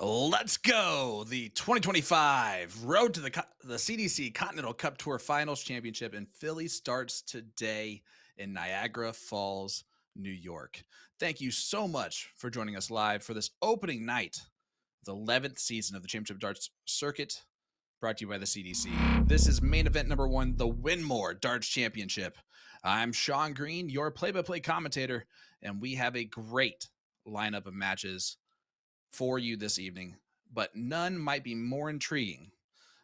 Let's go. The 2025 Road to the CDC Continental Cup Tour Finals Championship in Philly starts today in Niagara Falls, New York. Thank you so much for joining us live for this opening night, the 11th season of the Championship Darts Circuit, brought to you by the CDC. This is main event number 1, the Winmau Darts Championship. I'm Sean Green, your play-by-play commentator, and we have a great lineup of matches for you this evening, but none might be more intriguing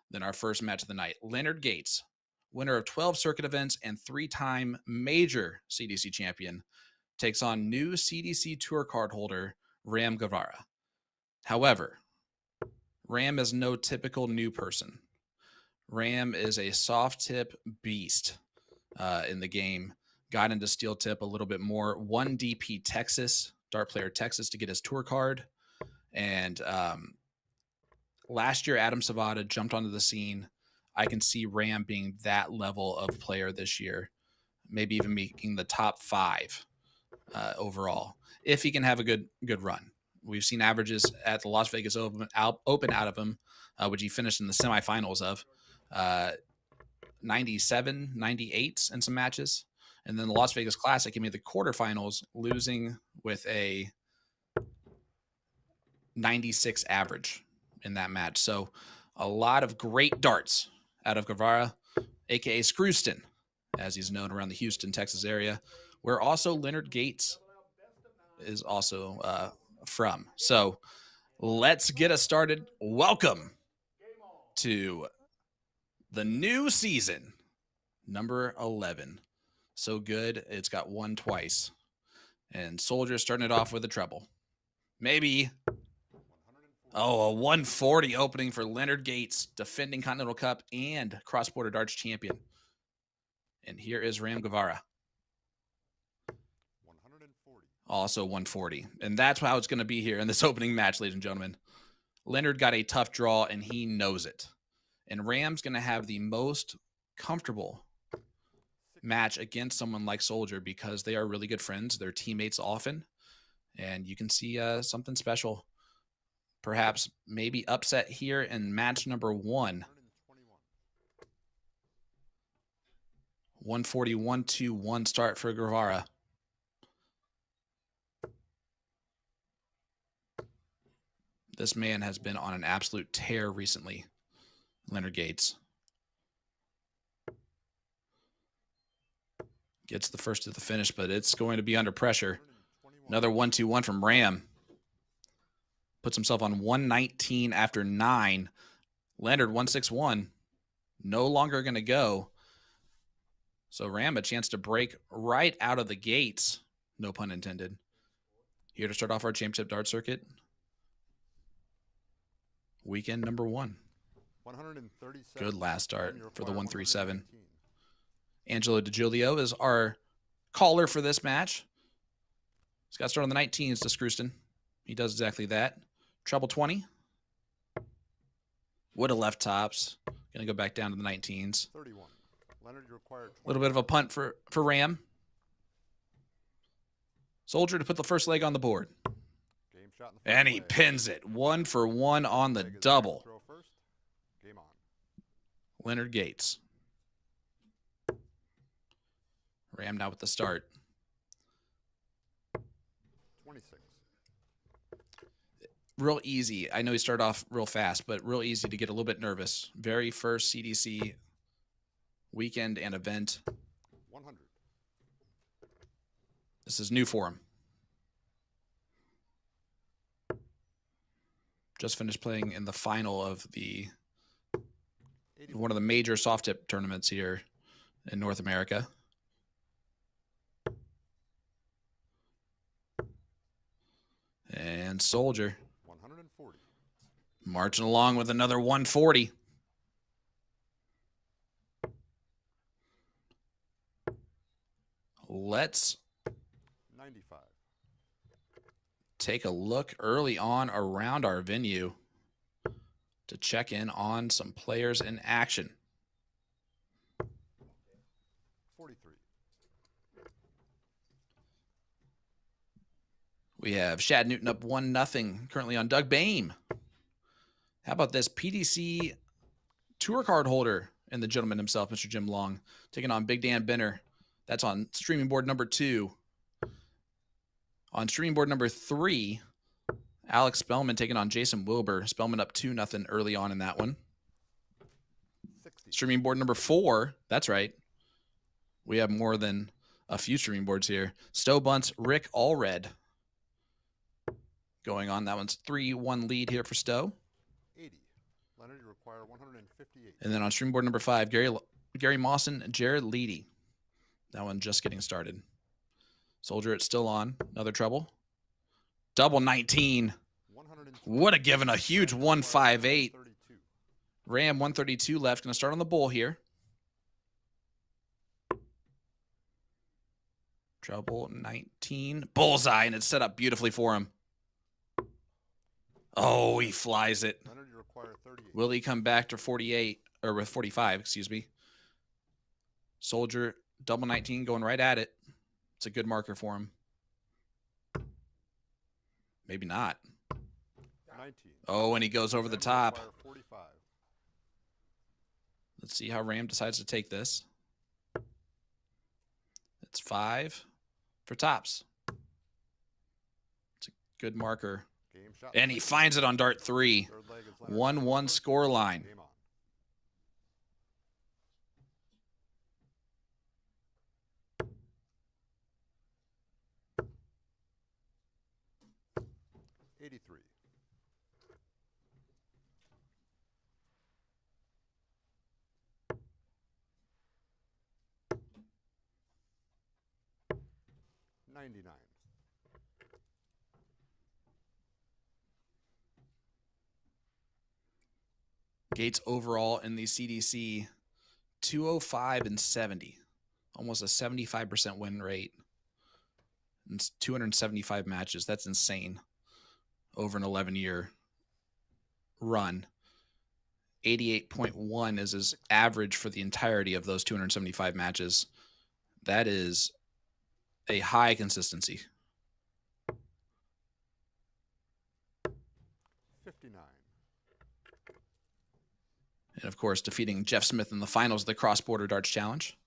than our first match of the night. Leonard Gates, winner of 12 circuit events and 3-time major CDC champion, takes on new CDC Tour card holder Ram Gavvara. However, Ram is no typical new person. Ram is a soft tip beast in the game. Got into steel tip a little bit more. 1DP Texas, Dart Player Texas, to get his tour card. And last year, Adam Savvada jumped onto the scene. I can see Ram being that level of player this year, maybe even making the top 5 overall, if he can have a good run. We've seen averages at the Las Vegas Open out of him, which he finished in the semifinals of 97, 98 in some matches. And then the Las Vegas Classic, he made the quarterfinals, losing with a 96 average in that match. So a lot of great darts out of Gavvara, aka Screwston, as he's known around the Houston, Texas area, where also Leonard Gates is also from. So let's get us started. Welcome to the new season, number 11. So good, it's got won twice. And Soldier starting it off with a treble. Maybe. Oh, a 140 opening for Leonard Gates, defending Continental Cup and cross-border darts champion. And here is Ram Gavvara. 140. Also 140. And that's how it's going to be here in this opening match, ladies and gentlemen. Leonard got a tough draw, and he knows it. And Ram's going to have the most comfortable match against someone like Soldier because they are really good friends. They're teammates often. And you can see something special. Perhaps maybe upset here in match number 1. 141-2-1 start for Gavvara. This man has been on an absolute tear recently, Leonard Gates. Gets the first to the finish, but it's going to be under pressure. Another 1-2-1 from Ram. Puts himself on 119 after 9. Leonard 161. No longer going to go. So Ram a chance to break right out of the gates. No pun intended. Here to start off our championship dart circuit. Weekend number 1. 137. Good last start for the 137. Angelo DiGiulio is our caller for this match. He's got to start on the 19s to Screwston. He does exactly that. Treble 20. Would have left tops. Going to go back down to the 19s. 31. Leonard, you require a little bit of a punt for Ram. Soldier to put the first leg on the board. Game shot in the and he pins it. 1 for 1 on the double. Throw first. Game on. Leonard Gates. Ram now with the start. 26. Real easy. I know he started off real fast, but real easy to get a little bit nervous. Very first CDC weekend and event. 100. This is new for him. Just finished playing in the final of one of the major soft tip tournaments here in North America. And Soldier 140. marching along with another 140. Let's 95. take a look early on around our venue to check in on some players in action. 43. We have Shad Newton up 1-0 currently on Doug Boehm. How about this PDC Tour card holder and the gentleman himself, Mr. Jim Long, taking on Big Dan Benner. That's on streaming board number 2. On streaming board number 3, Alex Spellman taking on Jason Wilbur. Spellman up 2-0 early on in that one. 60. Streaming board number 4, that's right. We have more than a few streaming boards here. Stowe Bunts, Rick Allred going on. That one's 3-1 lead here for Stowe. 80. Leonard, you require 158. And then on stream board number 5, Gary Mawson, Jared Leedy. That one just getting started. Soldier, it's still on. Another trouble. Double 19. Would have given a huge 158. Ram 132 left. Going to start on the bull here. Trouble 19. Bullseye, and it's set up beautifully for him. Oh, he flies it. Will he come back to 48, or with 45, excuse me. Soldier, double 19, going right at it. It's a good marker for him. Maybe not. 19. Oh, and he goes over the top. 45. Let's see how Ram decides to take this. It's 5 for tops. It's a good marker. Game shot. And he finds it on dart 3. 1-1 score line. Game on. $83. $99. Gates overall in the CDC 205 and 70. Almost a 75% win rate. It's 275 matches. That's insane. Over an 11-year run. 88.1 is his average for the entirety of those 275 matches. That is a high consistency. 59. And, of course, defeating Jeff Smith in the finals of the Cross Border Darts Challenge.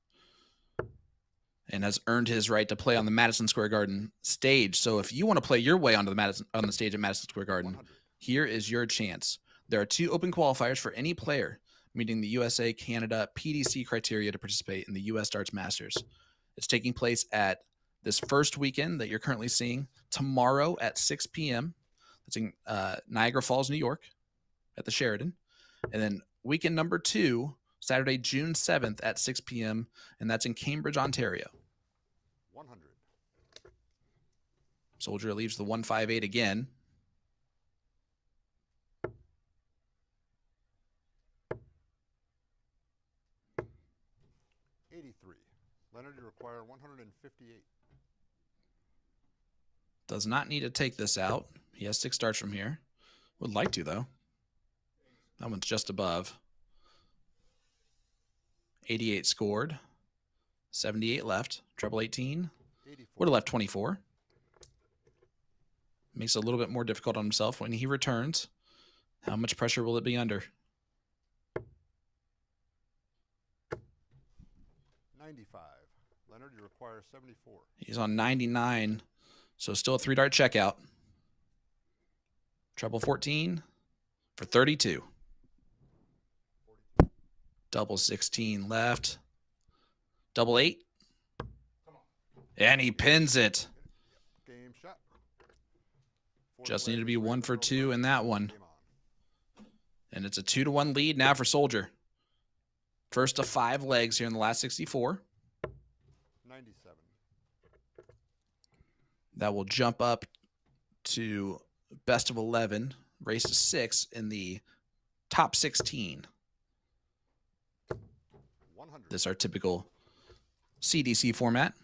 And has earned his right to play on the Madison Square Garden stage. So if you want to play your way onto the stage at Madison Square Garden, 100. here is your chance. There are 2 open qualifiers for any player meeting the USA Canada PDC criteria to participate in the US Darts Masters. It's taking place at this first weekend that you're currently seeing tomorrow at 6 p.m. That's in Niagara Falls, New York at the Sheraton. And then weekend number 2, Saturday, June 7th at 6 p.m., and that's in Cambridge, Ontario. 100. Soldier leaves the 158 again. $83. Leonard, you require 158. Does not need to take this out. He has 6 starts from here. Would like to, though. That one's just above. 88 scored. 78 left. Treble 18. 84. Would have left 24. Makes it a little bit more difficult on himself when he returns. How much pressure will it be under? 95. Leonard, you require 74. He's on 99, so still a 3-dart checkout. Treble 14 for 32. Double 16 left. Double 8. And he pins it. Game shot. Just needed to be 1 for 2 in that one. And it's a 2-1 lead now for Soldier. First of 5 legs here in the last 64. 97. That will jump up to best of 11, race to 6 in the top 16. 100. This is our typical CDC format.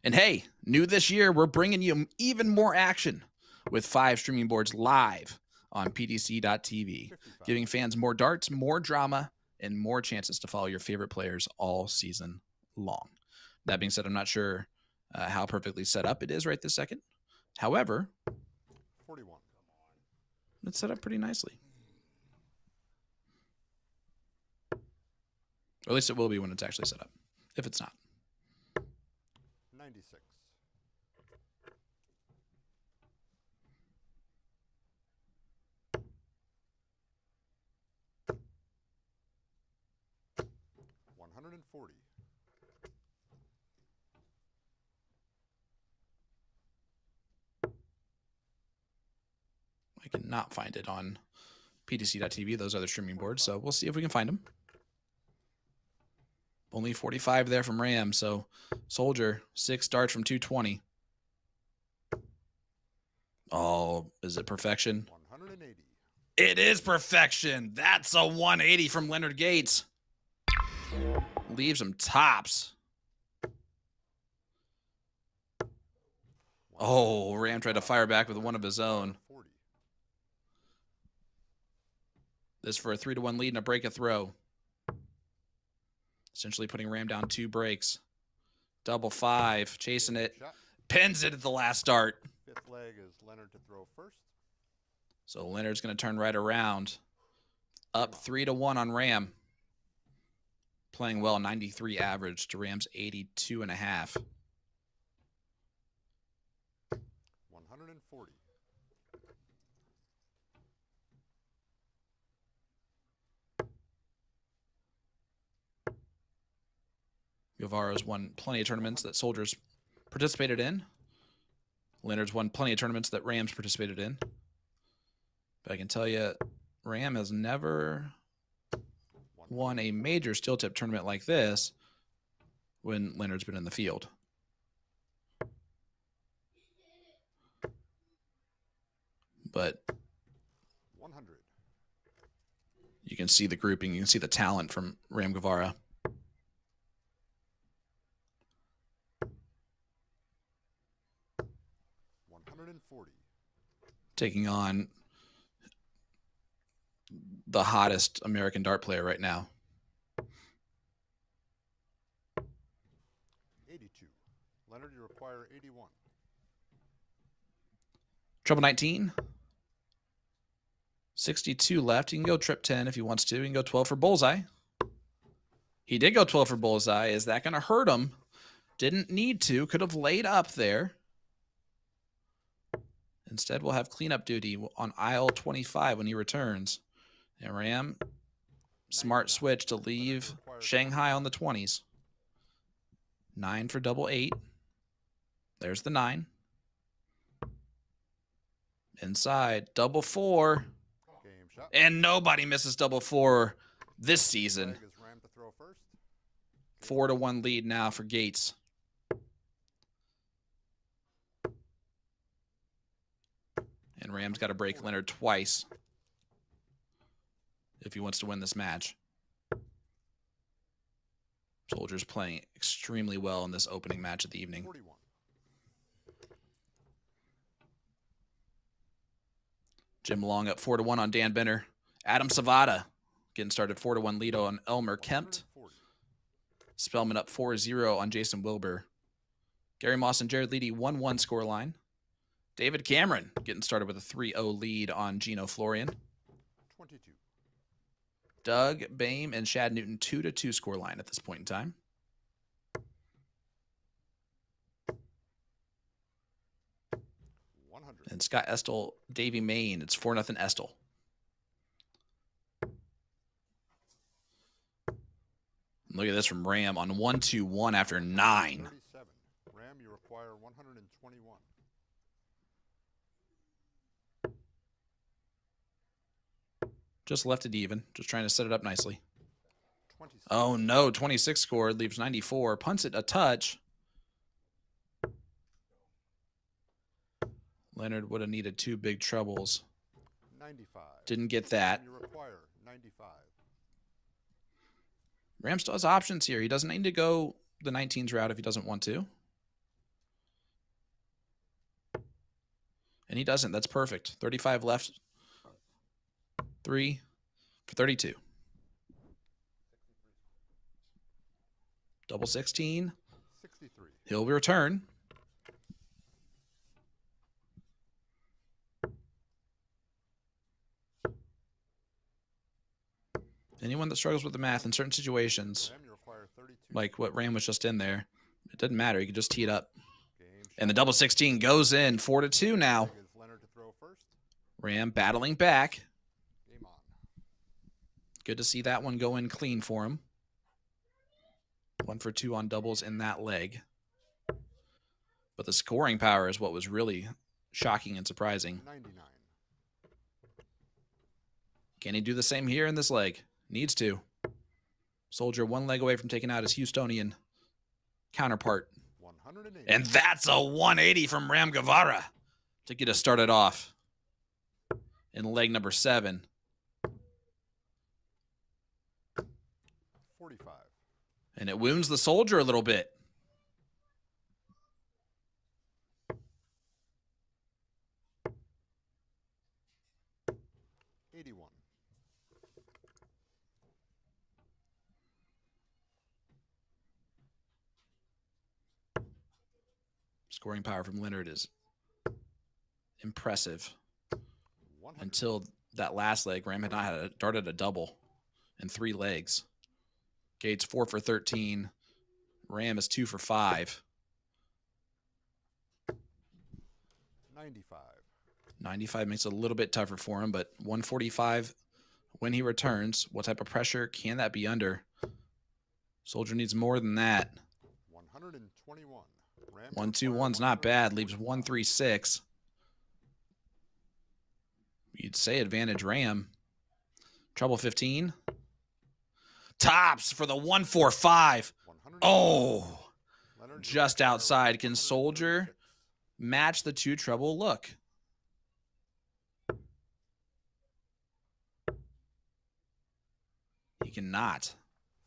And hey, new this year, we're bringing you even more action with 5 streaming boards live on pdc.tv, 55. giving fans more darts, more drama, and more chances to follow your favorite players all season long. That being said, I'm not sure how perfectly set up it is right this second. However, 41. it's set up pretty nicely. Or at least it will be when it's actually set up. If it's not. 96. $140. I cannot find it on PTC.TV, those other streaming boards, so we'll see if we can find them. Only 45 there from Ram, so Soldier, 6 starts from 220. Oh, is it perfection? 180. It is perfection. That's a 180 from Leonard Gates. Leaves him tops. Oh, Ram tried to fire back with one of his own. This for a 3-1 lead and a break a throw. Essentially putting Ram down 2 breaks. Double 5, chasing it. Pins it at the last start. Fifth leg is Leonard to throw first. So Leonard's going to turn right around. Up 3-1 on Ram. Playing well, 93 average to Ram's 82.5. 140. Gavvara's won plenty of tournaments that Soldiers participated in. Leonard's won plenty of tournaments that Rams participated in. But I can tell you, Ram has never won a major steel tip tournament like this when Leonard's been in the field. But 100. You can see the grouping. You can see the talent from Ram Gavvara. Taking on the hottest American dart player right now. 82. Leonard, you require 81. Trouble 19. 62 left. He can go trip 10 if he wants to. He can go 12 for bullseye. He did go 12 for bullseye. Is that going to hurt him? Didn't need to. Could have laid up there. Instead, we'll have cleanup duty on aisle 25 when he returns. And Ram, smart switch to leave Shanghai on the 20s. 9 for double 8. There's the 9. Inside, double 4. And nobody misses double 4 this season. 4-1 lead now for Gates. And Ram's got to break Leonard twice if he wants to win this match. Soldiers playing extremely well in this opening match of the evening. 41. Jim Long up 4-1 on Dan Benner. Adam Savvada getting started 4-1 lead on Elmer Kempt. Spellman up 4-0 on Jason Wilbur. Gary Moss and Jared Leedy 1-1 scoreline. David Cameron getting started with a 3-0 lead on Gino Florian. 22. Doug Boehm and Shad Newton 2-2 scoreline at this point in time. And Scott Estel, Davey Main. It's 4-0 Estel. Look at this from Ram on 1-2-1 after 9. 37. Ram, you require 121. Just left it even. Just trying to set it up nicely. 26. Oh, no. 26 scored. Leaves 94. Punts it a touch. Leonard would have needed 2 big troubles. 95. Didn't get that. You require 95. Ram still has options here. He doesn't need to go the 19s route if he doesn't want to. And he doesn't. That's perfect. 35 left. 3 for 32. Double 16. 63. He'll return. Anyone that struggles with the math in certain situations, Ram, you require 32. like what Ram was just in there, it doesn't matter. You can just tee it up. Game And the shot. double 16 goes in 4-2 now. Leg is Leonard to throw first. Ram battling back. Game on. Good to see that one go in clean for him. 1 for 2 on doubles in that leg. But the scoring power is what was really shocking and surprising. 99. Can he do the same here in this leg? Needs to. Soldier 1 leg away from taking out his Houstonian counterpart. 180. And that's a 180 from Ram Gavvara to get us started off in leg number 7. 45. And it wounds the soldier a little bit. Scoring power from Leonard is impressive. 100. Until that last leg, Ram had not had darted a double in 3 legs. Gates 4 for 13. Ram is 2 for 5. 95. 95 makes it a little bit tougher for him, but 145 when he returns. What type of pressure can that be under? Soldier needs more than that. 121. 1-2-1's not bad. Leaves 1-3-6. You'd say advantage Ram. Trouble 15. Tops for the 1-4-5. Oh, just outside. Can Soldier match the 2 trouble look? He cannot.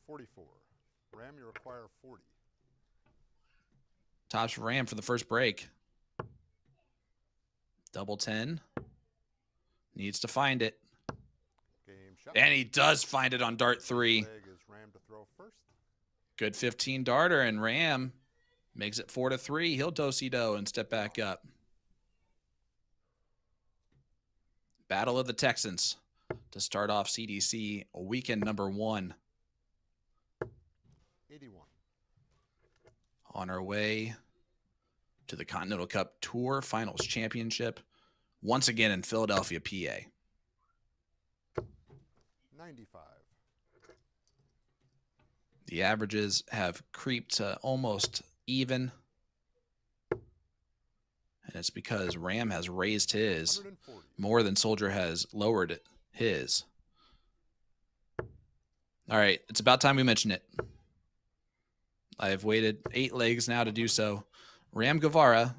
44. Ram, you require 40. Tops for Ram for the first break. Double 10. Needs to find it. Game shot. And he does find it on dart 3. Leg is Ram to throw first. Good 15 darter, and Ram makes it 4-3. He'll do-si-do and step back up. Battle of the Texans to start off CDC weekend number 1. 81. On our way to the Continental Cup Tour Finals Championship, once again in Philadelphia, PA. 95. The averages have creeped to almost even, and it's because Ram has raised his 140. more than Soldier has lowered his. All right, it's about time we mention it. I have waited 8 legs now to do so. Ram Gavvara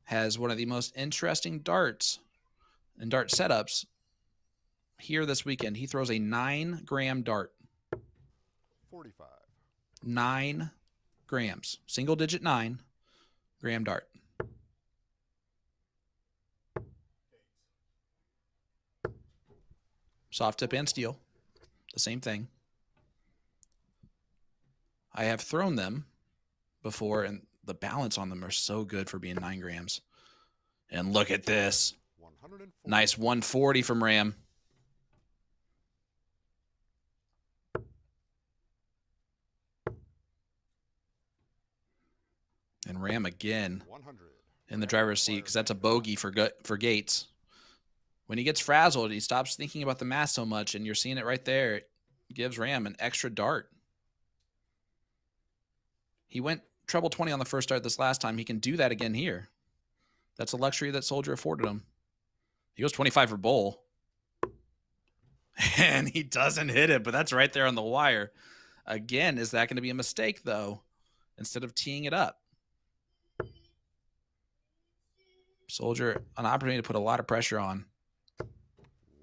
has one of the most interesting darts and dart setups here this weekend. He throws a 9-gram dart. 45. 9 grams. Single digit 9-gram dart. Soft tip and steel. The same thing. I have thrown them before, and the balance on them are so good for being 9 grams. And look at this. 140. Nice 140 from Ram. And Ram again 100. in the driver's seat because that's a bogey for Gates. When he gets frazzled, he stops thinking about the math so much, and you're seeing it right there. It gives Ram an extra dart. He went treble 20 on the first dart this last time. He can do that again here. That's a luxury that Soldier afforded him. He goes 25 for bowl. And he doesn't hit it, but that's right there on the wire. Again, is that going to be a mistake, though, instead of teeing it up? Soldier, an opportunity to put a lot of pressure on.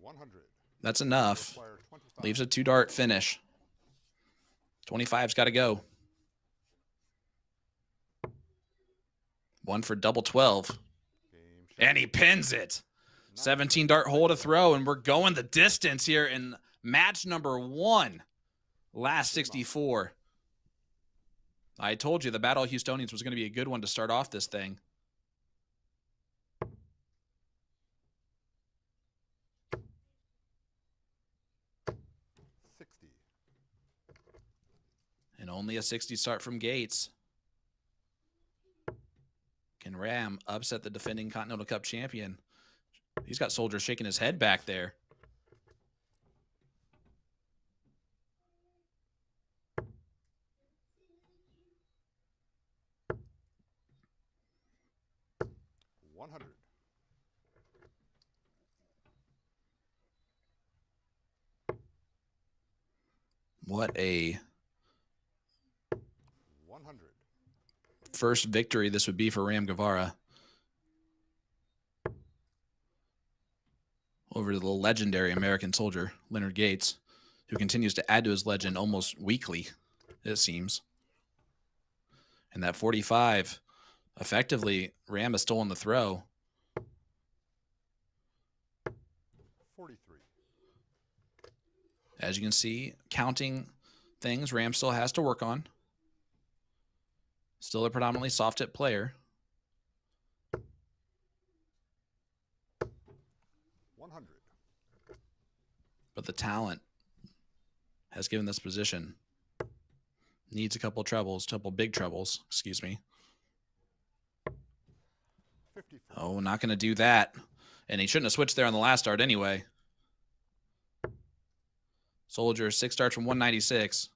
100. That's enough. Require 25. Leaves a 2-dart finish. 25's got to go. 1 for double 12. Game shot. And he pins it. 17-dart hole to throw, and we're going the distance here in match number 1. Last 64. I told you the Battle of Houstonians was going to be a good one to start off this thing. And only a 60 start from Gates. Can Ram upset the defending Continental Cup champion? He's got Soldier shaking his head back there. What a 100. First victory this would be for Ram Gavvara over the legendary American soldier, Leonard Gates, who continues to add to his legend almost weekly, it seems. And that 45, effectively, Ram has stolen the throw. 43. As you can see, counting things Ram still has to work on. Still a predominantly soft hit player. 100. But the talent has given this position. Needs a couple big trebles, excuse me. 54. Oh, not going to do that. And he shouldn't have switched there on the last start anyway. Soldier, 6 starts from 196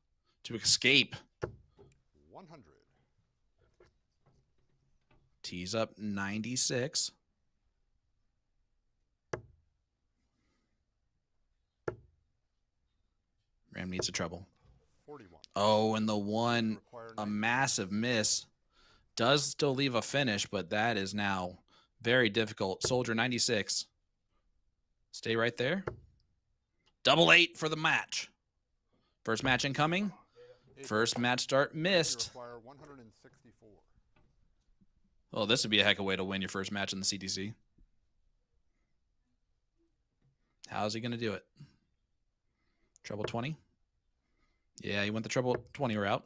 to escape. 100. Tees up 96. Ram needs a treble. 41. Oh, and the one, a massive miss. Does still leave a finish, but that is now very difficult. Soldier, 96. Stay right there. Double 8 for the match. First match incoming. First match start missed. 164. Oh, this would be a heck of a way to win your first match in the CDC. How's he going to do it? Treble 20? Yeah, he went the treble 20 route.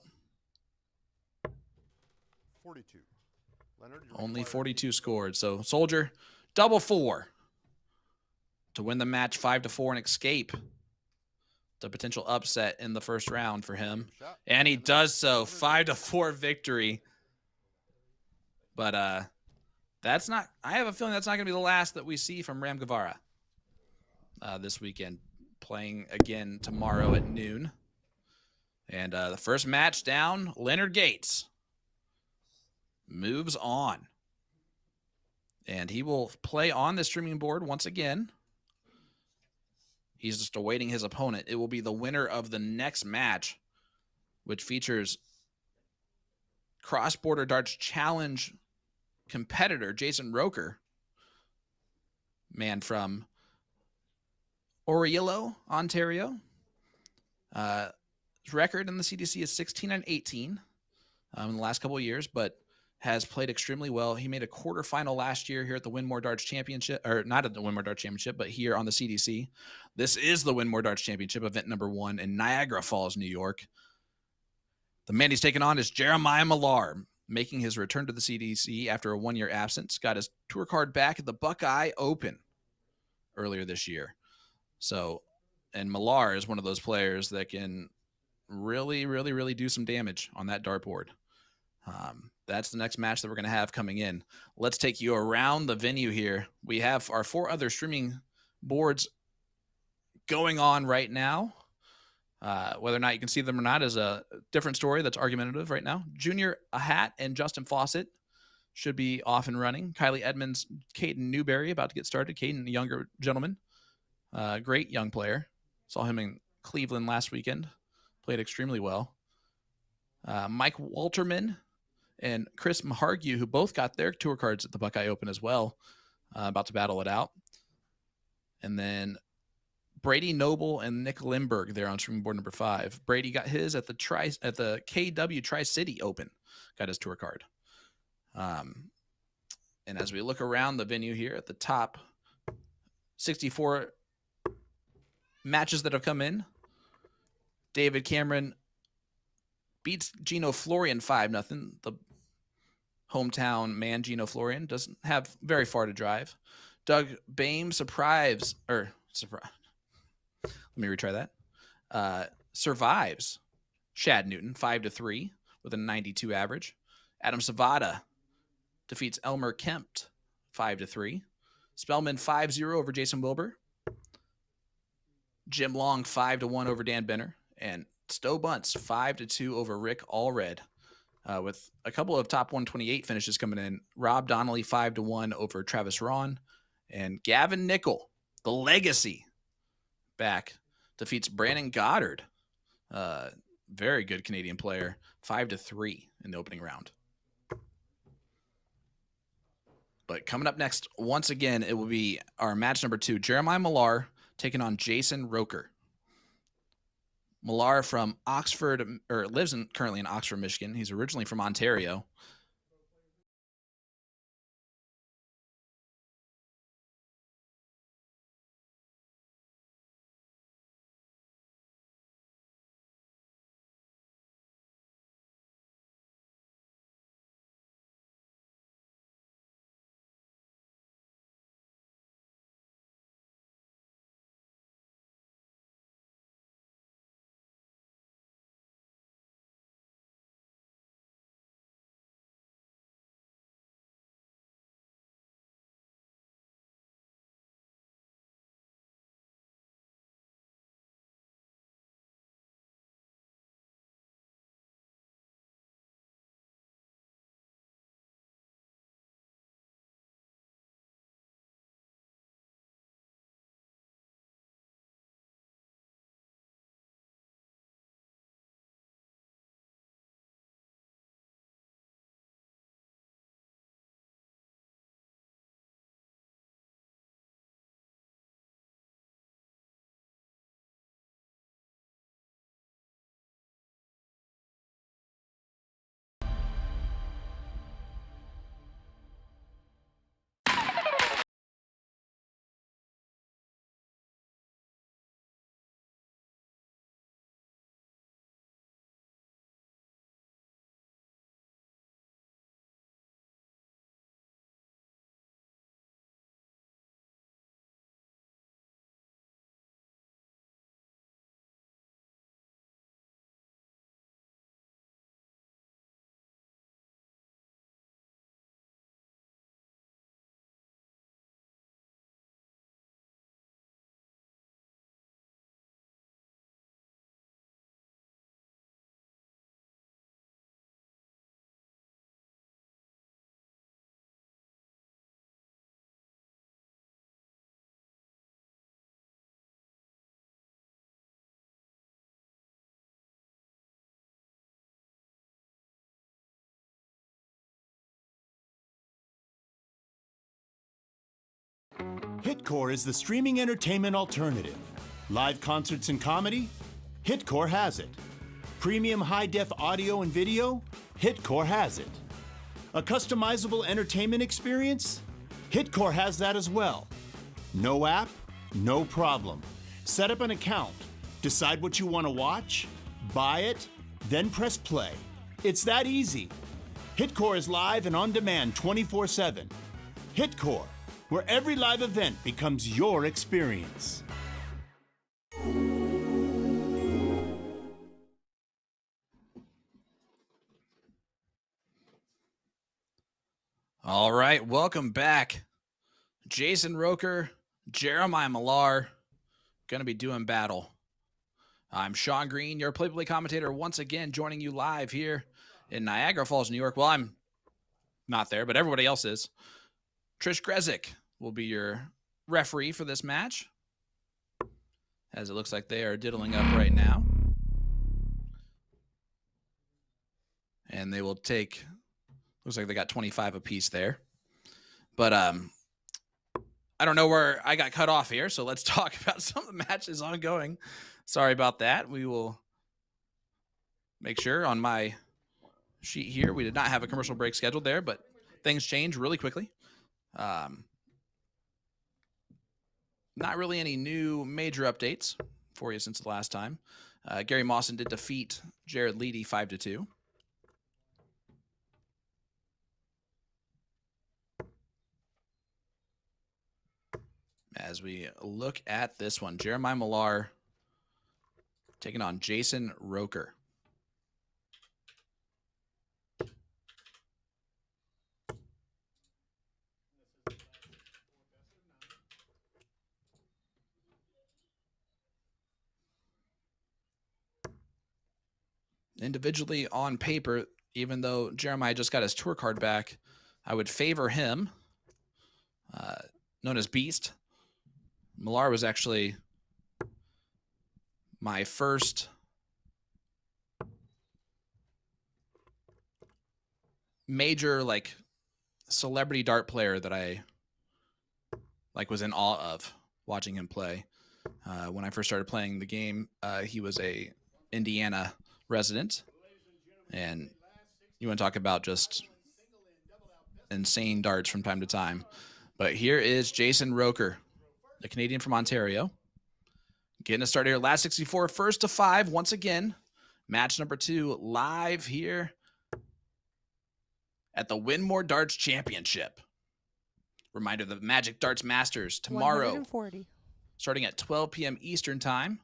42. Leonard, only 42 scored. So Soldier, double 4 to win the match 5-4 and escape the potential upset in the first round for him. And he does so. 5-4 victory. But that's not, I have a feeling that's not going to be the last that we see from Ram Gavvara this weekend. Playing again tomorrow at noon. And the first match down, Leonard Gates moves on. And he will play on the streaming board once again. He's just awaiting his opponent. It will be the winner of the next match, which features Cross-Border Darts Challenge competitor Jason Roker, man from Orillo, Ontario. His record in the CDC is 16-18 in the last couple of years, but has played extremely well. He made a quarterfinal last year here at the Winmau Darts Championship, or not at the Winmau Darts Championship, but here on the CDC. This is the Winmau Darts Championship, event number 1 in Niagara Falls, New York. The man he's taken on is Jeremiah Millar, making his return to the CDC after a 1-year absence. Got his tour card back at the Buckeye Open earlier this year. So, and Millar is one of those players that can really, really, really do some damage on that dartboard. That's the next match that we're going to have coming in. Let's take you around the venue here. We have our 4 other streaming boards going on right now. Whether or not you can see them or not is a different story that's argumentative right now. Junior Ahat and Justin Fawcett should be off and running. Kylie Edmonds, Caden Newberry about to get started. Caden, a younger gentleman. Great young player. Saw him in Cleveland last weekend. Played extremely well. Mike Walterman and Chris Mahargue, who both got their tour cards at the Buckeye Open as well, about to battle it out. And then Brady Noble and Nick Lindberg there on streaming board number 5. Brady got his at the KW Tri-City Open, got his tour card. And as we look around the venue here at the top, 64 matches that have come in. David Cameron beats Gino Florian 5-0. The hometown man, Gino Florian, doesn't have very far to drive. Doug Boehm survives. Let me retry that. Survives Shad Newton, 5-3 with a 92 average. Adam Savvada defeats Elmer Kempt, 5-3. Spellman, 5-0 over Jason Wilbur. Jim Long, 5-1 over Dan Benner. And Stowe Bunts, 5-2 over Rick Allred. With a couple of top 128 finishes coming in. Rob Donnelly, 5-1 over Travis Ron. And Gavin Nickel, the legacy, back, defeats Brandon Goddard. Very good Canadian player, 5-3 in the opening round. But coming up next, once again, it will be our match number 2. Jeremiah Millar taking on Jason Roker. Millar from Oxford, or lives currently in Oxford, Michigan. He's originally from Ontario. Hitcore is the streaming entertainment alternative. Live concerts and comedy? Hitcore has it. Premium high-def audio and video? Hitcore has it. A customizable entertainment experience? Hitcore has that as well. No app? No problem. Set up an account, decide what you want to watch, buy it, then press play. It's that easy. Hitcore is live and on demand 24/7. Hitcore, where every live event becomes your experience. All right, welcome back. Jason Roker, Jeremiah Millar, going to be doing battle. I'm Sean Green, your play-by-play commentator, once again joining you live here in Niagara Falls, New York. Well, I'm not there, but everybody else is. Trish Grezik will be your referee for this match, as it looks like they are diddling up right now. And they will take, looks like they got 25 apiece there. But I don't know where I got cut off here, so let's talk about some of the matches ongoing. Sorry about that. We will make sure on my sheet here we did not have a commercial break scheduled there, but things change really quickly. Not really any new major updates for you since the last time. Gary Mawson did defeat Jared Leedy 5-2. As we look at this one, Jeremiah Millar taking on Jason Roker. individually on paper, even though Jeremiah just got his tour card back, I would favor him, known as Beast. Millar was actually my first major celebrity dart player that I was in awe of watching him play. When I first started playing the game, he was a Indiana resident, and you want to talk about just insane darts from time to time. But here is Jason Roker, the Canadian from Ontario, getting us started here. Last 64, first to 5 once again. Match number 2 live here at the Winmau Darts Championship. Reminder, the Magic Darts Masters tomorrow, 140. starting at 12 p.m. Eastern Time.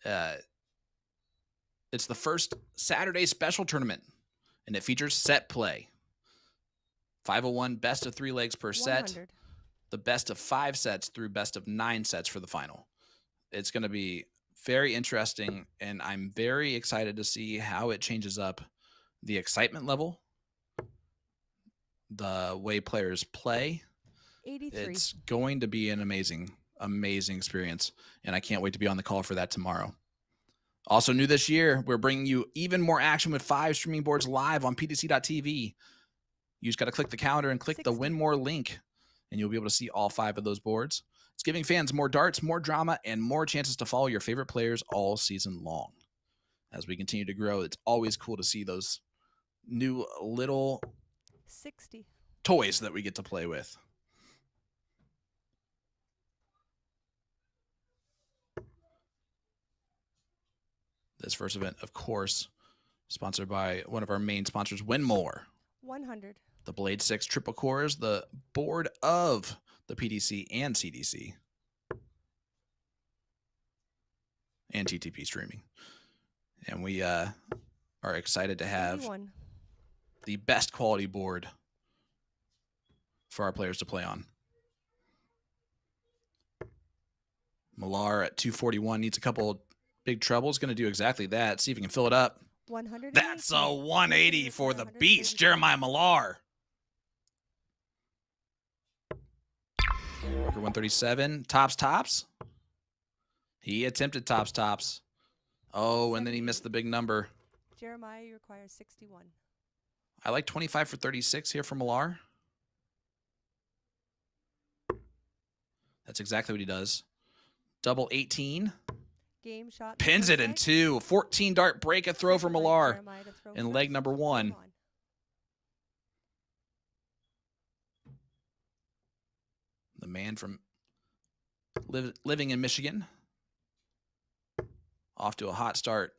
It's the first Saturday special tournament, and it features set play. 501 best of 3 legs per set. 100. The best of 5 sets through best of 9 sets for the final. It's going to be very interesting, and I'm very excited to see how it changes up the excitement level, the way players play. 83. It's going to be an amazing experience, and I can't wait to be on the call for that tomorrow. Also new this year, we're bringing you even more action with 5 streaming boards live on ptc.tv. You just got to click the calendar and click 60. the Winmau link, and you'll be able to see all 5 of those boards. It's giving fans more darts, more drama, and more chances to follow your favorite players all season long. As we continue to grow, it's always cool to see those new little 60. toys that we get to play with. This first event, of course, sponsored by one of our main sponsors, Winmau. 100. The Blade 6 Triple Cores, the board of the PDC and CDC. And TTP streaming. And we are excited to have 81. the best quality board for our players to play on. Millar at 241 needs a couple big troubles. Going to do exactly that. See if he can fill it up. 100. That's a 180 for the beast, Jeremiah Millar. Roker 137. Tops. He attempted tops. Oh, and then he missed the big number. Jeremiah, you require 61. I like 25 for 36 here from Millar. That's exactly what he does. Double 18. Game shot. Pins it in 2. 14 dart break a throw for Millar in leg number 1. The man from living in Michigan. Off to a hot start.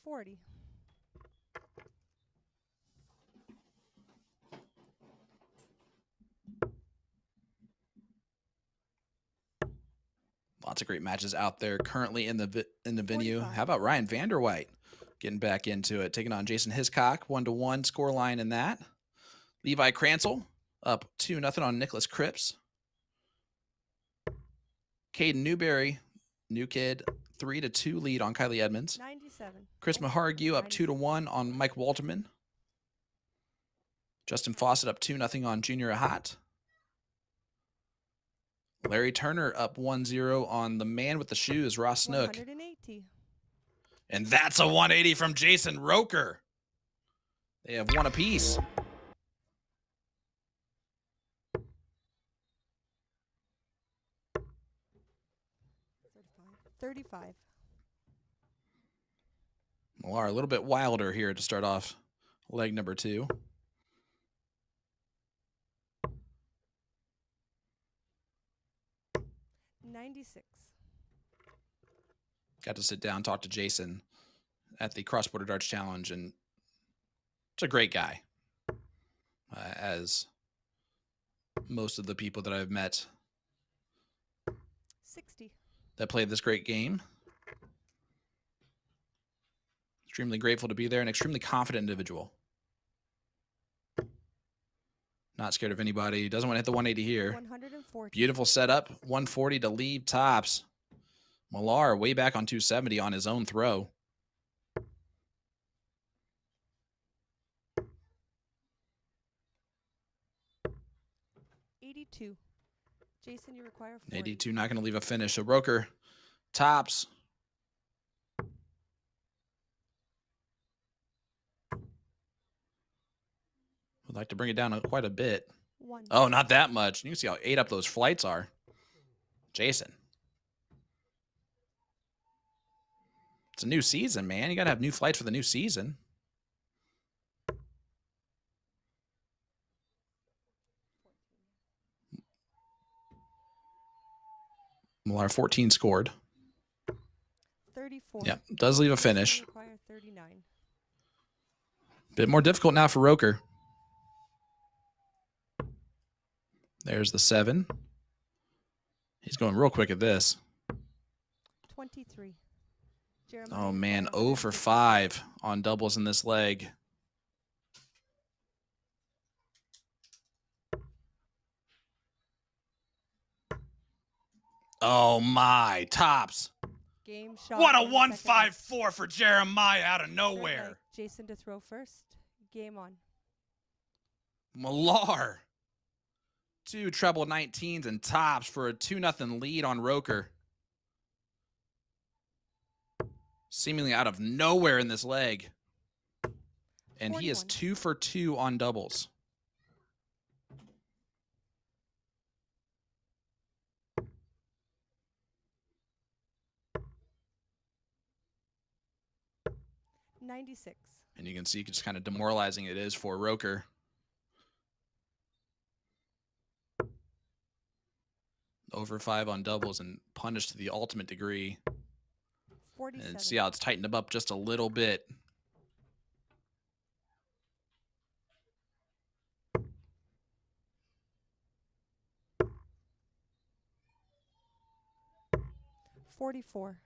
40. Lots of great matches out there currently in the venue. 45. How about Ryan Vanderwhite getting back into it, taking on Jason Hiscock, 1-1 scoreline in that. Levi Cransel up 2-0 on Nicholas Cripps. Caden Newberry, new kid, 3-2 lead on Kylie Edmonds. 97. Chris Mahargue up 2-1 on Mike Walterman. Justin Fawcett up 2-0 on Junior Ahat. Larry Turner up 1-0 on the man with the shoes, Ross Snook. 180. And that's a 180 from Jason Roker. They have one apiece. 35. Millar a little bit wilder here to start off leg number 2. $96. Got to sit down, talk to Jason at the Cross Border Darts Challenge, and it's a great guy. As most of the people that I've met 60. that play this great game. Extremely grateful to be there, an extremely confident individual. Not scared of anybody. Doesn't want to hit the 180 here. 140. Beautiful setup. 140 to leave tops. Millar way back on 270 on his own throw. 82. Jason, you require 40. 82, not going to leave a finish. So Roker tops. Would like to bring it down quite a bit. 1. Oh, not that much. You can see how ate up those flights are. Jason. It's a new season, man. You got to have new flights for the new season. Millar 14 scored. 34. Yep, does leave a finish. Jason, require 39. Bit more difficult now for Roker. There's the 7. He's going real quick at this. 23. Oh, man, 0 for 5 on doubles in this leg. Oh, my. Tops. Game shot. What a in the second 1-5-4 for Jeremiah out of leg. Third nowhere. leg, Jason to throw first. Game on. Millar. 2 treble 19s and tops for a 2-0 lead on Roker. Seemingly out of nowhere in this leg. And 41. he is 2 for 2 on doubles. $96. And you can see just kind of demoralizing it is for Roker. Over 5 on doubles and punished to the ultimate degree. 47. And see how it's tightened him up just a little bit. $44.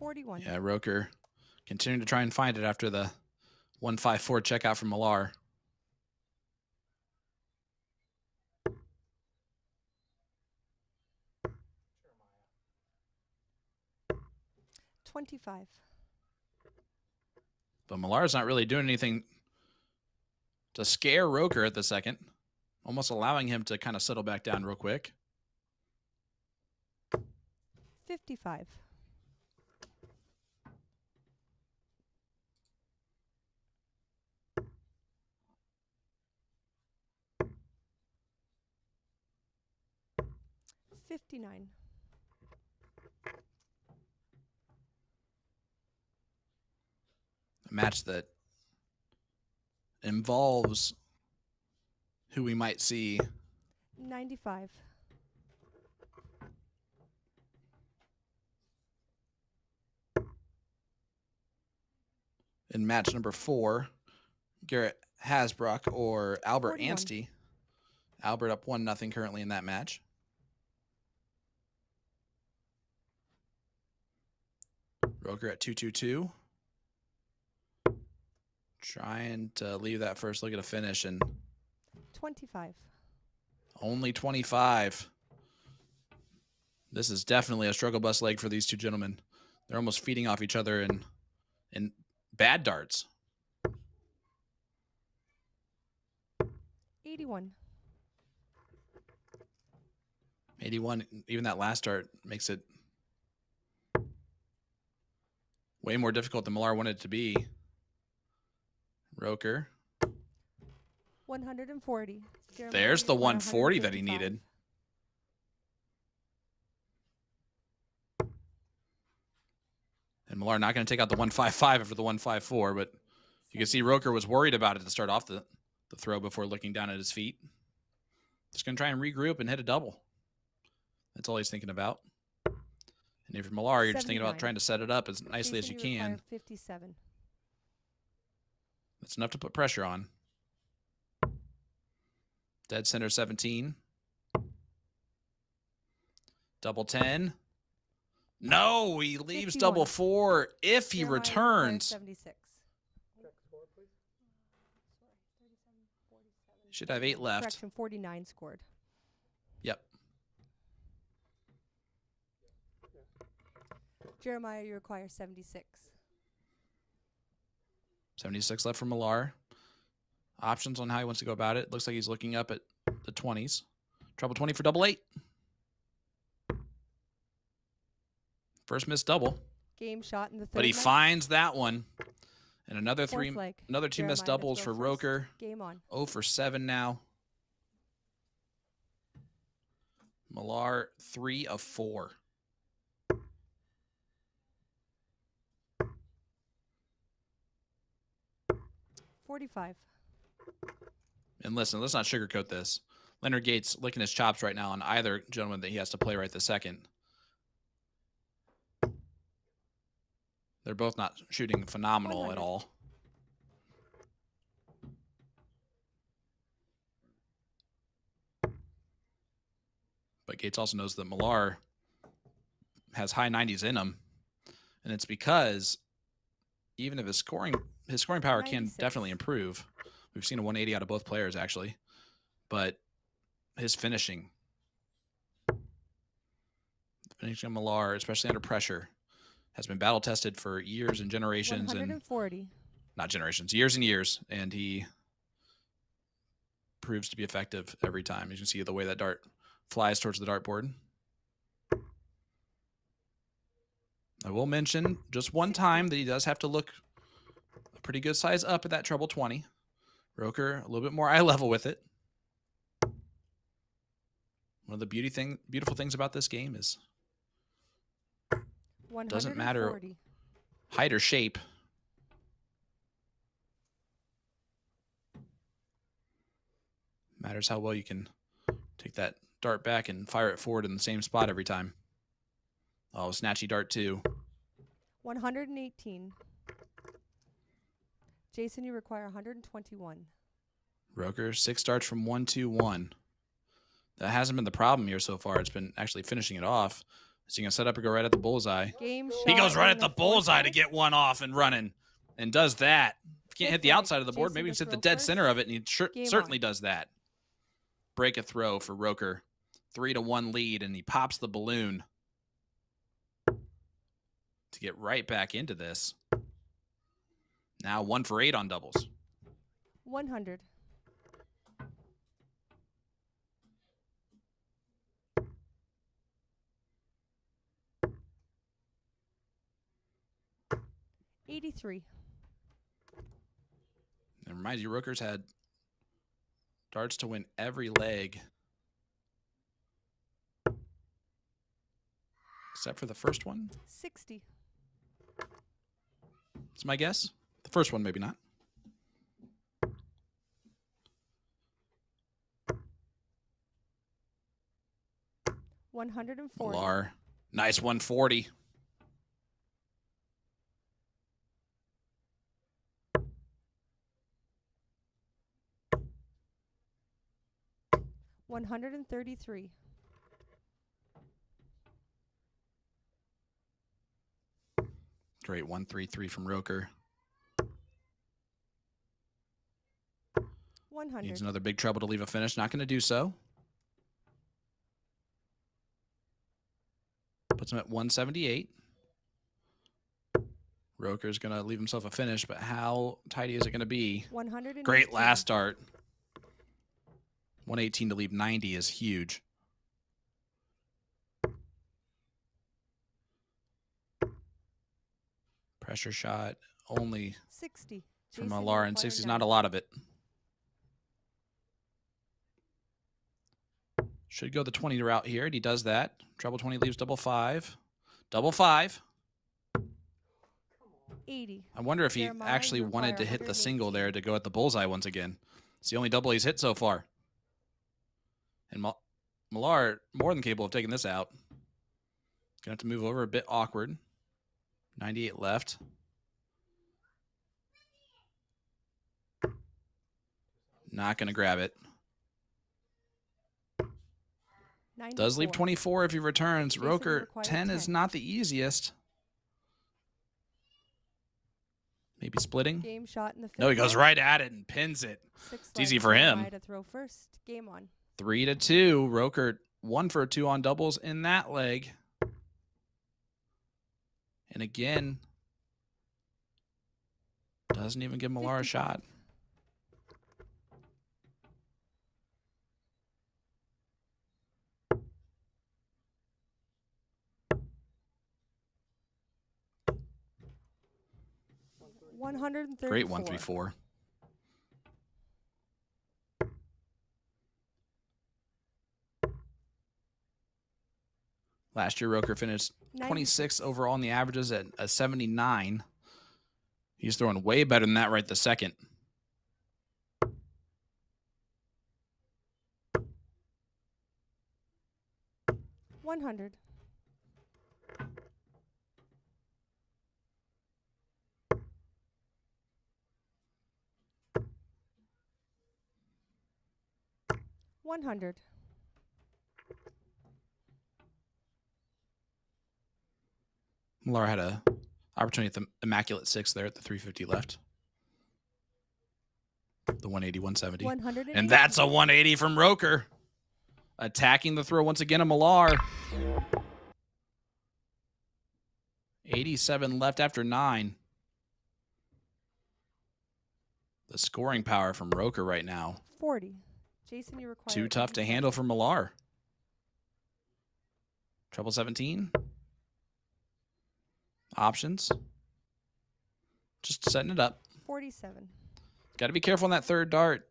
$41. Yeah, Roker continuing to try and find it after the 1-5-4 checkout from Millar. $25. But Millar's not really doing anything to scare Roker at the second. Almost allowing him to kind of settle back down real quick. 55. $59. A match that involves who we might see. 95. In match number 4, Garrett Hasbrook or Albert 41. Ansty. Albert up 1-0 currently in that match. Roker at 2-2-2. Trying to leave that first look at a finish, and 25. only 25. This is definitely a struggle bus leg for these two gentlemen. They're almost feeding off each other in bad darts. 81. 81, even that last dart makes it way more difficult than Millar wanted it to be. Roker. 140. There's the 140 that he needed. And Millar not going to take out the 155 after the 154, but you can see Roker was worried about it to start off the throw before looking down at his feet. Just going to try and regroup and hit a double. That's all he's thinking about. And if you're Millar, you're just thinking about 79. trying to set it up as nicely as you Jason, can. require 57. That's enough to put pressure on. Dead center 17. Double 10. No, he leaves 51. double 4 if he Jeremiah returns. 76. Should have 8 left. Correction, 49 scored. Yep. Jeremiah, you require 76. 76 left for Millar. Options on how he wants to go about it. Looks like he's looking up at the 20s. Treble 20 for double 8. First missed double. Game shot in the third. But he leg. finds that one. And another Fourth leg. another two missed Jeremiah to doubles throw for first. Roker. Game on. 0 for 7 now. Millar 3 of 4. $45. And listen, let's not sugarcoat this. Leonard Gates licking his chops right now on either gentleman that he has to play right this second. They're both not shooting phenomenal 100. at all. But Gates also knows that Millar has high 90s in him. And it's because even if his scoring power can 96. definitely improve. We've seen a 180 out of both players, actually. But his finishing of Millar, especially under pressure, has been battle tested for years and generations. 140. Not generations, years and years. And he proves to be effective every time. You can see the way that dart flies towards the dartboard. I will mention just one time that he does have to look a pretty good size up at that treble 20. Roker a little bit more eye level with it. One of the beautiful things about this game is it doesn't matter height or shape. Matters how well you can take that dart back and fire it forward in the same spot every time. Oh, snatchy dart too. 118. Jason, you require 121. Roker, 6 darts from 1-2-1. That hasn't been the problem here so far. It's been actually finishing it off. So you can set up and go right at the bullseye. Game shot. He goes right in at the fourth bullseye to leg. get one off and running, and does that. If you can't hit the Fifth leg. outside of the board, Jason maybe you to can hit the throw dead first. center of it, and he Game certainly on. does that. Break a throw for Roker. 3-1 lead, and he pops the balloon to get right back into this. Now 1 for 8 on doubles. 100. $83. And reminds you, Roker's had darts to win every leg except for the first one. 60. That's my guess. The first one, maybe not. $140. Millar, nice 140. $133. Great 133 from Roker. 100. Needs another big treble to leave a finish. Not going to do so. Puts him at 178. Roker's going to leave himself a finish, but how tidy is it going to be? 118. Great last dart. 118 to leave 90 is huge. Pressure shot only 60. from Jason, you Millar, and require 60 is not a 90. lot of it. Should go the 20 route here, and he does that. Treble 20 leaves double 5. Double 5. 80. I wonder if he Jeremiah, actually you wanted to require hit the single 118. there to go at the bullseye once again. It's the only double he's hit so far. And Millar, more than capable of taking this out. Gonna have to move over a bit awkward. 98 left. Not gonna grab it. Does leave 94. 24 if he returns. Jason, you Roker, require 10 is 10. not the easiest. Maybe splitting. Game shot in the fifth. No, he goes leg. right at it and pins it. Sixth It's easy leg, for him. Jeremiah to throw first. Game on. 3-2. Roker 1 for 2 on doubles in that leg. And again, doesn't even give Millar a 55. shot. Great 134. Last year, Roker finished 26 overall in the averages at a 79. He's throwing way better than that right this second. $100. $100. Millar had a opportunity at the immaculate 6 there at the 350 left. The 180, 170. 180. And that's a 180 from Roker. Attacking the throw once again of Millar. 87 left after 9. The scoring power from Roker right now. 40. Jason, you require Too tough to 87. handle for Millar. Treble 17. Options. Just setting it up. 47. Got to be careful on that third dart.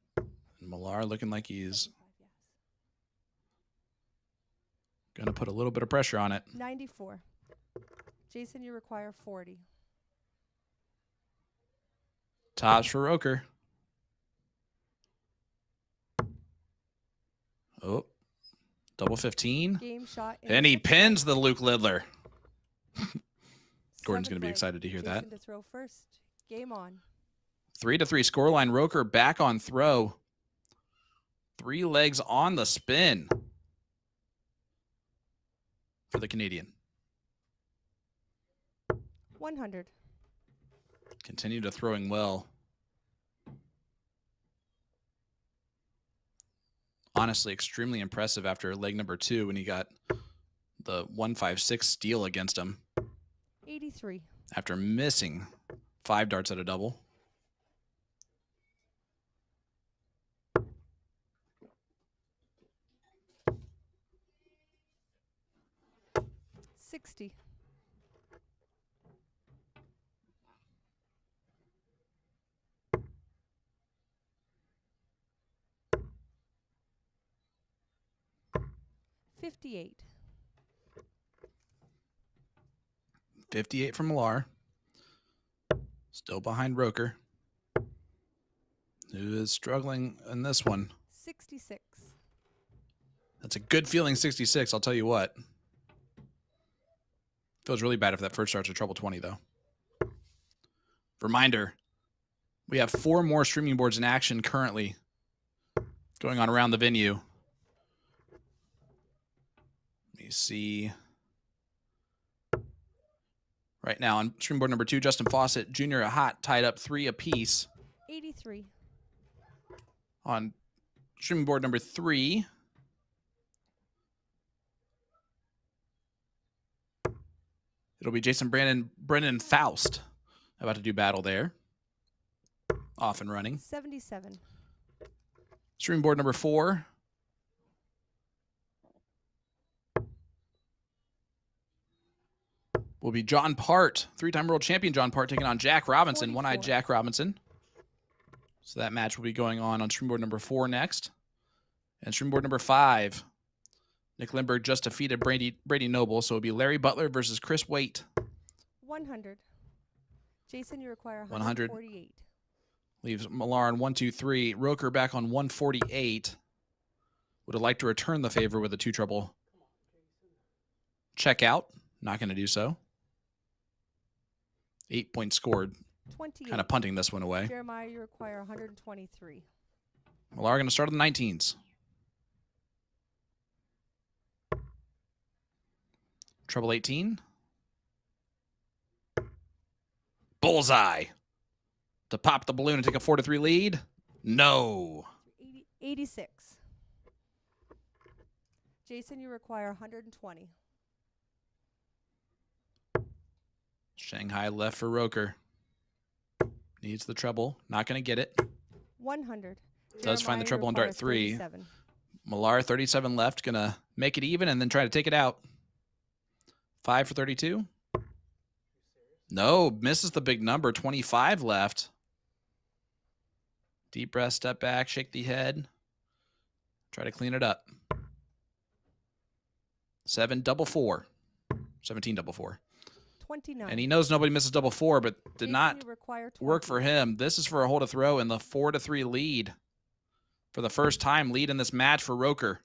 And Millar looking like he's going to put a little bit of pressure on it. 94. Jason, you require 40. Tops for Roker. Oh, double 15. Game shot. And he pins the Luke Lidler. Gordon's Seventh going to be leg. excited to hear Jason that. to throw first. Game on. 3-3 scoreline. Roker back on throw. 3 legs on the spin for the Canadian. 100. Continue to throwing well. Honestly, extremely impressive after leg number 2 when he got the 156 steal against him 83. after missing 5 darts at a double. $60. $58. 58 from Millar. Still behind Roker, who is struggling in this one. 66. That's a good feeling 66, I'll tell you what. Feels really bad if that first starts a treble 20, though. Reminder, we have 4 more streaming boards in action currently going on around the venue. Let me see. Right now on stream board number 2, Justin Fawcett, Junior Hot tied up 3 apiece. 83. On streaming board number 3, it'll be Jason Brennan Faust about to do battle there. Off and running. 77. Streaming board number 4. Will be John Part, 3-time world champion John Part, taking on Jack Robinson, 44. one-eyed Jack Robinson. So that match will be going on stream board number 4 next. And stream board number 5, Nick Lindbergh just defeated Brady Noble, so it'll be Larry Butler versus Chris Waite. 100. Jason, you require 100. 148. Leaves Millar on 123. Roker back on 148. Would have liked to return the favor with a 2 treble check out. Not going to do so. 8 points scored. 28. Kind of punting this one away. Jeremiah, you require 123. Millar going to start on the 19s. Treble 18. Bullseye. To pop the balloon and take a 4-3 lead. No. 86. Jason, you require 120. Shanghai left for Roker. Needs the treble. Not going to get it. 100. Does find the Jeremiah, treble you on require dart 3. 37. Millar, 37 left. Going to make it even and then try to take it out. 5 for 32. No, misses the big number. 25 left. Deep breath, step back, shake the head. Try to clean it up. 7 double 4. 17 double 4. 29. And he knows nobody misses double 4, but did Jason, not you require 20. work for him. This is for a hole to throw in the 4-3 lead. For the first time, lead in this match for Roker.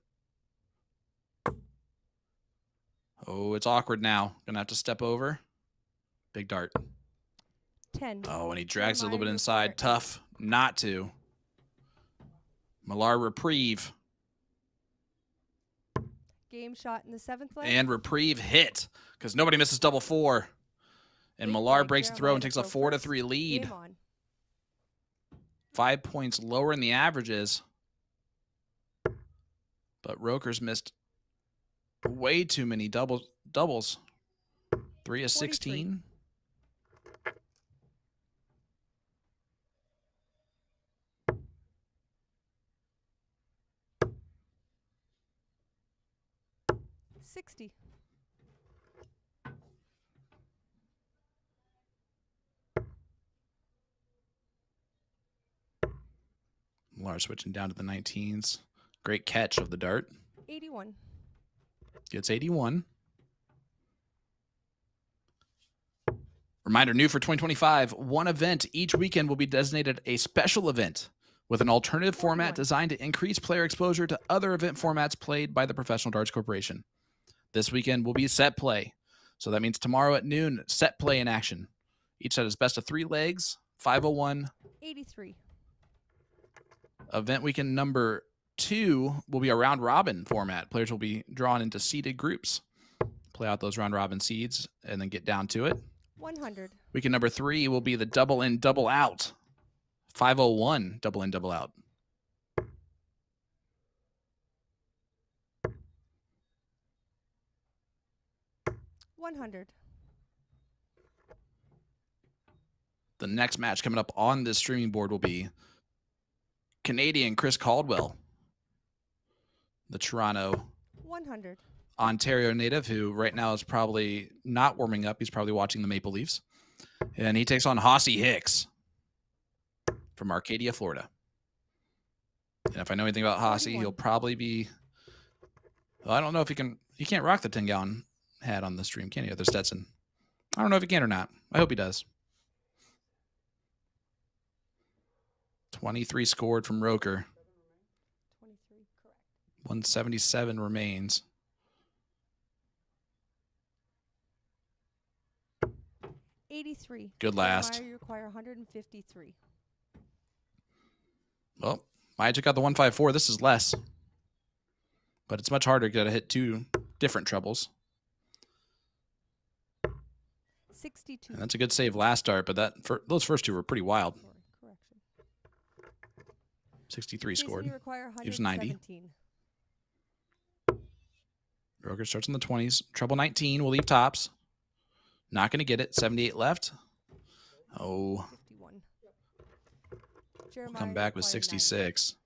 Oh, it's awkward now. Gonna have to step over. Big dart. 10. Oh, and he drags it a Jeremiah, little bit you inside. require Tough not to. Millar reprieve. Game shot in the 7th leg. And reprieve hit. Because nobody misses double 4. And Big Millar leg, breaks the throw Jeremiah and to takes a throw first. 4-3 lead. Game on. 5 points lower in the averages. But Roker's missed way too many doubles. 3 of 16. 60. Millar switching down to the 19s. Great catch of the dart. 81. Gets 81. Reminder, new for 2025, one event each weekend will be designated a special event with an alternative format designed to increase player exposure to other event formats played by the Professional Darts Corporation. This weekend will be set play. So that means tomorrow at noon, set play in action. Each set is best of 3 legs, 501. 83. Event weekend number 2 will be a round robin format. Players will be drawn into seeded groups, play out those round robin seeds, and then get down to it. 100. Weekend number 3 will be the double in, double out. 501 double in, double out. $100. The next match coming up on this streaming board will be Canadian Chris Caldwell, the Toronto, 100. Ontario native, who right now is probably not warming up. He's probably watching the Maple Leafs. And he takes on Hicks from Arcadia, Florida. And if I know anything about Hossy, he'll probably be... Well, I don't know if he can... He can't rock the 10-gallon hat on the stream, can he? Or the Stetson. I don't know if he can or not. I hope he does. 23 scored from Roker. 23, correct. 177 remains. $83. Good last. Jeremiah, you require 153. Well, Maya took out the 154. This is less. But it's much harder to hit 2 different trebles. 62. And that's a good save last start, but those first 2 were pretty wild. Correction. 63 Jason, scored. you require He was 90. 117. Roker starts in the 20s. Treble 19 will leave tops. Not going to get it. 78 left. Oh, 51. we'll Jeremiah, come you back with require 66.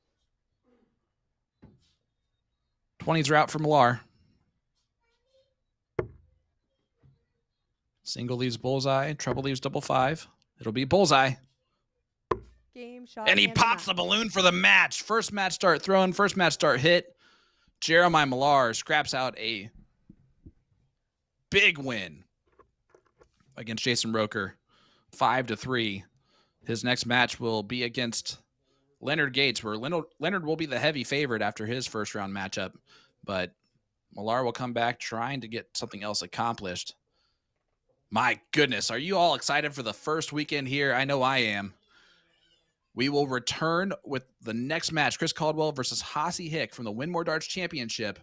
20s are out for Millar. Single leaves bullseye. Treble leaves double 5. It'll be bullseye. 90. Game shot. And he and pops the match. balloon for the match. First match start thrown. First match start hit. Jeremiah Millar scraps out a big win against Jason Roker, 5-3. His next match will be against Leonard Gates, where Leonard will be the heavy favorite after his first round matchup. But Millar will come back trying to get something else accomplished. My goodness, are you all excited for the first weekend here? I know I am. We will return with the next match, Chris Caldwell versus Hicks from the Winmau Darts Championship,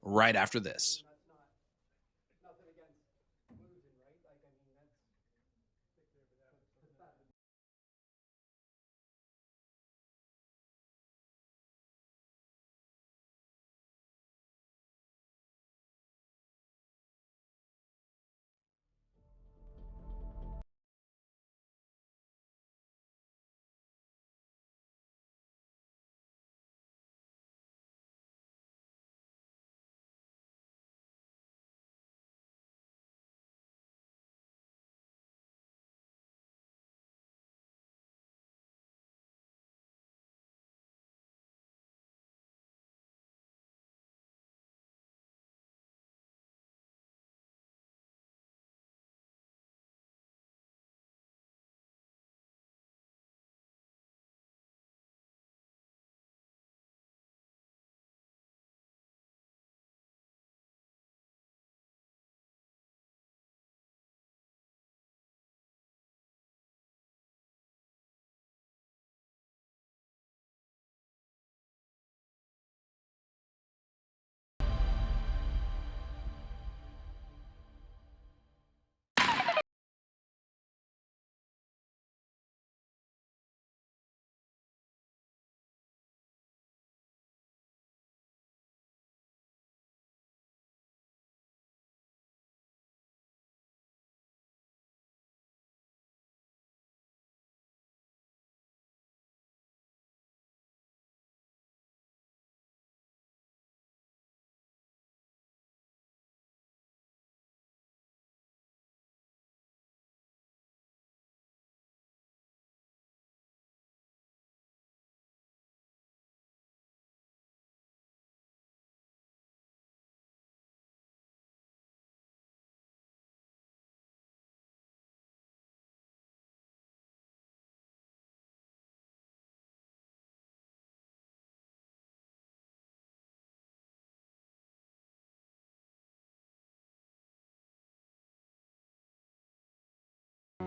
right after this.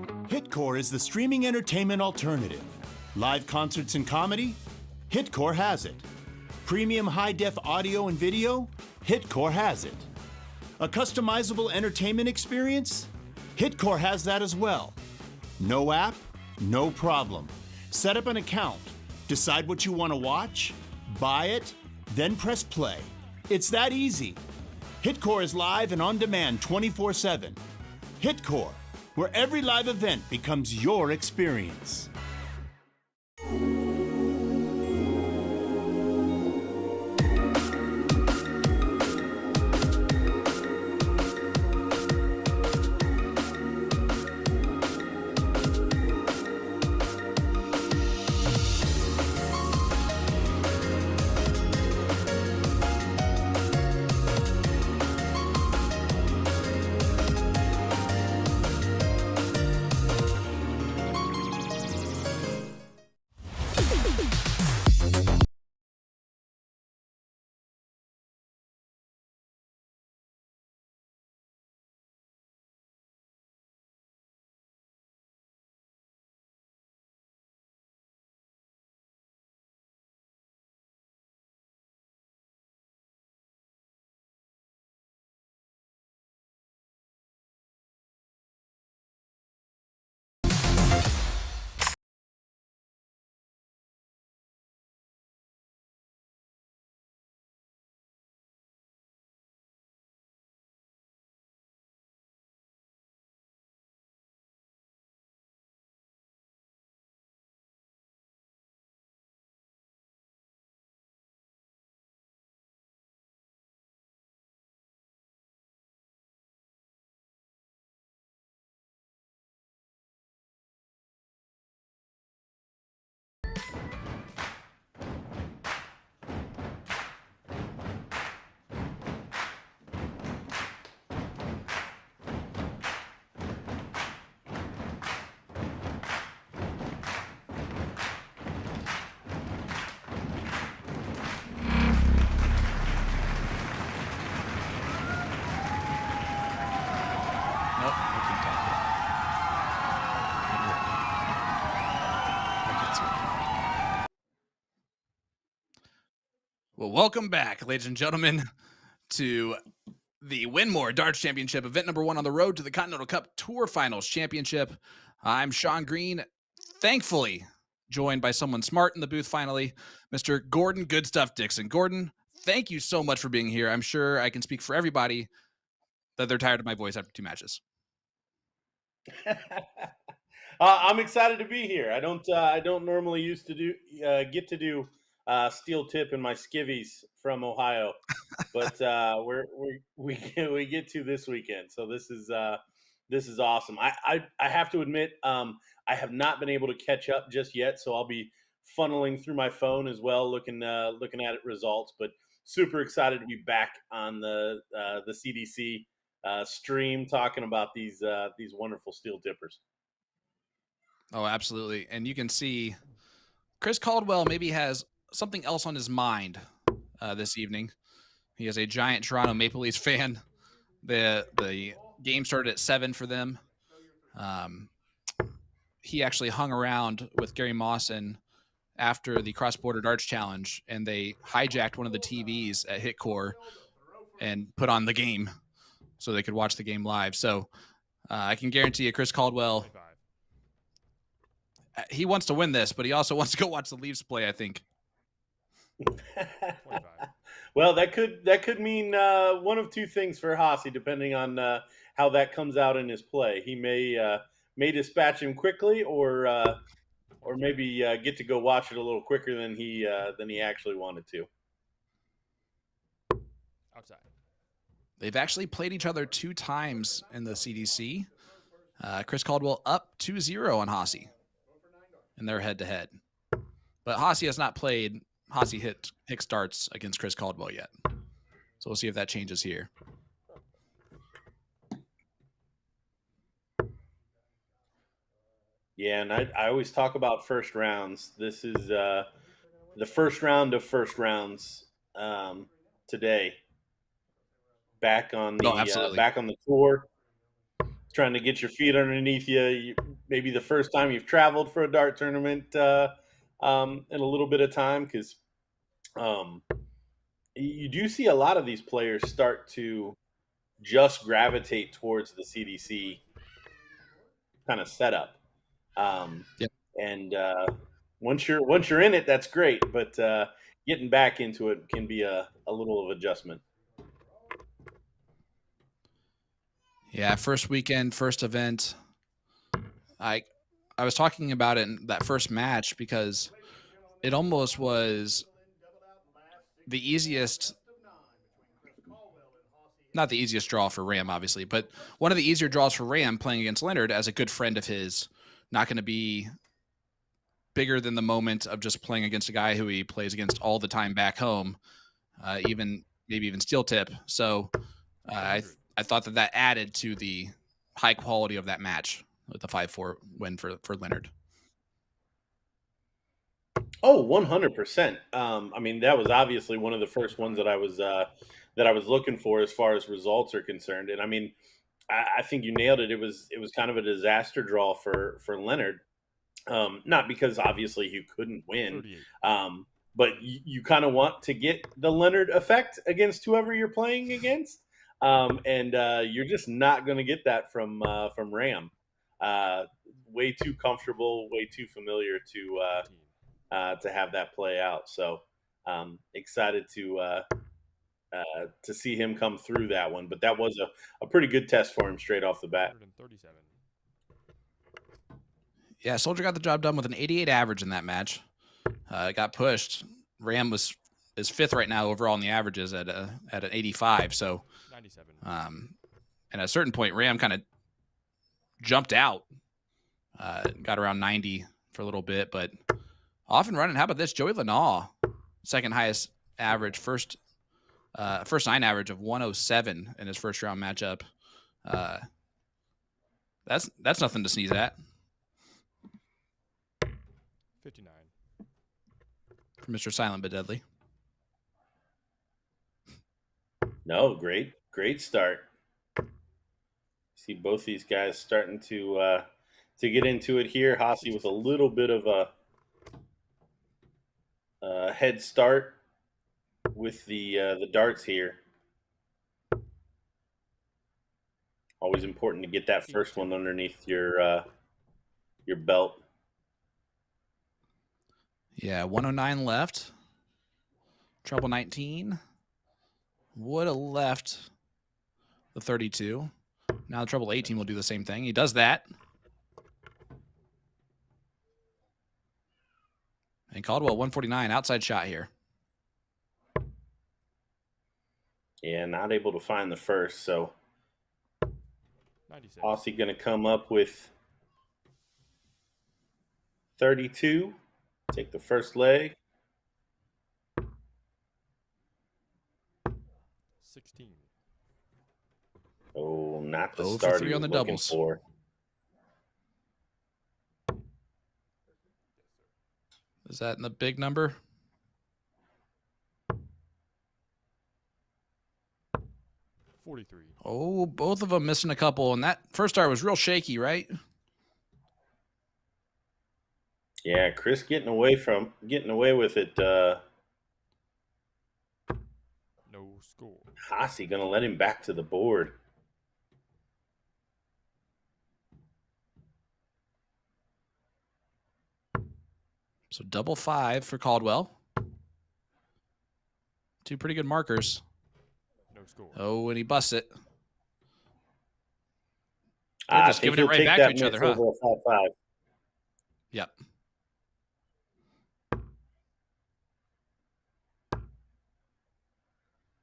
Hitcore is the streaming entertainment alternative. Live concerts and comedy? Hitcore has it. Premium high-def audio and video? Hitcore has it. A customizable entertainment experience? Hitcore has that as well. No app? No problem. Set up an account, decide what you want to watch, buy it, then press play. It's that easy. Hitcore is live and on demand 24/7. Hitcore, where every live event becomes your experience. Well, welcome back, ladies and gentlemen, to the Winmau Darts Championship, event number 1 on the road to the Continental Cup Tour Finals Championship. I'm Sean Green, thankfully joined by someone smart in the booth finally, Mr. Gordon Good Stuff Dixon. Gordon, thank you so much for being here. I'm sure I can speak for everybody that they're tired of my voice after 2 matches. I'm excited to be here. I don't normally used to get to do steel tip in my skivvies from Ohio, but we get to this weekend. So this is awesome. I have to admit, I have not been able to catch up just yet. So I'll be funneling through my phone as well, looking at results. But super excited to be back on the CDC stream talking about these wonderful steel tippers. Oh, absolutely. And you can see Chris Caldwell maybe has something else on his mind this evening. He is a giant Toronto Maple Leafs fan. The game started at 7 for them. He actually hung around with Gary Mawson after the cross-border darts challenge, and they hijacked one of the TVs at Hitcore and put on the game so they could watch the game live. So I can guarantee you Chris Caldwell, he wants to win this, but he also wants to go watch the Leafs play, I think. Well, that could mean one of two things for Hossie, depending on how that comes out in his play. He may dispatch him quickly, or maybe get to go watch it a little quicker than he actually wanted to. Outside. They've actually played each other 2 times in the CDC. Chris Caldwell up 2-0 on Hossie in their head-to-head. But Hossie has not played Hossie Hicks darts against Chris Caldwell yet. So we'll see if that changes here. Yeah, and I always talk about first rounds. This is the first round of first rounds today. Back on the tour. trying to get your feet underneath you. Maybe the first time you've traveled for a dart tournament in a little bit of time, because um, you do see a lot of these players start to just gravitate towards the CDC kind of setup. Yep. And once you're in it, that's great. But getting back into it can be a little of adjustment. Yeah, first weekend, first event. I was talking about it in that first match because it almost was the easiest, not the easiest draw for Ram, obviously, but one of the easier draws for Ram playing against Leonard as a good friend of his, not going to be bigger than the moment of just playing against a guy who he plays against all the time back home, maybe even steel tip. So I thought that added to the high quality of that match with the 5-4 win for Leonard. Oh, 100%. I mean, that was obviously one of the first ones that I was looking for as far as results are concerned. And I mean, I think you nailed it. It was kind of a disaster draw for Leonard. Not because obviously he couldn't win, but you kind of want to get the Leonard effect against whoever you're playing against, and you're just not going to get that from Ram. Way too comfortable, way too familiar to have that play out. So excited to see him come through that one. But that was a pretty good test for him straight off the bat. 137. Yeah, Soldier got the job done with an 88 average in that match. Got pushed. Ram is fifth right now overall in the averages at an 85. So 97. And at a certain point, Ram kind of jumped out, got around 90 for a little bit, but off and running. How about this? Joey Lanaw, second highest average, first 9 average of 107 in his first round matchup. That's nothing to sneeze at. 59. For Mr. Silent but Deadly. No, great start. See both these guys starting to get into it here. Hossie with a little bit of a head start with the darts here. Always important to get that first one underneath your belt. Yeah, 109 left. Treble 19. Would have left the 32. Now the treble 18 will do the same thing. He does that. And Caldwell, 149, outside shot here. Yeah, not able to find the first, so 96. Aussie going to come up with 32. Take the first leg. 16. Oh, not the 0 for start 3 he on was the looking doubles. for. Is that in the big number? 43. Oh, both of them missing a couple. And that first start was real shaky, right? Yeah, Chris getting away with it. No score. Hossie going to let him back to the board. So double 5 for Caldwell. 2 pretty good markers. No score. Oh, and he busts it. I just think giving it he'll right take back to that each miss other, huh? over a 5-5. Yep.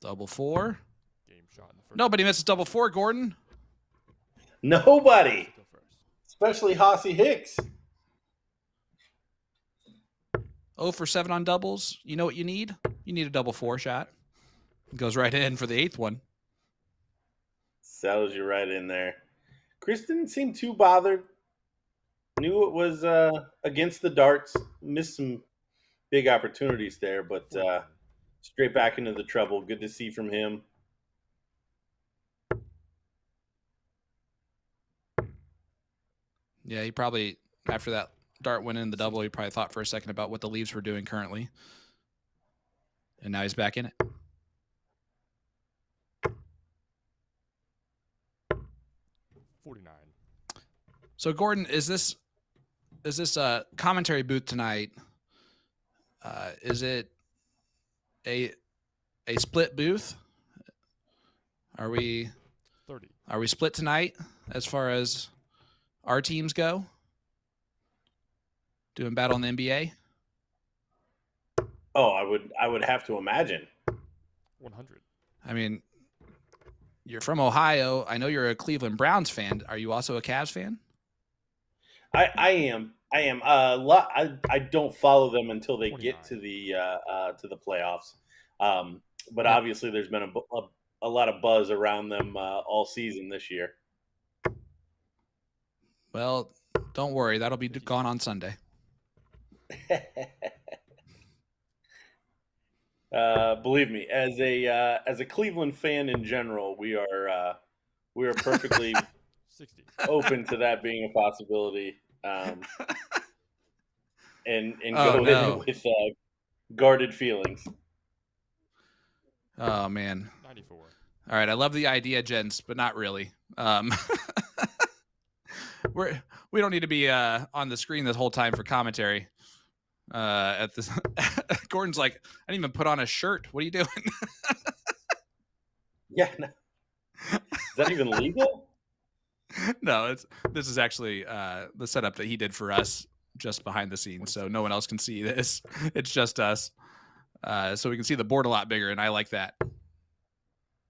Double 4. Game shot in the first. Nobody misses double 4, Gordon. Nobody, Go first. especially Hossie Hicks. 0 for 7 on doubles. You know what you need? You need a double 4 shot. Goes right in for the 8th one. Settles you right in there. Chris didn't seem too bothered. Knew it was against the darts. Missed some big opportunities there, but straight back into the treble. Good to see from him. Yeah, he probably, after that dart went in the double, he probably thought for a second about what the Leafs were doing currently. And now he's back in it. 49. So, Gordon, is this a commentary booth tonight? Is it a split booth? Are we 30. split tonight as far as our teams go? Doing battle in the NBA? Oh, I would have to imagine. 100. I mean, you're from Ohio. I know you're a Cleveland Browns fan. Are you also a Cavs fan? I am. I don't follow them until they 29. get to the playoffs. But Yep. obviously, there's been a lot of buzz around them all season this year. Well, don't worry. That'll be gone on Sunday. Believe me, as a Cleveland fan in general, we are perfectly 60. open to that being a possibility, and Oh, go no. in with guarded feelings. Oh, man. 94. All right. I love the idea, gents, but not really. We don't need to be on the screen this whole time for commentary. At this, Gordon's like, I didn't even put on a shirt. What are you doing? Yeah, no. Is that even legal? No, this is actually the setup that he did for us just behind the scenes, so no one else can see this. It's just us, so we can see the board a lot bigger, and I like that.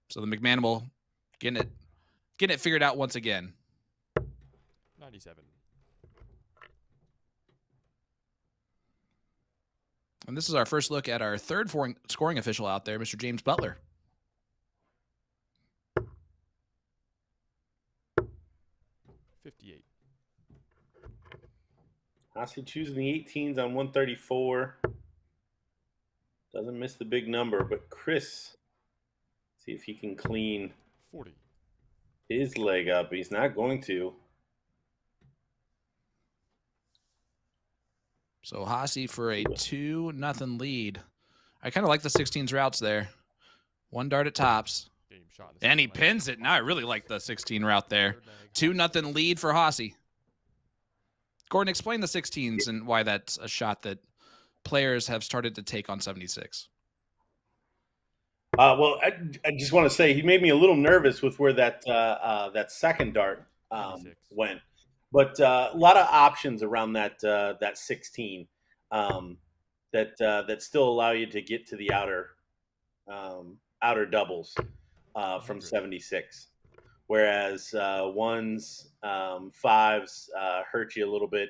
So the McManimal getting it figured out once again. 97. And this is our first look at our third scoring official out there, Mr. James Butler. 58. Ansty choosing the 18s on 134. Doesn't miss the big number, but Chris, see if he can clean 40. his leg up. He's not going to. So Hossie for a 2-0 lead. I kind of like the 16s routes there. One dart at tops. Game shot in the And he second leg. pins it. Now I really like the 16 route there. Third leg. 2-0 lead for Hossie. Gordon, explain the 16s and why that's a shot that players have started to take on 76. Well, I just want to say he made me a little nervous with where that second dart 96. went, but a lot of options around that 16 that still allow you to get to the outer doubles from 76. Whereas ones, fives hurt you a little bit,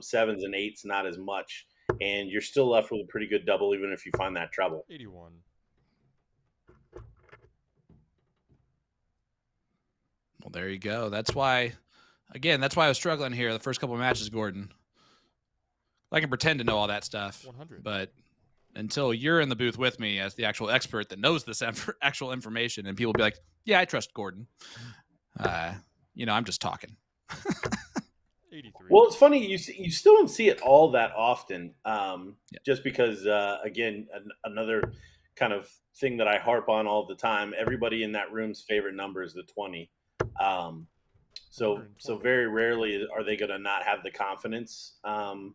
sevens and eights not as much, and you're still left with a pretty good double even if you find that treble. 81. Well, there you go. That's why I was struggling here the first couple of matches, Gordon. I can pretend to know all that stuff, 100. but until you're in the booth with me as the actual expert that knows this actual information, and people be like, yeah, I trust Gordon. I'm just talking. 83. Well, it's funny you still don't see it all that often, just because again another kind of thing that I harp on all the time. Everybody in that room's favorite number is the 20. So very rarely are they going to not have the confidence to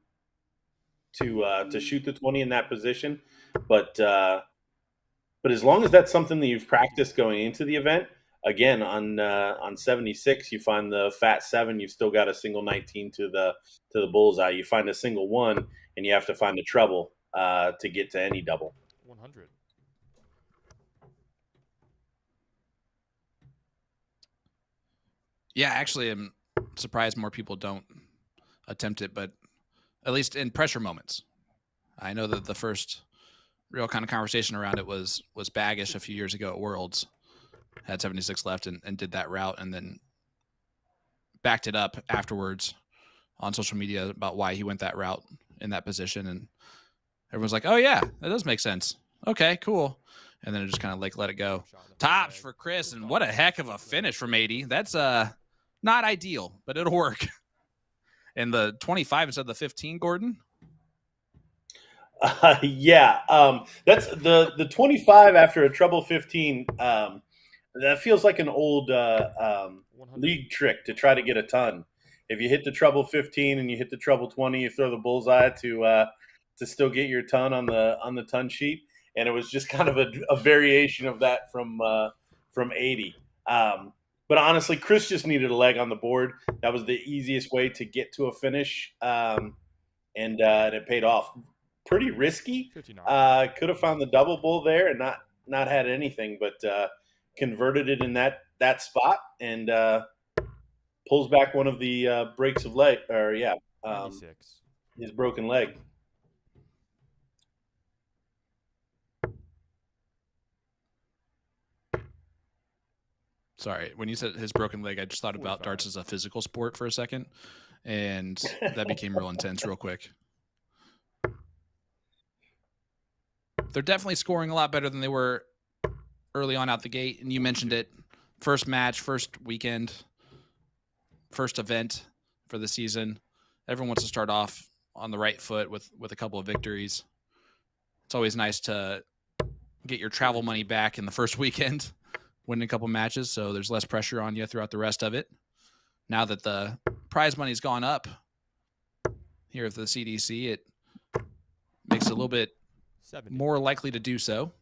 shoot the 20 in that position. But as long as that's something that you've practiced going into the event, again on 76 you find the fat 7, you've still got a single 19 to the bullseye. You find a single 1 and you have to find a treble to get to any double. 100. Yeah, actually, I'm surprised more people don't attempt it, but at least in pressure moments. I know that the first real kind of conversation around it was Baggish a few years ago at Worlds. Had 76 left and did that route, and then backed it up afterwards on social media about why he went that route in that position. And everyone's like, oh, yeah, that does make sense. Okay, cool. And then it just kind of like let it go. Tops for Chris, and what a heck of a finish from 80. That's not ideal, but it'll work. And the 25 instead of the 15, Gordon? Yeah. That's the 25 after a treble 15. That feels like an old 100. league trick to try to get a ton. If you hit the treble 15 and you hit the treble 20, you throw the bullseye to still get your ton on the ton sheet. And it was just kind of a variation of that from 80. But honestly, Chris just needed a leg on the board. That was the easiest way to get to a finish, and it paid off. Pretty risky. 59. Could have found the double bull there and not had anything, but converted it in that spot and pulls back one of the breaks of leg, or 96. his broken leg. Sorry, when you said his broken leg, I just thought about 45. darts as a physical sport for a second, and that became real intense real quick. They're definitely scoring a lot better than they were early on out the gate, and you mentioned it. First match, first weekend, first event for the season. Everyone wants to start off on the right foot with a couple of victories. It's always nice to get your travel money back in the first weekend, win a couple matches, so there's less pressure on you throughout the rest of it. Now that the prize money's gone up here at the CDC, it makes it a little bit 70. more likely to do so.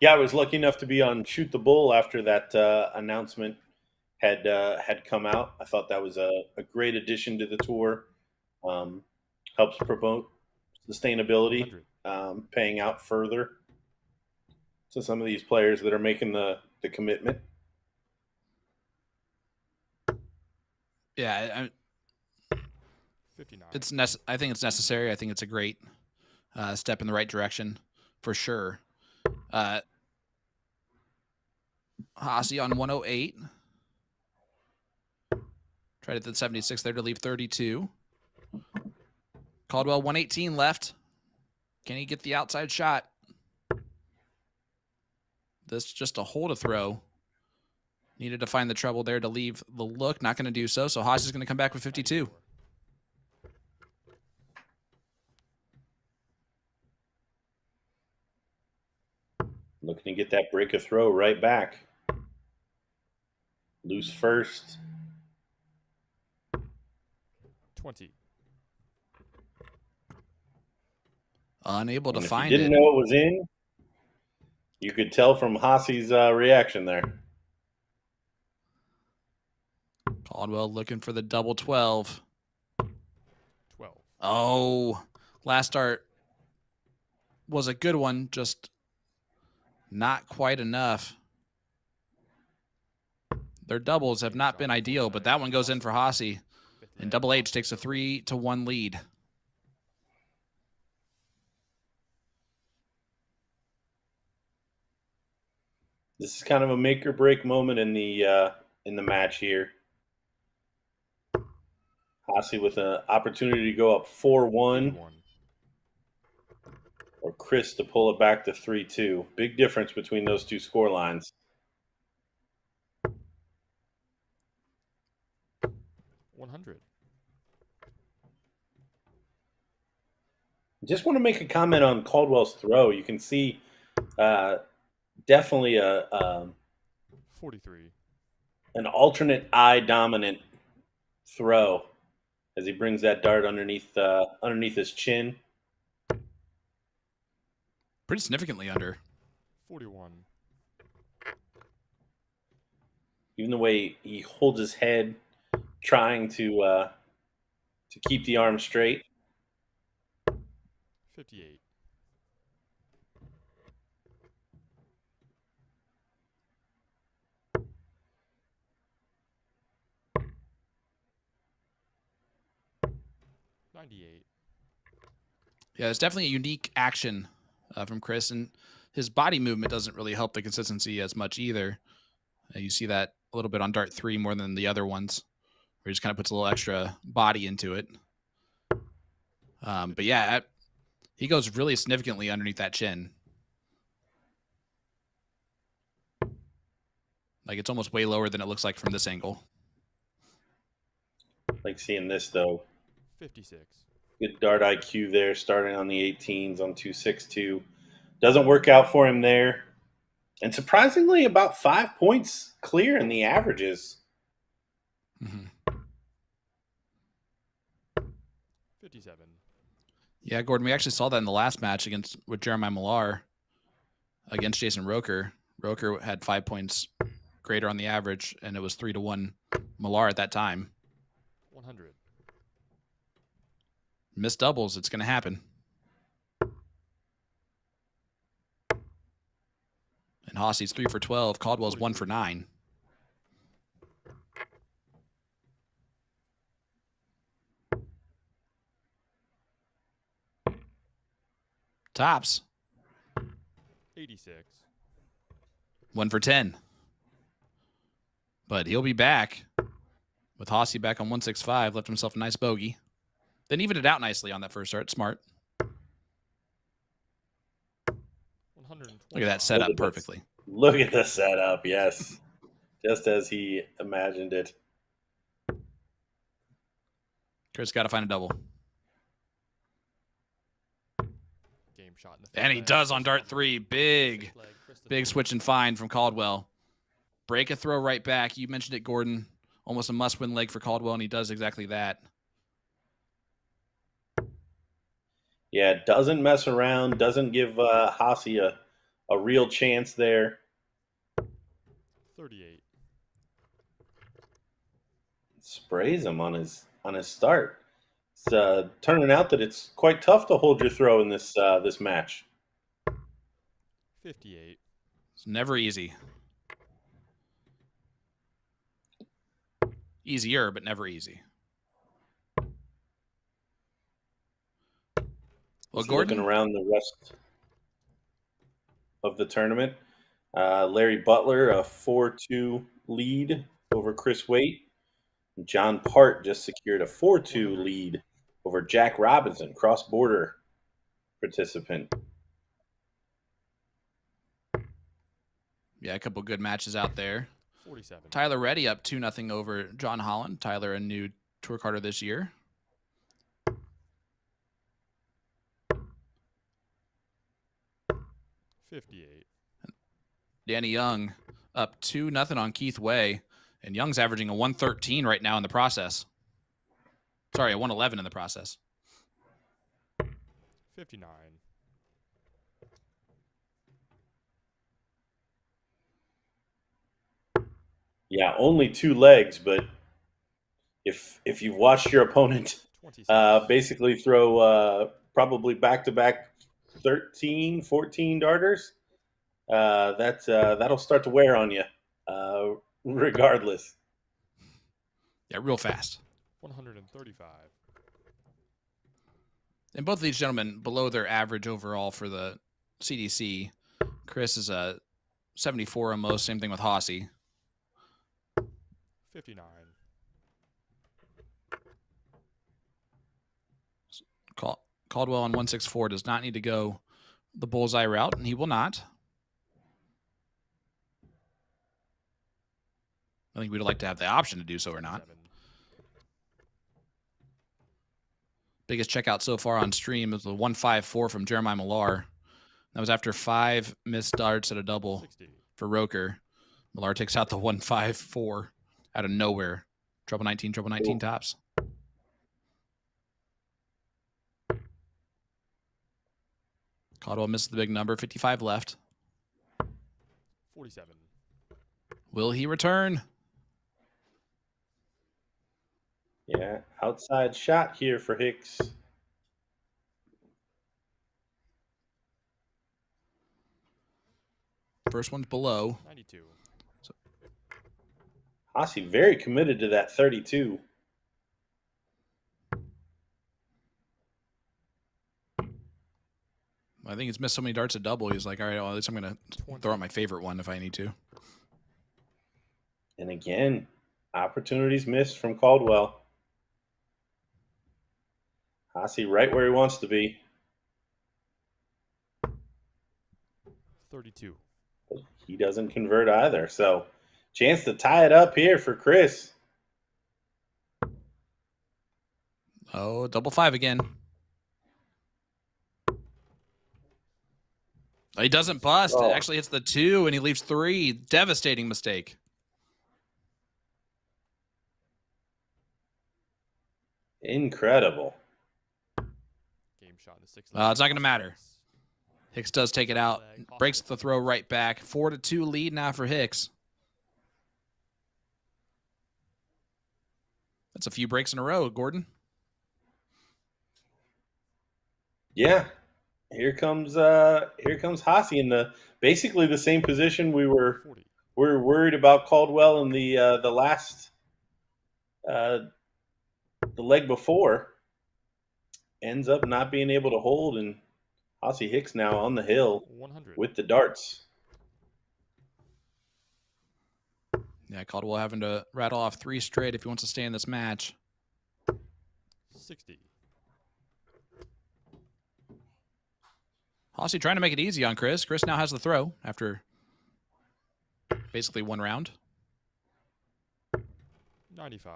Yeah, I was lucky enough to be on Shoot the Bull after that announcement had come out. I thought that was a great addition to the tour. Helps promote sustainability, 100. paying out further to some of these players that are making the commitment. Yeah, 59. I think it's necessary. I think it's a great step in the right direction for sure. Hossie on 108. Tried at the 76 there to leave 32. Caldwell 118 left. Can he get the outside shot? This just a hole to throw. Needed to find the treble there to leave the look. Not going to do so. So Hossie's going to come back with 52. Looking to get that break of throw right back. Loose first. 20. Unable to And if find you didn't it. know it was in, you could tell from Hossie's reaction there. Caldwell looking for the double 12. 12. Oh, last start was a good one, just not quite enough. Their doubles have not been ideal, but that one goes in for Hossie. And Double H takes a 3-1 lead. This is kind of a make or break moment in the match here. Hossie with an opportunity to go up 4-1, 81. or Chris to pull it back to 3-2. Big difference between those two score lines. 100. Just want to make a comment on Caldwell's throw. You can see definitely 43. an alternate eye dominant throw as he brings that dart underneath his chin. Pretty significantly under. 41. Even the way he holds his head, trying to keep the arm straight. 58. $98. Yeah, it's definitely a unique action from Chris, and his body movement doesn't really help the consistency as much either. You see that a little bit on Dart 3 more than the other ones, where he just kind of puts a little extra body into it. But yeah, he goes really significantly underneath that chin. Like it's almost way lower than it looks like from this angle. Like seeing this though. 56. Good dart IQ there, starting on the 18s on 262. Doesn't work out for him there. And surprisingly, about 5 points clear in the averages. 57. Yeah, Gordon, we actually saw that in the last match with Jeremiah Millar against Jason Roker. Roker had 5 points greater on the average, and it was 3-1 Millar at that time. 100. Missed doubles, it's going to happen. And Hossy's 3 for 12. Caldwell's 1 for 9. Tops. 86. 1 for 10. But he'll be back with Hossy back on 165. Left himself a nice bogey. Then evened it out nicely on that first start. Smart. 120. Look at that setup perfectly. Look at the setup, yes. Just as he imagined it. Chris got to find a double. Game shot in the And he does on dart 3. Big switch and find from Caldwell. Break a throw right back. You mentioned it, Gordon. Almost a must-win leg for Caldwell, and he does exactly that. Yeah, doesn't mess around. Doesn't give Hossy a real chance there. 38. Sprays him on his start. It's turning out that it's quite tough to hold your throw in this this match. 58. It's never easy. Easier, but never easy. Well, Gordon, looking around the rest of the tournament, Larry Butler a 4-2 lead over Chris Waite. John Part just secured a 4-2 lead over Jack Robinson, cross-border participant. Yeah, a couple good matches out there. 47. Tyler Reddy up 2-0 over John Holland. Tyler, a new tour carder this year. $58. Danny Young up 2-0 on Keith Way. And Young's averaging a 113 right now in the process. Sorry, a 111 in the process. 59. Yeah, only 2 legs, but if you've watched your opponent 26. basically throw probably back-to-back 13, 14 darters, that'll start to wear on you regardless. Yeah, real fast. 135. And both of these gentlemen below their average overall for the CDC. Chris is a 74 on most. Same thing with Hossy. 59. Caldwell on 164 does not need to go the bullseye route, and he will not. I think we'd like to have the option to do so or not. 7. Biggest checkout so far on stream is the 154 from Jeremiah Millar. That was after 5 missed darts at a double 60. for Roker. Millar takes out the 154 out of nowhere. Trouble 19, tops. Caldwell misses the big number. 55 left. 47. Will he return? Yeah, outside shot here for Hicks. First one's below. 92. Hossy very committed to that 32. I think he's missed so many darts at double. He's like, all right, well, at least I'm going to throw out my favorite one if I need to. And again, opportunities missed from Caldwell. Hossy right where he wants to be. 32. He doesn't convert either. So Chance to tie it up here for Chris. Oh, double 5 again. He doesn't bust. Oh. It actually hits the 2, and he leaves 3. Devastating mistake. Incredible. Game shot in the 6th. It's not going to matter. Hicks does take it out. Breaks the throw right back. 4-2 lead now for Hicks. That's a few breaks in a row, Gordon. Yeah. Here comes Hossie in basically the same position we were worried about Caldwell in the last the leg before. Ends up not being able to hold, and Hossie Hicks now on the hill 100. with the darts. Yeah, Caldwell having to rattle off 3 straight if he wants to stay in this match. 60. Hossie trying to make it easy on Chris. Chris now has the throw after basically 1 round. 95.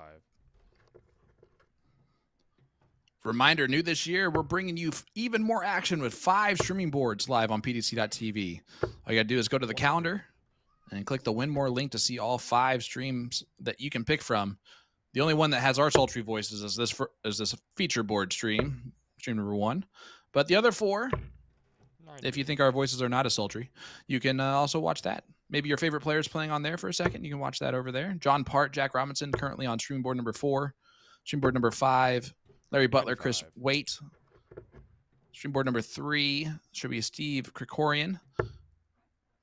Reminder, new this year, we're bringing you even more action with 5 streaming boards live on PDC.tv. All you got to do is go to the calendar and click the Win More link to see all 5 streams that you can pick from. The only one that has our sultry voices is this feature board stream number 1. But the other 4, 90. if you think our voices are not as sultry, you can also watch that. Maybe your favorite players playing on there for a second. You can watch that over there. John Part, Jack Robinson, currently on stream board number 4. Stream board number 5, Larry Butler, Chris 95. Waite. Stream board number 3 should be Steve Krikorian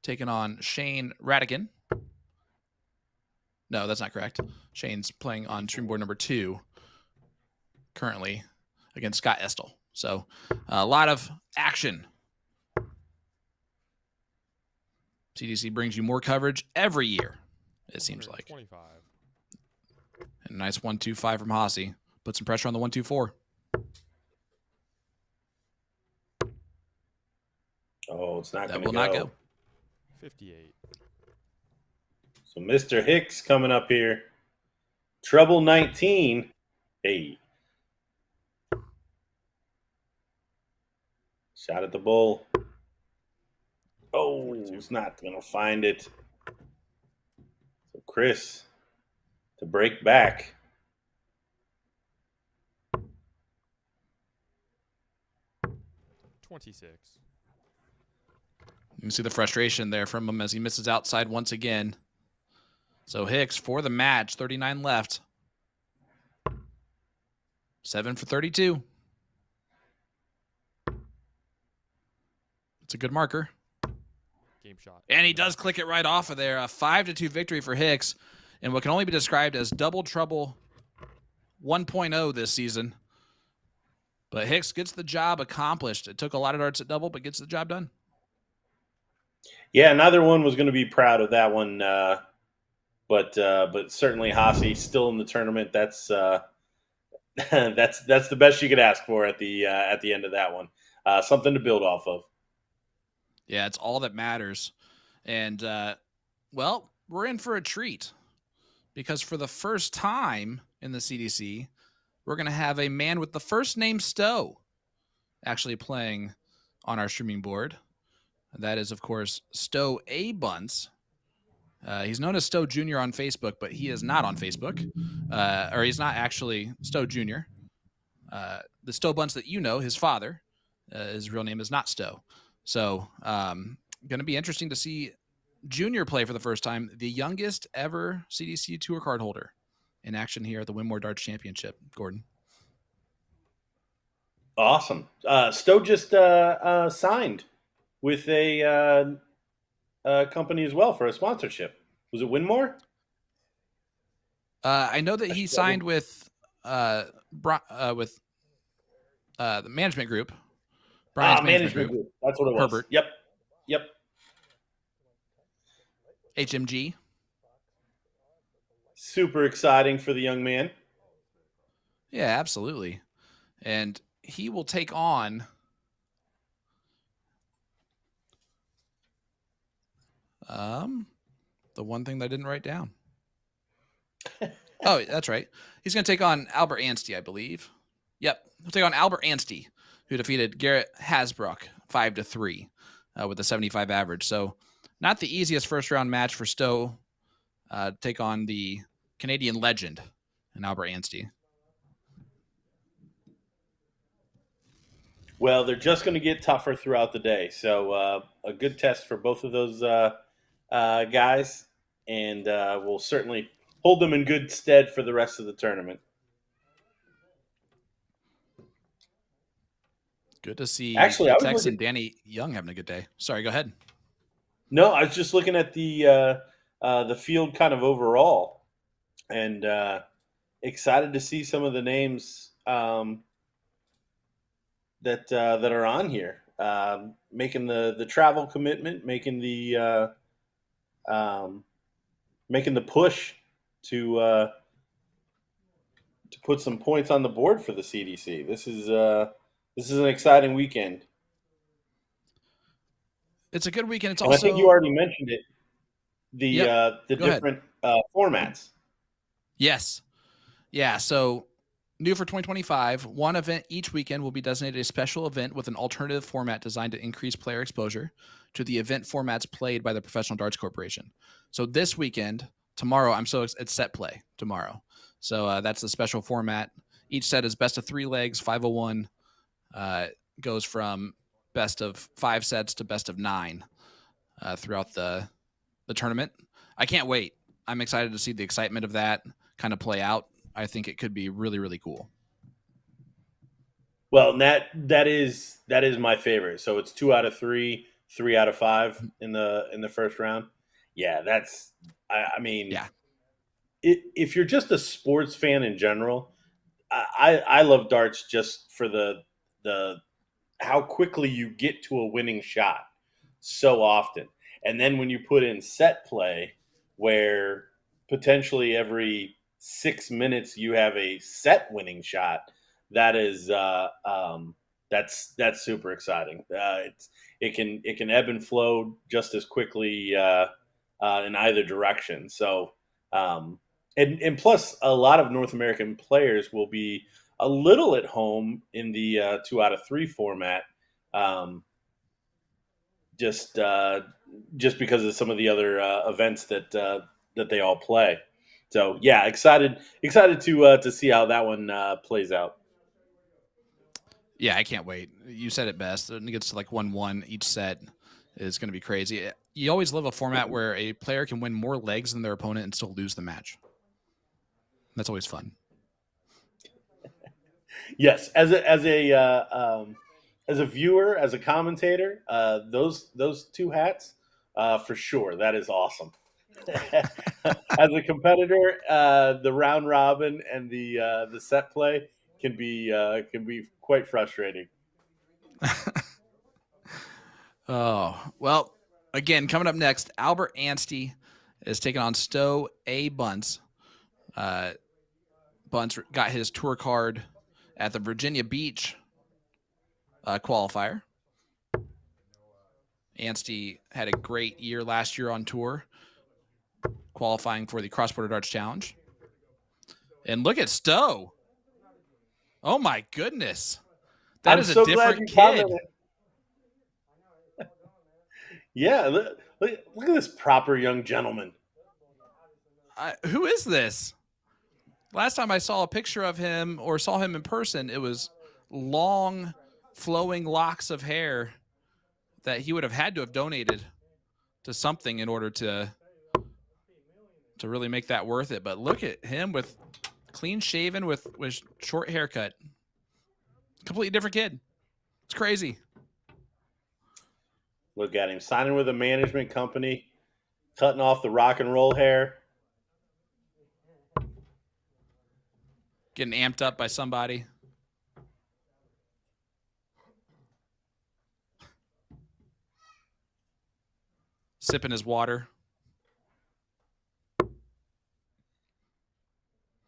taking on Shane Radigan. No, that's not correct. Shane's playing on stream board number 2 currently against Scott Estel. So a lot of action. CDC brings you more coverage every year, it seems like. 25. And a nice 1-2-5 from Hossie. Put some pressure on the 1-2-4. Oh, it's not going to go. That will not go. 58. So Mr. Hicks coming up here. Trouble 19. Hey. Shot at the bull. Oh, it's not going to find it. So Chris to break back. $26. You can see the frustration there from him as he misses outside once again. So Hicks for the match, 39 left. 7 for 32. It's a good marker. Game shot. And he does click it right off of there. A 5-2 victory for Hicks in what can only be described as double trouble 1.0 this season. But Hicks gets the job accomplished. It took a lot of darts at double, but gets the job done. Yeah, neither one was going to be proud of that one, but certainly Hossie still in the tournament. That's that's the best you could ask for at the end of that one. Something to build off of. Yeah, it's all that matters. And, well, we're in for a treat because for the first time in the CDC, we're going to have a man with the first name Stowe actually playing on our streaming board. That is, of course, Stowe A. Bunts. He's known as Stowe Jr. on Facebook, but he is not on Facebook. Or he's not actually Stowe Jr. The Stowe Bunts that you know, his father, his real name is not Stowe. So going to be interesting to see Junior play for the first time, the youngest ever CDC Tour card holder in action here at the Winmau Darts Championship. Gordon. Awesome. Stowe just signed with a company as well for a sponsorship. Was it Winmau? I know that he signed with the management group. Brian's management group. That's what it was. Herbert. Yep. HMG. Super exciting for the young man. Yeah, absolutely. And he will take on the one thing that I didn't write down. Oh, that's right. He's going to take on Albert Ansty, I believe. Yep. He'll take on Albert Ansty, who defeated Garrett Hasbrook 5-3 with a 75 average. So not the easiest first-round match for Stowe. Take on the Canadian legend and Albert Ansty. Well, they're just going to get tougher throughout the day. So a good test for both of those guys, and we'll certainly hold them in good stead for the rest of the tournament. Good to see Actually, I was Texan looking... Danny Young having a good day. Sorry, go ahead. No, I was just looking at the field kind of overall, and excited to see some of the names that are on here, making the travel commitment, making the push to put some points on the board for the CDC. This is an exciting weekend. It's a good weekend. It's and also. I think you already mentioned it. The Go different formats. Yes. Yeah. So new for 2025, one event each weekend will be designated a special event with an alternative format designed to increase player exposure to the event formats played by the Professional Darts Corporation. So this weekend, tomorrow, it's set play tomorrow. So that's the special format. Each set is best of 3 legs, 501. Goes from best of 5 sets to best of 9 throughout the tournament. I can't wait. I'm excited to see the excitement of that kind of play out. I think it could be really, really cool. Well, that is my favorite. So it's 2 out of 3, 3 out of 5 in the first round. Yeah, that's. I mean, yeah. If you're just a sports fan in general, I love darts just for the how quickly you get to a winning shot so often, and then when you put in set play, where potentially every 6 minutes you have a set winning shot, that is that's super exciting. It can ebb and flow just as quickly in either direction. So and plus a lot of North American players will be a little at home in the 2 out of 3 format, just because of some of the other events that they all play. So yeah, excited to see how that one plays out. Yeah, I can't wait. You said it best. When it gets to like 1-1 each set is going to be crazy. You always love a format where a player can win more legs than their opponent and still lose the match. That's always fun. Yes, as a viewer, as a commentator, those 2 hats for sure. That is awesome. As a competitor, the round robin and the set play can be quite frustrating. Oh, well, again, coming up next, Albert Ansty is taking on Stowe A. Bunts. Bunts got his tour card at the Virginia Beach qualifier. Ansty had a great year last year on tour, qualifying for the Cross Border Darts Challenge. And look at Stowe. Oh, my goodness. That is a different kid. Yeah, look at this proper young gentleman. Who is this? Last time I saw a picture of him or saw him in person, it was long, flowing locks of hair that he would have had to have donated to something in order to really make that worth it. But look at him with clean shaven with short haircut. Completely different kid. It's crazy. Look at him signing with a management company, cutting off the rock and roll hair. Getting amped up by somebody. Sipping his water.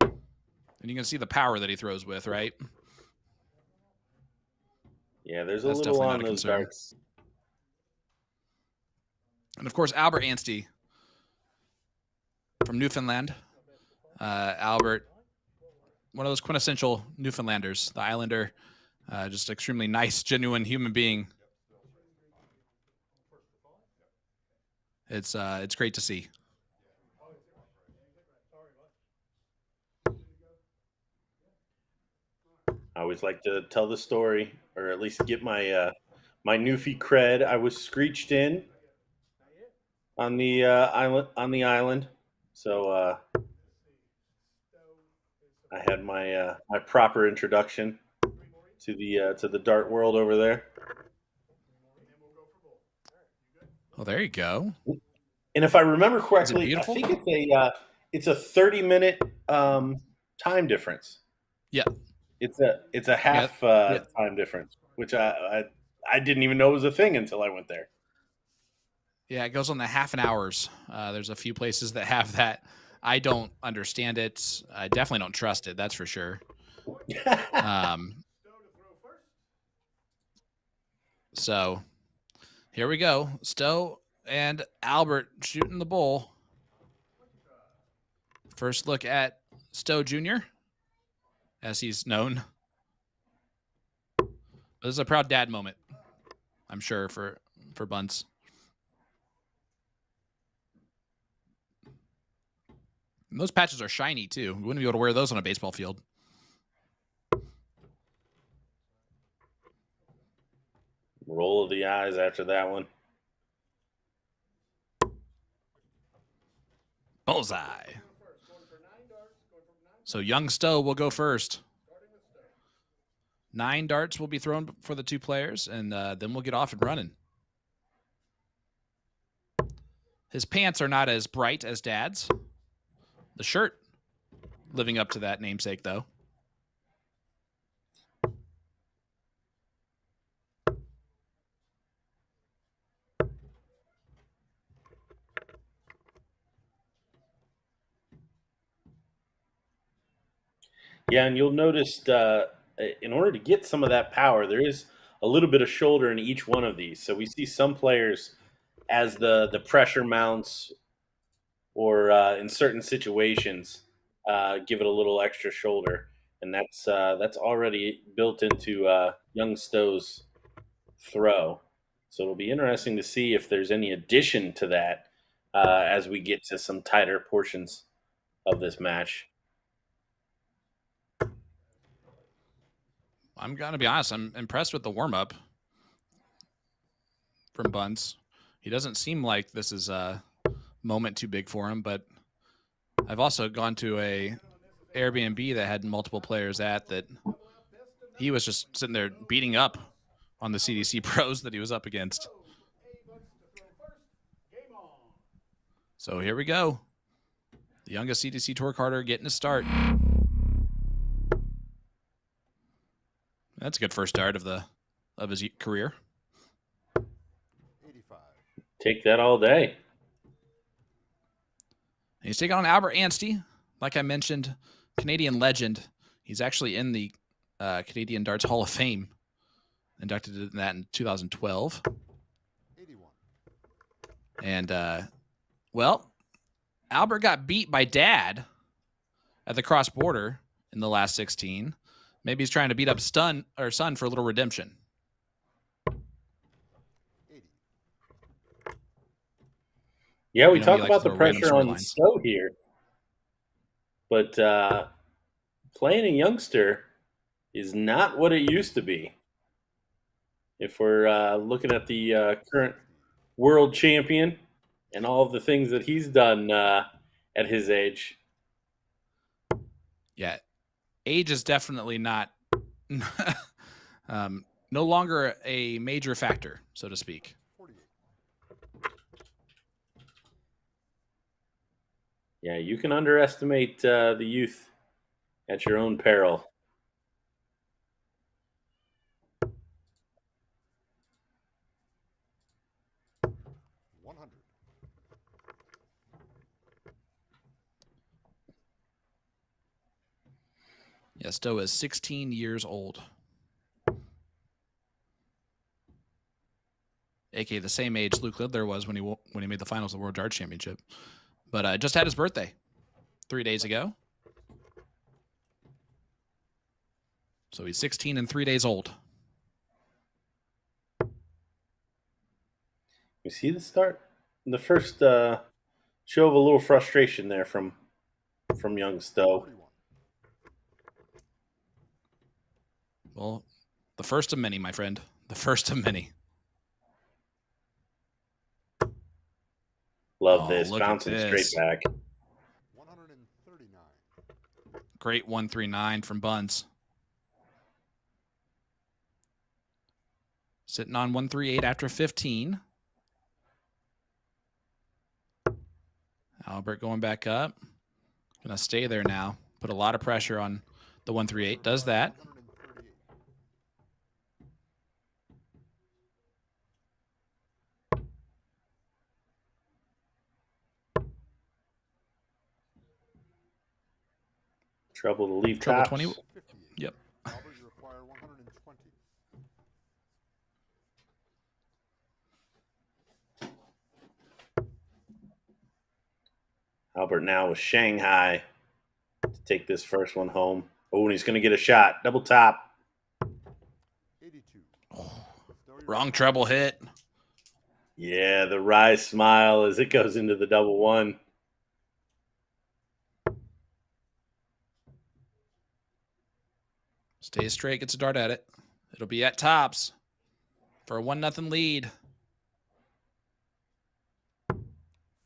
And you can see the power that he throws with, right? Yeah, there's That's a little on definitely not a those concern. darts. And of course, Albert Ansty from Newfoundland. Albert, one of those quintessential Newfoundlanders, the Islander, just extremely nice, genuine human being. It's great to see. I always like to tell the story, or at least get my my Newfie cred. I was screeched in on the island, so I had my my proper introduction to the dart world over there. Well, there you go. And if I remember correctly, I beautiful? think it's a 30-minute time difference. Yeah. It's a half time difference, which I didn't even know was a thing until I went there. Yeah, it goes on the half an hours. There's a few places that have that. I don't understand it. I definitely don't trust it. That's for sure. So here we go. Stowe and Albert shooting the bull. First look at Stowe Jr., as he's known. This is a proud dad moment, I'm sure, for Bunts. And those patches are shiny, too. You wouldn't be able to wear those on a baseball field. Roll of the eyes after that one. Bullseye. So young Stowe will go first. 9 darts will be thrown for the 2 players, and then we'll get off and running. His pants are not as bright as Dad's. The shirt living up to that namesake, though. Yeah, and you'll notice in order to get some of that power, there is a little bit of shoulder in each one of these. So we see some players, as the pressure mounts, or in certain situations, give it a little extra shoulder, and that's already built into young Stowe's throw. So it'll be interesting to see if there's any addition to that as we get to some tighter portions of this match. I'm going to be honest. I'm impressed with the warm-up from Bunts. He doesn't seem like this is a moment too big for him, but I've also gone to a Airbnb that had multiple players at that. He was just sitting there beating up on the CDC pros that he was up against. So here we go. The youngest CDC Tour carder getting a start. That's a good first start of his career. 85. Take that all day. And he's taking on Albert Ansty. Like I mentioned, Canadian legend. He's actually in the Canadian Darts Hall of Fame. Inducted in that in 2012. 81. And, well, Albert got beat by Dad at the cross border in the last 16. Maybe he's trying to beat up son for a little redemption. 80. Yeah, we You know, talk he likes about to the throw random pressure on storylines. Stowe here, but playing a youngster is not what it used to be. If we're looking at the current world champion and all of the things that he's done at his age. Yeah. Age is definitely not no longer a major factor, so to speak. 48. Yeah, you can underestimate the youth at your own peril. Yeah, Stowe is 16 years old. AKA the same age Luke Littler was when he made the finals of the World Darts Championship. but just had his birthday 3 days ago. So he's 16 and 3 days old. You see the start? The first show of a little frustration there from young Stowe. 41. Well, the first of many, my friend. The first of many. Love Oh, this. look at Bouncing straight this. back. 139. Great 139 from Bunts. Sitting on 138 after 15. Albert going back up. Gonna stay there now. Put a lot of pressure on the 138. Does that. 138. Trouble to leave Trouble tops. 20. 58. Yep. Albert, you require 120. Albert now with Shanghai to take this first one home. Oh, and he's going to get a shot. Double top. 82. Oh, Stowe, you wrong require treble hit. Yeah, the rise smile as it goes into the double one. Stays straight, gets a dart at it. It'll be at tops for a 1-0 lead.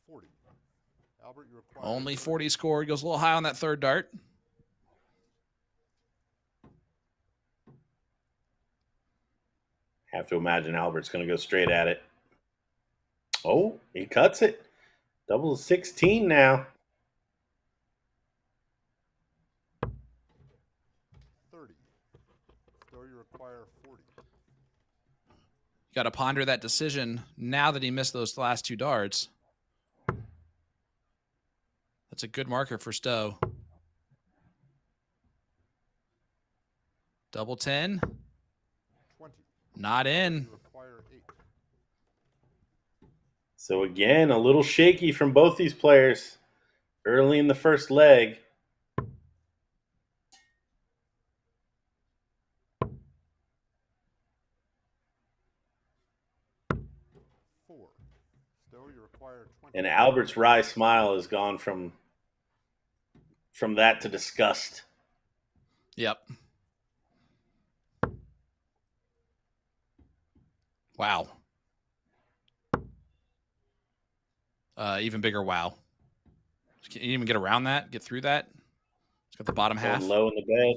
40. Albert, you require Only 30. 40 scored. Goes a little high on that third dart. Have to imagine Albert's going to go straight at it. Oh, he cuts it. Double 16 now. 30. Stowe, you require 40. You got to ponder that decision now that he missed those last 2 darts. That's a good marker for Stowe. Double 10. 20. Not in. You require 8. So again, a little shaky from both these players early in the first leg. Stowe, you require 20. And Albert's wry smile has gone from that to disgust. Yep. Wow. Even bigger wow. Can you even get around that? Get through that? It's got the bottom half. Going low in the bed.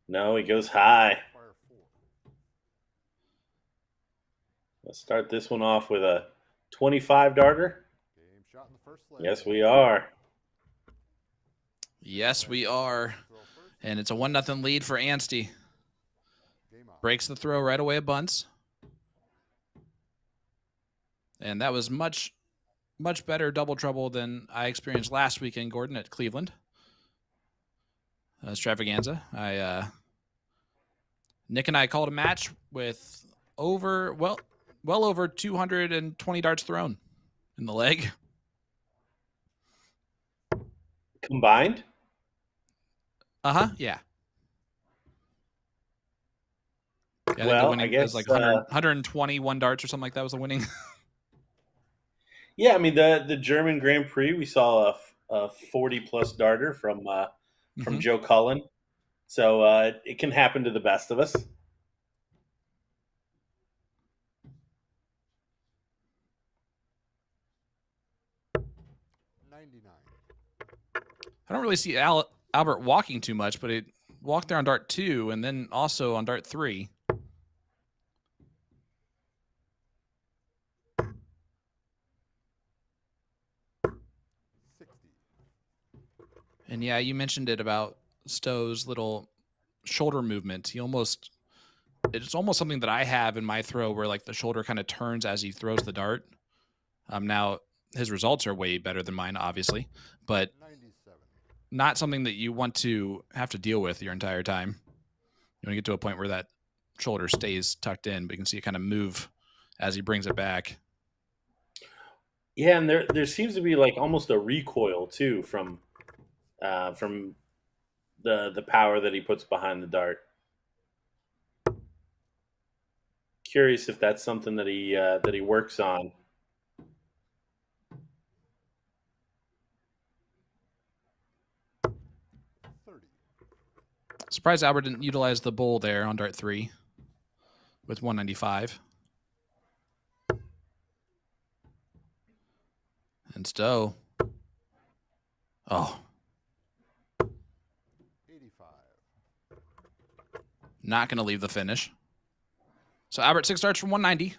No, he goes high. Require 4. Let's start this one off with a 25 darter. Game shot in the first leg. Yes, we are. Yes, we are. Throw first. And it's a 1-0 lead for Ansty. Game on. Breaks the throw right away at Bunts. And that was much better double trouble than I experienced last weekend, Gordon, at Cleveland. Extravaganza. Nick and I called a match with well over 220 darts thrown in the leg. Combined? Yeah. I think the Well, winning I guess was like 121 darts or something like that was the winning. Yeah, I mean the German Grand Prix, we saw a 40-plus darter from Mhm. Joe Cullen. So it can happen to the best of us. I don't really see Albert walking too much, but it walked there on dart 2 and then also on dart 3. And yeah, you mentioned it about Stowe's little shoulder movement. It's almost something that I have in my throw where like the shoulder kind of turns as he throws the dart. Now his results are way better than mine, obviously, but 97. not something that you want to have to deal with your entire time. You want to get to a point where that shoulder stays tucked in, but you can see it kind of move as he brings it back. Yeah, and there seems to be like almost a recoil too from the power that he puts behind the dart. Curious if that's something that he works on. Surprised Albert didn't utilize the bowl there on dart 3 with 195. And Stowe. Oh. 85. Not going to leave the finish. So Albert 6 darts from 190.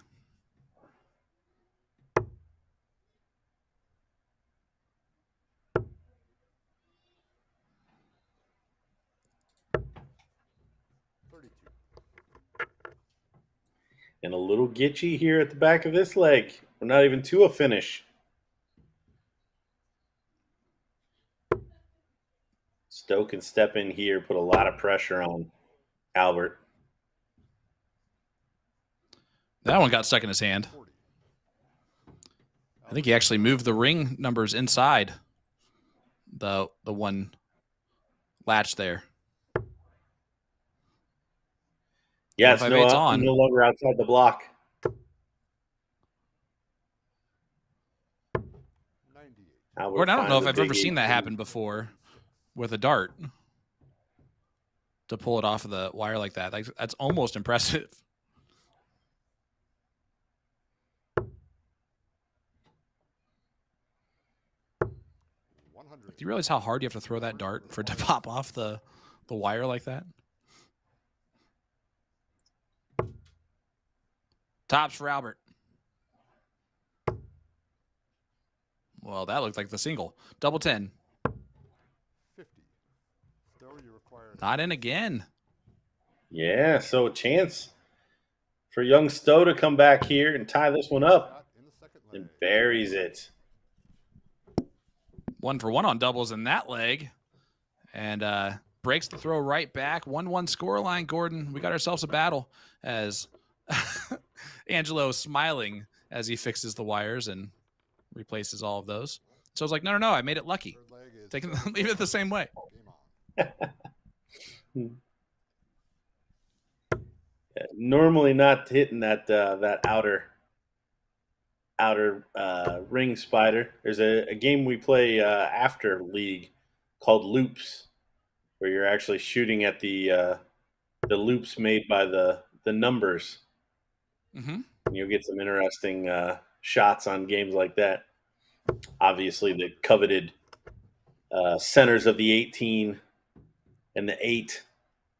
And a little gitchy here at the back of this leg. We're not even to a finish. Stowe can step in here, put a lot of pressure on Albert. That one got stuck in his hand. I think he actually moved the ring numbers inside the one latch there. Yeah, it's 158's on. no longer outside the block. 98. Gordon, I don't know finds if a I've ever big seen that 18. happen before with a dart to pull it off of the wire like that. That's almost impressive. Do you realize how hard you have to throw that dart for it to pop off the wire like that? Tops for Albert. Well, that looked like the single. Double 10. 50. Stowe, you require Not in again. Yeah, so a chance for young Stowe to come back here and tie this one up. shot in the second And leg. buries it. 1 for 1 on doubles in that leg. And breaks the throw right back. 1-1 scoreline, Gordon. We got ourselves a battle as Angelo smiling as he fixes the wires and replaces all of those. So I was like, no, I made it lucky. Third leg is They can leave it the same way. game on. Normally not hitting that that outer ring spider. There's a game we play after league called loops, where you're actually shooting at the loops made by the numbers. Mm-hmm. And you'll get some interesting shots on games like that. Obviously, the coveted centers of the 18 and the 8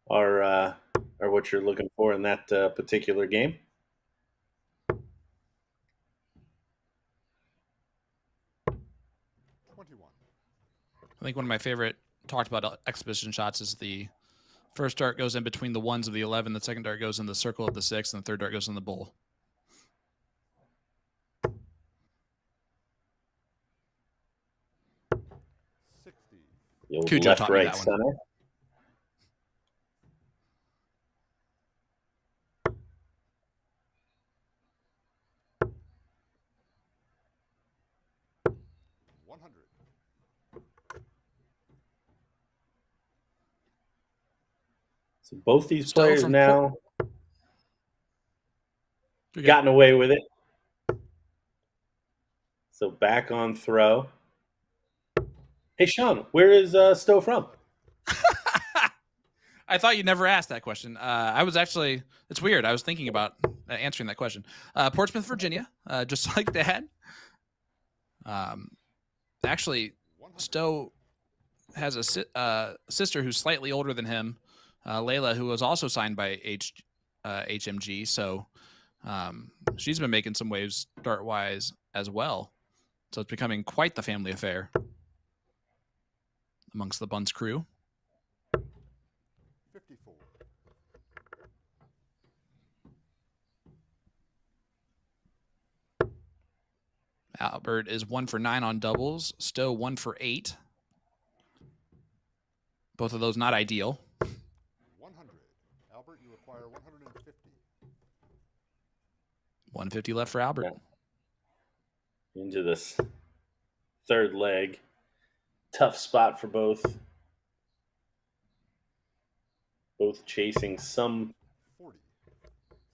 are what you're looking for in that particular game. I think one of my favorite talked about exhibition shots is the first dart goes in between the ones of the 11, the second dart goes in the circle of the 6, and the third dart goes in the bowl. The old Cujo left, taught me right, that one. center. So both these Stowe players from now You're good. gotten away with it. So back on throw. Hey, Sean, where is Stowe from? I thought you'd never asked that question. I was actually, it's weird. I was thinking about answering that question. Portsmouth, Virginia, just like Dad. Actually, Stowe has a sister who's slightly older than him, Layla, who was also signed by HMG. So she's been making some waves dart-wise as well. So it's becoming quite the family affair amongst the Bunts crew. 54. Albert is 1 for 9 on doubles. Stowe 1 for 8. Both of those not ideal. 100. Albert, you require 150. 150 left for Albert. into this third leg. Tough spot for both. Both chasing some 40.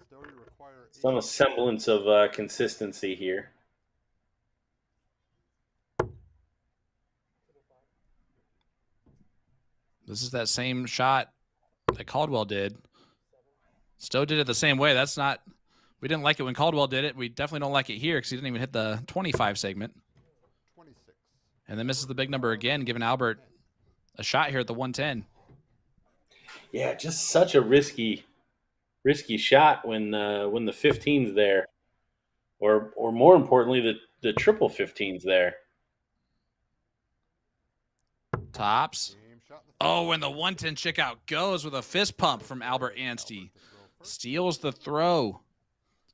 Still, you require some 8. semblance of consistency here. This is that same shot that Caldwell did. Stowe did it the same way. That's not. We didn't like it when Caldwell did it. We definitely don't like it here because he didn't even hit the 25 segment. 26. And then misses the big number again, giving Albert a shot here at the 110. Yeah, just such a risky shot when the 15's there, or more importantly, the triple 15's there. Tops. Game shot. Oh, and the 110 chick out goes with a fist pump from Albert Ansty. Steals the throw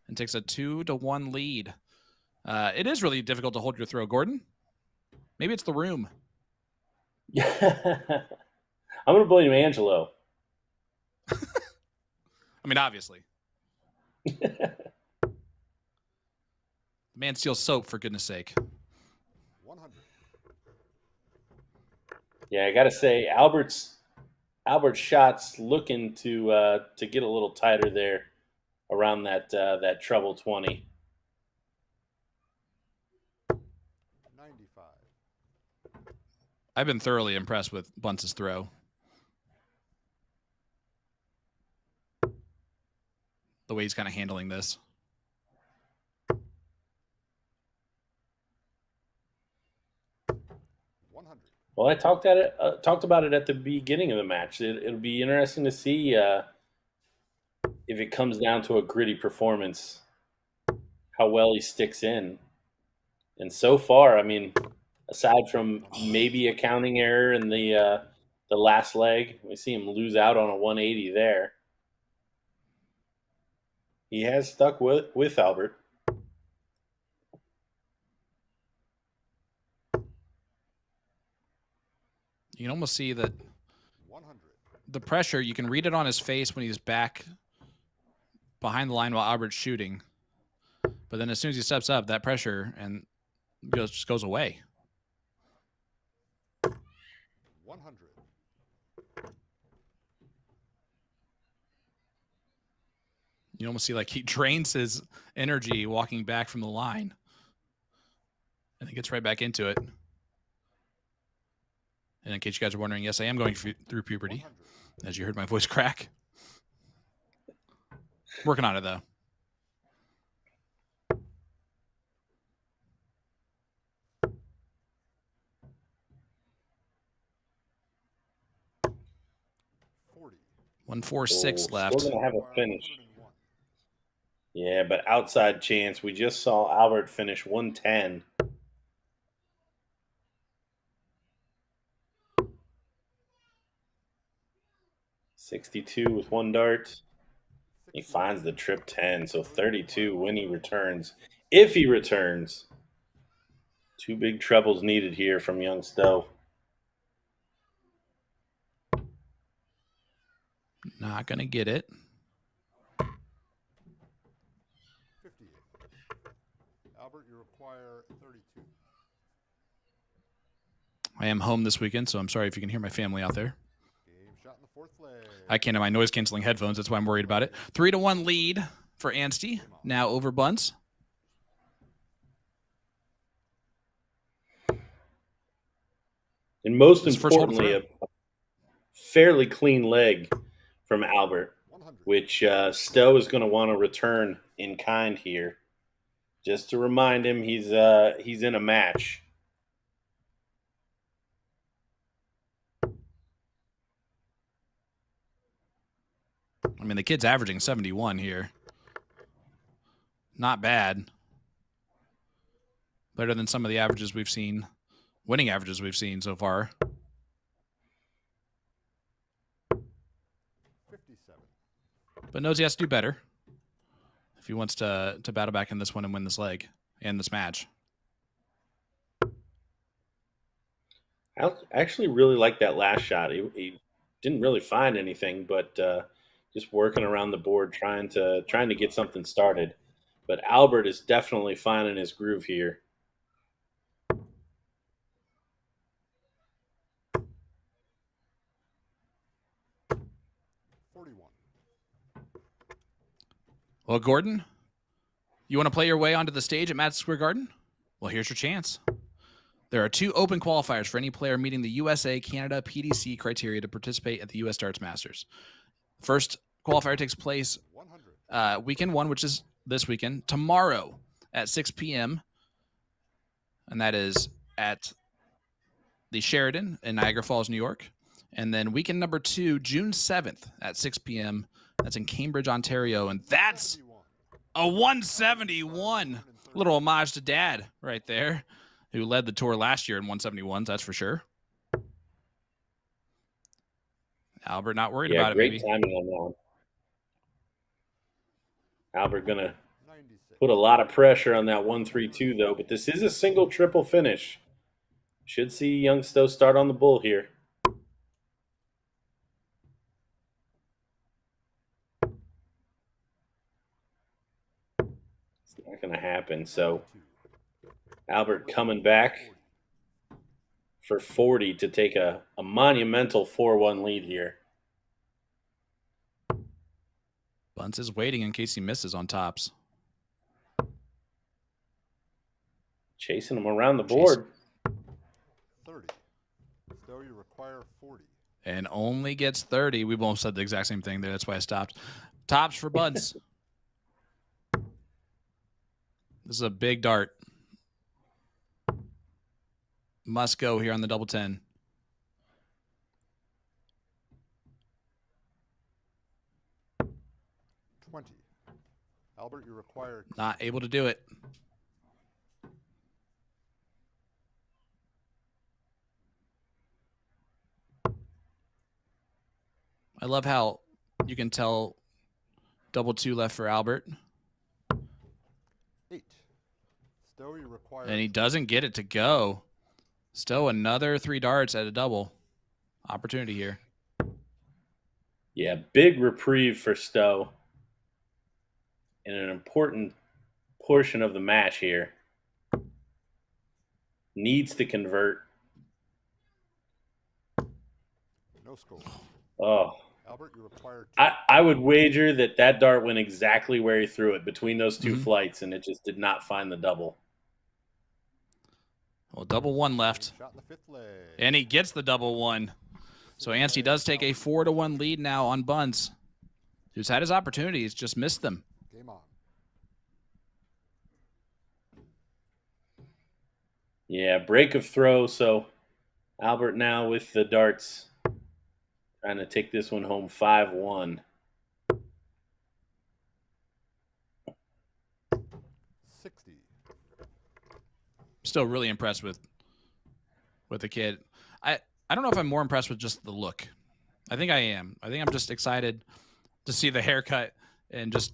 and takes a 2-1 lead. It is really difficult to hold your throw, Gordon. Maybe it's the room. I'm going to blame Angelo. I mean, obviously. The man steals soap, for goodness sake. 100. Yeah, I got to say, Albert's shots looking to get a little tighter there around that treble 20. 95. I've been thoroughly impressed with Bunts' throw. The way he's kind of handling this. Well, I talked about it at the beginning of the match. It'll be interesting to see if it comes down to a gritty performance, how well he sticks in. And so far, I mean, aside from maybe a counting error in the last leg, we see him lose out on a 180 there. He has stuck with Albert. You can almost see that 100. the pressure, you can read it on his face when he's back behind the line while Albert's shooting. But then as soon as he steps up, that pressure and just goes away. 100. You almost see like he drains his energy walking back from the line. And he gets right back into it. And in case you guys are wondering, yes, I am going through puberty, 100. as you heard my voice crack. Working on it, though. $40. 146 left. Still gonna have a finish. 101. Yeah, but outside chance. We just saw Albert finish 110. $62 with one dart. He finds the trip 10, so 32 when he returns. If he returns. Two big trebles needed here from young Stowe. Not going to get it. 58. Albert, you require 32. I am home this weekend, so I'm sorry if you can hear my family out there. Game shot in the fourth leg. I can't have my noise-canceling headphones. That's why I'm worried about it. 3-1 lead for Ansty, now over Bunts. And most His first hold importantly, through. a fairly clean leg from Albert, 100. which Stowe is going to want to return in kind here. Just to remind him he's in a match. I mean, the kid's averaging 71 here. Not bad. Better than some of the averages we've seen, winning averages we've seen so far. 57. But knows he has to do better if he wants to battle back in this one and win this leg and this match. I actually really like that last shot. He didn't really find anything, but just working around the board, trying to get something started. But Albert is definitely finding his groove here. 41. Well, Gordon, you want to play your way onto the stage at Madison Square Garden? Well, here's your chance. There are 2 open qualifiers for any player meeting the USA Canada PDC criteria to participate at the US Darts Masters. First qualifier takes place 100. weekend 1, which is this weekend, tomorrow at 6 p.m. And that is at the Sheraton in Niagara Falls, New York. And then weekend number 2, June 7th at 6 p.m. That's in Cambridge, Ontario. And that's 71. a 171. Little homage to Dad right there, who led the tour last year in 171s, that's for sure. Albert not worried about it, great maybe. timing on that one. Albert going to 96. put a lot of pressure on that 1-3-2, though. But this is a single triple finish. Should see young Stowe start on the bull here. It's not going to happen. So 92. Albert coming back for 40 to take a monumental 4-1 lead here. Bunts is waiting in case he misses on tops. Chasing him around the board. 30. Stowe, you require 40. And only gets 30. We both said the exact same thing there. That's why I stopped. Tops for Bunts. This is a big dart. Must go here on the double 10. Albert, you require Not able to do it. I love how you can tell double 2 left for Albert. 8. Stowe, you require And he doesn't get it to go. Still another 3 darts at a double. Opportunity here. Yeah, big reprieve for Stowe in an important portion of the match here. Needs to convert. no score. Oh, Albert, you require 2. I would wager that dart went exactly where he threw it between those 2 Mhm. flights, and it just did not find the double. Well, double 1 left. Shot in the 5th leg. And he gets the double 1. So Ansty does take a 4-1 lead now on Bunts, who's had his opportunities, just missed them. Game on. Yeah, break of throw. So Albert now with the darts, trying to take this one home 5-1. 60. Still really impressed with the kid. I don't know if I'm more impressed with just the look. I think I am. I think I'm just excited to see the haircut and just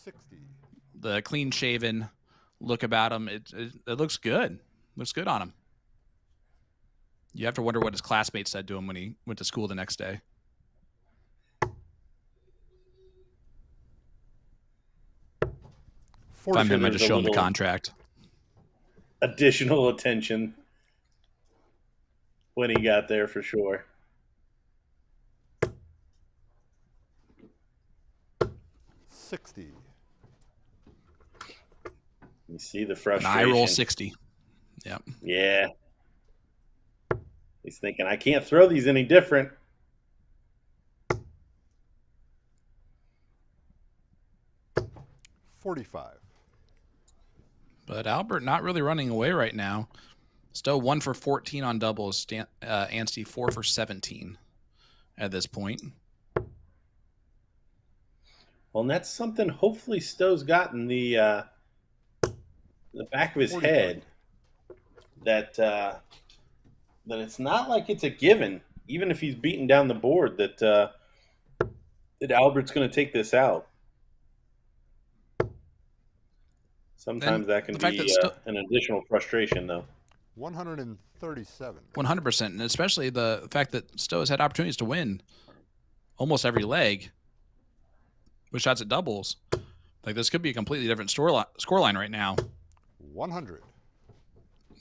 60. the clean shaven look about him. It looks good. Looks good on him. You have to wonder what his classmates said to him when he went to school the next day. If I'm him, I just show him the contract. Additional attention when he got there for sure. $60. You see the An frustration. eye roll 60. Yep. Yeah. He's thinking, I can't throw these any different. $45. But Albert not really running away right now. Stowe 1 for 14 on doubles. Ansty 4 for 17 at this point. Well, and that's something hopefully Stowe's got in the back of his 45. head. That it's not like it's a given, even if he's beating down the board, that Albert's going to take this out. Sometimes that can be an additional frustration, though. 137. 100%. And especially the fact that Stowe has had opportunities to win almost every leg with shots at doubles. Like, this could be a completely different scoreline right now. 100.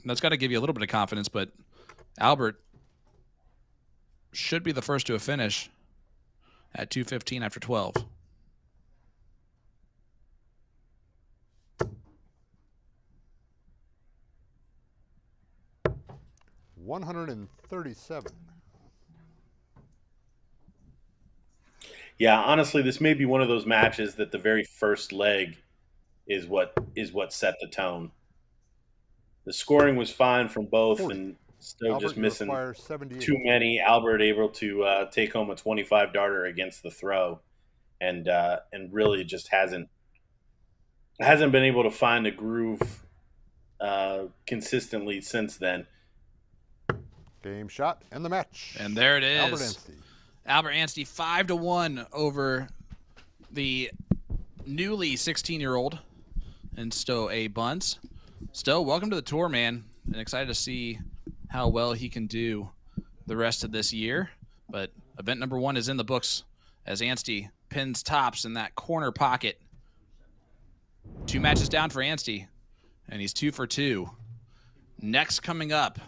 That's got to give you a little bit of confidence, but Albert should be the first to a finish at 2:15 after 12. 137. Yeah, honestly, this may be one of those matches that the very first leg is what set the tone. The scoring was fine from both, 40. and still Albert, just you missing require 78. too many. Albert able to take home a 25 darter against the throw, and really just hasn't been able to find a groove consistently since then. Game shot and the match. And there it is. Albert Ansty. Albert Ansty 5-1 over the newly 16-year-old and Stowe A. Bunts. Stowe, welcome to the tour, man, and excited to see how well he can do the rest of this year. But event number 1 is in the books as Ansty pins tops in that corner pocket. 2 matches down for Ansty, and he's 2 for 2. Next coming up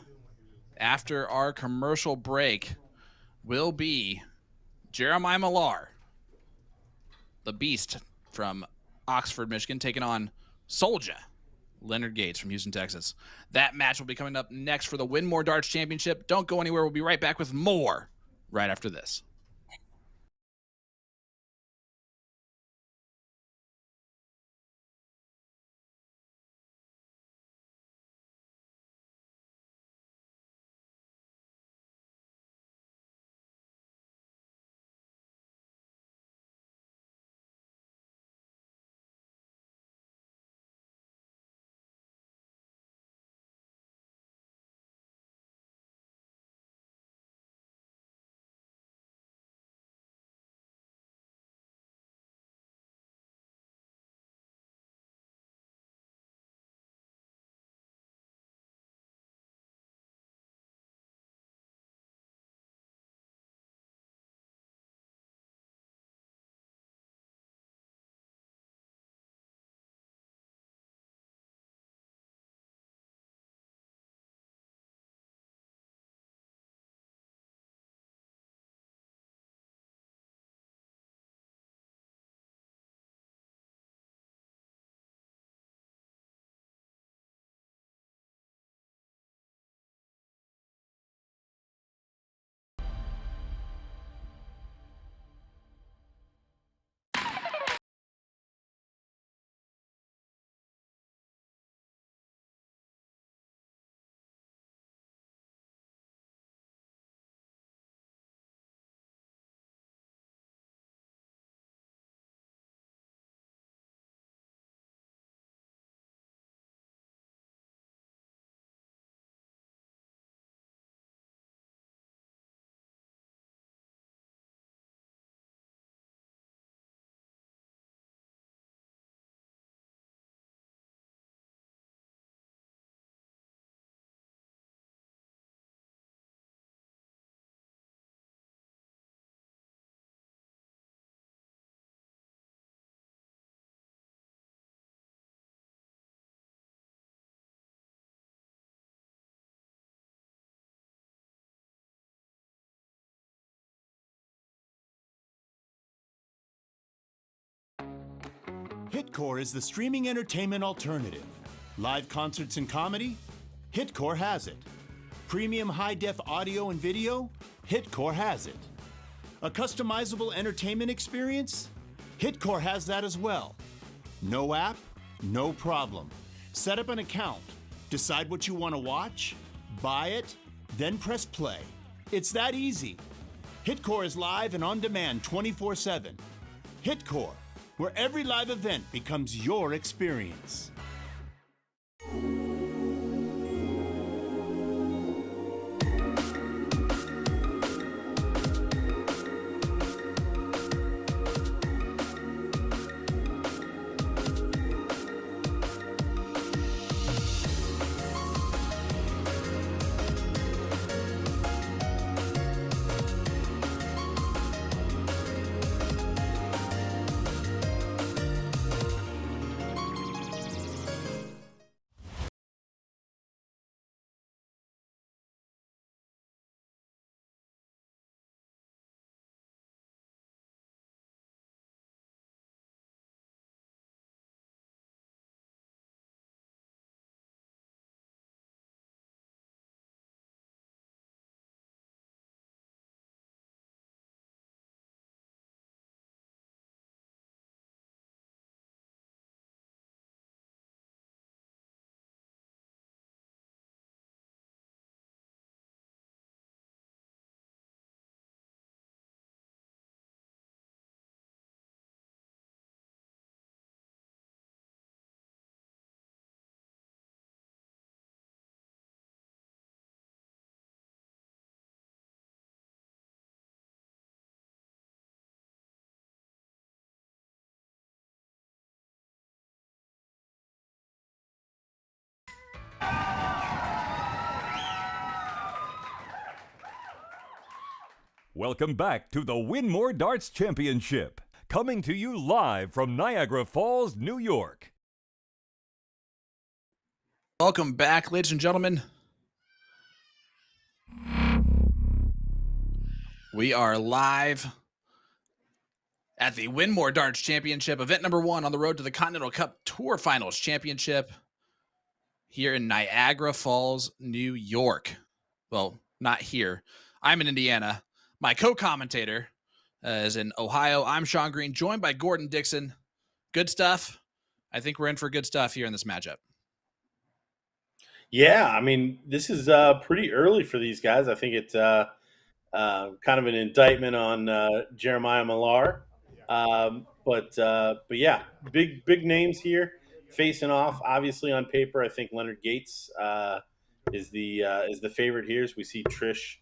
after our commercial break will be Jeremiah Millar, the beast from Oxford, Michigan, taking on Soldier Leonard Gates from Houston, Texas. That match will be coming up next for the Winmau Darts Championship. Don't go anywhere. We'll be right back with more right after this. Hitcore is the streaming entertainment alternative. Live concerts and comedy? Hitcore has it. Premium high-def audio and video? Hitcore has it. A customizable entertainment experience? Hitcore has that as well. No app? No problem. Set up an account. Decide what you want to watch, buy it, then press play. It's that easy. Hitcore is live and on demand 24/7. Hitcore, where every live event becomes your experience. Welcome back to the Winmau Darts Championship, coming to you live from Niagara Falls, New York. Welcome back, ladies and gentlemen. We are live at the Winmau Darts Championship, event number 1 on the road to the Continental Cup Tour Finals Championship here in Niagara Falls, New York. Well, not here. I'm in Indiana. My co-commentator is in Ohio. I'm Sean Green, joined by Gordon Dixon. Good stuff. I think we're in for good stuff here in this matchup. Yeah, I mean, this is pretty early for these guys. I think it's kind of an indictment on Jeremiah Millar. But yeah, big names here facing off. Obviously, on paper, I think Leonard Gates is the favorite here, as we see Trish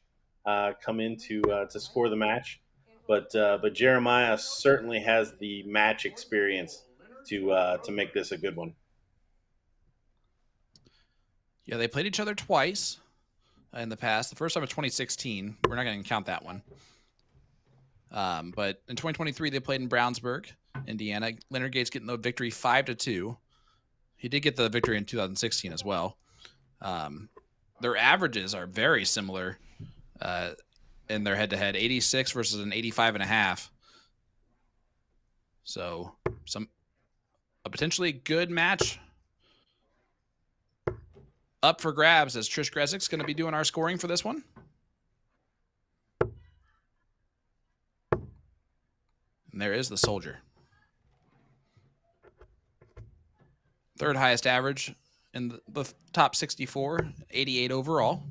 come in to score the match. But Jeremiah certainly has the match experience to make this a good one. Yeah, they played each other twice in the past. The first time was 2016. We're not going to count that one. But in 2023, they played in Brownsburg, Indiana. Leonard Gates getting the victory 5-2. He did get the victory in 2016 as well. Their averages are very similar in their head-to-head, 86 versus an 85.5. So a potentially good match up for grabs, as Trish Gresik's going to be doing our scoring for this one. And there is the soldier. Third highest average in the top 64, 88 overall.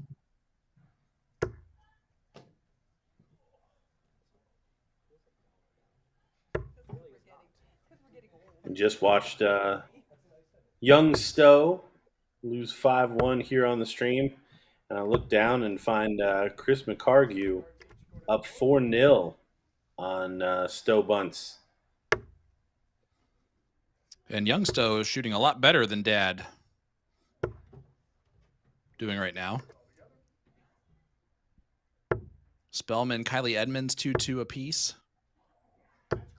Just watched young Stowe lose 5-1 here on the stream. And I look down and find Chris McCargue up 4-0 on Stowe Bunts. And young Stowe is shooting a lot better than Dad doing right now. Spellman, Kylie Edmonds, 2-2 apiece.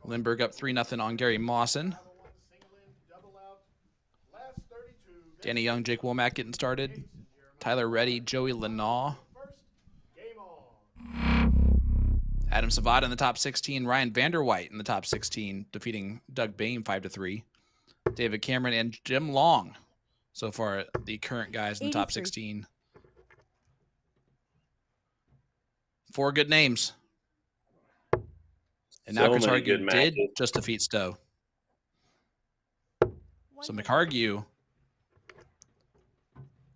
Lindbergh up 3-0 on Gary Mawson. Danny Young, Jake Womack getting started. Tyler Reddy, Joey Lenaw. Adam Savvada in the top 16. Ryan Vanderwhite in the top 16, defeating Doug Bain 5-3. David Cameron and Jim Long. So far, the current guys in the top 16. 4 good names. And now Chris Hargue did just defeat Stowe. So McCargue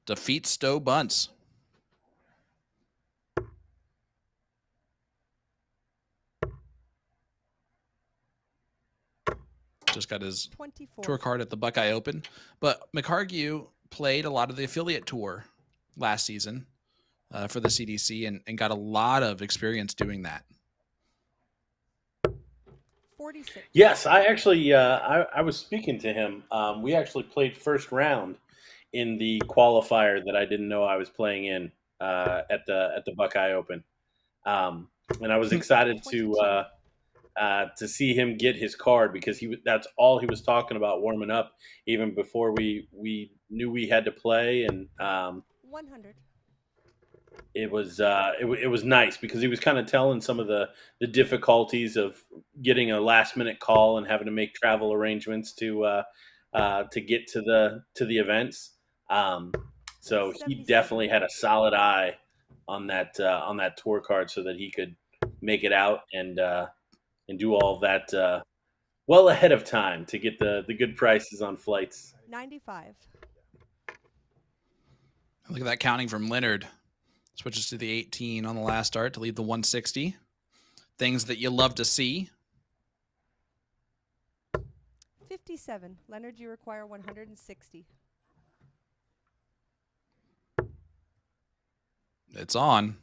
defeats Stowe Bunts. Just got his 24. tour card at the Buckeye Open. But McCargue played a lot of the affiliate tour last season for the CDC and got a lot of experience doing that. 46. Yes, I actually I was speaking to him. We actually played first round in the qualifier that I didn't know I was playing in at the Buckeye Open, and I was excited to see him get his card, because that's all he was talking about warming up, even before we knew we had to play. And 100. it was nice, because he was kind of telling some of the difficulties of getting a last minute call and having to make travel arrangements to get to the events. So he definitely had a solid eye on that tour card, so that he could make it out and do all of that well ahead of time to get the good prices on flights. 95. Look at that counting from Leonard. Switches to the 18 on the last start to lead the 160. Things that you love to see. 57. Leonard, you require 160. It's on.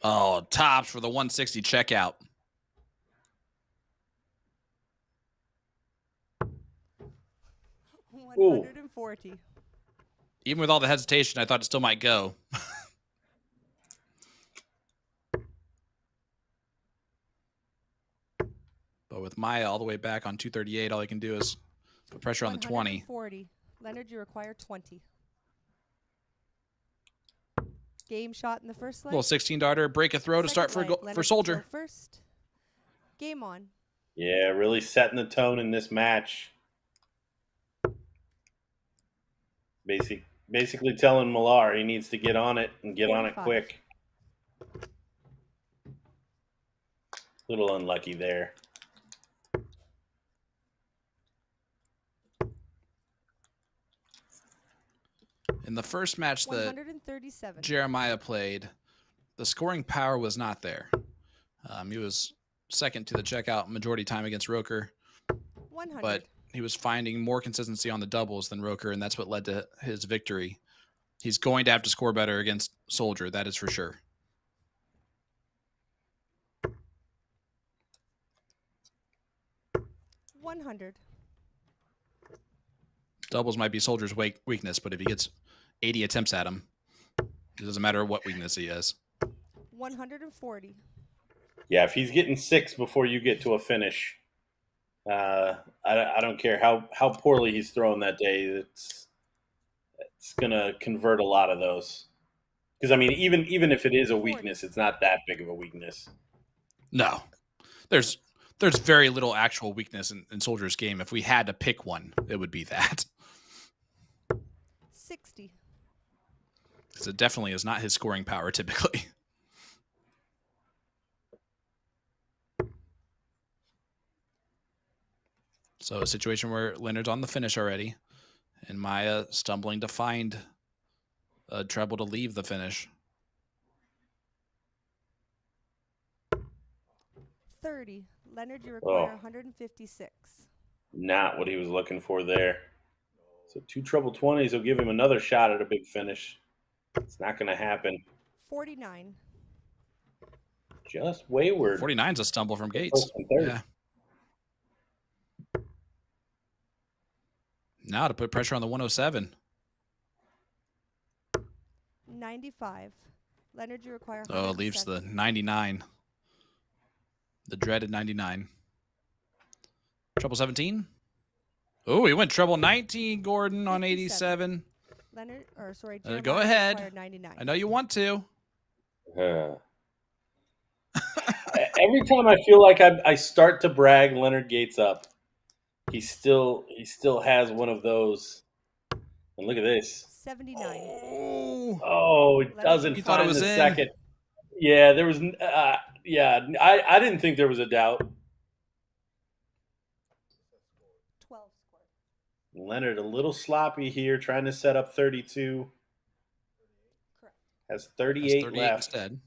Oh, tops for the 160 checkout. Ooh. 140. Even with all the hesitation, I thought it still might go. So with Maya all the way back on 238, all he can do is put pressure on the 20. 40. Leonard, you require 20. Game shot in the first leg. Little 16 darter, break a throw to start for Leonard, Soldier. First. Game on. Yeah, really setting the tone in this match. Basically telling Millar he needs to get on it and get 45. on it quick. Little unlucky there. In the first match that 137. Jeremiah played, the scoring power was not there. He was second to the checkout majority time against Roker, 100. but he was finding more consistency on the doubles than Roker, and that's what led to his victory. He's going to have to score better against Soldier, that is for sure. $100. Doubles might be Soldier's weakness, but if he gets 80 attempts at him, it doesn't matter what weakness he has. 140. Yeah, if he's getting 6 before you get to a finish, I don't care how poorly he's throwing that day. It's gonna convert a lot of those. Because I mean, even if it is a weakness, it's not that big of a weakness. No, there's very little actual weakness in Soldier's game. If we had to pick one, it would be that. 60. Because it definitely is not his scoring power typically. So a situation where Leonard's on the finish already, and Maya stumbling to find a treble to leave the finish. 30. Leonard, you require 156. Not what he was looking for there. So 2 treble 20s will give him another shot at a big finish. It's not going to happen. 49. Just wayward. 49's a stumble from Gates. Yeah. Now to put pressure on the 107. 95. Leonard, you require Oh, it leaves the 99. The dreaded 99. Treble 17. Oh, he went treble 19, Gordon, on 87. Leonard, or sorry, Go Jeremiah ahead. required 99. I know you want to. Every time I feel like I start to brag Leonard Gates up, he still has one of those. And look at this. 79. Oh, it doesn't You thought it find was the in? second. Yeah, there was. Yeah, I didn't think there was a doubt. 12 score. Leonard a little sloppy here, trying to set up 32. Correct. Has That's 38 38 left. instead.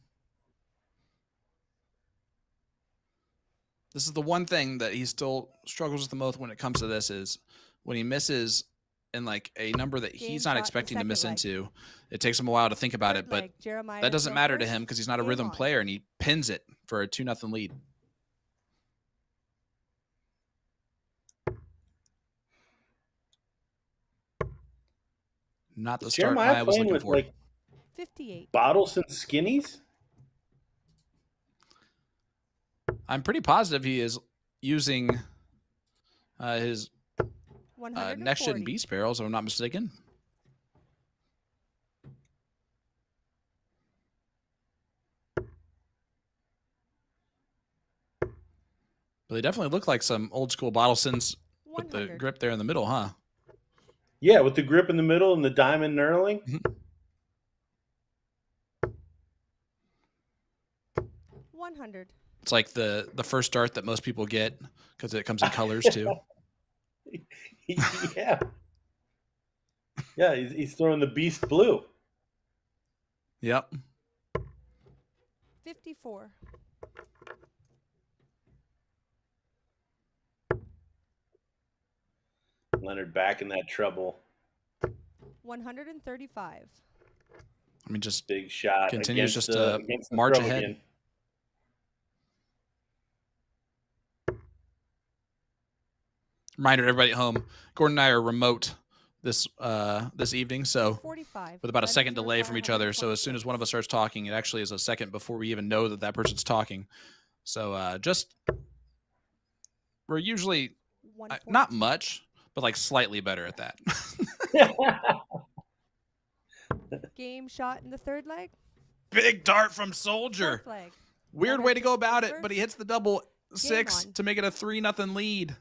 This is the one thing that he still struggles with the most when it comes to this is when he misses in like a number that Game he's shot not in expecting to second miss leg. into. It takes him a while to think about Third it, but leg, Jeremiah that doesn't go matter to first. him because he's not a Game rhythm on. player, and he pins it for a 2-0 lead. Not the Is start Jeremiah Maya was playing looking with for. like 58. bottles and skinnies? I'm pretty positive he is using his 140. next gen beast barrels, if I'm not mistaken. But they definitely look like some old school Bottlesons with the 100. grip there in the middle, huh? Yeah, with the grip in the middle and the diamond knurling. 100. It's like the first dart that most people get because it comes in colors too. Yeah. Yeah, he's throwing the beast blue. Yep. 54. Leonard back in that trouble. 135. I mean, just Big shot. continues against just the- to against the march throw ahead. again. Reminder to everybody at home, Gordon and I are remote this evening, so 45. with about a Leonard, second you delay require from each other. So as soon as one of us starts talking, it actually is a second before we even know that that person's talking. So just we're usually not 114. much, but like slightly better at that. Game shot in the third leg. Big dart from Soldier. Fourth leg. Weird Leonard way to go takes about it, over. but he hits the double six on. to make it a 3-0 lead.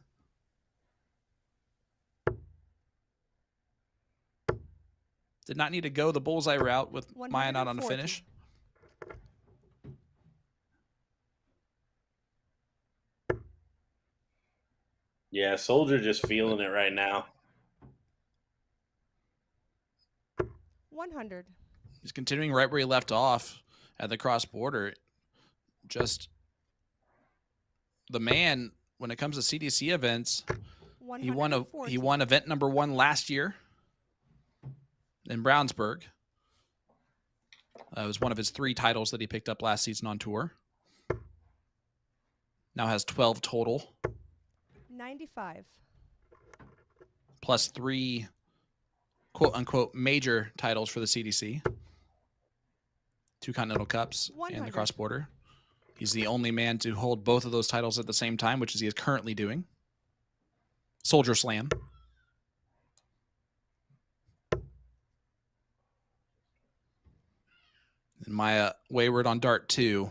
Did not need to go the bullseye route with Maya not on the 140. finish. Yeah, Soldier just feeling it right now. 100. He's continuing right where he left off at the cross border. Just the man when it comes to CDC events. He won event number 1 last year in Brownsburg. It was one of his 3 titles that he picked up last season on tour. Now has 12 total. 95. Plus 3 quote-unquote major titles for the CDC. 2 Continental Cups and the 100. cross border. He's the only man to hold both of those titles at the same time, which is he is currently doing. Soldier Slam. And Maya wayward on dart 2.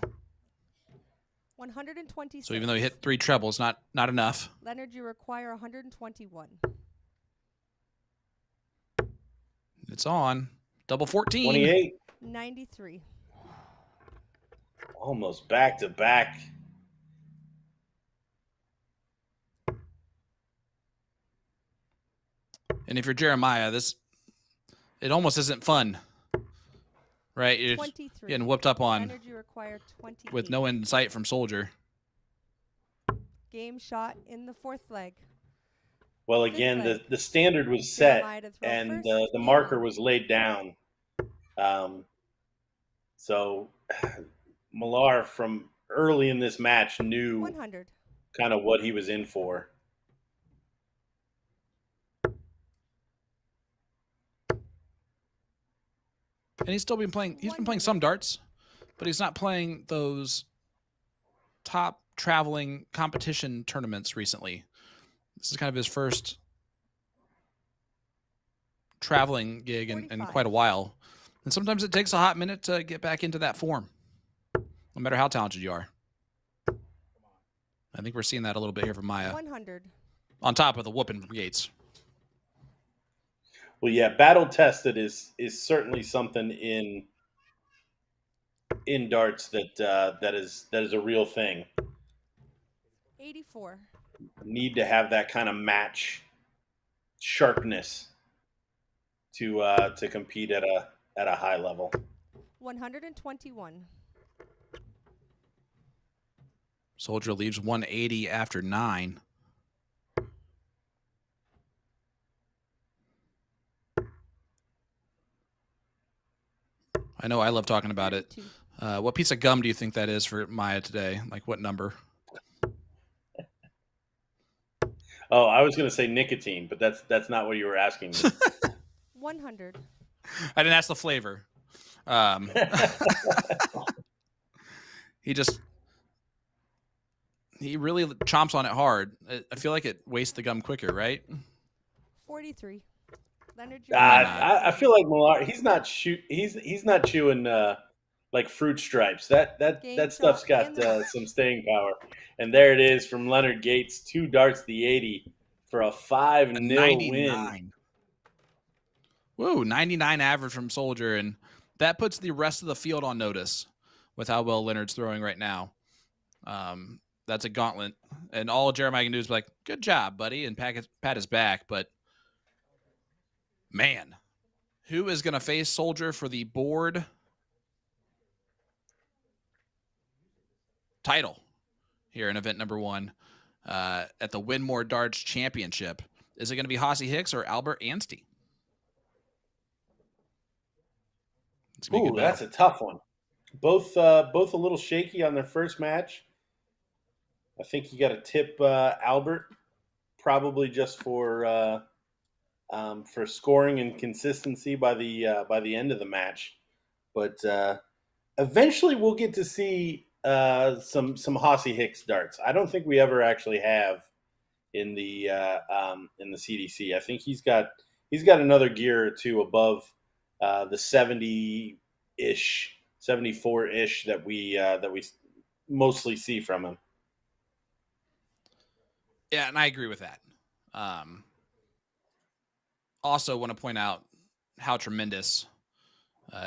126. So even though he hit 3 trebles, not enough. Leonard, you require 121. It's on. Double 14. 28. 93. Almost back to back. And if you're Jeremiah, it almost isn't fun. Right? You're 23. getting whooped up on Leonard, you require 28. with no end in sight from Soldier. Game shot in the fourth leg. Well, Fifth again, leg. the standard was set Jeremiah to throw and first. the Game marker on. was laid down. So Millar from early in this match knew 100. kind of what he was in for. And he's still been playing. He's been playing some darts, but he's not playing those top traveling competition tournaments recently. This is kind of his first traveling gig in 45. quite a while. And sometimes it takes a hot minute to get back into that form, no matter how talented you are. I think we're seeing that a little bit here from Maya. 100. On top of the whooping from Gates. Well, yeah, battle tested is certainly something in darts that is a real thing. 84. Need to have that kind of match sharpness to compete at a high level. 121. Soldier leaves 180 after 9. I know I love talking about it. 32. What piece of gum do you think that is for Maya today? Like what number? Oh, I was going to say nicotine, but that's not what you were asking me. 100. I didn't ask the flavor. He really chomps on it hard. I feel like it wastes the gum quicker, right? 43. Leonard, I feel like Millar, he's not chewing like fruit stripes. That stuff's got some staying power. And there it is from Leonard Gates, 2 darts the 80 for a 5-0 win. Woo, 99 average from Soldier, and that puts the rest of the field on notice with how well Leonard's throwing right now. That's a gauntlet, and all Jeremiah can do is be like, "Good job, buddy," and pat his back. But man, who is going to face Soldier for the board title here in event number 1 at the Winmau Darts Championship? Is it going to be Hicks or Albert Ansty? Ooh, that's a tough one. Both a little shaky on their first match. I think you got to tip Albert, probably just for scoring and consistency by the end of the match. But eventually, we'll get to see some Hicks darts. I don't think we ever actually have in the CDC. I think he's got another gear or two above the 70-ish, 74-ish that we mostly see from him. Yeah, and I agree with that. Also want to point out how tremendous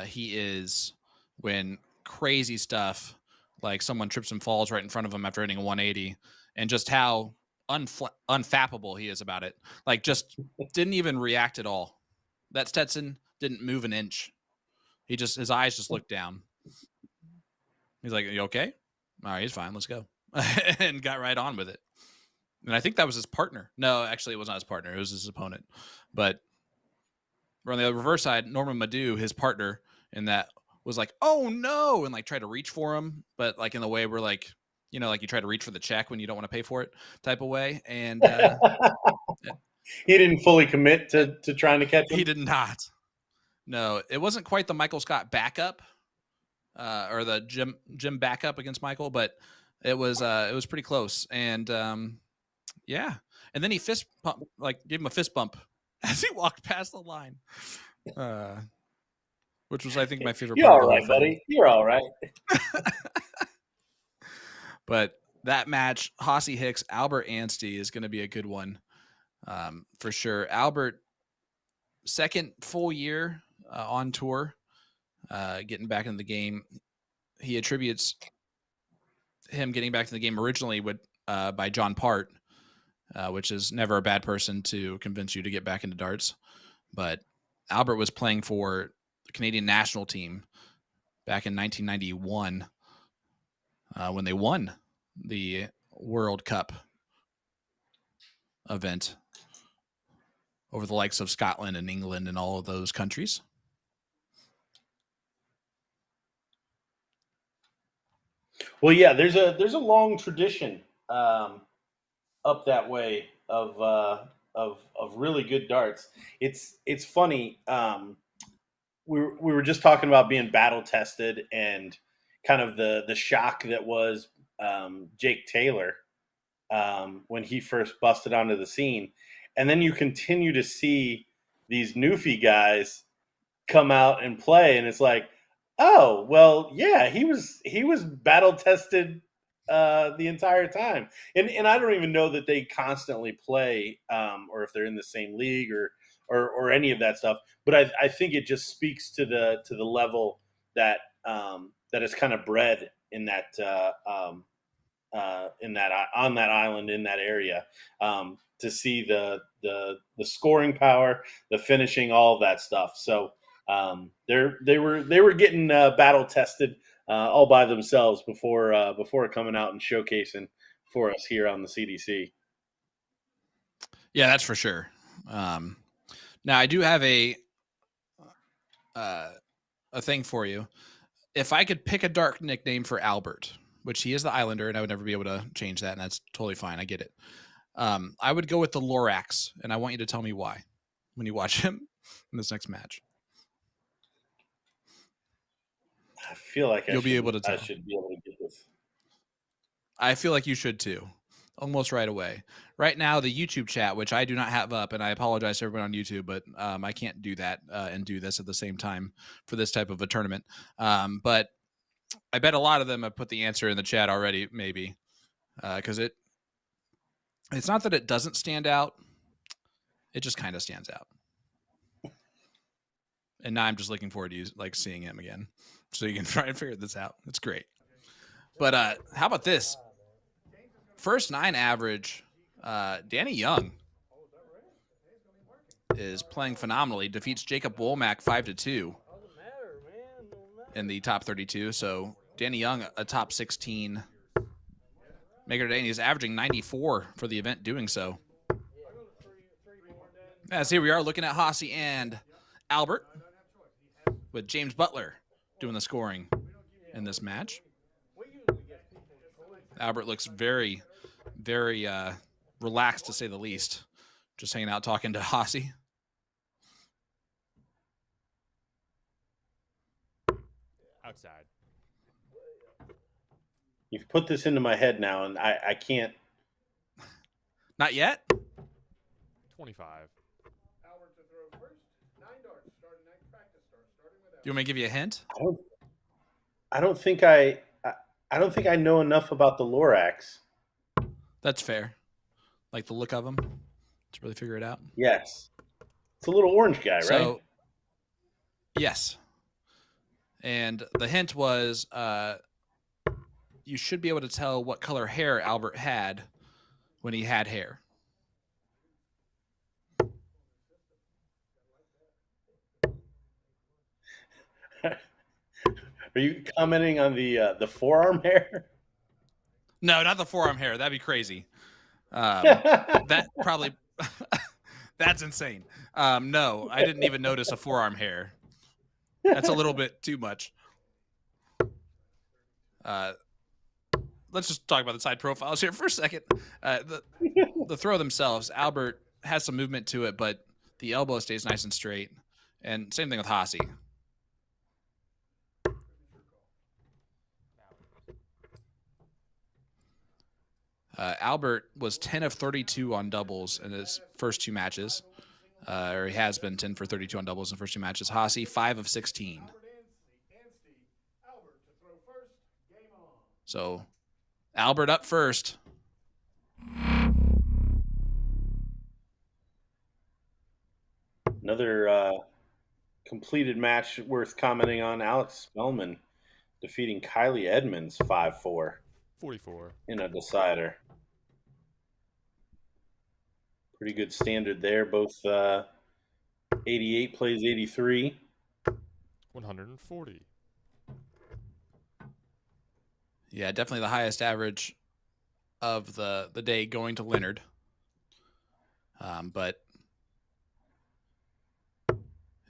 he is when crazy stuff like someone trips and falls right in front of him after hitting a 180, and just how unfappable he is about it. Like, just didn't even react at all. That Stetson didn't move an inch. His eyes just looked down. He's like, "You okay?" All right, he's fine. Let's go. And got right on with it. And I think that was his partner. No, actually, it was not his partner. It was his opponent. But on the reverse side, Norman Madu, his partner, in that was like, "Oh no," and like tried to reach for him, but like in the way where like, you know, like you try to reach for the check when you don't want to pay for it type of way. And he didn't fully commit to trying to catch him. He did not. No, it wasn't quite the Michael Scott backup or the Jim backup against Michael, but it was pretty close. And yeah, and then he gave him a fist bump as he walked past the line, which was, I think, my favorite You're part. all right, buddy. You're all right. But that match, Hossie Hicks, Albert Ansty, is going to be a good one for sure. Albert, second full year on tour, getting back into the game. He attributes him getting back to the game originally by John Part, which is never a bad person to convince you to get back into darts. But Albert was playing for the Canadian national team back in 1991 when they won the World Cup event over the likes of Scotland and England and all of those countries. Well, yeah, there's a long tradition up that way of really good darts. It's funny. We were just talking about being battle tested and kind of the shock that was Jake Taylor when he first busted onto the scene, and then you continue to see these Newfie guys come out and play, and it's like, oh well, yeah, he was battle tested the entire time, and I don't even know that they constantly play or if they're in the same league or any of that stuff. But I think it just speaks to the level that that is kind of bred in that on that island, in that area, to see the scoring power, the finishing, all of that stuff. So they were getting battle tested all by themselves before coming out and showcasing for us here on the CDC. Yeah, that's for sure. Now I do have a thing for you. If I could pick a dark nickname for Albert, which he is the Islander, and I would never be able to change that, and that's totally fine. I get it. I would go with the Lorax, and I want you to tell me why when you watch him in this next match. I feel like you'll be able to tell. I should be able to get this. I feel like you should too, almost right away. Right now, the YouTube chat, which I do not have up, and I apologize to everyone on YouTube, but I can't do that and do this at the same time for this type of a tournament. But I bet a lot of them have put the answer in the chat already, maybe, because it's not that it doesn't stand out. It just kind of stands out. And now I'm just looking forward to seeing him again, so you can try and figure this out. It's great. But how about this? First 9 average, Danny Young is playing phenomenally. Defeats Jacob Womack 5-2 in the top 32. So Danny Young, a top 16 maker today, and he's averaging 94 for the event doing so. As here we are looking at Hossie and Albert with James Butler doing the scoring in this match. Albert looks very, very relaxed, to say the least. Just hanging out talking to Hossie. Outside. You've put this into my head now, and I can't Not yet? 25. You want me to give you a hint? I don't think I know enough about the Lorax. That's fair. Like the look of them to really figure it out. Yes. It's a little orange guy, right? So, yes. And the hint was you should be able to tell what color hair Albert had when he had hair. Are you commenting on the forearm hair? No, not the forearm hair. That'd be crazy. That probably that's insane. No, I didn't even notice a forearm hair. That's a little bit too much. Let's just talk about the side profiles here for a second. The throw themselves, Albert has some movement to it, but the elbow stays nice and straight. And same thing with Hossie. Albert was 10 of 32 on doubles in his first two matches. Or he has been 10 for 32 on doubles in the first two matches. Hossie, 5 of 16. So, Albert up first. Another completed match worth commenting on. Alex Spellman defeating Kylie Edmonds 5-4. 44. In a decider. Pretty good standard there. Both 88 plays 83. 140. Yeah, definitely the highest average of the day going to Leonard. And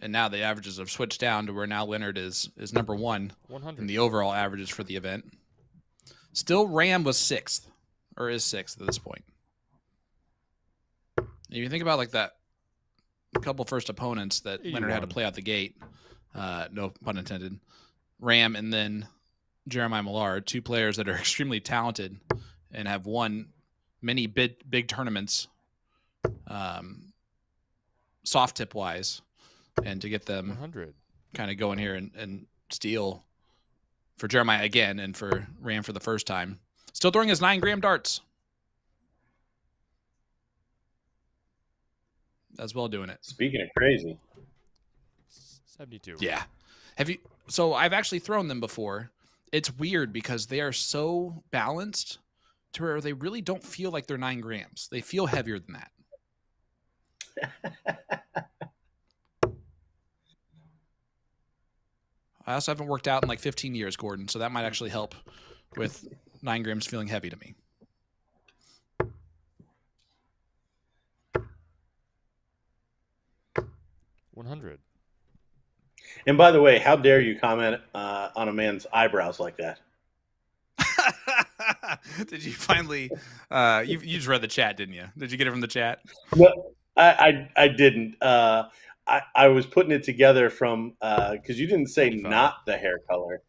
now the averages have switched down to where now Leonard is number 1 in the overall averages for the event. Still, Ram was 6th, or is 6th at this point. If you think about like that couple first opponents that 81. Leonard had to play out the gate, no pun intended, Ram and then Jeremiah Millar, 2 players that are extremely talented and have won many big tournaments, soft tip wise, and to get them 100. kind of going here and steal for Jeremiah again and for Ram for the first time. Still throwing his 9-gram darts. As well doing it. Speaking of crazy. 72. Yeah. So I've actually thrown them before. It's weird because they are so balanced to where they really don't feel like they're 9 grams. They feel heavier than that. I also haven't worked out in like 15 years, Gordon, so that might actually help with 9 grams feeling heavy to me. $100. And by the way, how dare you comment on a man's eyebrows like that? Did you finally you just read the chat, didn't you? Did you get it from the chat? No, I didn't. I was putting it together from because you didn't say 25. not the hair color.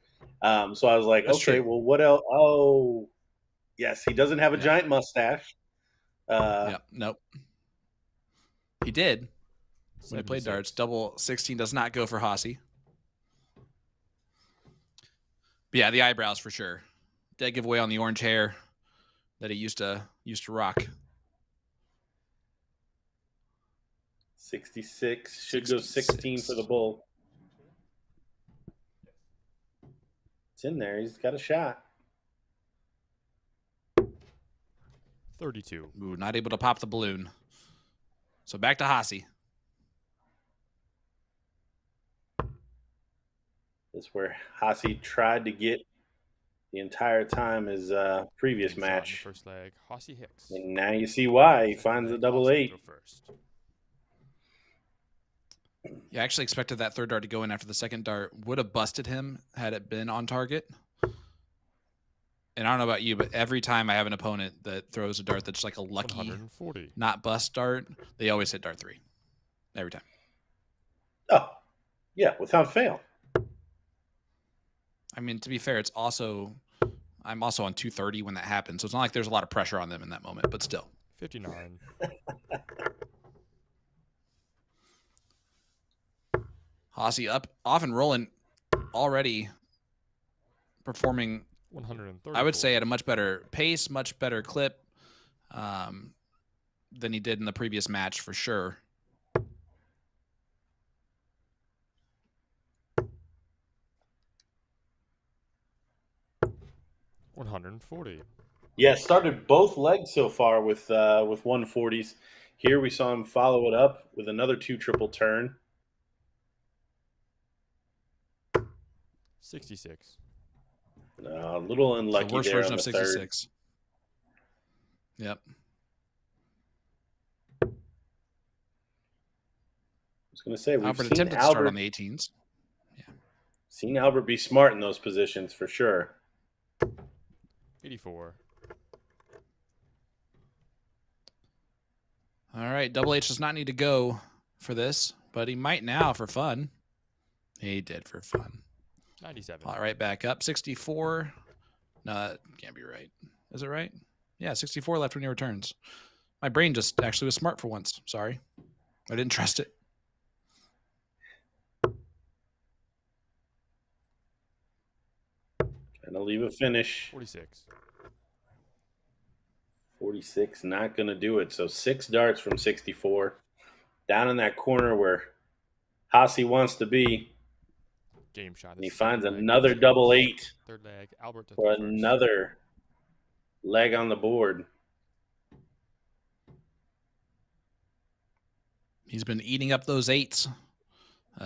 So I was like, That's okay, true. well, what else? Oh, yes, he doesn't have a giant mustache. Yeah, nope. He did when he played 76. darts. Double 16 does not go for Hossie. But yeah, the eyebrows for sure. Dead giveaway on the orange hair that he used to rock. 66 should go 16 for the bull. It's in there. He's got a shot. 32. Ooh, not able to pop the balloon. So back to Hossie. That's where Hossie tried to get the entire time his previous Hicks on the match. first leg. Hossie Hicks. And now you see why he finds the double Hossie 8. go first. Yeah, I actually expected that third dart to go in after the second dart. Would have busted him had it been on target. And I don't know about you, but every time I have an opponent that throws a dart that's like a lucky, 140. not bust dart, they always hit dart 3. Every time. Oh, yeah, without fail. I mean, to be fair, I'm also on 230 when that happens. So it's not like there's a lot of pressure on them in that moment, but still. 59. Hossy up, off and rolling, already performing, 130. I would say, at a much better pace, much better clip than he did in the previous match for sure. $140. Yeah, started both legs so far with 140s. Here we saw him follow it up with another 2 triple turn. 66. A little It's unlucky the worst there version on of the third. 66. Yep. I was going to say, we've Albert seen attempted to start Albert, on the 18s. seen Albert be smart in those positions for sure. 84. All right, Double H does not need to go for this, but he might now for fun. He did for fun. 97. All right, back up. 64. No, that can't be right. Is it right? Yeah, 64 left when he returns. My brain just actually was smart for once. Sorry. I didn't trust it. Gonna leave a finish. 46. 46, not going to do it. So 6 darts from 64. Down in that corner where Hossy wants to be. Game shot. And he This finds third leg. another double 8 Third leg. Albert to for throw first. another leg on the board. He's been eating up those 8s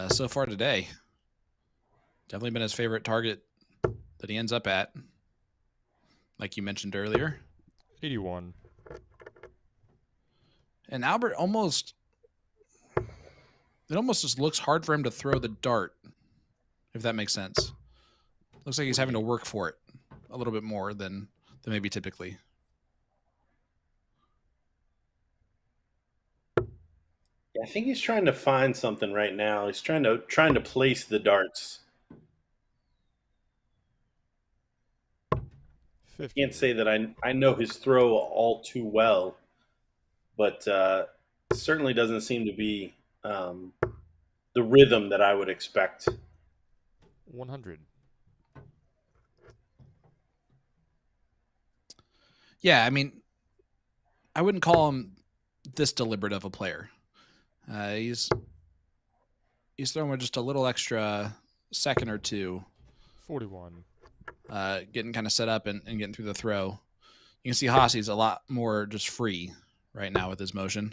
so far today. Definitely been his favorite target that he ends up at, like you mentioned earlier. 81. And Albert almost just looks hard for him to throw the dart, if that makes sense. Looks like he's having to work for it a little bit more than maybe typically. Yeah, I think he's trying to find something right now. He's trying to place the darts. 50. Can't say that I know his throw all too well, but certainly doesn't seem to be the rhythm that I would expect. 100. Yeah, I mean, I wouldn't call him this deliberate of a player. He's throwing with just a little extra second or two. 41. Getting kind of set up and getting through the throw. You can see Hossy's a lot more just free right now with his motion.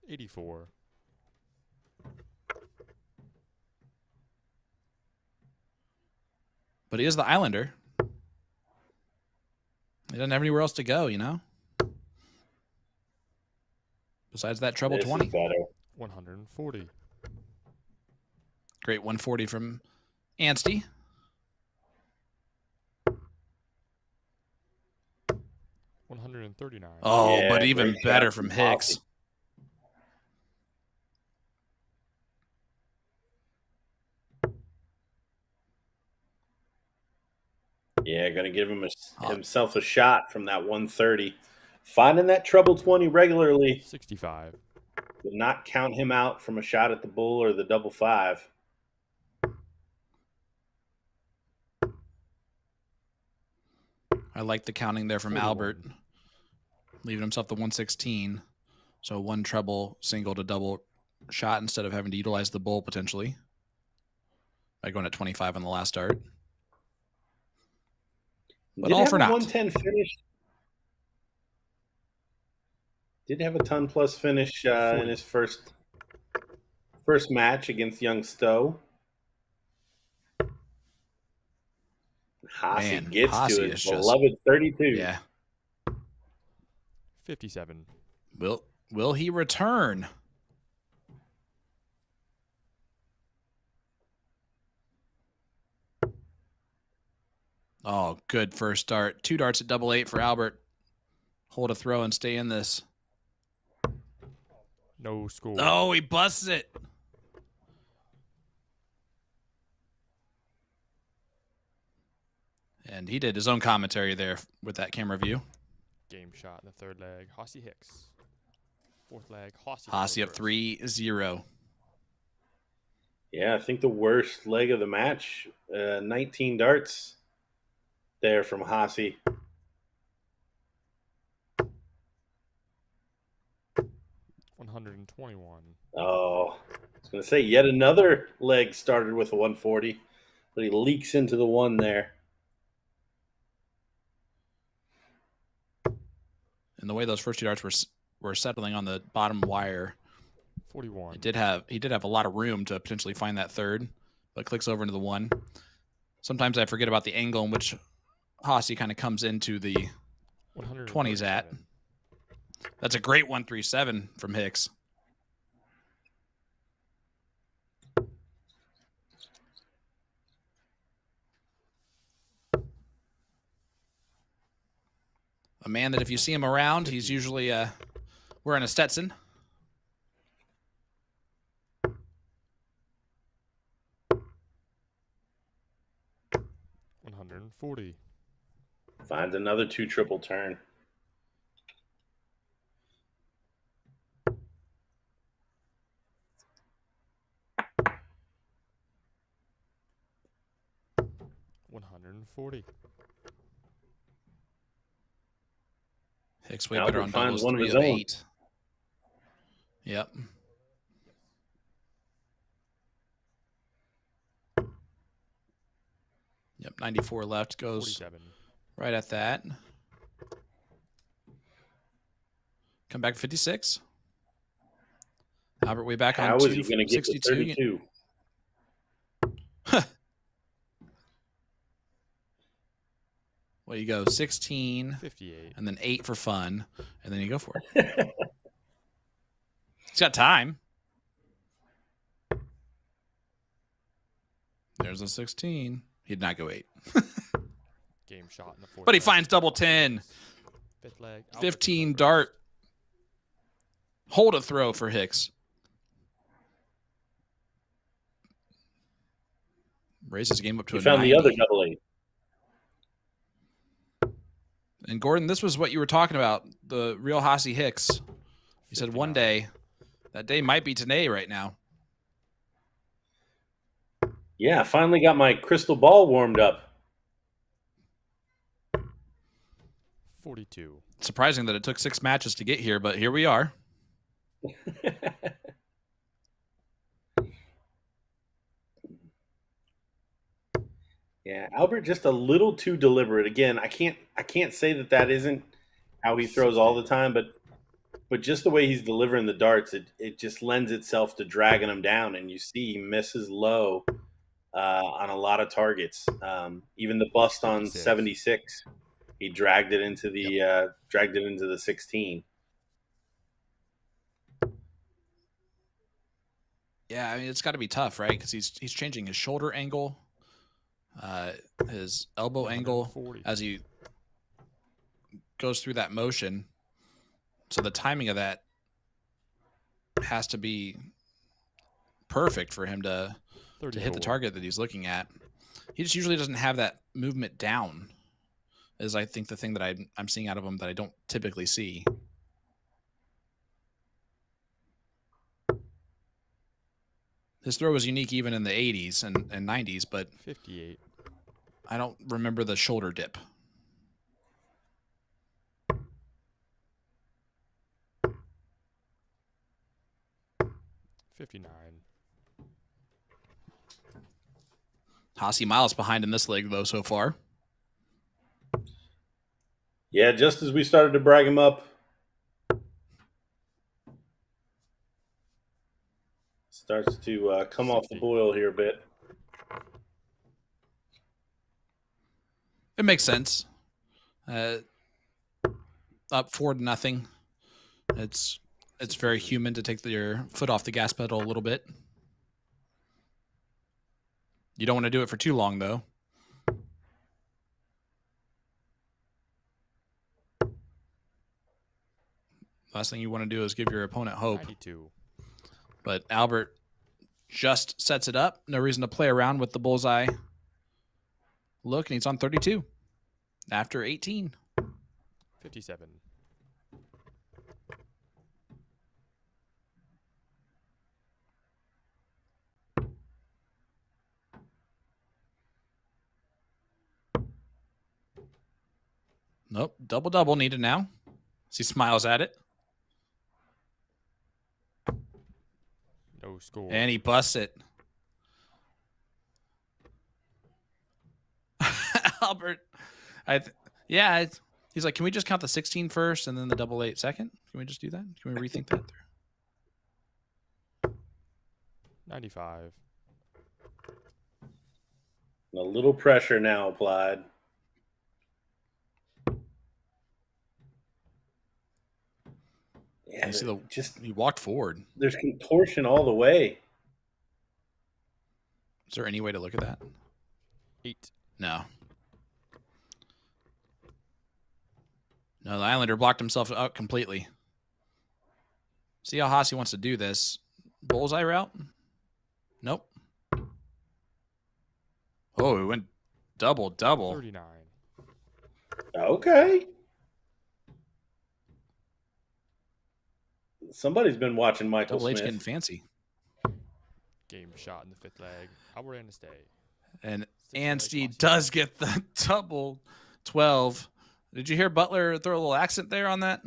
84. But he is the Islander. He doesn't have anywhere else to go, you know? Besides that treble This is 20. better. 140. Great 140 from Ansty. 139. Oh, Yeah, but even great better shot from from Hicks. Hossy. Yeah, going to give himself a shot from that 130. Finding that treble 20 regularly 65. would not count him out from a shot at the bull or the double 5. I like the counting there from 41. Albert. Leaving himself the 116. So one treble, single to double shot instead of having to utilize the bull potentially. By going at 25 on the last start. But Did all have for a naught. 110 finish. Did have a ton plus finish in his first match against Young Stowe. Hossy Man, gets Hossy to is his just- beloved 32. Yeah. 57. Will he return? Oh, good first start. 2 darts at double 8 for Albert. Hold a throw and stay in this. No score. Oh, he busts it. And he did his own commentary there with that camera view. Game shot in the third leg. Hossy Hicks. Fourth leg. Hossy. Hossy up first. 3-0. Yeah, I think the worst leg of the match. 19 darts there from Hossy. 121. Oh, I was going to say, yet another leg started with a 140, but he leaks into the one there. And the way those first 2 darts were settling on the bottom wire, 41. he did have a lot of room to potentially find that third, but clicks over into the 1. Sometimes I forget about the angle in which Hossy kind of comes into the 20s at. That's a great 137 from Hicks. A man that if you see him around, he's usually wearing a Stetson. $140. Finds another 2 triple turn. $140. Hicks way Albert better on finds doubles. one of his 308. Yep. Yep. 94 left. Goes 47. right at that. Come back 56. Albert way back How on is he going to get to 32? Well, you go 16, 58. and then 8 for fun, and then you go for it. He's got time. There's a 16. He did not go 8. Game shot in the fourth. But he leg. finds double 10. Fifth leg. Albert 15 first. dart. Hold a throw for Hicks. Raises the game up to He a found 90. the other double 8. And Gordon, this was what you were talking about, the real Hossy Hicks. You said 59. one day, that day might be today right now. Yeah, finally got my crystal ball warmed up. 42. Surprising that it took 6 matches to get here, but here we are. Yeah, Albert just a little too deliberate. Again, I can't say that isn't how he throws all the time, but just the way he's delivering the darts, it just lends itself to dragging him down. And you see he misses low on a lot of targets. Even the bust on 76, he dragged it into the 16. Yeah, I mean, it's got to be tough, right? Because he's changing his shoulder angle, his elbow angle 140. as he goes through that motion. So the timing of that has to be perfect for him to hit the 34. target that he's looking at. He just usually doesn't have that movement down, is I think the thing that I'm seeing out of him that I don't typically see. His throw was unique even in the 80s and 90s, but 58. I don't remember the shoulder dip. $59. Hossy miles behind in this leg, though, so far. Yeah, just as we started to brag him up, starts to come off the 60. boil here a bit. It makes sense. Up 4-0. It's very human to take your foot off the gas pedal a little bit. You don't want to do it for too long, though. Last thing you want to do is give your opponent hope. 92. But Albert just sets it up. No reason to play around with the bullseye look, and he's on 32 after 18. 57. Nope. Double needed now. As he smiles at it. No score. And he busts it. Albert. He's like, can we just count the 16 first and then the double 8 second? Can we just do that? Can we rethink that through? 95. A little pressure now applied. Yeah, You see he walked forward. There's contortion all the way. Is there any way to look at that? 8. No. No, the Islander blocked himself out completely. See how Hossie wants to do this. Bullseye route? Nope. Oh, it went double. 39. Okay. Somebody's been watching Michael Double H Smith. getting fancy. Game shot in the 5th leg. Albert and Estee. And 6th leg, Ansty Hossie. does get the double 12. Did you hear Butler throw a little accent there on that?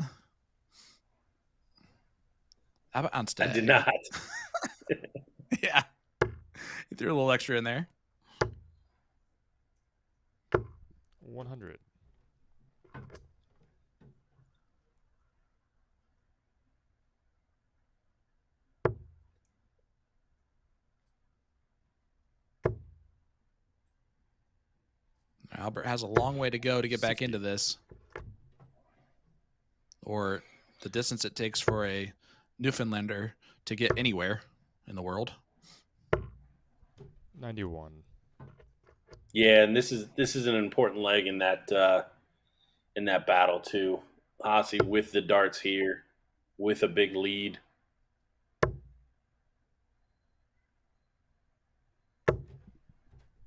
How about Ansty? I did not. Yeah. He threw a little extra in there. 100. Albert has a long way to go to get back 60. into this. Or the distance it takes for a Newfoundlander to get anywhere in the world. 91. Yeah, and this is an important leg in that battle too. Hossie with the darts here, with a big lead.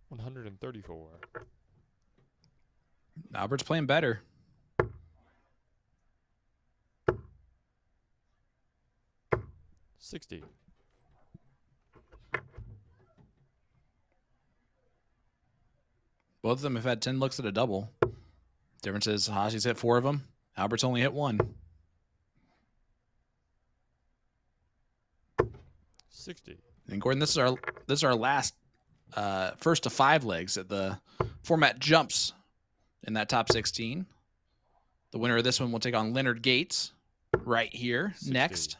134. Albert's playing better. $60. Both of them have had 10 looks at a double. Difference is Hossie's hit 4 of them. Albert's only hit 1. 60. And Gordon, this is our last first to 5 legs at the format jumps in that top 16. The winner of this one will take on Leonard Gates right here 60. next.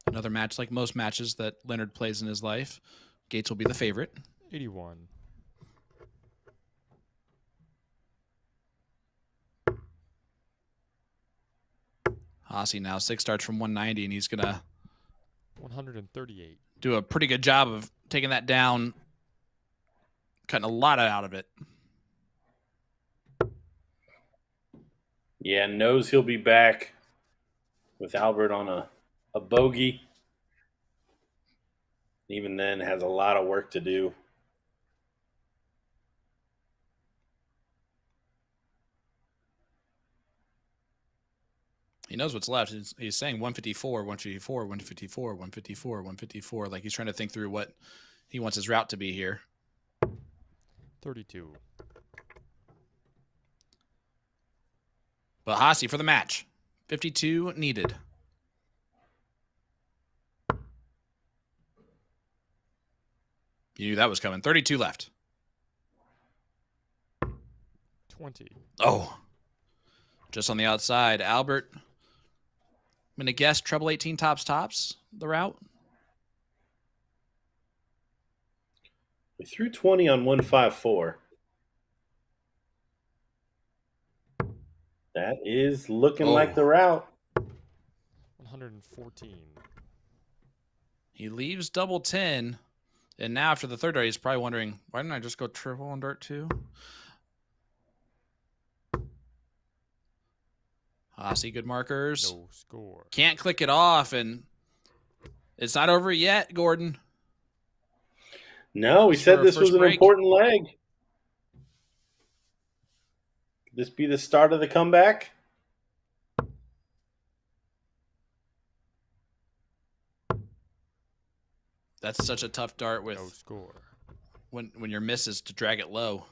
Another match like most matches that Leonard plays in his life. Gates will be the favorite. 81. Hossie now 6 starts from 190, and he's going to 138. do a pretty good job of taking that down, cutting a lot out of it. Yeah, knows he'll be back with Albert on a bogey. Even then, has a lot of work to do. He knows what's left. He's saying 154, 154, 154, 154, 154. Like he's trying to think through what he wants his route to be here. 32. But Hossie for the match. 52 needed. You knew that was coming. 32 left. 20. Oh. Just on the outside. Albert. I'm going to guess treble 18 tops the route. We threw 20 on 154. That is looking like the route. 114. He leaves double 10. And now after the third dart, he's probably wondering, why didn't I just go triple on dart 2? Hossie, good markers. No score. Can't click it off, and It's not over yet, Gordon. No, we Just for said our this was first an break. important leg. Could this be the start of the comeback? That's such a tough dart with No score. when your miss is to drag it low.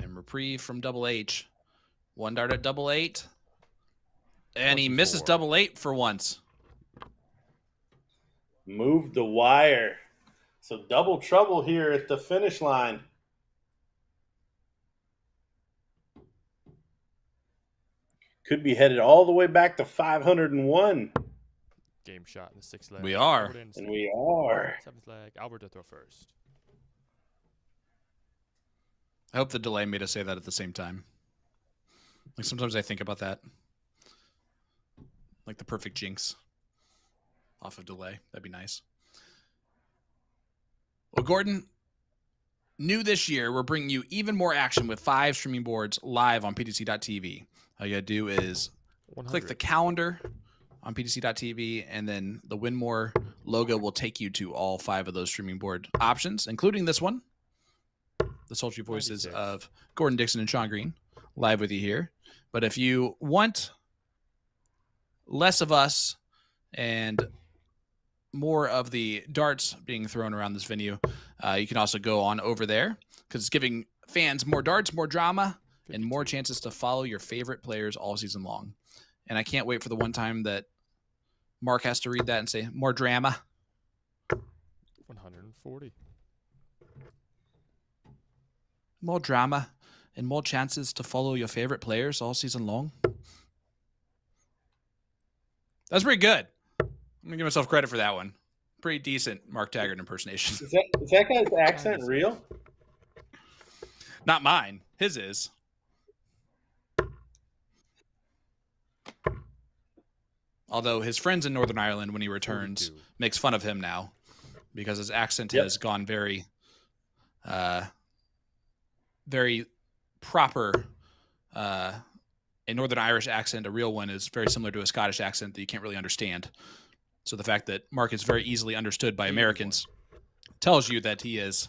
And reprieve from Double H. One dart at Double 8. And he misses 24. Double 8 for once. Moved the wire. So double trouble here at the finish line. Could be headed all the way back to 501. Game shot in the 6th leg. We are. Albert Ansty. And we are. 7th leg. Albert to throw first. I hope the delay made us say that at the same time. Like sometimes I think about that. Like the perfect jinx off of delay. That'd be nice. Well, Gordon, new this year, we're bringing you even more action with 5 streaming boards live on PTC.tv. All you got to do is 100. click the calendar on PTC.tv, and then the Winmau logo will take you to all 5 of those streaming board options, including this one. The sultry voices 96. of Gordon Dixon and Sean Green live with you here. But if you want less of us and more of the darts being thrown around this venue, you can also go on over there because it's giving fans more darts, more drama, and more 52. chances to follow your favorite players all season long. And I can't wait for the one time that Mark has to read that and say, more drama. 140. More drama and more chances to follow your favorite players all season long. That's pretty good. I'm going to give myself credit for that one. Pretty decent Mark Taggart impersonation. Is that guy's accent real? Not mine. His is. Although his friends in Northern Ireland, when he returns, 42. makes fun of him now because his accent Yep. has gone very, very proper. A Northern Irish accent, a real one, is very similar to a Scottish accent that you can't really understand. So the fact that Mark is very easily understood by Americans tells you that he has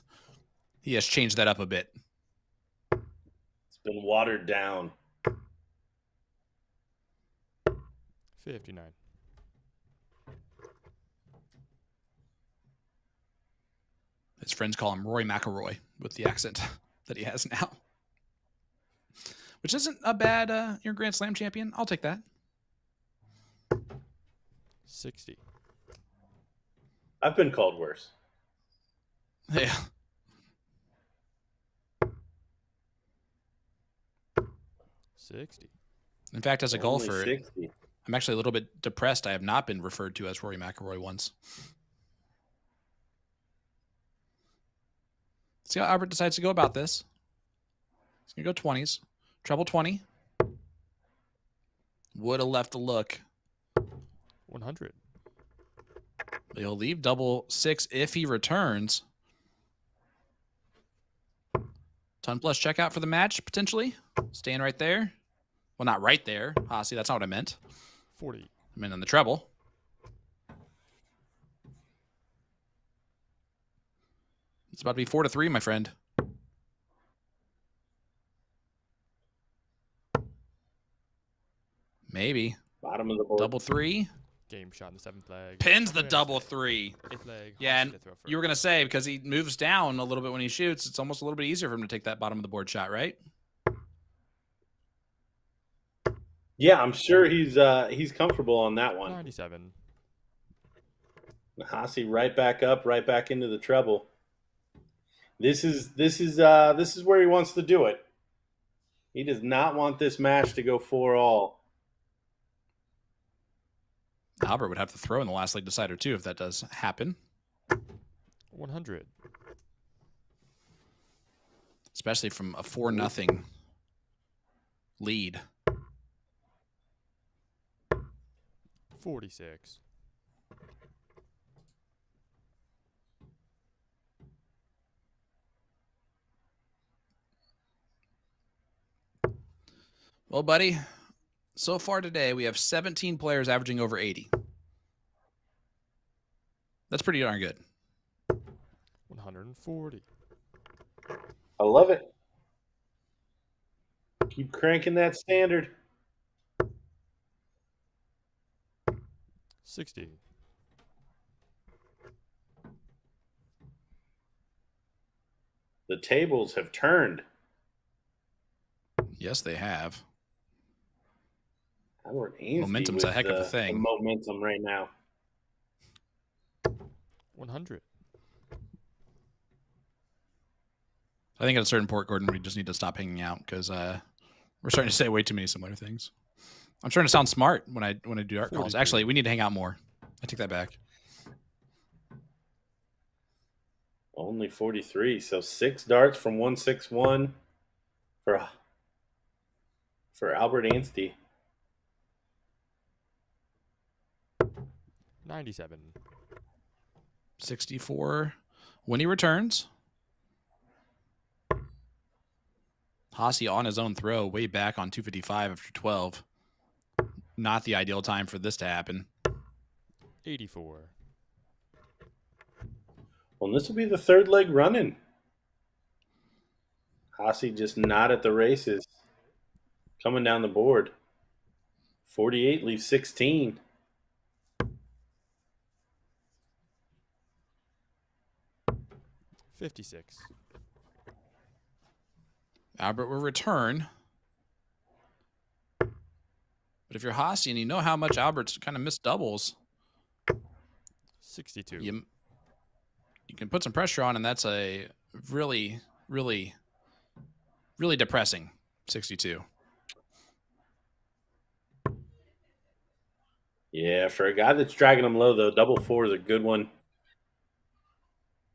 changed that up a bit. It's been watered down. 59. His friends call him Roy McIlroy with the accent that he has now. Which isn't a bad you're Grand Slam champion. I'll take that. 60. I've been called worse. Yeah. 60. In fact, as a Only golfer, 60. I'm actually a little bit depressed. I have not been referred to as Rory McIlroy once. See how Albert decides to go about this. He's going to go 20s. Treble 20. Would have left a look. 100. But he'll leave double 6 if he returns. Ton plus checkout for the match, potentially. Staying right there. Well, not right there. See, that's not what I meant. 40. I meant on the treble. It's about to be 4-3, my friend. Maybe. Bottom of the board. Double 3. Game shot in the 7th leg. Pins the Albert double Ansty. 3. 8th leg. Yeah, Hosty and to throw you were first. going to say, because he moves down a little bit when he shoots, it's almost a little bit easier for him to take that bottom of the board shot, right? Yeah, I'm sure he's comfortable on that one. 97. Hossie right back up, right back into the treble. This is where he wants to do it. He does not want this match to go 4-all. Albert would have to throw in the last leg decider, too, if that does happen. 100. Especially from a 4-0 lead. 46. Well, buddy, so far today we have 17 players averaging over 80. That's pretty darn good. 140. I love it. Keep cranking that standard. 60. The tables have turned. Yes, they have. Albert Ansty Momentum's a with heck of a the thing. momentum right now. 100. I think at a certain point, Gordon, we just need to stop hanging out because we're starting to say way too many similar things. I'm trying to sound smart when I do art calls. 43. Actually, we need to hang out more. I take that back. Only 43. So 6 darts from 161 for Albert Ansty. 97. 64 when he returns. Hossie on his own throw, way back on 255 after 12. Not the ideal time for this to happen. 84. Well, and this will be the third leg running. Hossie just not at the races. Coming down the board. 48 leaves 16. $56. Albert will return. But if you're Hossie and you know how much Albert's kind of missed doubles, 62. you can put some pressure on, and that's a really, really, really depressing 62. Yeah, for a guy that's dragging him low, though, double 4 is a good one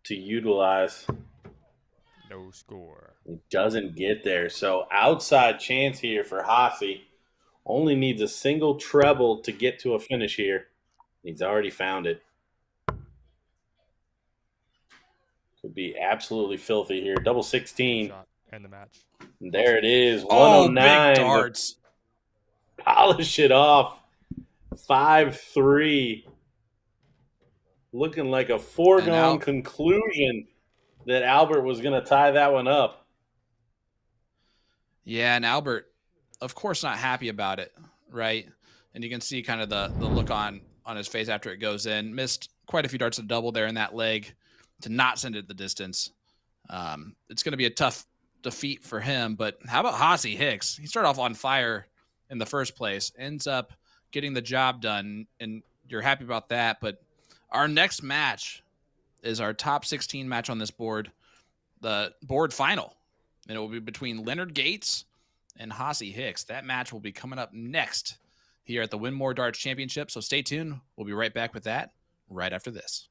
to utilize. No score. He doesn't get there. So outside chance here for Hossie. Only needs a single treble to get to a finish here. He's already found it. Could be absolutely filthy here. Double 16. Shot and the match. There it is. Oh, 109. big darts. Polish it off. 5-3. Looking like a foregone conclusion that Albert was going to tie that one up. Yeah, and Albert, of course, not happy about it, right? And you can see kind of the look on his face after it goes in. Missed quite a few darts to double there in that leg to not send it the distance. It's going to be a tough defeat for him, but how about Hossie Hicks? He started off on fire in the first place, ends up getting the job done, and you're happy about that. But our next match is our top 16 match on this board, the board final, and it will be between Leonard Gates and Hossie Hicks. That match will be coming up next here at the Winmau Darts Championship, so stay tuned. We'll be right back with that right after this.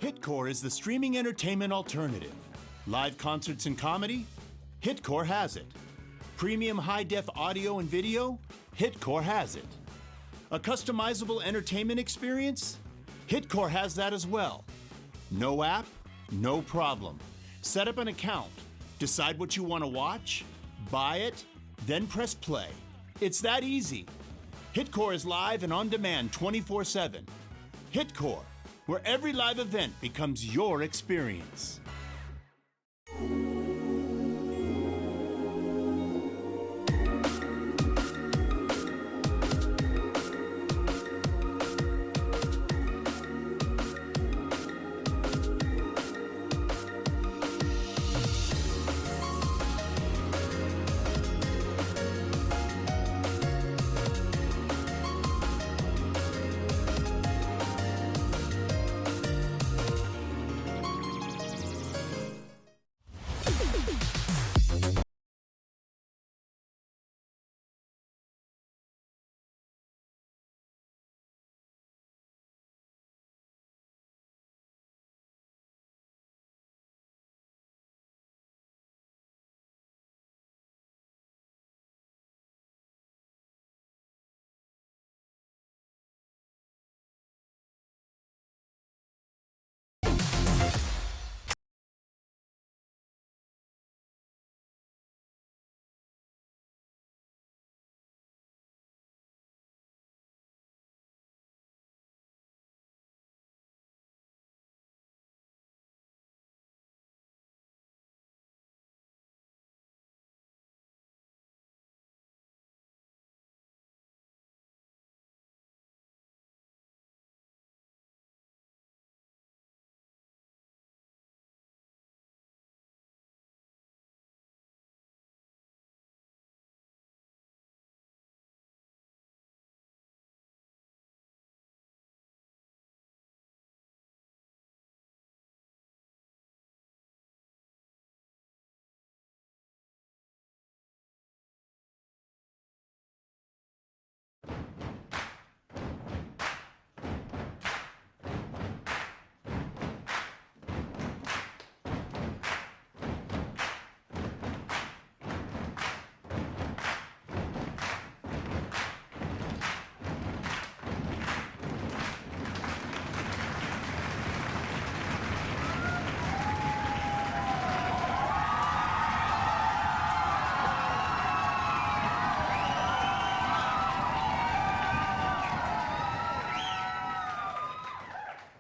Hitcore is the streaming entertainment alternative. Live concerts and comedy? Hitcore has it. Premium high-def audio and video? Hitcore has it. A customizable entertainment experience? Hitcore has that as well. No app? No problem. Set up an account, decide what you want to watch, buy it, then press play. It's that easy. Hitcore is live and on demand 24/7. Hitcore, where every live event becomes your experience.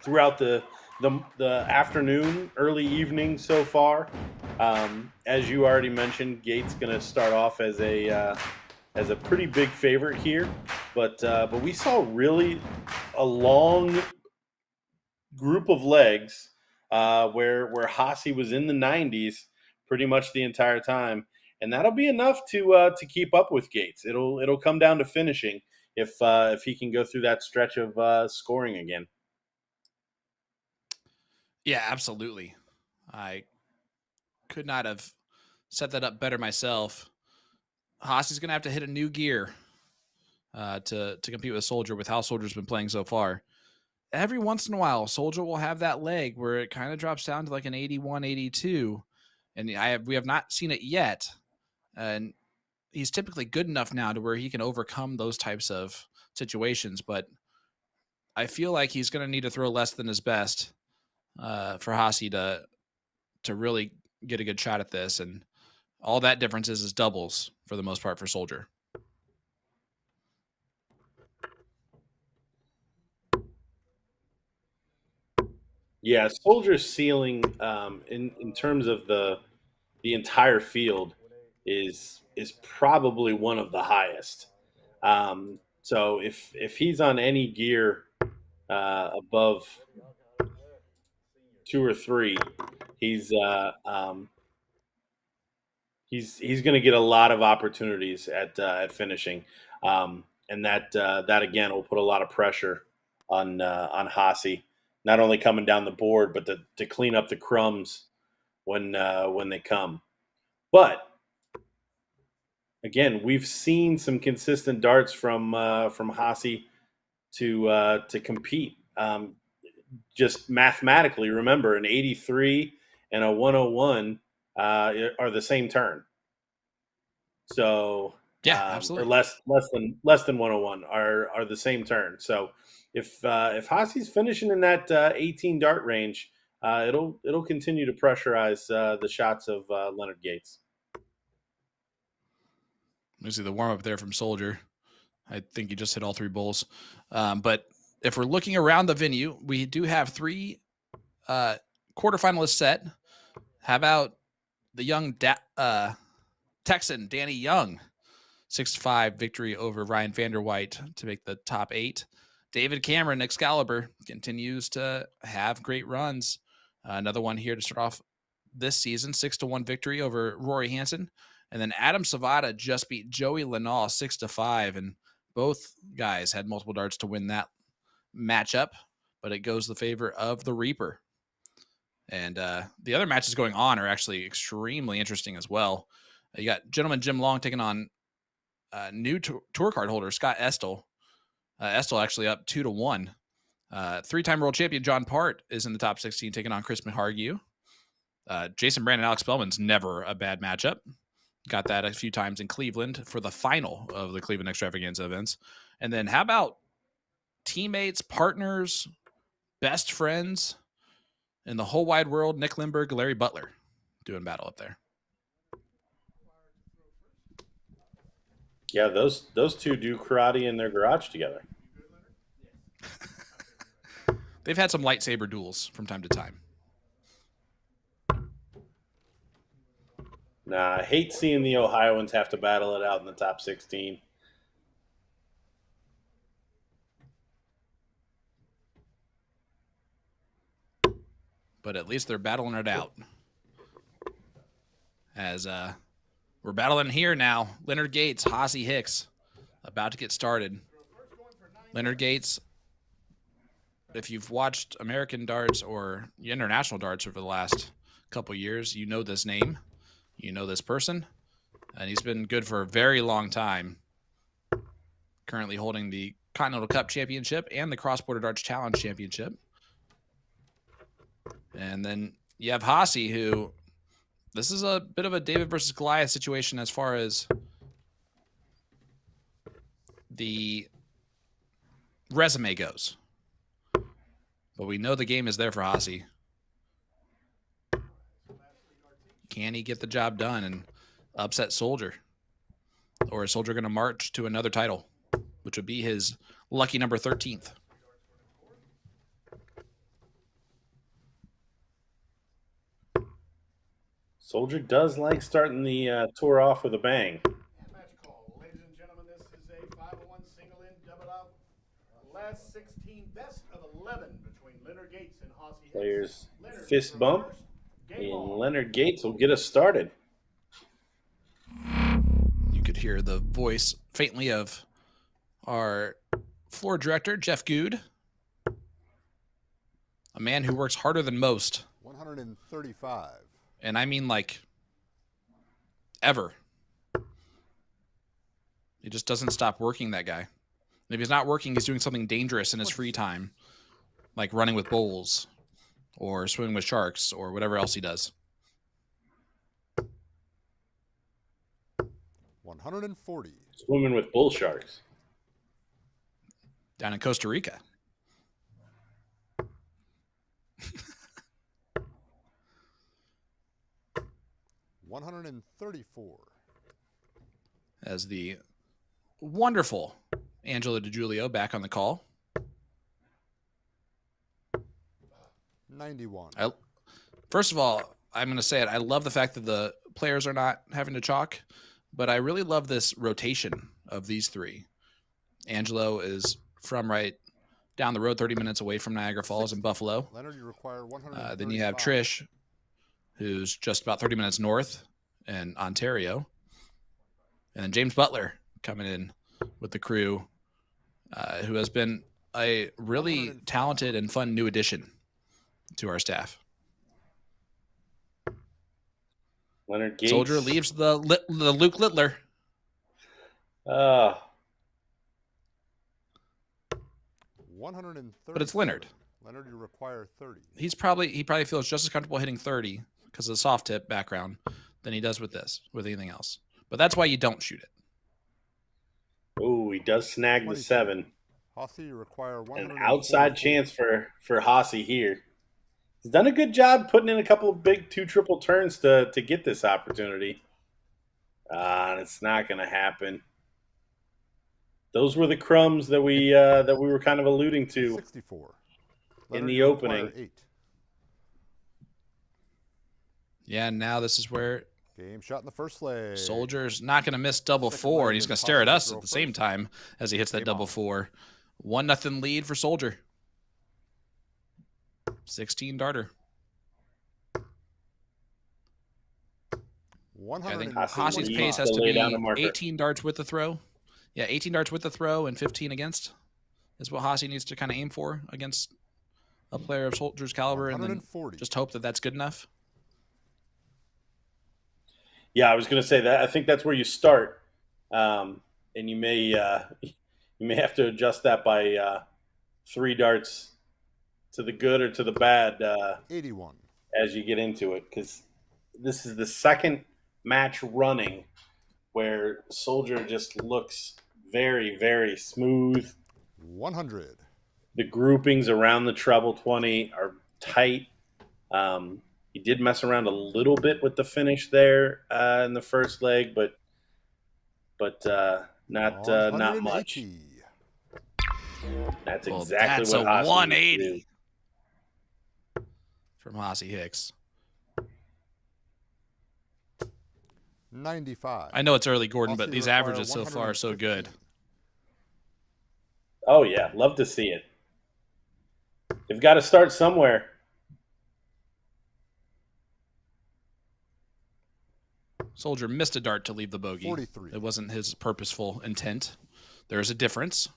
Throughout the afternoon, early evening so far. As you already mentioned, Gates going to start off as a pretty big favorite here, but we saw really a long group of legs where Hossie was in the 90s pretty much the entire time, and that'll be enough to keep up with Gates. It'll come down to finishing if he can go through that stretch of scoring again. Yeah, absolutely. I could not have set that up better myself. Hossie's going to have to hit a new gear to compete with Soldier with how Soldier's been playing so far. Every once in a while, Soldier will have that leg where it kind of drops down to like an 81, 82. And we have not seen it yet. And he's typically good enough now to where he can overcome those types of situations. But I feel like he's going to need to throw less than his best for Hossie to really get a good shot at this. And all that difference is doubles for the most part for Soldier. Yeah, Soldier's ceiling in terms of the entire field is probably one of the highest. So if he's on any gear above 2 or 3, he's he's going to get a lot of opportunities at finishing, and that again will put a lot of pressure on Hossie, not only coming down the board but to clean up the crumbs when they come. But again, we've seen some consistent darts from Hossie to compete. just mathematically, remember, an 83 and a 101 are the same turn. So Yeah, or absolutely. less than 101 are the same turn. So if Hossy's finishing in that 18 dart range, it'll continue to pressurize the shots of Leonard Gates. You see the warm up there from Soldier. I think he just hit all 3 bowls. But if we're looking around the venue, we do have 3 quarterfinalists set. How about the young Texan Danny Young, 6-5 victory over Ryan Vanderwhite to make the top 8. David Cameron, Excalibur, continues to have great runs. Another one here to start off this season, 6-1 victory over Rory Hansen. And then Adam Savvada just beat Joey Lenal 6-5. And both guys had multiple darts to win that matchup, but it goes the favor of the Reaper. And the other matches going on are actually extremely interesting as well. You got gentleman Jim Long taking on new tour card holder Scott Estel. Estel actually up 2-1. 3-time world champion John Part is in the top 16 taking on Chris Mahargue. Jason Brand and Alex Spellman's never a bad matchup. Got that a few times in Cleveland for the final of the Cleveland Extravaganza events. And then how about teammates, partners, best friends in the whole wide world, Nick Lindbergh, Larry Butler doing battle up there. Yeah, those 2 do karate in their garage together. They've had some lightsaber duels from time to time. Nah, I hate seeing the Ohioans have to battle it out in the top 16. But at least they're battling it out. As we're battling here now. Leonard Gates, Hossy Hicks, about to get started. Leonard Gates, if you've watched American darts or international darts over the last couple years, you know this name. You know this person. And he's been good for a very long time. Currently holding the Continental Cup Championship and the Cross Border Darts Challenge Championship. And then you have Hossy, who this is a bit of a David versus Goliath situation as far as the resume goes. But we know the game is there for Hossy. Can he get the job done and upset Soldier? Or is Soldier going to march to another title, which would be his lucky number 13th? Soldier does like starting the tour off with a bang. Match call. Ladies and gentlemen, this is a 501 single-in double out. Last 16, best of 11 between Leonard Gates and Hossy Hicks. Players Leonard, fist bump, and Leonard Gates will get us started. You could hear the voice faintly of our floor director, Jeff Good, a man who works harder than most. 135. And I mean, like, ever. He just doesn't stop working, that guy. And if he's not working, he's doing something dangerous in his free time, like running with bulls or swimming with sharks or whatever else he does. 140. Swimming with bull sharks. Down in Costa Rica. $134. As the wonderful Angela DiGiulio back on the call. 91. First of all, I'm going to say it. I love the fact that the players are not having to chalk, but I really love this rotation of these 3. Angelo is from right down the road, 30 minutes away from Niagara Falls in Buffalo. Leonard, you require 135. Then you have Trish, who's just about 30 minutes north in Ontario. And then James Butler coming in with the crew, who has been a really talented and fun new addition to our staff. Leonard Gates. Soldier leaves the Luke Littler. 130. But it's Leonard. Leonard, you require 30. he probably feels just as comfortable hitting 30 because of the soft tip background than he does with anything else. But that's why you don't shoot it. Oh, he does snag the 22. 7. Hossy, you require An 144. outside chance for Hossy here. He's done a good job putting in a couple of big 2 triple turns to get this opportunity. And it's not going to happen. Those were the crumbs that we were kind of alluding to 64. in Leonard, the you require opening. 8. Yeah, now this is where Game shot in the first leg. Soldier's not going to miss double Second 4, leg and he's is going to stare at Hossy us to at throw the same first. time as he hits that Game double on. 4. 1-0 lead for Soldier. 16 darter. I 100. think Hossy Hossy's needs pace to has to lay down be the marker. 18 darts with the throw. Yeah, 18 darts with the throw and 15 against is what Hossy needs to kind of aim for against a player of Soldier's caliber, and then 140. just hope that that's good enough. Yeah, I was going to say that. I think that's where you start, and you may have to adjust that by 3 darts to the good or to the bad 81. as you get into it, because this is the second match running where Soldier just looks very, very smooth. 100. The groupings around the treble 20 are tight. He did mess around a little bit with the finish there in the first leg, but not much. 180. That's Well, exactly that's what a Hossy 180 from Hossy Hicks. 95. I know it's early, Gordon, but Hossy these require averages so far are so 115. good. Oh yeah, love to see it. They've got to start somewhere. Soldier missed a dart to leave the bogey. 43. It wasn't his purposeful intent. There's a difference.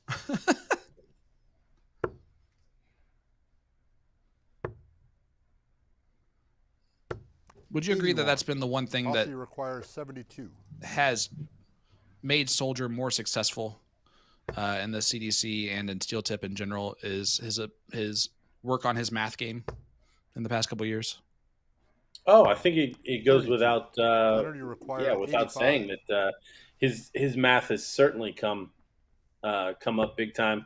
Would you agree that 81. that's been the one thing that Hossy requires 72. has made Soldier more successful in the CDC and in steel tip in general is his work on his math game in the past couple of years? Oh, I think it goes 32. without Leonard, you require without 85. saying that his math has certainly come up big time.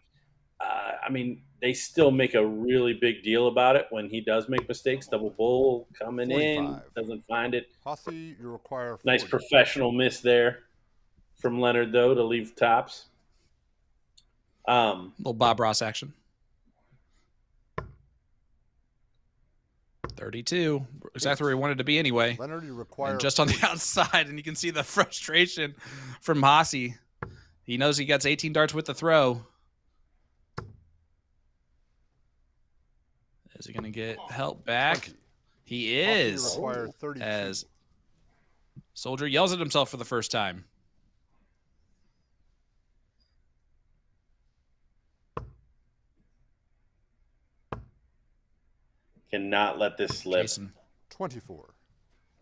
I mean, they still make a really big deal about it when he does make mistakes. Double bull coming in, 45. doesn't find it. Hossy, you require 40. Nice professional miss there from Leonard, though, to leave tops. Little Bob Ross action. 32, exactly where he wanted to be anyway. Leonard, you require And just on the 40. outside, and you can see the frustration from Hossy. He knows he gets 18 darts with the throw. Is he going to get help back? 20. He Hossy, you is, require 32. as Soldier yells at himself for the first time. Cannot let this slip. Jason. 24.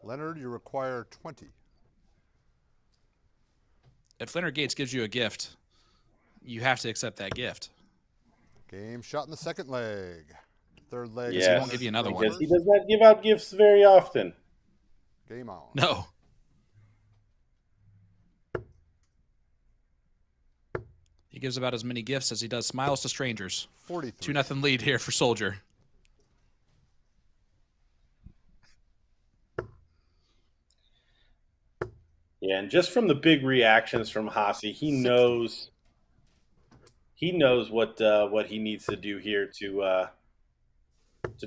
Leonard, you require 20. If Leonard Gates gives you a gift, you have to accept that gift. Game shot in the second leg. Third leg. Yeah, he won't give you another one. because he does not give out gifts very often. Game on. No. He gives about as many gifts as he does smiles to strangers. 43. 2-0 lead here for Soldier. Yeah, and just from the big reactions from Hossy, he knows what he needs to do here to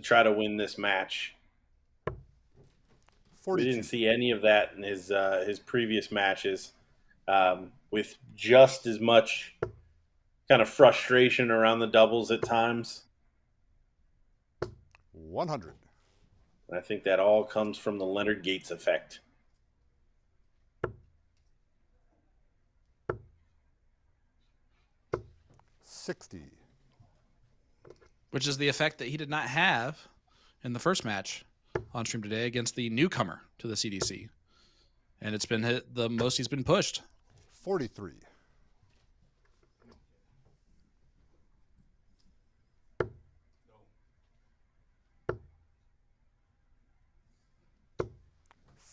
try to win this match. We 42. didn't see any of that in his previous matches, with just as much kind of frustration around the doubles at times. 100. And I think that all comes from the Leonard Gates effect. $60. Which is the effect that he did not have in the first match on stream today against the newcomer to the CDC. And it's been the most he's been pushed. 43.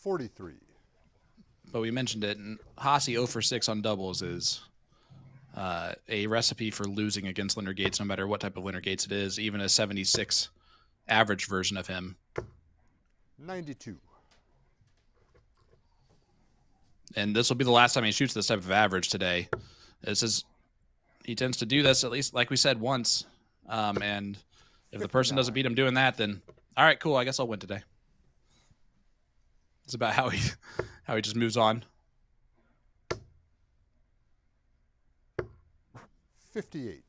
43. But we mentioned it, and Hossie 0 for 6 on doubles is a recipe for losing against Leonard Gates, no matter what type of Leonard Gates it is, even a 76 average version of him. 92. And this will be the last time he shoots this type of average today. He tends to do this, at least, like we said, once. And if the person doesn't beat him doing that, then all right, cool. I guess I'll win today. It's about how he just moves on. 58.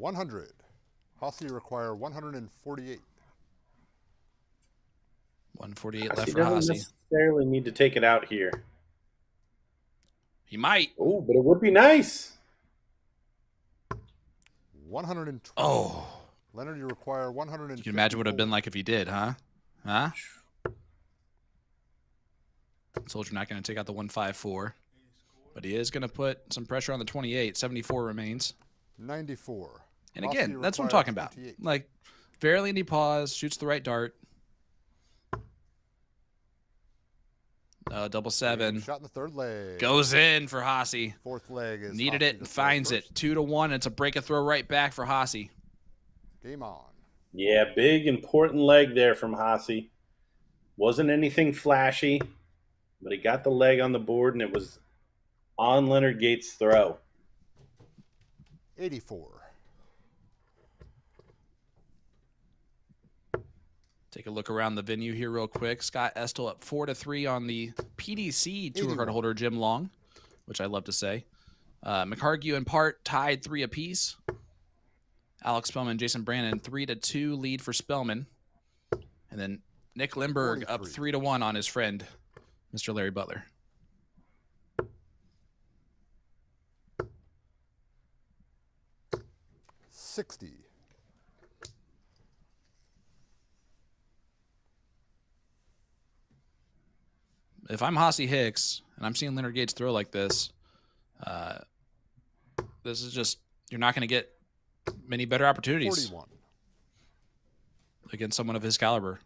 $100. Hossie require 148. 148 left He for doesn't Hossie. necessarily need to take it out here. He might. Oh, but it would be nice. 120. Oh. Leonard, you require 150. You can imagine what it would have been like if he did, huh? Huh? Soldier not going to take out the 154. But he is going to put some pressure on the 28. 74 remains. 94. And Hossie again, that's what I'm require talking about. 28. Like, barely any pause, shoots the right dart. Double 7. Shot in the third leg. Goes in for Hossie. Fourth leg is Needed Hossie it to and throw finds first. it. 2-1. It's a break a throw right back for Hossie. Game on. Yeah, big, important leg there from Hossie. Wasn't anything flashy, but he got the leg on the board, and it was on Leonard Gates' throw. 84. Take a look around the venue here real quick. Scott Estel up 4-3 on the PDC Tour card 81. holder Jim Long, which I love to say. McCargue and Part tied 3 apiece. Alex Spellman, Jason Brandon 3-2 lead for Spellman. And then Nick Lindbergh up 3-1 on his friend, Mr. Larry Butler. $60. If I'm Hossie Hicks and I'm seeing Leonard Gates throw like this, this is just, you're not going to get many better opportunities 41. against someone of his caliber.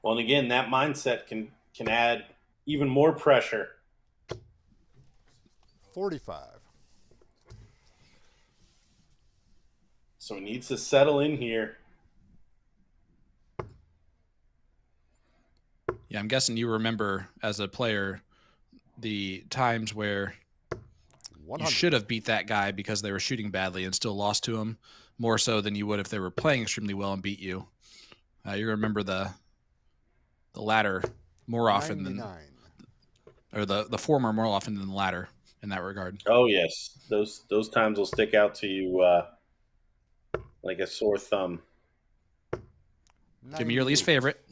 Well, and again, that mindset can add even more pressure. 45. So he needs to settle in here. Yeah, I'm guessing you remember as a player the times where 100. you should have beat that guy because they were shooting badly and still lost to him, more so than you would if they were playing extremely well and beat you. You remember the latter more often 99. or the former more often than the latter in that regard. Oh yes, those times will stick out to you like a sore thumb. Give me your least 98. favorite.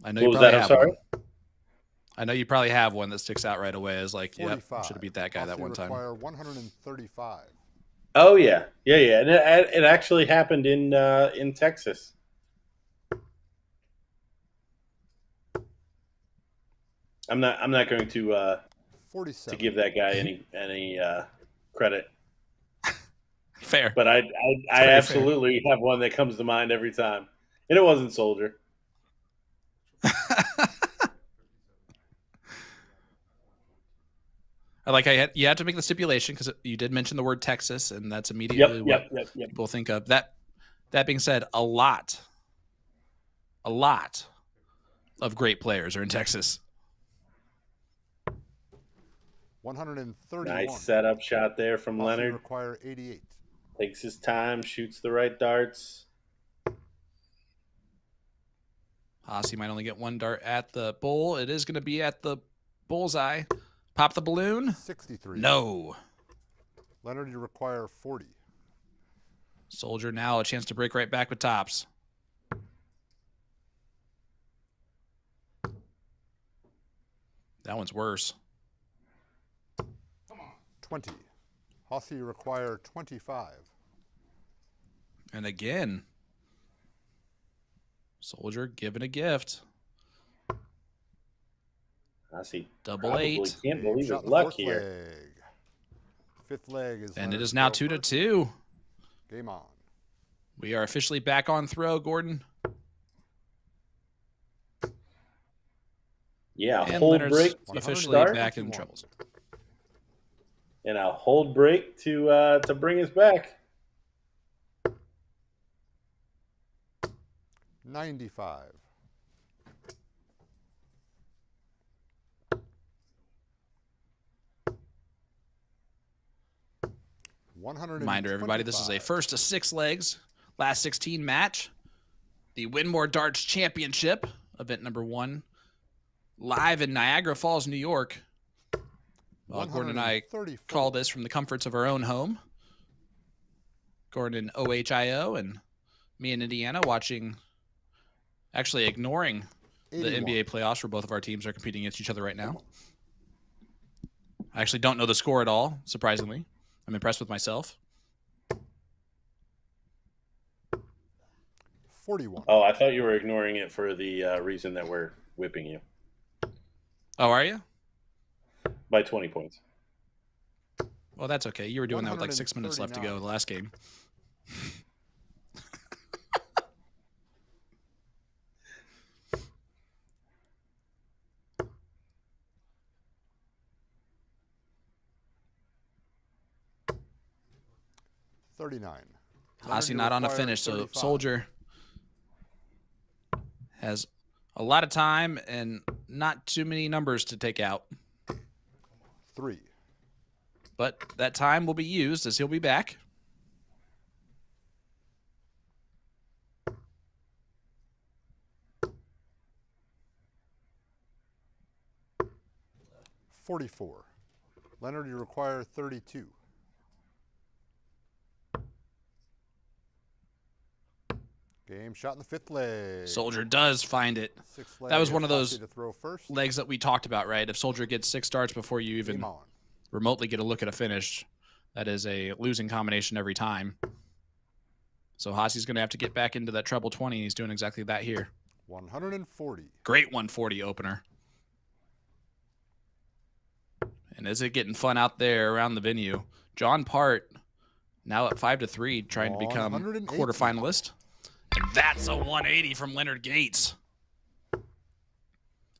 I know What you was probably that? I'm have sorry? one. I know you probably have one that sticks out right away as like, yep, 45. should have beat that guy that Hossie one time. require 135. Oh yeah, and it actually happened in Texas. I'm not going to 47. give that guy any credit, Fair. but I fair. absolutely have one that comes to mind every time, and it wasn't Soldier. I like you had to make the stipulation because you did mention the word Texas, and that's immediately Yep. people think of. That being said, a lot of great players are in Texas. 131. Nice setup shot there from Hossie Leonard. require 88. Takes his time, shoots the right darts. Hossie might only get one dart at the bull. It is going to be at the bullseye. Pop the balloon. 63. No. Leonard, you require 40. Soldier now a chance to break right back with tops. That one's worse. 20. Hossie require 25. And again, Soldier given a gift. Hossy Double probably eight. can't Game believe shot his in the luck fourth here. leg. Fifth leg is And it Leonard's is now throw 2-2. first. Game on. We are officially back on throw, Gordon. Yeah, And hold Leonard's break to officially start, back in troubles. and a hold break to bring us back. 95. Reminder, everybody, this is a first to 6 legs, last 16 match. The Winmau Darts Championship, event number 1, live in Niagara Falls, New York. Gordon and I call this from the comforts of our own home. Gordon in OHIO and me in Indiana watching, actually ignoring the NBA playoffs where both of our teams are competing against each other right now. I actually don't know the score at all, surprisingly. I'm impressed with myself. 41. Oh, I thought you were ignoring it for the reason that we're whipping you Oh, are you? by 20 points. Well, that's okay. You were doing that with like 6 minutes left to go in the last game. Hossy not on a finish, so Soldier has a lot of time and not too many numbers to take out. 3. But that time will be used as he'll be back. .44. Leonard, you require 32. Game shot in the fifth leg. Soldier does find it. That was one of those legs that we talked about, right? If Soldier gets 6 starts before you even remotely get a look at a finish, that is a losing combination every time. So Hossy's going to have to get back into that treble 20. He's doing exactly that here. 140. Great 140 opener. And is it getting fun out there around the venue? John Part now up 5-3, trying to become quarterfinalist. And that's a 180 from Leonard Gates.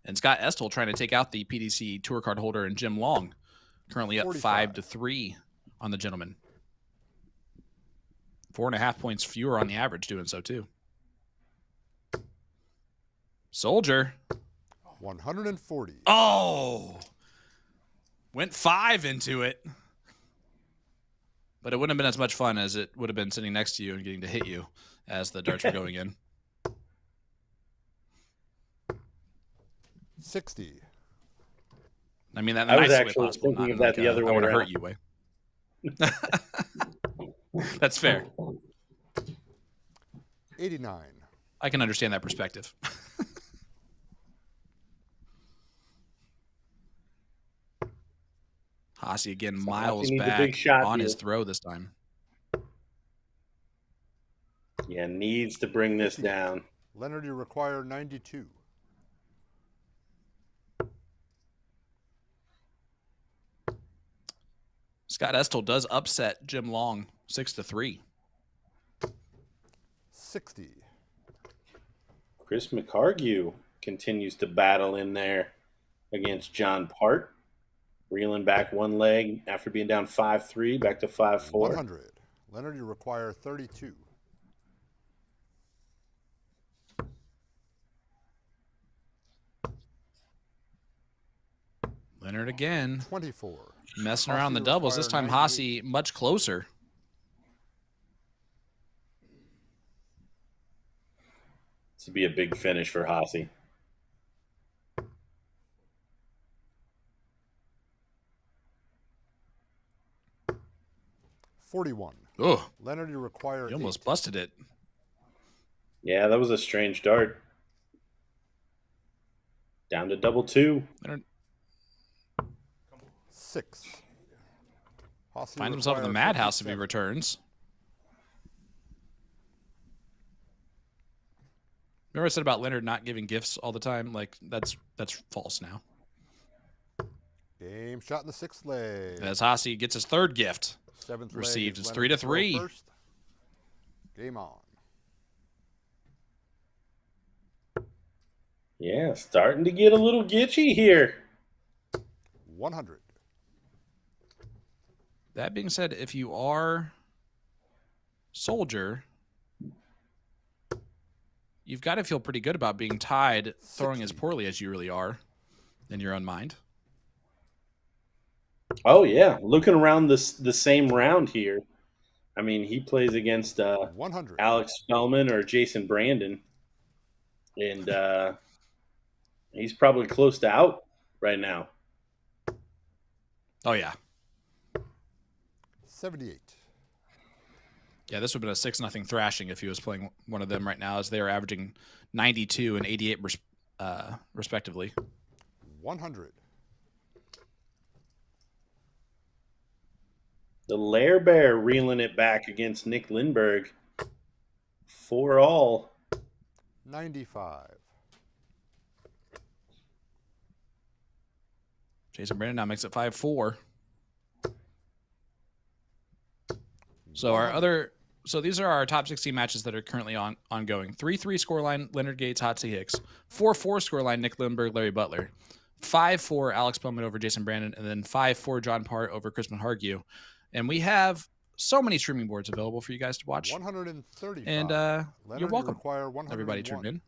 And Scott Estel trying to take out the PDC Tour card holder and Jim Long. Currently up 5-3 on the gentleman. 4.5 points fewer on the average doing so too. Soldier. 140. Oh! Went 5 into it. But it wouldn't have been as much fun as it would have been sitting next to you and getting to hit you as the darts were going in. 60. I mean, that I was nicest way actually possible. thinking Not of that the other way I want to around. hurt you way. That's fair. 89. I can understand that perspective. Hossy again, miles needs a back big shot on here. his throw this time. Yeah, needs to bring this down. Leonard, you require 92. Scott Estel does upset Jim Long 6-3. 60. Chris McCargue continues to battle in there against John Part. Reeling back one leg after being down 5-3, back to 5-4. 100. Leonard, you require 32. Leonard again. 24. Messing around the doubles. This time Hossy much closer. This would be a big finish for Hossy. .41. Oh, Leonard, you require you almost 8. busted it. Yeah, that was a strange dart. Down to double 2. Leonard 6. Hossy finds himself in the madhouse if he 57. returns. Remember I said about Leonard not giving gifts all the time? Like, that's false now. Game shot in the 6th leg. As Hossy gets his third gift. 7th leg Received. is It's Leonard 3-3. throw first. Game on. Yeah, starting to get a little gitchy here. 100. That being said, if you are Soldier, you've got to feel pretty good about being tied, throwing as 60. poorly as you really are in your own mind. Oh, yeah. Looking around the same round here. I mean, he plays against 100. Alex Spellman or Jason Brandon. And he's probably close to out right now. Oh, yeah. 78. Yeah, this would have been a 6-0 thrashing if he was playing one of them right now, as they are averaging 92 and 88 respectively. 100. The Lair Bear reeling it back against Nick Lindbergh. 4-all. 95. Jason Brandon now makes it 5-4. So these are our top 16 matches that are currently ongoing. 3-3 scoreline, Leonard Gates, Hotsy Hicks. 4-4 scoreline, Nick Lindbergh, Larry Butler. 5-4 Alex Bowman over Jason Brandon, and then 5-4 John Part over Crispin Hargue. And we have so many streaming boards available for you guys to watch. 135. And Leonard, you're welcome. Require 101. Everybody tuned in.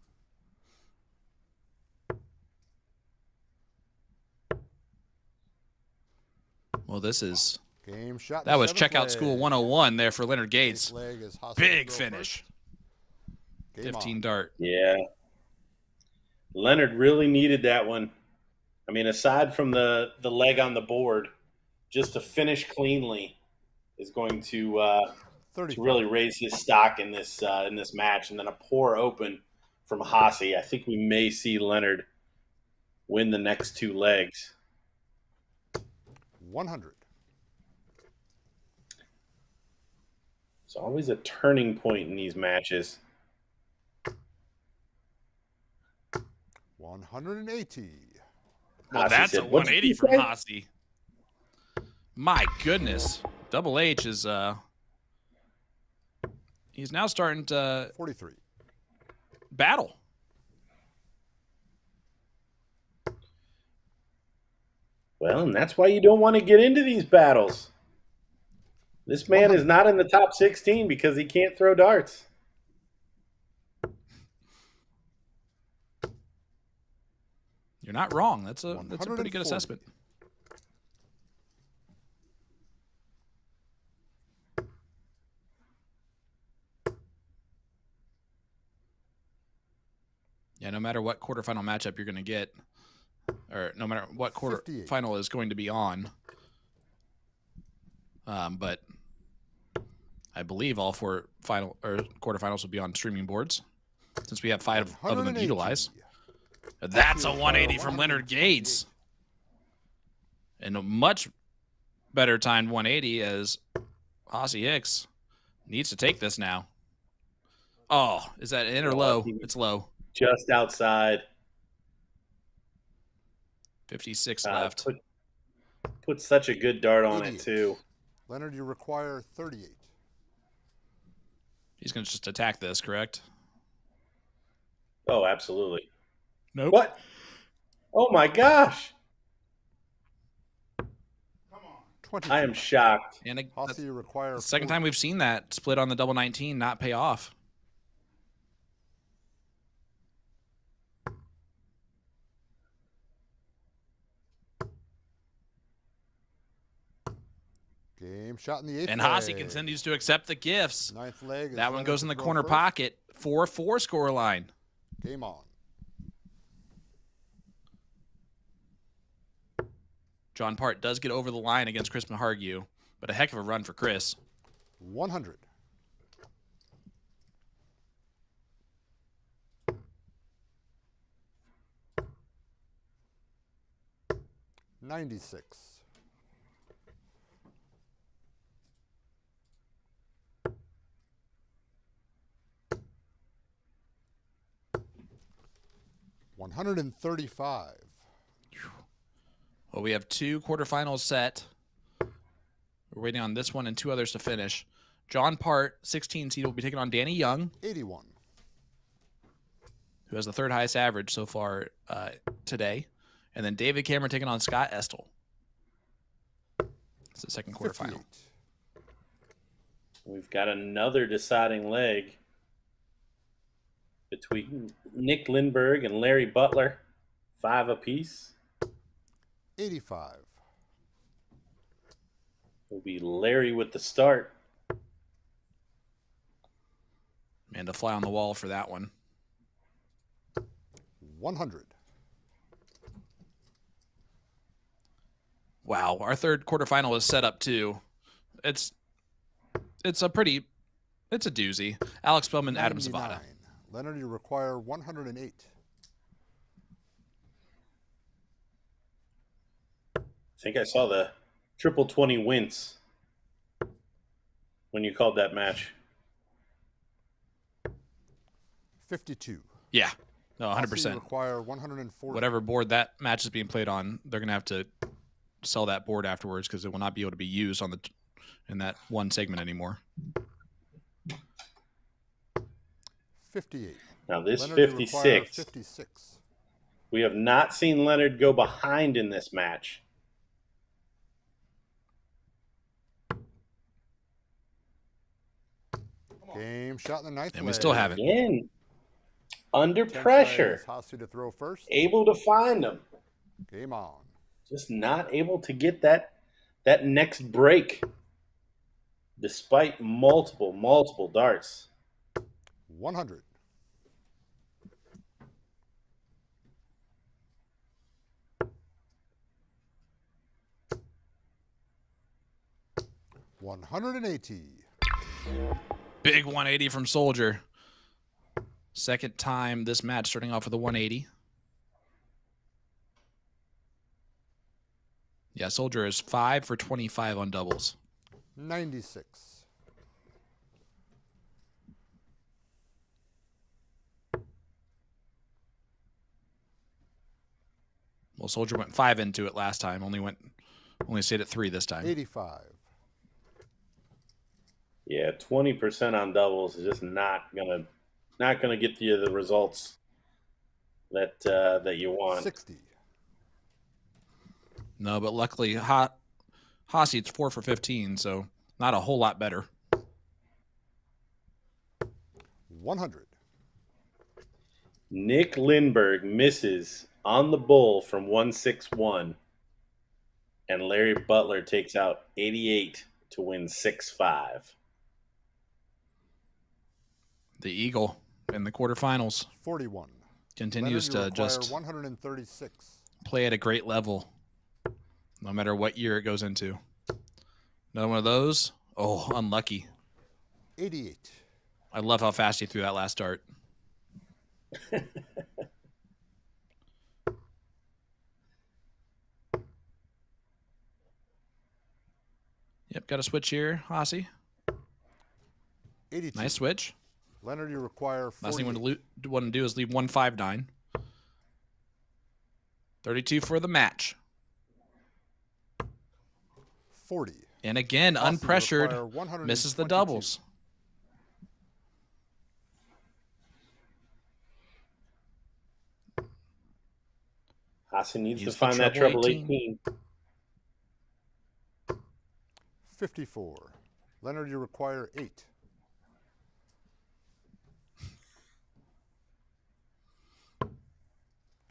Well, this is Game shot. that was 7th checkout leg. school 101 there for Leonard Gates. 8th leg is Hossy Big to throw finish. first. Game 15 on. dart. Yeah. Leonard really needed that one. I mean, aside from the leg on the board, just to finish cleanly is going to 35. really raise his stock in this match. And then a poor open from Hossy. I think we may see Leonard win the next 2 legs. 100. It's always a turning point in these matches. 180. Well, Hossy that's a said, "What did 180 you from say?" Hossy. My goodness. Double H is he's now starting to 43. battle. Well, and that's why you don't want to get into these battles. This man is not in the top 16 because he can't throw darts. You're not wrong. That's a pretty good 140. assessment. Yeah, no matter what quarterfinal matchup you're going to get, or no matter what 58. quarterfinal is going to be on, but I believe all 4 final or quarterfinals will be on streaming boards, since we have 5 of them to 180. utilize. That's a 180 from Leonard Gates, and a much better timed 180 as Hossy Hicks needs to take this now. Oh, is that in or low? It's low. Just outside. 56 left. Put such a good dart on it, 88. too. Leonard, you require 38. He's going to just attack this, correct? Oh, absolutely. Nope. What? Oh, my gosh. 20. I am shocked. And Hossy, you require the second 40. time we've seen that split on the double 19 not pay off. Game shot in the 8th And leg. Hossy continues to accept the gifts. 9th leg. Is That one Leonard goes to in the throw corner first. pocket. 4-4 score line. Game on. John Part does get over the line against Crispin Hargue, but a heck of a run for Chris. 100. $96. $135. Well, we have 2 quarterfinals set. We're waiting on this one and 2 others to finish. John Part, 16 seed, will be taking on Danny Young, 81. who has the 3rd highest average so far today. And then David Cameron taking on Scott Estel. It's the second quarterfinal. 58. We've got another deciding leg between Nick Lindberg and Larry Butler, 5 apiece. 85. Will be Larry with the start. Man, to fly on the wall for that one. 100. Wow, our 3rd quarterfinal is set up too. It's a doozy. Alex Spellman, Adam 99. Savvada. Leonard, you require 108. I think I saw the triple 20 wince when you called that match. 52. Yeah, no, Ansty, you 100%. require 140. Whatever board that match is being played on, they're gonna have to sell that board afterwards because it will not be able to be used on in that one segment anymore. 58. Now this Leonard, you require 56, 56. we have not seen Leonard go behind in this match. Game shot in the ninth And we leg. still haven't. Again, under 10 pressure, seconds. Hosty to throw first. able to find him. Game on. Just not able to get that next break despite multiple darts. 100. 180. Big 180 from Soldier. Second time this match starting off with a 180. Yeah, Soldier is 5 for 25 on doubles. 96. Well, Soldier went 5 into it last time. Only stayed at 3 this time. 85. Yeah, 20% on doubles is just not gonna get you the results that you want. 60. No, but luckily Hossie, it's 4 for 15, so not a whole lot better. 100. Nick Lindberg misses on the bull from 161, and Larry Butler takes out 88 to win 6-5. The Eagle in the quarterfinals 41. continues Leonard, you to require just 136. play at a great level, no matter what year it goes into. Another one of those. Oh, unlucky. 88. I love how fast he threw that last dart. Yep, got a switch here, Hossie. 82. Nice switch. Leonard, you require 48. Last thing you want to do is leave 159. 32 for the match. 40. And again, Hossie, you unpressured, require 122. misses the doubles. Hassan needs Use to the find that treble treble 18. 54. Leonard, you require 8.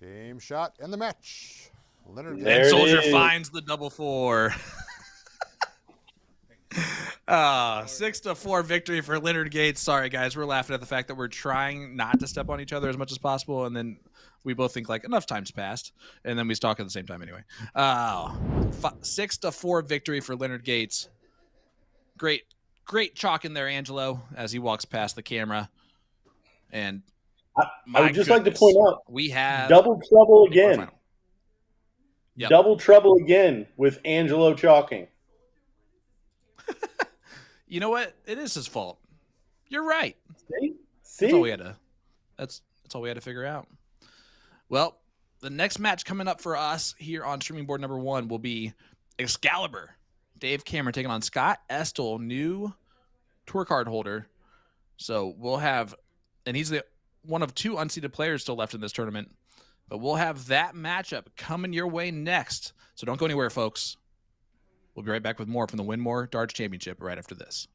Game shot and the match. Leonard There And it Soldier is. finds the double 4. 6-4 victory for Leonard Gates. Sorry, guys. We're laughing at the fact that we're trying not to step on each other as much as possible, and then we both think like enough time's passed, and then we talk at the same time anyway. 6-4 victory for Leonard Gates. Great chalk in there, Angelo, as he walks past the camera. And I would just like to goodness, point out, we have double trouble again. quarterfinal. Yep. Double trouble again with Angelo chalking. You know what? It is his fault. You're right. See? That's all we had to. That's all we had to figure out. Well, the next match coming up for us here on streaming board number 1 will be Excalibur. Dave Cameron taking on Scott Estel, new tour card holder. So we'll have, and he's the one of 2 unseeded players still left in this tournament. But we'll have that matchup coming your way next. So don't go anywhere, folks. We'll be right back with more from the Winmau Darts Championship right after this.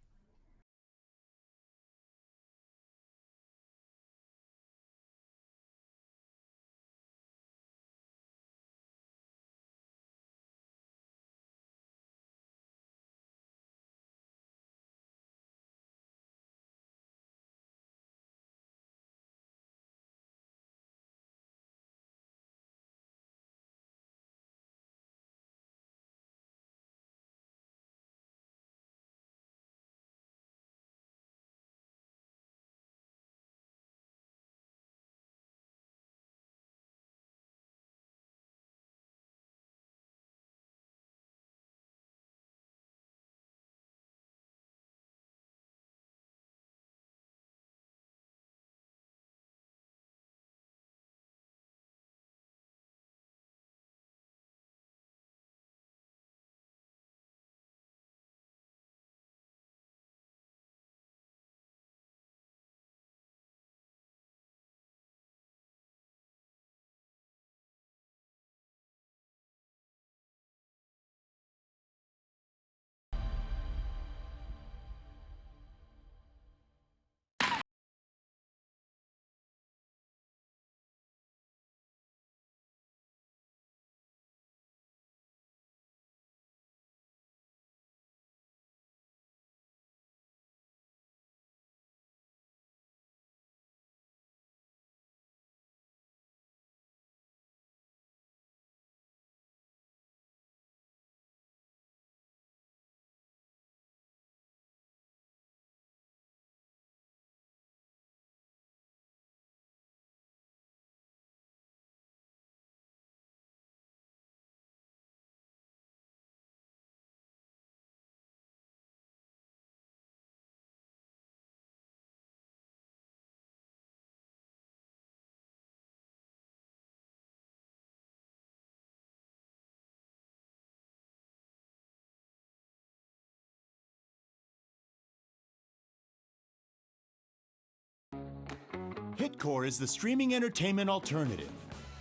Hitcore is the streaming entertainment alternative.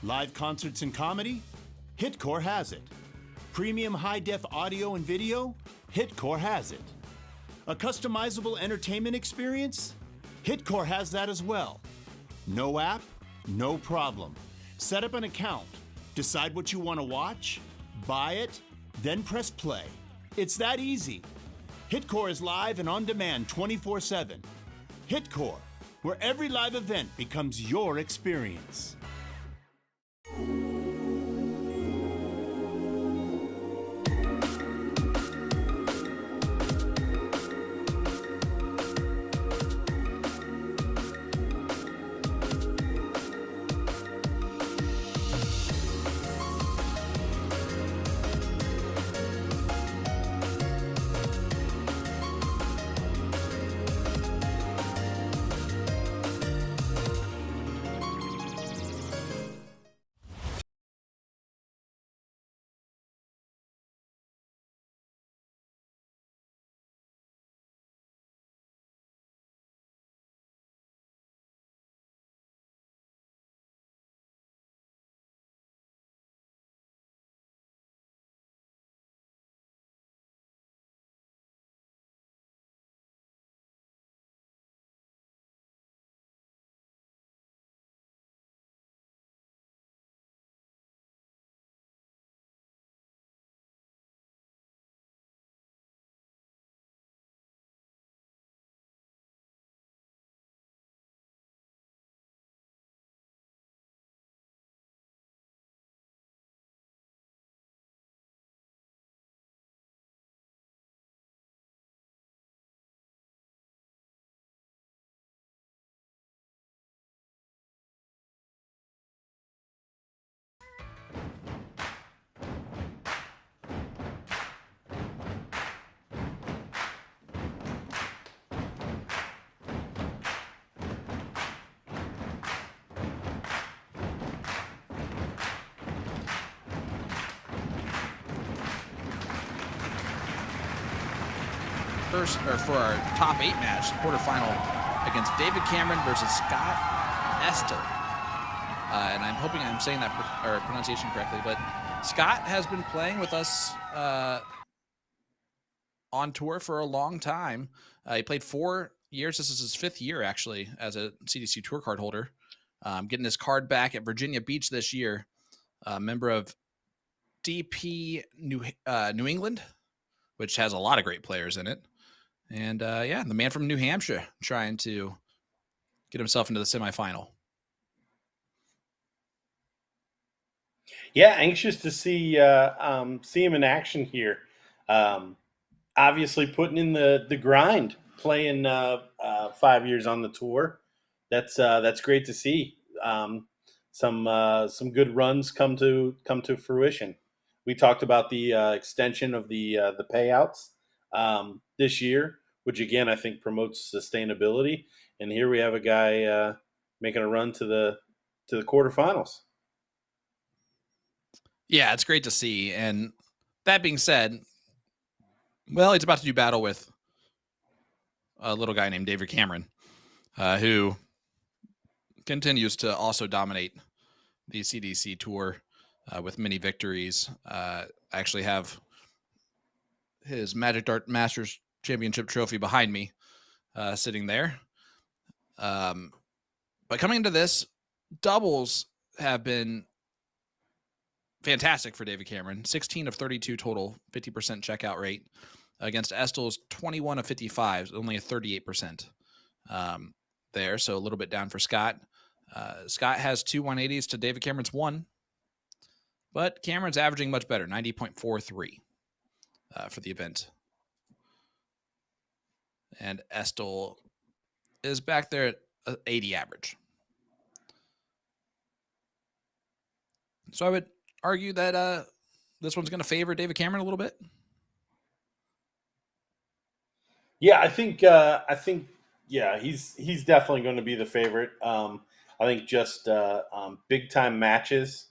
Live concerts and comedy? Hitcore has it. Premium high-def audio and video? Hitcore has it. A customizable entertainment experience? Hitcore has that as well. No app? No problem. Set up an account, decide what you want to watch, buy it, then press play. It's that easy. Hitcore is live and on demand 24/7. Hitcore, where every live event becomes your experience. for our top 8 match, quarterfinal against David Cameron versus Scott Estel. And I'm hoping I'm saying that pronunciation correctly, but Scott has been playing with us on tour for a long time. He played 4 years. This is his 5th year, actually, as a CDC Tour card holder. Getting his card back at Virginia Beach this year. Member of DP New England, which has a lot of great players in it. And yeah, the man from New Hampshire trying to get himself into the semifinal. Yeah, anxious to see him in action here. Obviously, putting in the grind, playing 5 years on the tour. That's great to see. Some good runs come to fruition. We talked about the extension of the payouts this year, which again I think promotes sustainability. And here we have a guy making a run to the quarterfinals. Yeah, it's great to see. And that being said, well, he's about to do battle with a little guy named David Cameron, who continues to also dominate the CDC Tour with many victories. I actually have his Magic Dart Masters Championship trophy behind me, sitting there. But coming into this, doubles have been fantastic for David Cameron. 16 of 32 total, 50% checkout rate against Estel's 21 of 55, only a 38% there. So a little bit down for Scott. Scott has 2 180s to David Cameron's 1, but Cameron's averaging much better, 90.43 for the event. And Estel is back there at 80 average. So I would argue that this one's going to favor David Cameron a little bit. Yeah, I think yeah, he's definitely going to be the favorite. I think just big time matches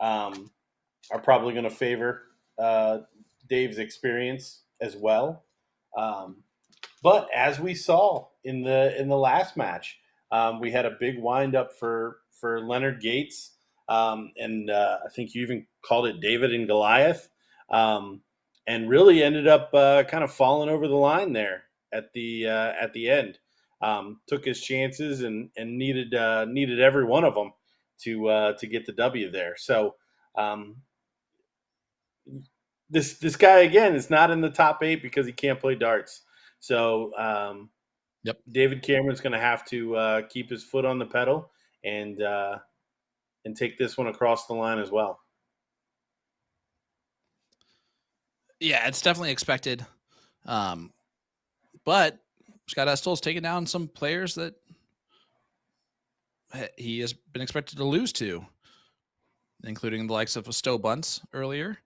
are probably going to favor Dave's experience as well. But as we saw in the last match, we had a big windup for Leonard Gates. And I think you even called it David and Goliath, and really ended up kind of falling over the line there at the end. Took his chances and needed every one of them to get the W there. So this guy again is not in the top 8 because he can't play darts. So Yep. David Cameron's going to have to keep his foot on the pedal and take this one across the line as well. Yeah, it's definitely expected. But Scott Estel's taken down some players that he has been expected to lose to, including the likes of Estel Bunts earlier.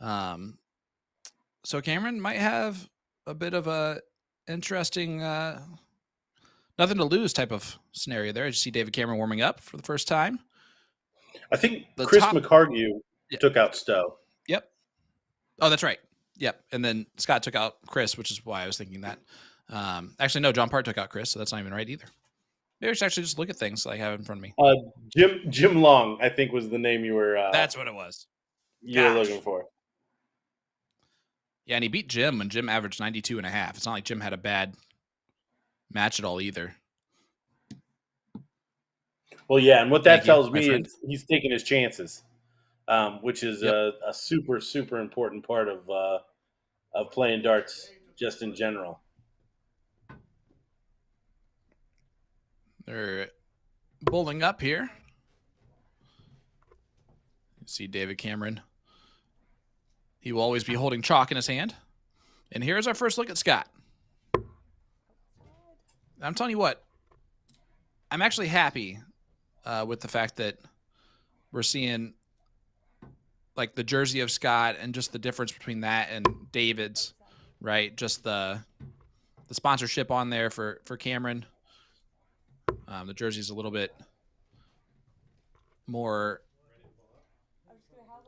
So Cameron might have a bit of a interesting nothing to lose type of scenario there. I just see David Cameron warming up for the first time. I think Chris McCargue took out Stowe. Yep. Oh, that's right. Yep. And then Scott took out Chris, which is why I was thinking that. Actually, no, John Part took out Chris, so that's not even right either. Maybe I should actually just look at things I have in front of me. Jim Long, I think, was the name you were. That's what it was. You were looking for. Yeah, and he beat Jim when Jim averaged 92.5. It's not like Jim had a bad match at all either. Well, yeah, and what that tells me is he's taking his chances, which is a super, super important part of playing darts just in general. They're bowling up here. You see David Cameron. He will always be holding chalk in his hand. And here's our first look at Scott. I'm telling you what, I'm actually happy with the fact that we're seeing like the jersey of Scott and just the difference between that and David's, right? Just the sponsorship on there for Cameron. The jersey's a little bit more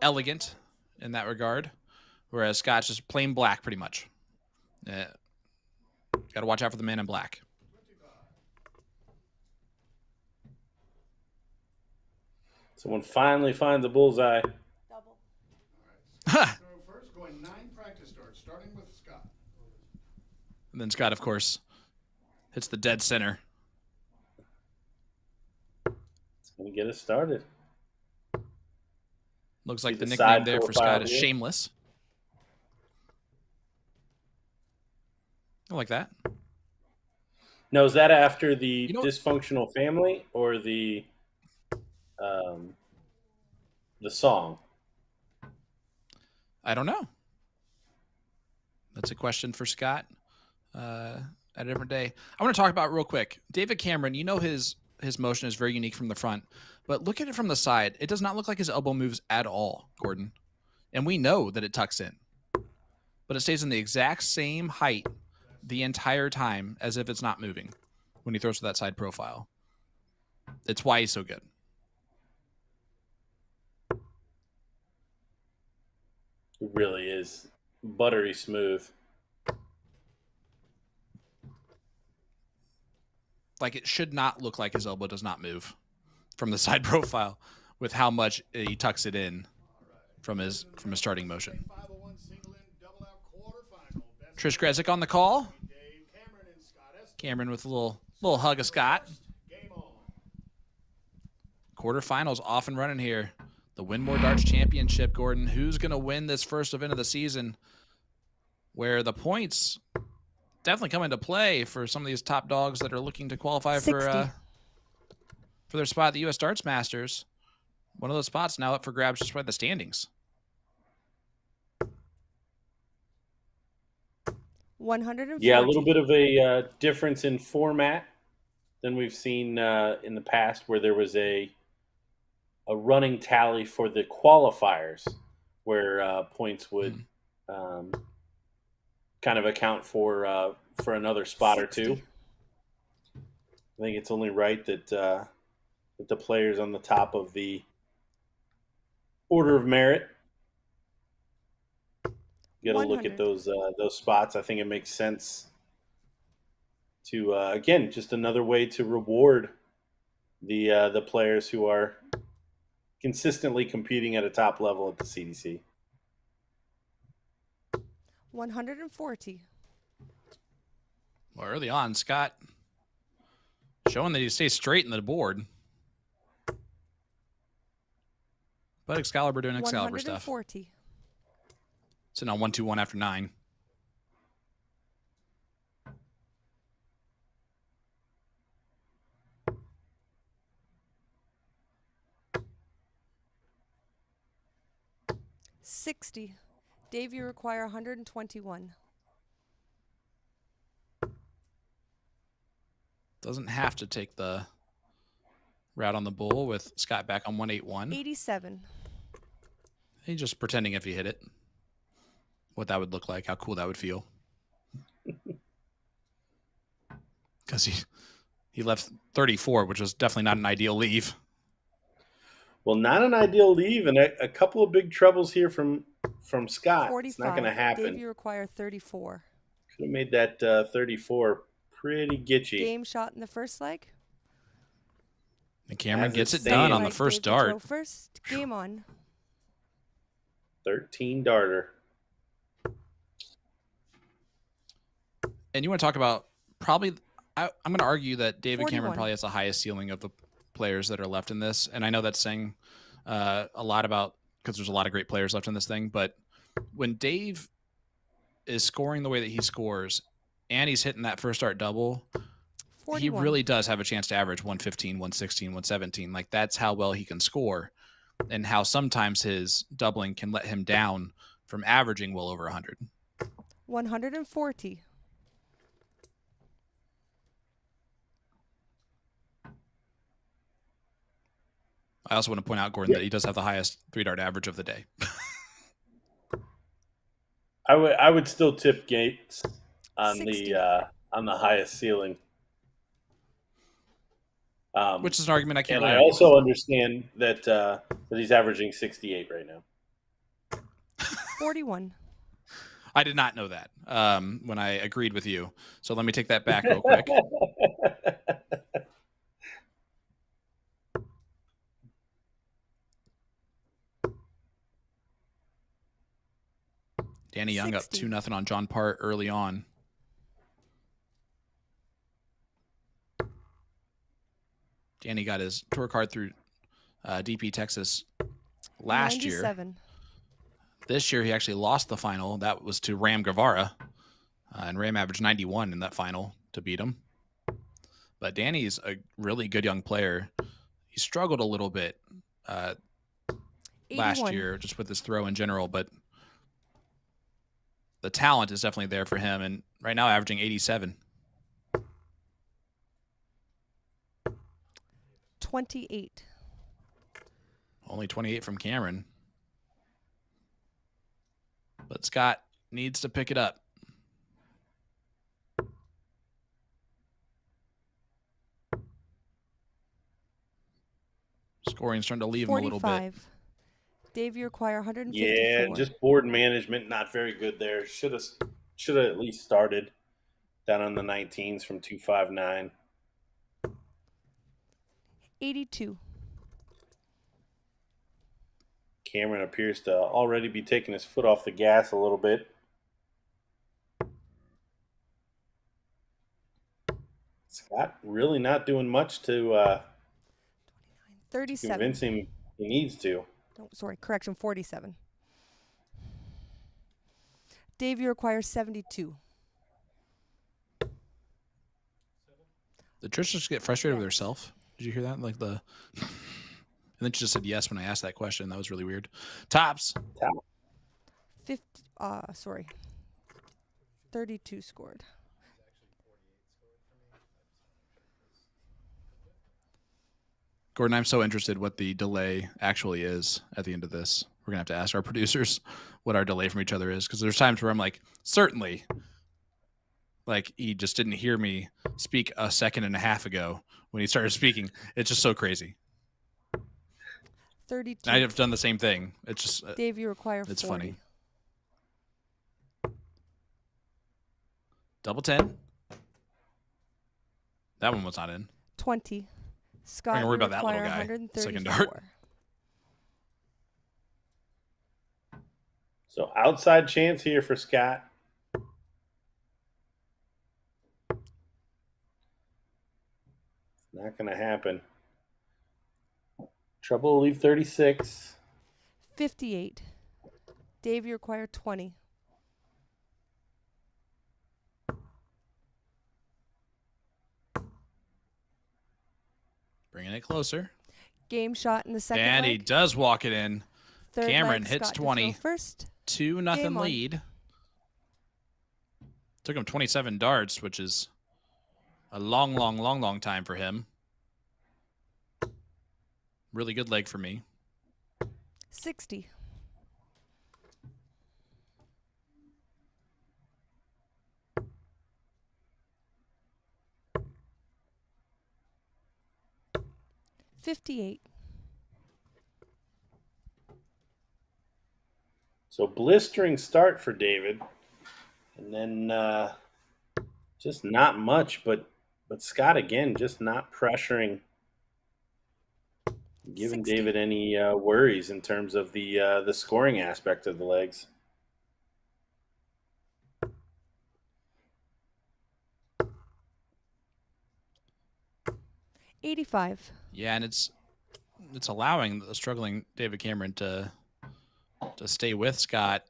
elegant in that regard, whereas Scott's just plain black pretty much. Got to watch out for the man in black. Someone finally finds a bullseye. Double. Throw first, going 9 practice starts, starting with Scott. And then Scott, of course, hits the dead center. It's going to get us started. Looks like See the the nickname side there for profile Scott is here? Shameless. I like that. Now, is that after the You know what- dysfunctional family or the song? I don't know. That's a question for Scott at a different day. I want to talk about real quick. David Cameron, you know his motion is very unique from the front, but look at it from the side. It does not look like his elbow moves at all, Gordon. And we know that it tucks in. But it stays in the exact same height the entire time as if it's not moving when he throws to that side profile. It's why he's so good. It really is buttery smooth. Like, it should not look like his elbow does not move from the side profile with how much he tucks it in from his starting motion. 501 single in double out quarterfinal. Best Trish Grezik on the call. Dave Cameron and Scott Estel. Cameron with a little hug of Scott. Game on. Quarterfinals off and running here. The Winmau Darts Championship, Gordon. Who's going to win this first event of the season where the points definitely come into play for some of these top dogs that are looking to qualify 60. for their spot at the U.S. Darts Masters. One of those spots now up for grabs just by the standings. 140. Yeah, a little bit of a difference in format than we've seen in the past, where there was a running tally for the qualifiers, where points would kind of account for another spot or two. 60. I think it's only right that the players on the top of the order of merit get a look at 100. those spots. I think it makes sense to again, just another way to reward the players who are consistently competing at a top level at the CDC. 140. Well, early on, Scott showing that he stays straight in the board. But Excalibur doing Excalibur stuff. 140. Sitting on 1-2-1 after 9. $60. Dave, you require 121. Doesn't have to take the route on the bull with Scott back on 181. 87. He's just pretending if he hit it, what that would look like, how cool that would feel. Because he left 34, which was definitely not an ideal leave. Well, not an ideal leave, and a couple of big troubles here from Scott. 45. It's not going to happen. Dave, you require 34. Could have made that 34 pretty gitchy. Game shot in the first leg. And Cameron As gets it it done on stands. the first Dave to throw dart. first. Game on. 13 darter. And you want to talk about probably, I'm going to argue that David Cameron 41. probably has the highest ceiling of the players that are left in this. And I know that's saying a lot about, because there's a lot of great players left in this thing. But when Dave is scoring the way that he scores and he's hitting that first dart double, 41. he really does have a chance to average 115, 116, 117. Like, that's how well he can score and how sometimes his doubling can let him down from averaging well over 100. 140. I also want to point out, Gordon, that he does have the highest 3-dart average of the day. I would still tip Gates on 60. the highest ceiling. Which is an argument I can't And I really argue also understand that he's averaging 68 right now. 41. I did not know that when I agreed with you. So let me take that back real quick. Danny Young 60. up 2-0 on John Part early on. Danny got his tour card through DP Texas last year. 97. This year, he actually lost the final. That was to Ram Gavvara. And Ram averaged 91 in that final to beat him. But Danny's a really good young player. He struggled a little bit last 81. year just with his throw in general, but the talent is definitely there for him. And right now, averaging 87. 28. Only 28 from Cameron. But Scott needs to pick it up. Scoring's starting to leave him a little bit. 45. Dave, you require 154. Yeah, just board management not very good there. Should have at least started down on the 19s from 259. 82. Cameron appears to already be taking his foot off the gas a little bit. Scott really not doing much to 37. convince him he needs to. Oh, sorry, correction, 47. Dave, you require 72. Did Trish just get frustrated with herself? Did you hear that? Like the... And then she just said yes when I asked that question. That was really weird. Tops. 50. Sorry. 32 scored. Gordon, I'm so interested what the delay actually is at the end of this. We're going to have to ask our producers what our delay from each other is, because there's times where I'm like, certainly. Like, he just didn't hear me speak a second and a half ago when he started speaking. It's just so crazy. 32. I've done the same thing. It's just... Dave, you require 40. It's funny. Double 10. That one was not in. 20. Scott, I'm gonna worry you about that little require guy. 134. Second dart. So outside chance here for Scott. It's not going to happen. Trouble will leave 36. 58. Dave, you require 20. Bringing it closer. Game shot in the second And leg. he does walk it in. Third Cameron leg, hits Scott to 20. throw first. 2-0 Game on. lead. Took him 27 darts, which is a long time for him. Really good leg for me. 60. $58. So blistering start for David. And then just not much, but Scott again just not pressuring, giving 60. David any worries in terms of the scoring aspect of the legs. $85. Yeah, and it's allowing the struggling David Cameron to stay with Scott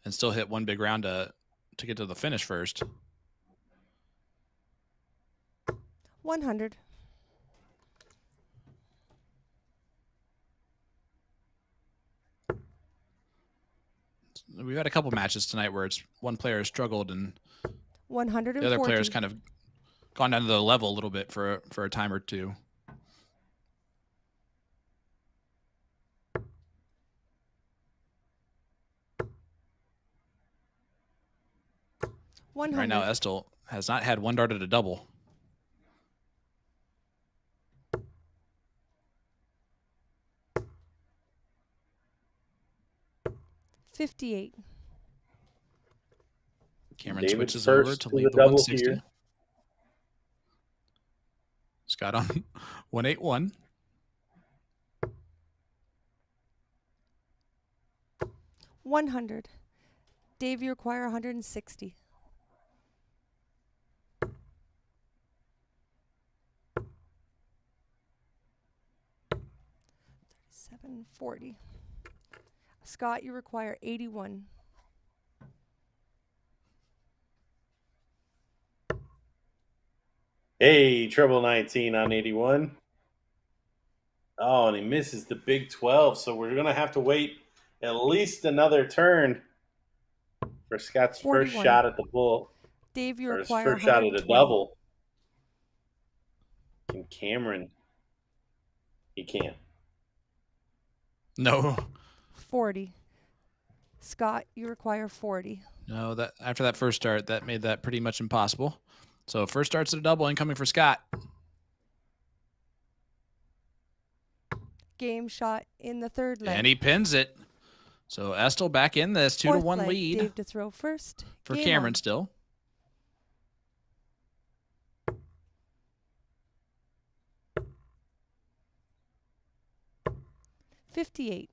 and still hit one big round to get to the finish first. 100. We've had a couple matches tonight where it's one player has struggled and 140. the other player's kind of gone down to the level a little bit for a time or two. Right now, Estel has not had one dart at a double. 58. Cameron David switches over first to to lead the the double 160. here. Scott on 181. $100. Dave, you require 160. 740. Scott, you require 81. Hey, treble 19 on 81. Oh, and he misses the big 12, so we're going to have to wait at least another turn for Scott's 41. first shot at the bull, Dave, you or his require first shot at a 120. double. Can Cameron? He can't. No. 40. Scott, you require 40. No, that after that first start, that made that pretty much impossible. So first starts at a double incoming for Scott. Game shot in the third leg. And he pins it. So Estel back in this 2-1 leg, lead Dave to throw first. for Game Cameron on. still. $58.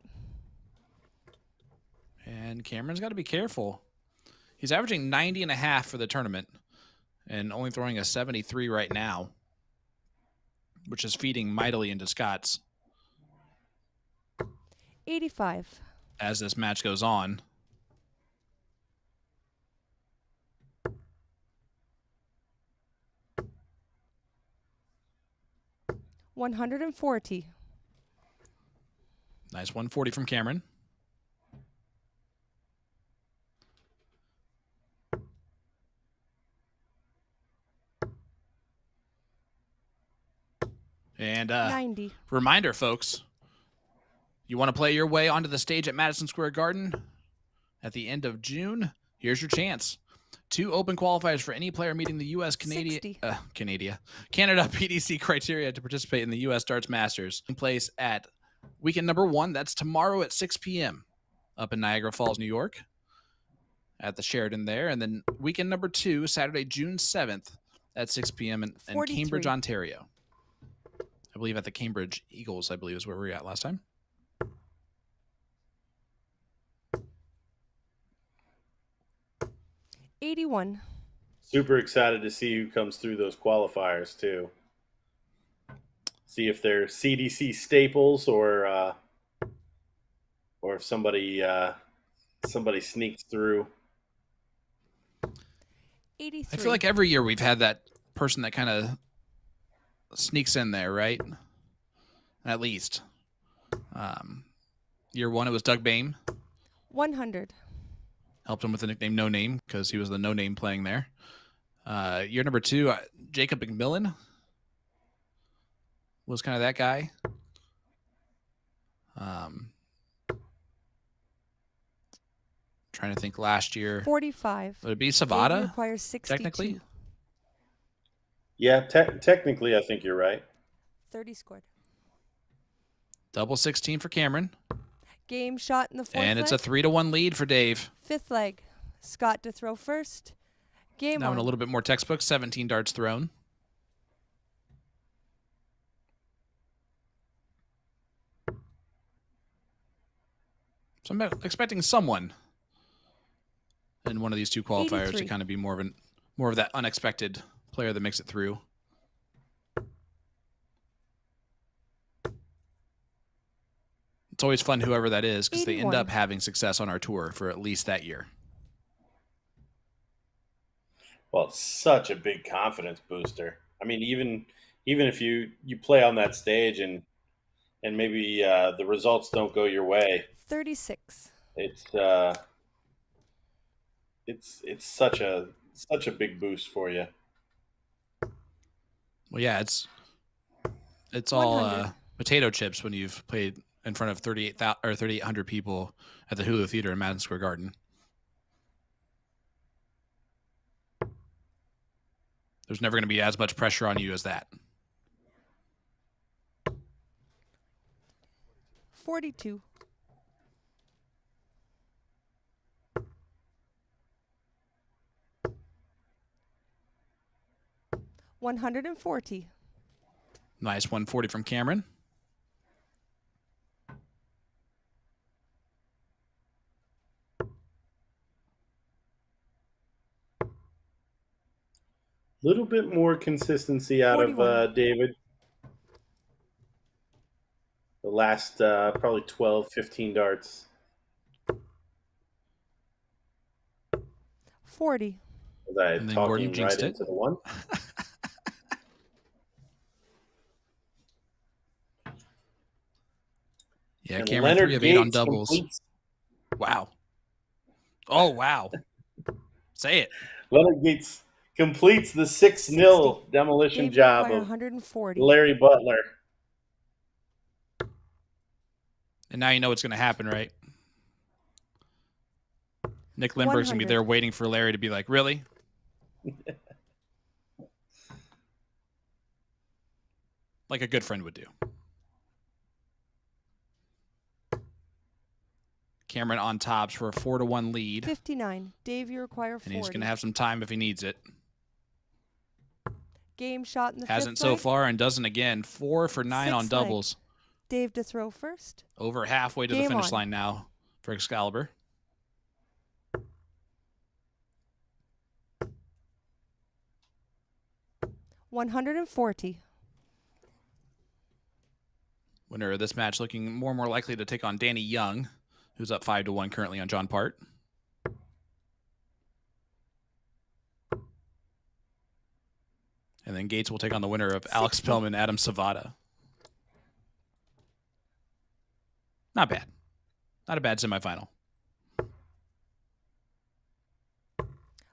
And Cameron's got to be careful. He's averaging 90.5 for the tournament and only throwing a 73 right now, which is feeding mightily into Scott's 85. as this match goes on. $140. Nice 140 from Cameron. And 90. reminder, folks, you want to play your way onto the stage at Madison Square Garden at the end of June? Here's your chance. 2 open qualifiers for any player meeting the U.S. Canada PDC criteria to participate in the U.S. Darts Masters. In place at weekend number 1, that's tomorrow at 6 p.m. up in Niagara Falls, New York at the Sheraton there. And then weekend number 2, Saturday, June 7th at 6 p.m. in 43. Cambridge, Ontario. I believe at the Cambridge Eagles, I believe is where we were at last time. $81. Super excited to see who comes through those qualifiers too. See if they're CDC staples or if somebody sneaks through. 83. I feel like every year we've had that person that kind of sneaks in there, right? At least. Year 1, it was Doug Bain. 100. Helped him with the nickname No Name because he was the no name playing there. Year number 2, Jacob McMillan was kind of that guy. Trying to think last year. 45. Would it be Dave Savvada, requires 62. technically? Yeah, technically, I think you're right. 30 scored. Double 16 for Cameron. Game shot in the fourth And it's leg. a 3-1 lead for Dave. Fifth leg. Scott to throw first. Game Now on. in a little bit more textbook, 17 darts thrown. So I'm expecting someone in one of these 2 qualifiers 83. to kind of be more of that unexpected player that makes it through. It's always fun, whoever that is, because they end 81. up having success on our tour for at least that year. Well, it's such a big confidence booster. I mean, even if you play on that stage and maybe the results don't go your way, 36. it's such a big boost for you. Well, yeah, it's all 100. potato chips when you've played in front of 3,800 people at the Hulu Theater in Madison Square Garden. There's never going to be as much pressure on you as that. 42. 140. Nice 140 from Cameron. Little bit more consistency out 41. of David. The last probably 12, 15 darts. 40. Was I And then Gordon talking right jinxed it. into the one? Yeah, And Cameron, Leonard 3 of 8 on Gates doubles. completes- Wow. Oh, wow. Say it. Leonard Gates completes the 6-0 demolition Dave, you job require of 140. Larry Butler. And now you know what's going to happen, right? Nick Lindbergh's going to be 100. there waiting for Larry to be like, really? Like a good friend would do. Cameron on tops for a 4-1 lead. 59. Dave, you require 40. And he's going to have some time if he needs it. Game shot in the Hasn't fifth so leg. far and doesn't again. 4 for 9 on Sixth leg. doubles. Dave to throw first. Over halfway to the Game finish on. line now for Excalibur. $140. Winner of this match looking more and more likely to take on Danny Young, who's up 5-1 currently on John Part. And then Gates will take on the winner of Alex 60. Pillman, Adam Savvada. Not bad. Not a bad semifinal.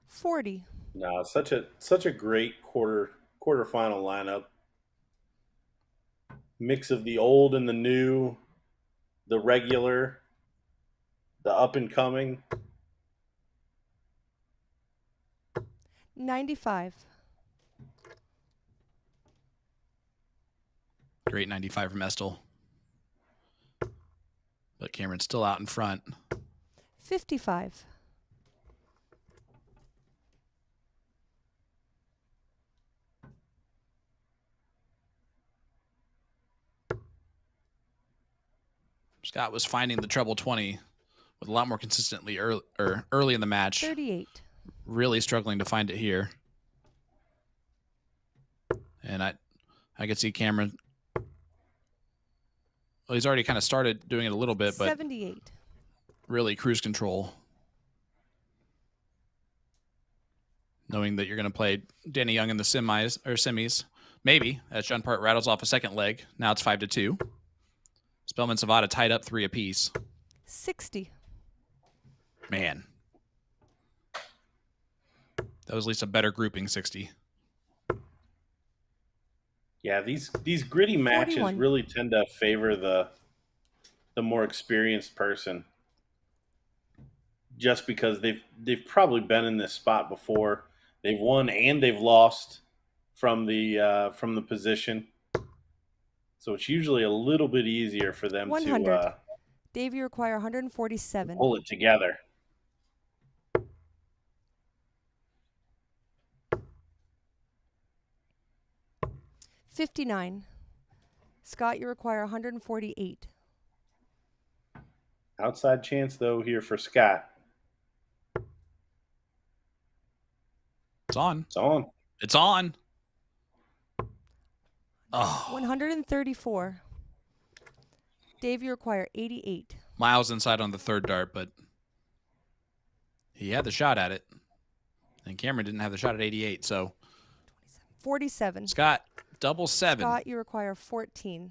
40. No, such a great quarterfinal lineup. Mix of the old and the new, the regular, the up and coming. 95. Great 95 from Estel. But Cameron's still out in front. 55. Scott was finding the treble 20 with a lot more consistently early in the match. 38. Really struggling to find it here. And I could see Cameron. Well, he's already kind of started doing it a little bit, but 78. really cruise control. Knowing that you're going to play Danny Young in the semis. Maybe, as John Part rattles off a second leg. Now it's 5-2. Spellman Savvada tied up 3 apiece. 60. Man. That was at least a better grouping 60. Yeah, these gritty matches 41. really tend to favor the more experienced person, just because they've probably been in this spot before. They've won and they've lost from the position, so it's usually a little bit easier for them 100. to Dave, you require 147. pull it together. $59. Scott, you require 148. Outside chance though here for Scott. It's on. It's on. It's on. Oh, 134. Dave, you require 88. Miles inside on the third dart, but he had the shot at it. And Cameron didn't have the shot at 88, so 47. Scott, double 7. Scott, you require 14.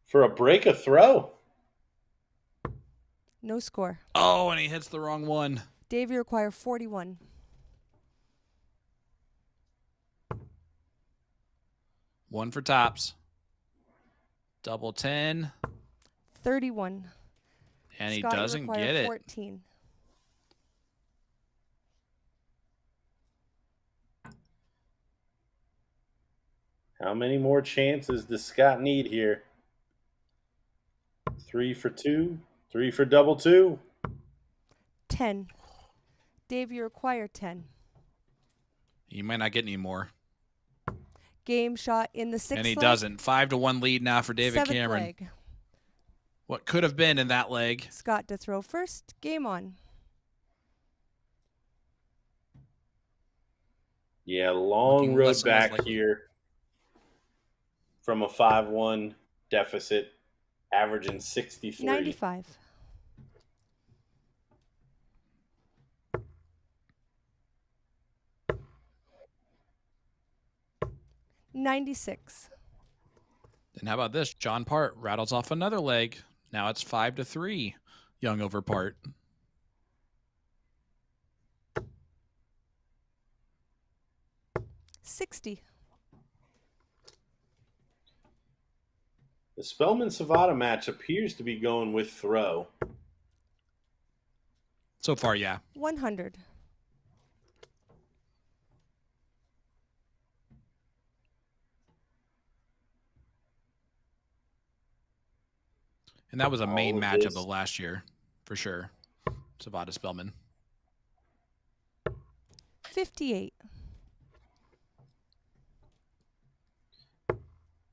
For a break a throw. No score. Oh, and he hits the wrong one. Dave, you require 41. One for tops. Double 10. 31. And he Scott, you doesn't require get it. 14. How many more chances does Scott need here? 3 for 2. 3 for double 2. 10. Dave, you require 10. He might not get any more. Game shot in the sixth And he leg. doesn't. 5-1 lead now for David Seventh Cameron. leg. What could have been in that leg? Scott to throw first. Game on. Yeah, long Looking road less and less back likely. here from a 5-1 deficit, averaging 63. 95. $96. And how about this? John Part rattles off another leg. Now it's 5-3. Young over Part. $60. The Spellman-Savvada match appears to be going with throw. So far, yeah. 100. And that was a main All of match of this. the last year, for sure. Savvada Spellman. 58.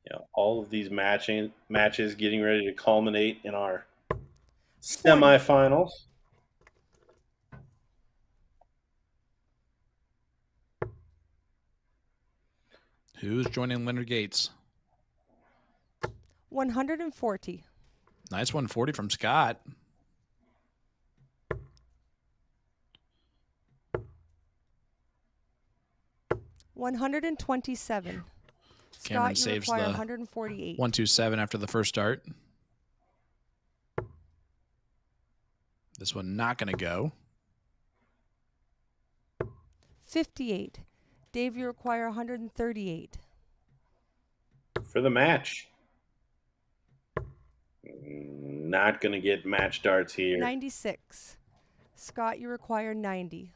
Yeah, all of these matches getting ready to culminate in our semifinals. Who's joining Leonard Gates? 140. Nice 140 from Scott. $127. Cameron Scott, you saves require the 148. 127 after the first start. This one not going to go. 58. Dave, you require 138. For the match. Not going to get match darts here. 96. Scott, you require 90.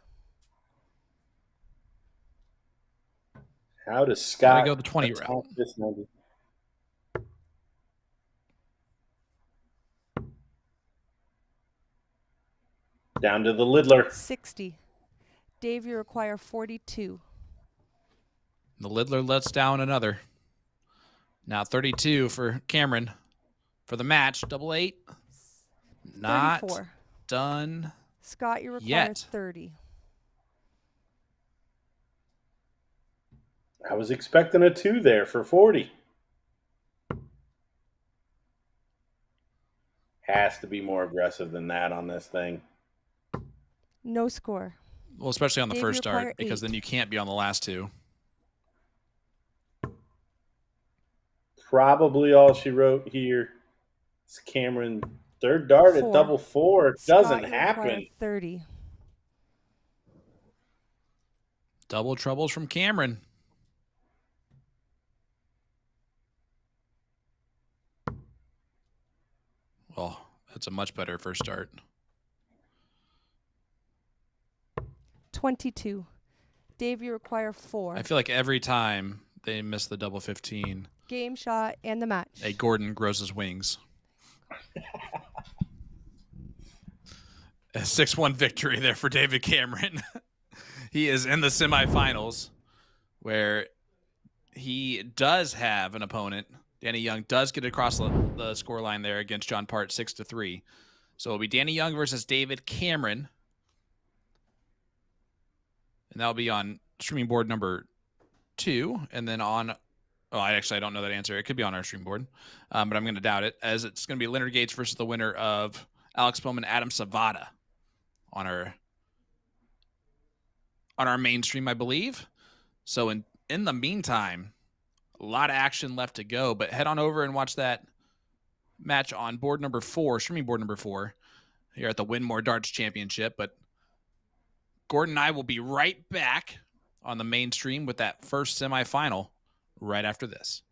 How does Scott go the 20 attack route. this 90? Down to the Lidler. 60. Dave, you require 42. The Lidler lets down another. Now 32 for Cameron for the match. Double 8. Not 34. done. Scott, you require Yet. 30. I was expecting a 2 there for 40. Has to be more aggressive than that on this thing. No score. Well, especially on the Dave, first you require start, because 8. then you can't be on the last two. Probably all she wrote here is Cameron third dart 4. at double 4. It Scott, doesn't you happen. require 30. Double troubles from Cameron. Well, that's a much better first start. 22. Dave, you require 4. I feel like every time they miss the double 15, Game shot and the match. a Gordon grows his wings. A 6-1 victory there for David Cameron. He is in the semifinals where he does have an opponent. Danny Young does get across the scoreline there against John Part 6-3. So it'll be Danny Young versus David Cameron. And that'll be on streaming board number 2. And then on, I don't know that answer. It could be on our stream board, but I'm going to doubt it, as it's going to be Leonard Gates versus the winner of Alex Bowman, Adam Savvada on our main stream, I believe. So in the meantime, a lot of action left to go, but head on over and watch that match on board number 4, streaming board number 4, here at the Winmau Darts Championship. But Gordon and I will be right back on the main stream with that first semifinal right after this.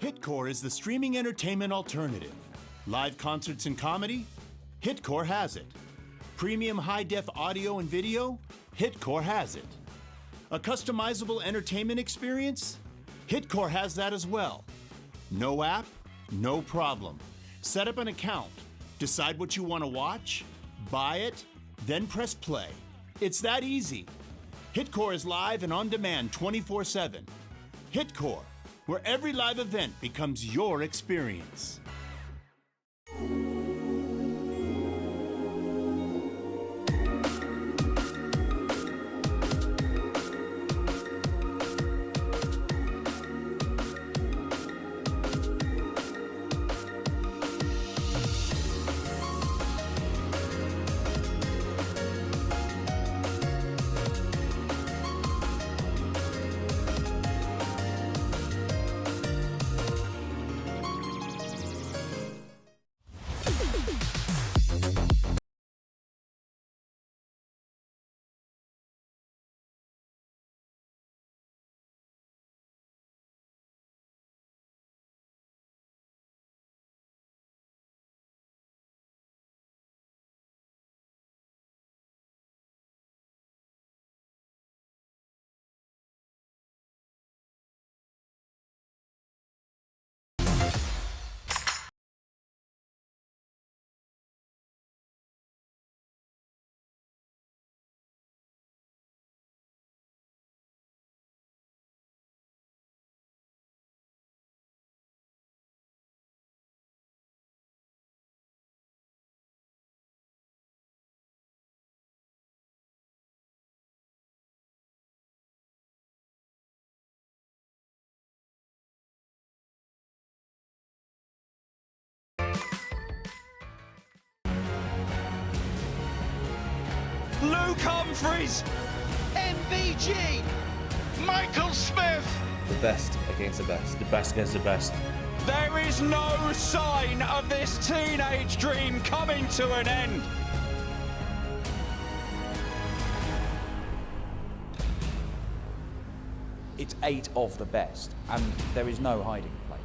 Hitcore is the streaming entertainment alternative. Live concerts and comedy? Hitcore has it. Premium high-def audio and video? Hitcore has it. A customizable entertainment experience? Hitcore has that as well. No app? No problem. Set up an account, decide what you want to watch, buy it, then press play. It's that easy. Hitcore is live and on demand 24/7. Hitcore, where every live event becomes your experience. Luke Humphries, MVG, Michael Smith. The best against the best against the best. There is no sign of this teenage dream coming to an end. It's 8 of the best, and there is no hiding place.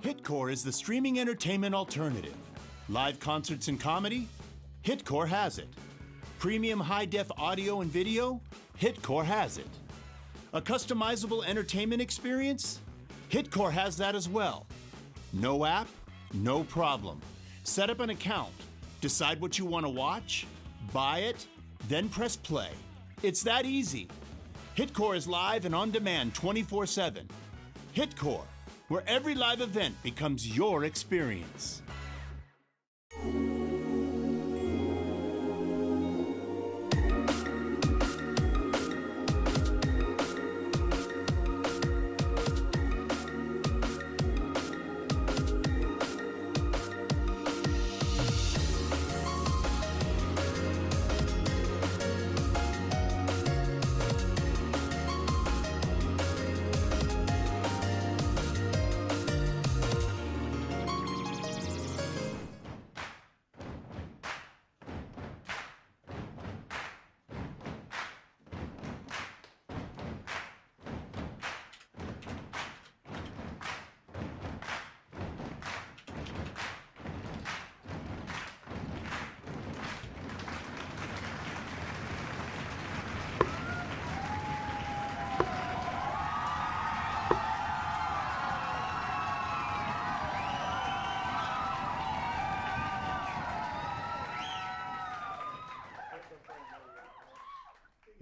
Hitcore is the streaming entertainment alternative. Live concerts and comedy? Hitcore has it. Premium high-def audio and video? Hitcore has it. A customizable entertainment experience? Hitcore has that as well. No app? No problem. Set up an account, decide what you want to watch, buy it, then press play. It's that easy. Hitcore is live and on demand 24/7. Hitcore, where every live event becomes your experience.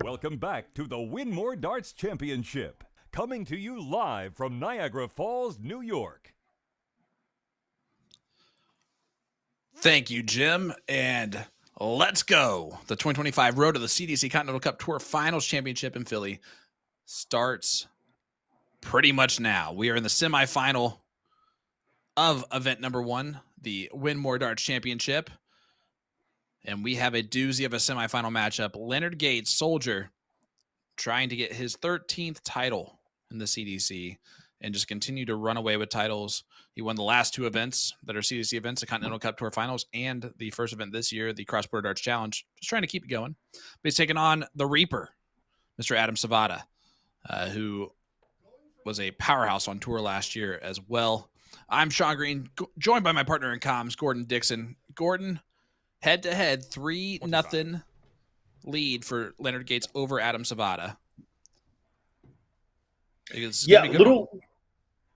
Welcome back to the Winmau Darts Championship, coming to you live from Niagara Falls, New York. Thank you, Jim. And let's go. The 2025 Road to the CDC Continental Cup Tour Finals Championship in Philly starts pretty much now. We are in the semifinal of event number 1, the Winmau Darts Championship. And we have a doozy of a semifinal matchup. Leonard Gates, Soldier, trying to get his 13th title in the CDC and just continue to run away with titles. He won the last 2 events that are CDC events, the Continental Cup Tour Finals, and the first event this year, the Cross Border Darts Challenge. Just trying to keep it going. But he's taking on the Reaper, Mr. Adam Savvada, who was a powerhouse on tour last year as well. I'm Sean Green, joined by my partner in comms, Gordon Dixon. Gordon, head-to-head, 3-0 lead for Leonard Gates over Adam Savvada.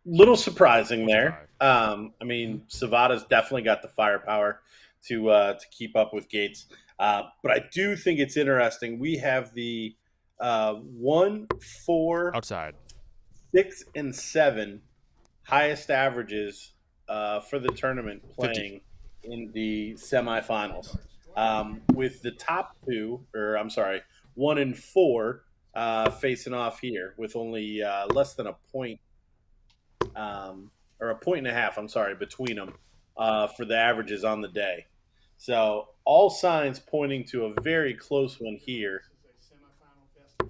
Little surprising there. I mean, Savvada's definitely got the firepower to keep up with Gates. But I do think it's interesting. We have the 1, 4, outside, 6, and 7 highest averages for the tournament playing 50. In the semifinals, with the top 2, or I'm sorry, 1 and 4 facing off here with only less than a point, or a point and a half, I'm sorry, between them for the averages on the day. So all signs pointing to a very close one here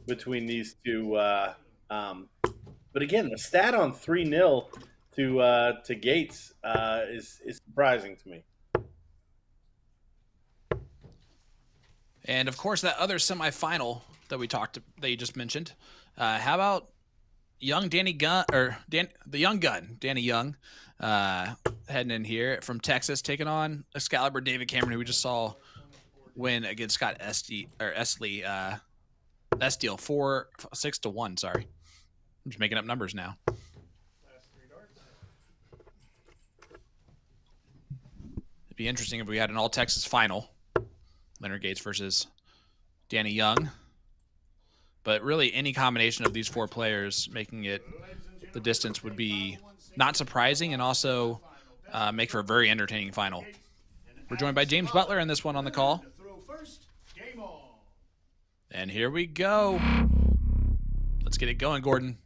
between these two. But again, the stat on 3-0 to Gates is surprising to me. And of course, that other semifinal that you just mentioned. How about young Danny Gunn, or the young gun, Danny Young, heading in here from Texas, taking on Excalibur David Cameron, who we just saw win against Scott Estel 6-1. Sorry, I'm just making up numbers now. It'd be interesting if we had an all Texas final. Leonard Gates versus Danny Young. But really, any combination of these 4 players making it the distance would be not surprising and also make for a very entertaining final. We're joined by James Butler in this one on the call. And here we go. Let's get it going, Gordon.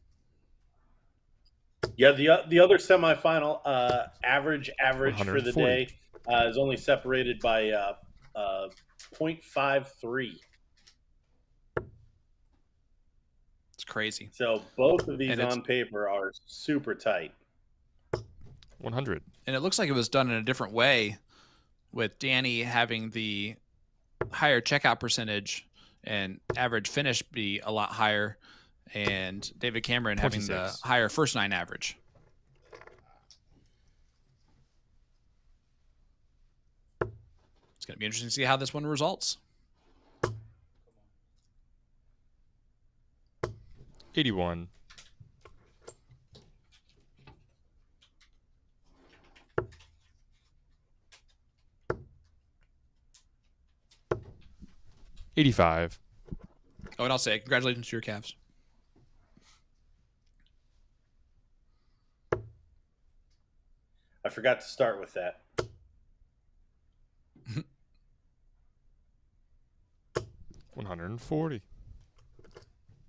Yeah, the other semifinal average 140. for the day is only separated by 0.53. It's crazy. So both of these on paper are super tight. 100. And it looks like it was done in a different way, with Danny having the higher checkout percentage and average finish be a lot higher, and David Cameron 26. having the higher first 9 average. It's going to be interesting to see how this one results. 81. $85. Oh, and I'll say congratulations to your Cavs. I forgot to start with that. $140.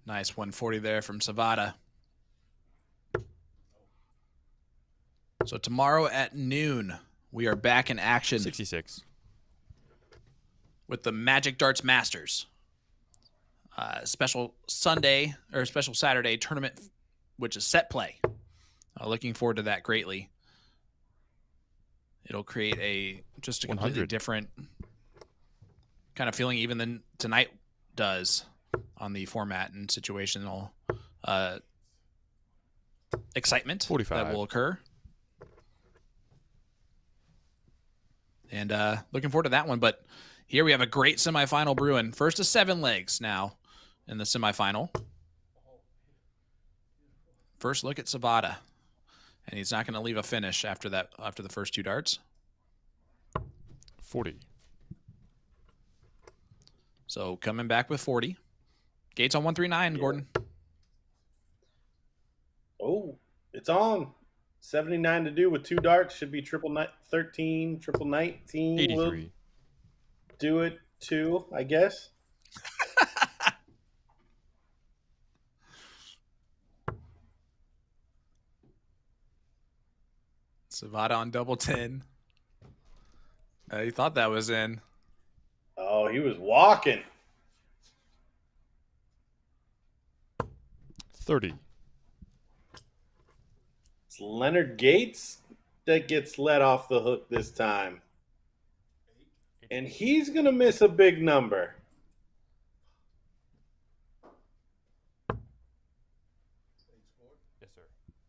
Nice 140 there from Savvada. So tomorrow at noon, we are back in action. 66. With the Magic Darts Masters. Special Sunday or special Saturday tournament, which is set play. Looking forward to that greatly. It'll create a completely 100. different kind of feeling even than tonight does on the format and situational excitement 45. that will occur. And looking forward to that one. But here we have a great semifinal brewing. First of 7 legs now in the semifinal. First look at Savvada. And he's not going to leave a finish after that, after the first 2 darts. 40. So coming back with 40. Gates on 139, Yeah. Gordon. Oh, it's on. 79 to do with 2 darts. Should be triple 13, triple 19. 83. We'll do it too, I guess. Savvada on double 10. He thought that was in. Oh, he was walking. 30. It's Leonard Gates that gets let off the hook this time. And he's going to miss a big number. Yes, sir.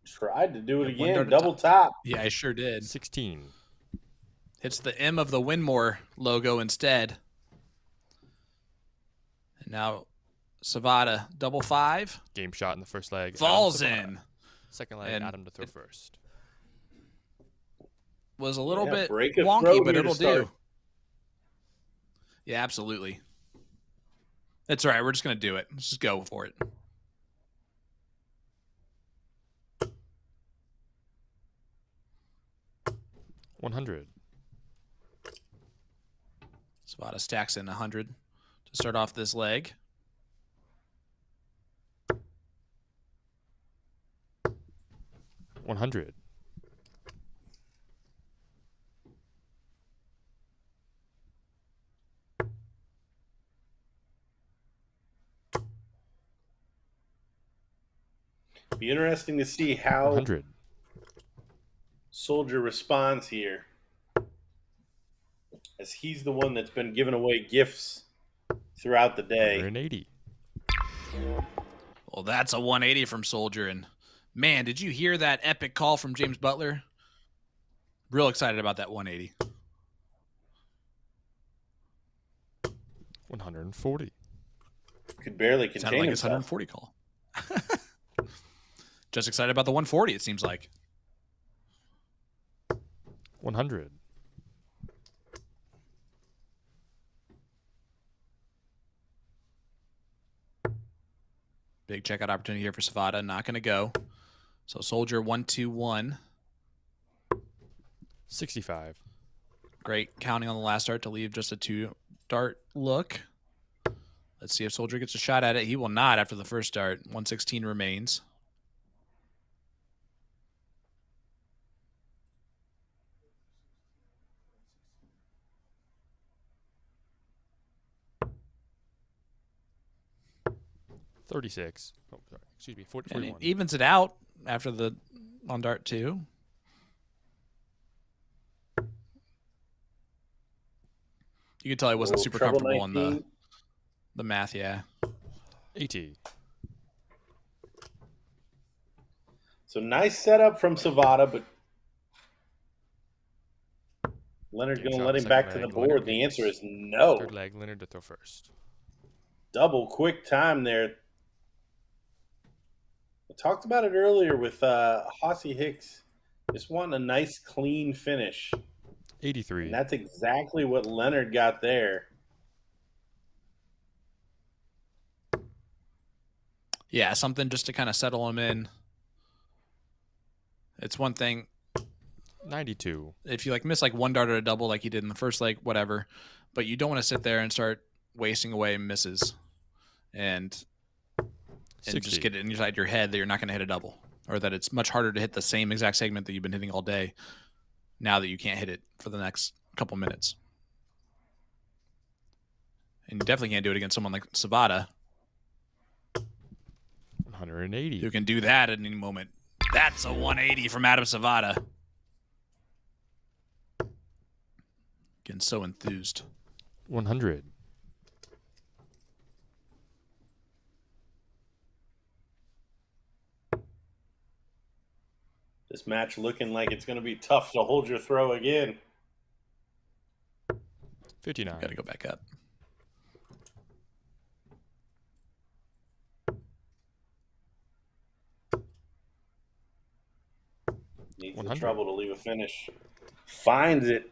Tried to do it Yeah, one dart again. at Double top. Yeah, I sure did. 16. Hits the M of the Winmau logo instead. And now Savvada, double 5. Game shot in the first leg. Falls Adam Savvada. in. Second leg, And Adam to throw first. Was a little bit break a wonky, throw but here to it'll start. do. Yeah, absolutely. It's all right. We're just going to do it. Let's just go for it. $100. Savvada stacks in 100 to start off this leg. $100. Be interesting to see how 100. Soldier responds here, as he's the one that's been giving away gifts throughout the day. 180. Well, that's a 180 from Soldier. And, man, did you hear that epic call from James Butler? Real excited about that 180. 140. Could barely Sounded contain like his himself. 140 call. Just excited about the 140, it seems like. 100. Big checkout opportunity here for Savvada. Not going to go. So Soldier 1-2-1. 65. Great counting on the last dart to leave just a 2-dart look. Let's see if Soldier gets a shot at it. He will not after the first dart. 116 remains. $36. Oh, sorry. Excuse me. 40, And it 41. evens it out after the on dart 2. You could tell he wasn't super treble comfortable on 19. the math, yeah. 80. So nice setup from Savvada, but Leonard's Game going to shot, let him second back to the leg, board. Leonard The Gates. answer is no. Third leg, Leonard to throw first. Double quick time there. I talked about it earlier with Hicks. Just wanting a nice, clean finish. 83. And that's exactly what Leonard got there. Yeah, something just to kind of settle him in. It's one thing 92. if you like miss like one dart or a double like he did in the first leg, whatever, but you don't want to sit there and start wasting away misses and 60. just get it inside your head that you're not going to hit a double, or that it's much harder to hit the same exact segment that you've been hitting all day now that you can't hit it for the next couple minutes. And you definitely can't do it against someone like Savvada, 180. who can do that at any moment. That's a 180 from Adam Savvada. Getting so enthused. 100. This match looking like it's going to be tough to hold your throw again. 59. Got to go back up. Needs the 100. trouble to leave a finish. Finds it.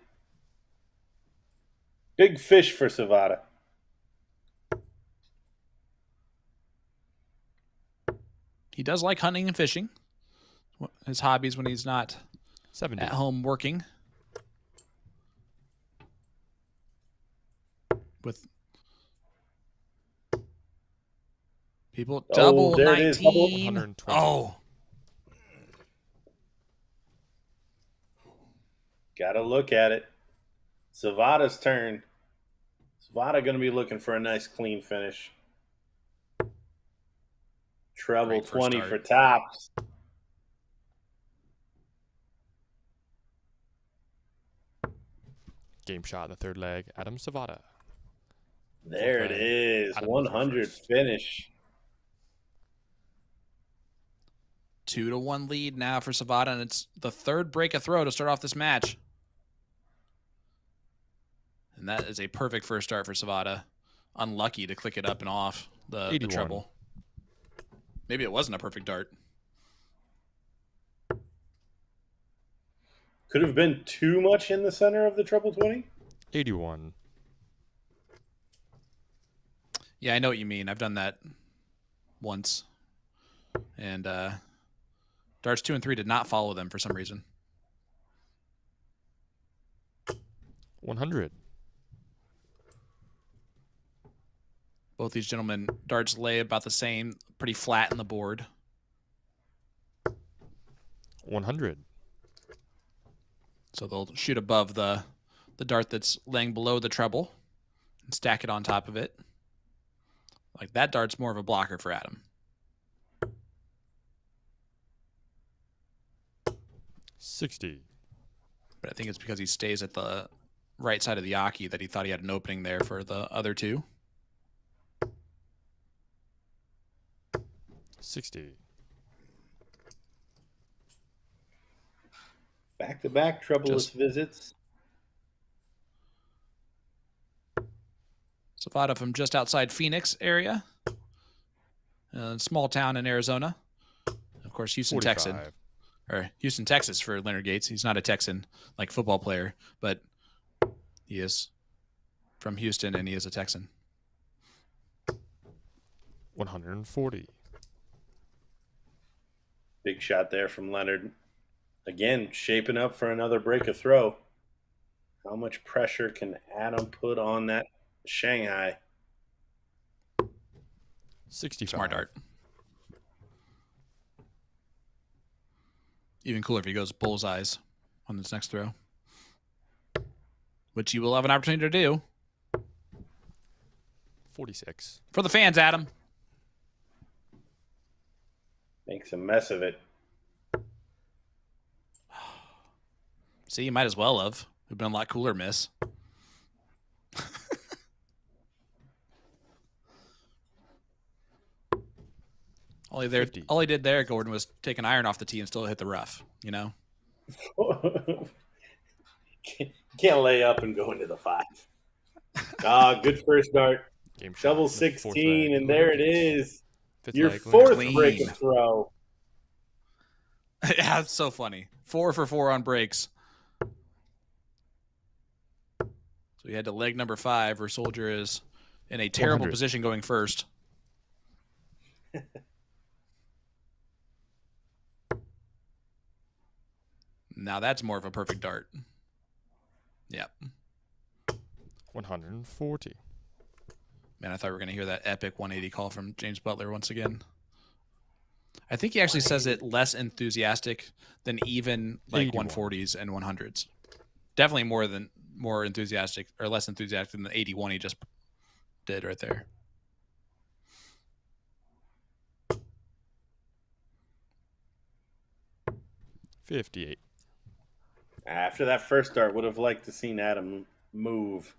Big fish for Savvada. He does like hunting and fishing. His hobbies when he's not 70. at home working. With people double there it is, double. 19. 120. Oh, Got to look at it. Savvada's turn. Savvada going to be looking for a nice clean finish. Treble Great first 20 start. for tops. Game shot in the third leg, Adam Savvada. There it leg, is. Adam 100 first. finish. 2-1 lead now for Savvada, and it's the third break of throw to start off this match. And that is a perfect first start for Savvada. Unlucky to click it up and off the 81. treble. Maybe it wasn't a perfect dart. Could have been too much in the center of the treble 20. 81. Yeah, I know what you mean. I've done that once. And darts 2 and 3 did not follow them for some reason. 100. Both these gentlemen, darts lay about the same, pretty flat in the board. 100. So they'll shoot above the dart that's laying below the treble and stack it on top of it. Like that dart's more of a blocker for Adam. 60. But I think it's because he stays at the right side of the Aki that he thought he had an opening there for the other two. 60. Back-to-back troubleless visits. Savvada from just outside Phoenix area. Small town in Arizona. Of course, Houston, 45. Texan. Or Houston, Texas for Leonard Gates. He's not a Texan, like football player, but he is from Houston and he is a Texan. 140. Big shot there from Leonard. Again, shaping up for another break of throw. How much pressure can Adam put on that Shanghai? 65. Smart dart. Even cooler if he goes bullseyes on this next throw, which you will have an opportunity to do. 46. For the fans, Adam. Makes a mess of it. See, you might as well have. It would have been a lot cooler miss. All he did there, Gordon, was take an iron off the tee and still hit the rough, you know? Can't lay up and go into the 5. Good first dart. Game shot. Double The fourth 16, leg, and there it Leonard is. Fifth Your leg, fourth Clean. break of throw. Yeah, it's so funny. 4 for 4 on breaks. So we head to leg number 5, where Soldier is in a terrible 100. position going first. Now that's more of a perfect dart. Yep. 140. Man, I thought we were going to hear that epic 180 call from James Butler once again. I think he actually says it less enthusiastic than even like 81. 140s and 100s. Definitely more enthusiastic or less enthusiastic than the 81 he just did right there. $58. After that first start, would have liked to seen Adam move.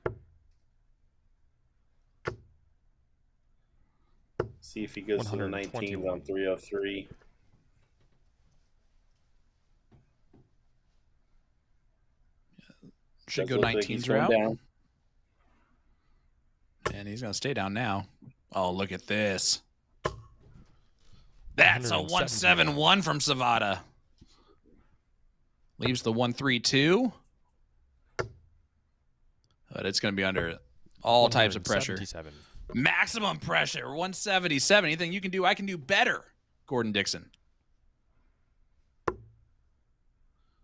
See if he goes to the 19s on 303. Should go 19s route. Down. And he's going to stay down now. Oh, look at this. That's a 171 from Savvada. Leaves the 132. But it's going to be under all types of pressure. Maximum pressure, 177. Anything you can do, I can do better, Gordon Dixon.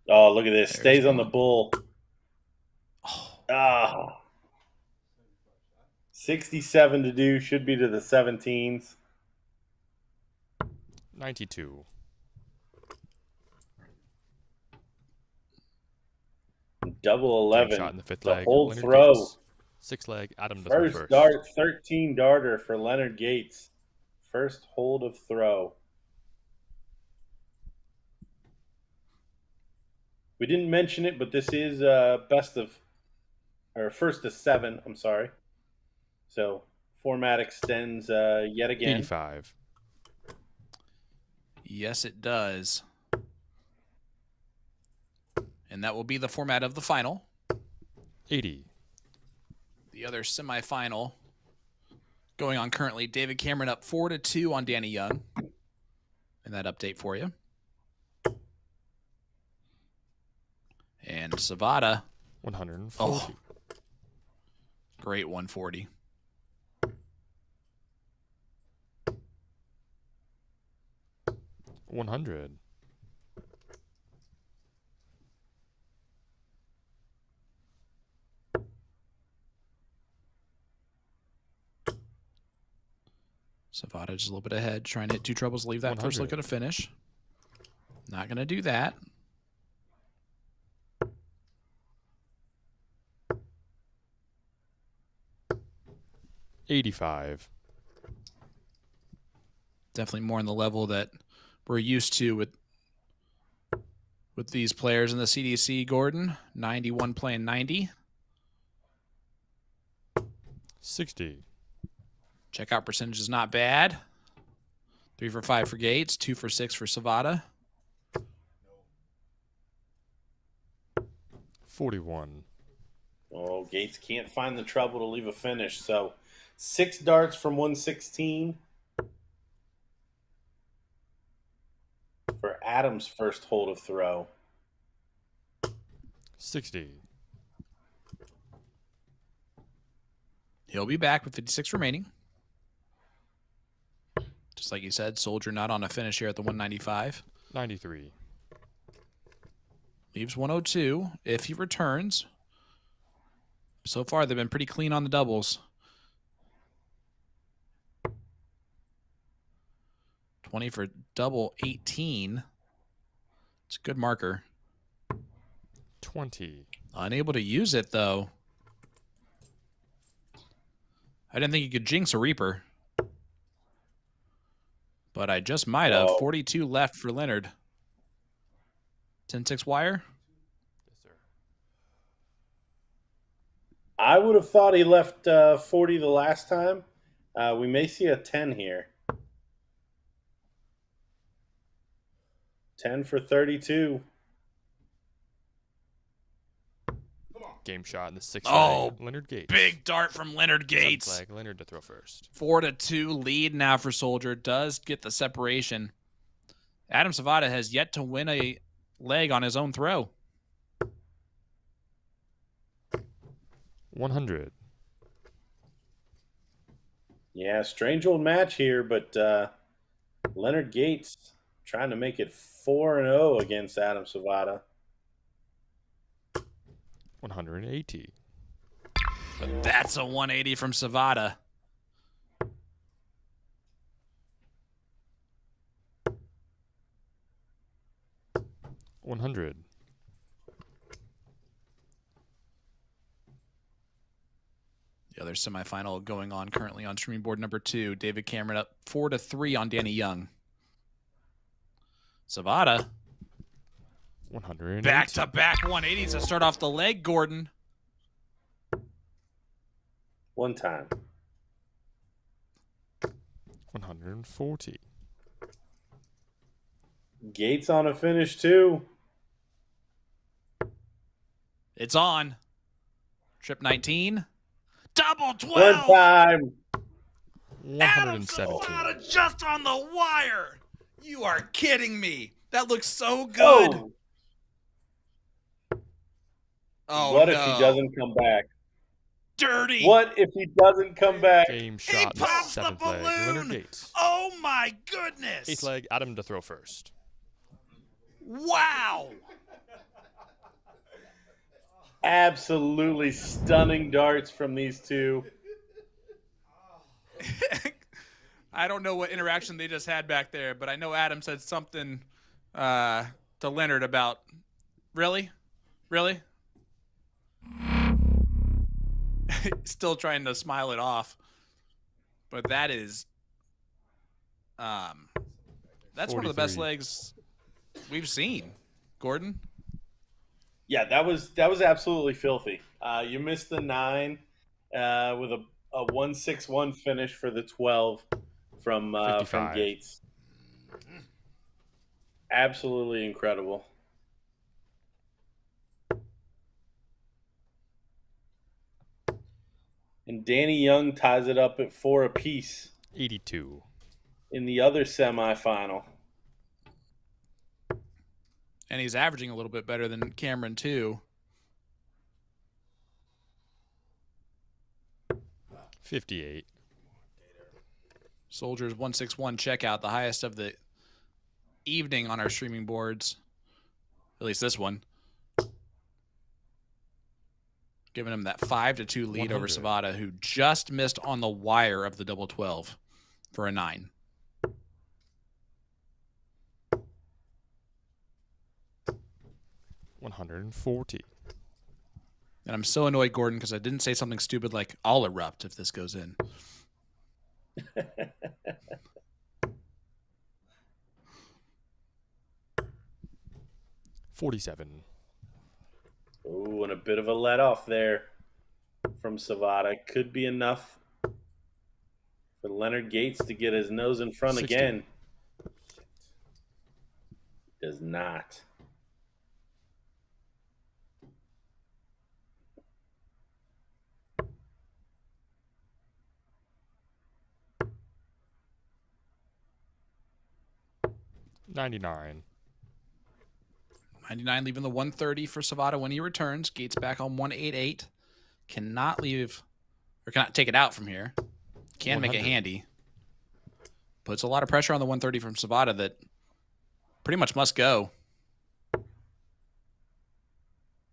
Oh, look at this. Stays on the bull. Oh. 67 to do. Should be to the 17s. 92. Double 11. Shot in the fifth the leg. hold Leonard throw. Gates. 6 leg. Adam does First dart, 13 darter for Leonard Gates. First hold of throw. We didn't mention it, but this is first to 7. I'm sorry. So format extends yet again. 85. Yes, it does. And that will be the format of the final. 80. The other semifinal going on currently. David Cameron up 4-2 on Danny Young. And that update for you. And Savvada. 140. Oh, great 140. $100. Savvada just a little bit ahead, trying to hit 2 troubles, leave that 100. first look at a finish. Not going to do that. $85. Definitely more on the level that we're used to with these players in the CDC, Gordon. 91 playing 90. 60. Checkout percentage is not bad. 3 for 5 for Gates, 2 for 6 for Savvada. 41. Oh, Gates can't find the trouble to leave a finish. So 6 darts from 116 for Adam's first hold of throw. 60. He'll be back with 56 remaining. Just like you said, Soldier not on a finish here at the 195. 93. Leaves 102 if he returns. So far, they've been pretty clean on the doubles. 20 for double 18. It's a good marker. 20. Unable to use it, though. I didn't think you could jinx a Reaper. But I just might have. 42 left for Leonard. 10-6 wire. Yes, sir. I would have thought he left 40 the last time. We may see a 10 here. 10 for 32. Game shot in the 6th Oh, leg. Leonard Gates. Big dart from Leonard Gates. Flag. Leonard to throw first. 4-2 lead now for Soldier. Does get the separation. Adam Savvada has yet to win a leg on his own throw. 100. Yeah, strange old match here, but Leonard Gates trying to make it 4-0 against Adam Savvada. 180. But that's a 180 from Savvada. $100. The other semifinal going on currently on streaming board number 2. David Cameron up 4-3 on Danny Young. Savvada. 180. Back-to-back 180s to start off the leg, Gordon. One time. 140. Gates on a finish too. It's on. Trip 19. Double 12. One time. 117. Savvada just on the wire. You are kidding me. That looks so good. Oh, what no. if he doesn't come back? Dirty. What if he doesn't come back? Game shot in the pops the 7th leg. balloon. Leonard Gates. Oh, my goodness. 8th leg. Adam to throw first. Wow. Absolutely stunning darts from these two. I don't know what interaction they just had back there, but I know Adam said something to Leonard about, really? Still trying to smile it off. But that is, that's one of the best 43. legs we've seen, Gordon. Yeah, that was absolutely filthy. You missed the 9 with a 161 finish for the 12 from 55. Gates. Absolutely incredible. And Danny Young ties it up at 4 apiece 82. in the other semifinal. And he's averaging a little bit better than Cameron, too. 58. Soldiers 161 checkout, the highest of the evening on our streaming boards. At least this one. Giving him that 5-2 lead over 100. Savvada, who just missed on the wire of the double 12 for a 9. $140. And I'm so annoyed, Gordon, because I didn't say something stupid like, I'll erupt if this goes in. $47. Ooh, and a bit of a let off there from Savvada. Could be enough for Leonard Gates to get his nose in front 60. again. Does not. $99. 99 leaving the 130 for Savvada when he returns. Gates back on 188. Cannot leave, or cannot take it out from here. Can make it 100. handy. Puts a lot of pressure on the 130 from Savvada that pretty much must go.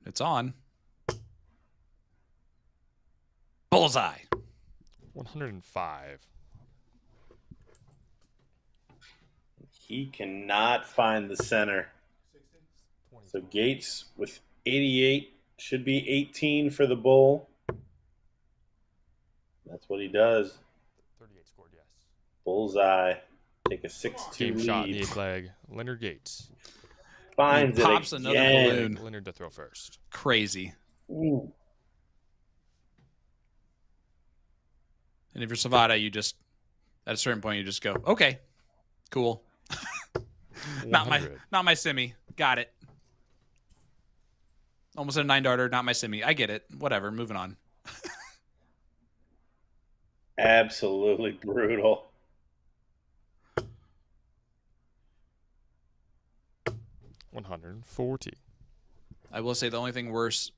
It's on. Bullseye. 105. He cannot find the center. So Gates with 88 should be 18 for the bull. That's what he does. 38 scored, yes. Bullseye. Take a 6-2 Game lead. shot in the 8th leg. Leonard Gates. Finds He it pops another again. balloon. Leonard to throw first. Crazy. Ooh. And if you're Savvada, you just, at a certain point, you just go, okay, cool. Not 100. my semi. Got it. Almost a 9-darter, not my semi. I get it. Whatever. Moving on. Absolutely brutal. $140. I will say the only thing worse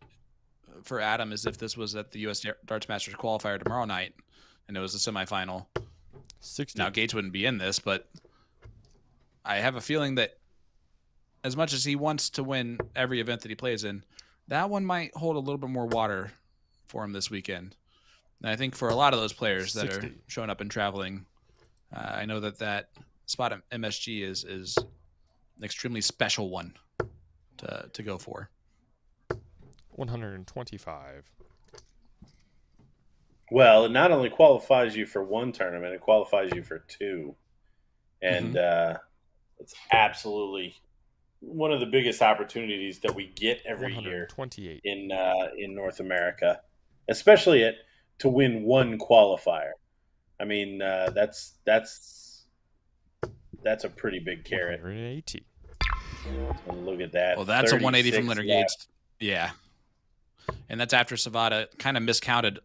for Adam is if this was at the U.S. Darts Masters qualifier tomorrow night and it was a semifinal. 60. Now, Gates wouldn't be in this, but I have a feeling that as much as he wants to win every event that he plays in, that one might hold a little bit more water for him this weekend. And I think for a lot of those players that 60. are showing up and traveling, I know that spot at MSG is an extremely special one to go for. 125. Well, it not only qualifies you for one tournament, it qualifies you for two. And it's absolutely one of the biggest opportunities that we get every year 128. in North America, especially to win one qualifier. I mean, that's a pretty big carrot. 180. And look at that. Well, that's a 180 from 36 Leonard left. Gates. Yeah. And that's after Savvada kind of miscounted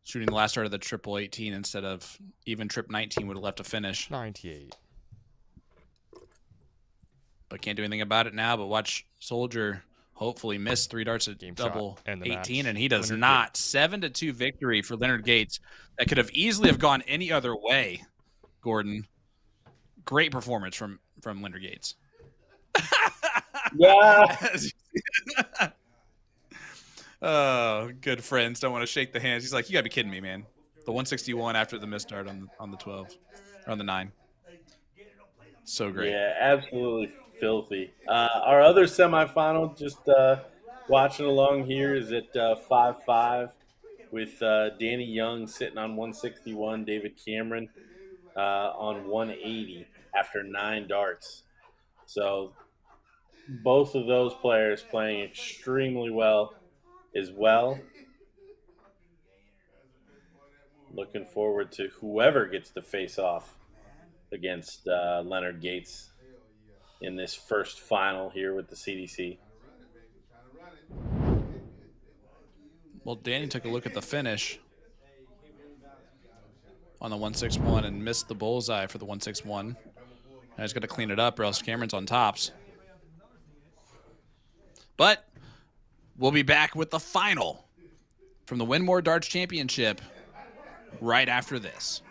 shooting the last start of the triple 18 instead of even trip 19 would have left a finish. 98. But can't do anything about it now. But watch Soldier hopefully miss 3 darts at Game double shot and the 18, match. and he does Leonard not. Gates. 7-2 victory for Leonard Gates. That could have easily have gone any other way, Gordon. Great performance from Leonard Gates. Yeah. Oh, good friends. Don't want to shake the hands. He's like, you got to be kidding me, man. The 161 after the missed dart on the 12, or on the 9. So great. Yeah, absolutely filthy. Our other semifinal, just watching along here, is at 5-5 with Danny Young sitting on 161, David Cameron on 180 after 9 darts. So both of those players playing extremely well as well. Looking forward to whoever gets to face off against Leonard Gates in this first final here with the CDC. Well, Danny took a look at the finish on the 161 and missed the bullseye for the 161. Now he's got to clean it up or else Cameron's on tops. But we'll be back with the final from the Winmau Darts Championship right after this.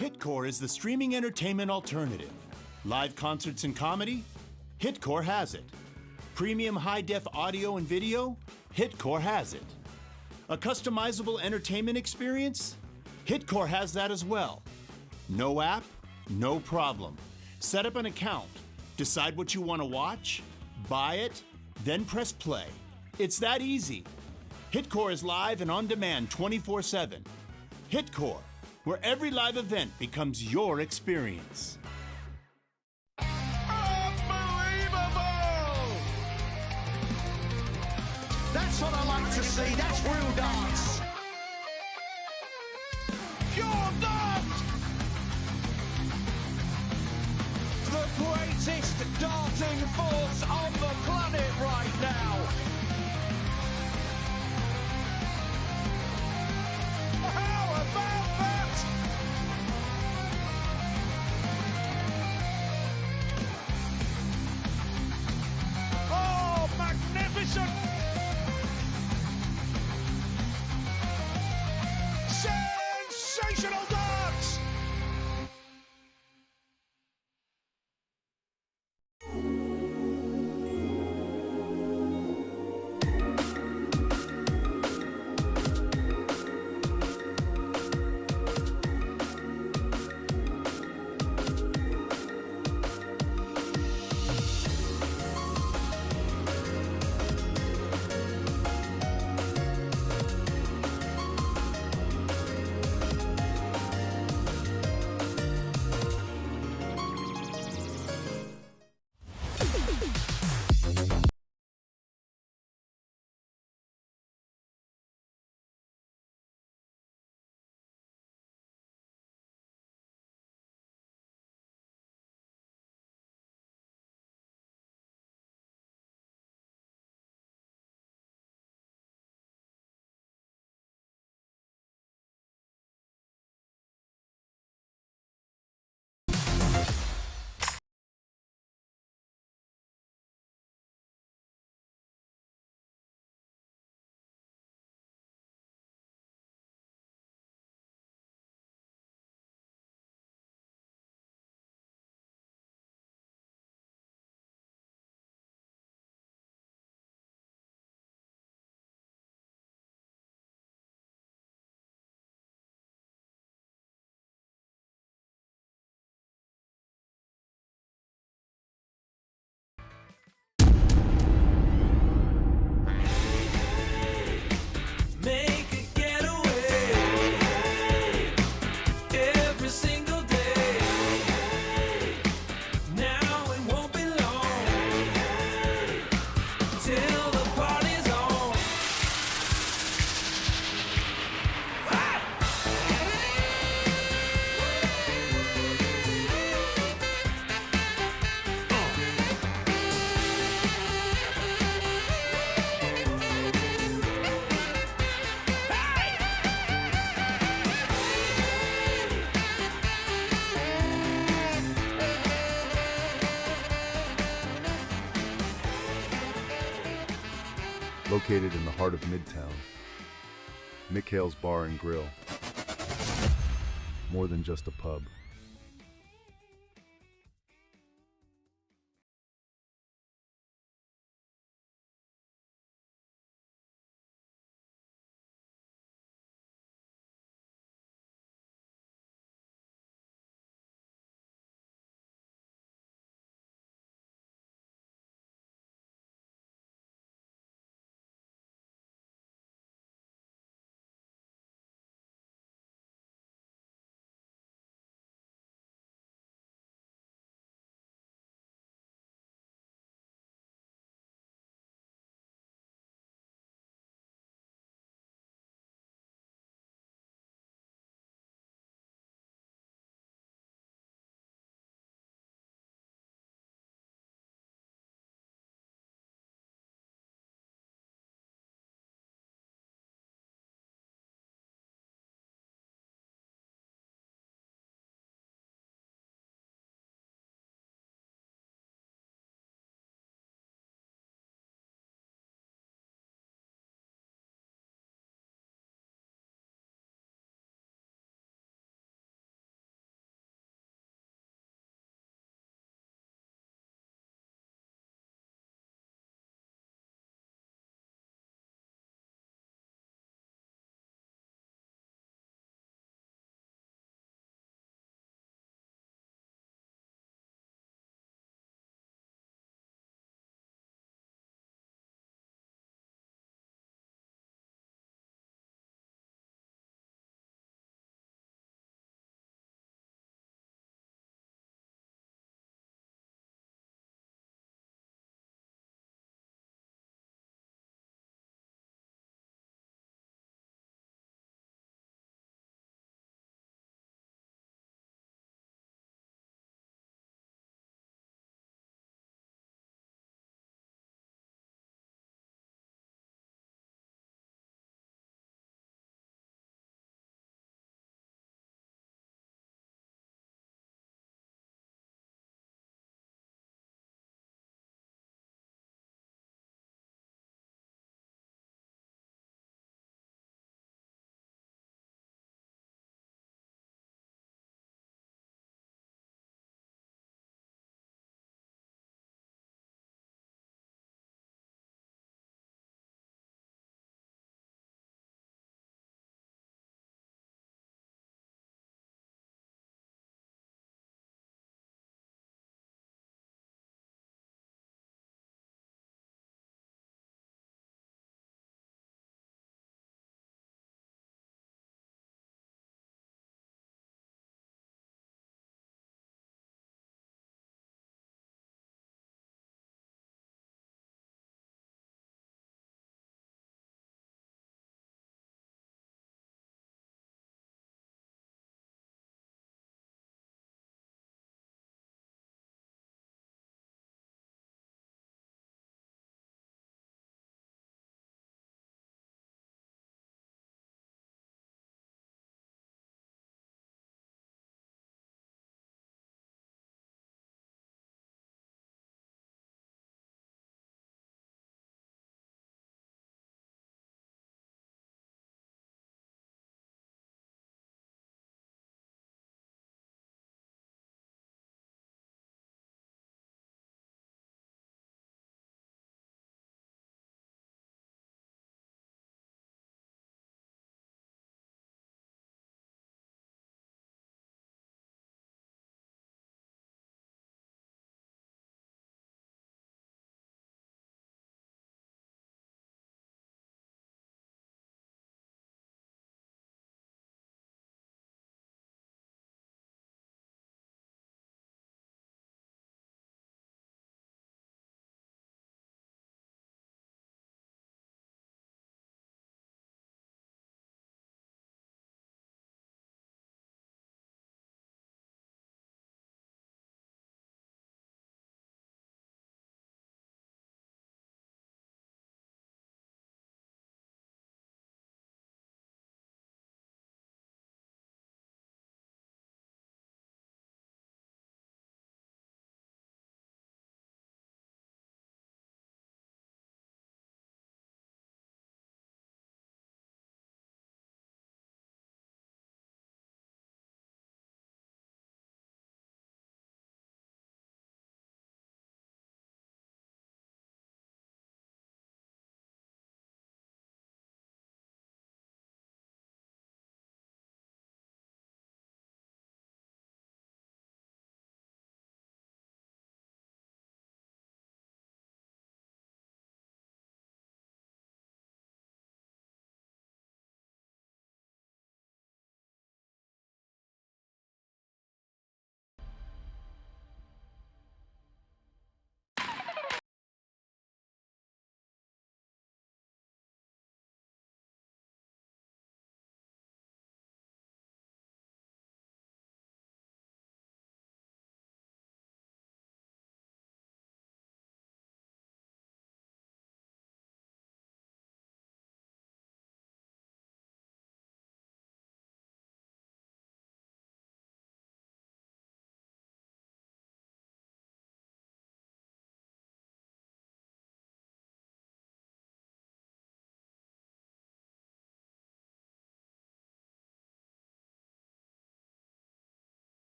Hitcore is the streaming entertainment alternative. Live concerts and comedy? Hitcore has it. Premium high-def audio and video? Hitcore has it. A customizable entertainment experience? Hitcore has that as well. No app? No problem. Set up an account, decide what you want to watch, buy it, then press play. It's that easy. Hitcore is live and on demand 24/7. Hitcore, where every live event becomes your experience. Unbelievable! That's what I like to see. That's real dance. Pure dance! The greatest darting force on the planet right now. How about that? Oh, magnificent! Sensational dance! Make a getaway every single day. Now it won't be long till the party's on. Located in the heart of Midtown, Mikhail's Bar and Grill. More than just a pub.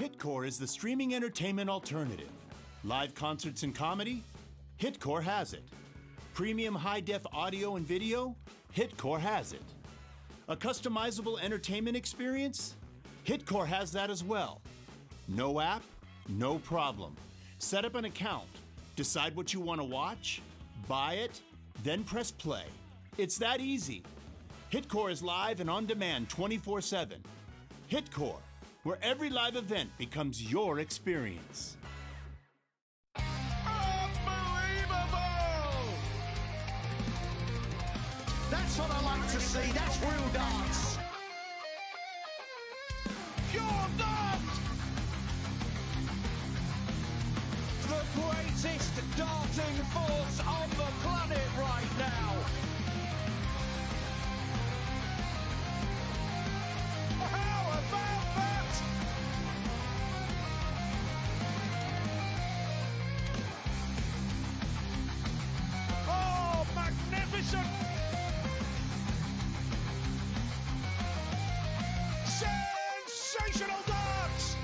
Hitcore is the streaming entertainment alternative. Live concerts and comedy? Hitcore has it. Premium high-def audio and video? Hitcore has it. A customizable entertainment experience? Hitcore has that as well. No app? No problem. Set up an account, decide what you want to watch, buy it, then press play. It's that easy. Hitcore is live and on demand 24/7. Hitcore, where every live event becomes your experience. Unbelievable! That's what I like to see. That's real dance. Pure dance! The greatest darting force on the planet right now. How about that? Oh, magnificent! Sensational dance!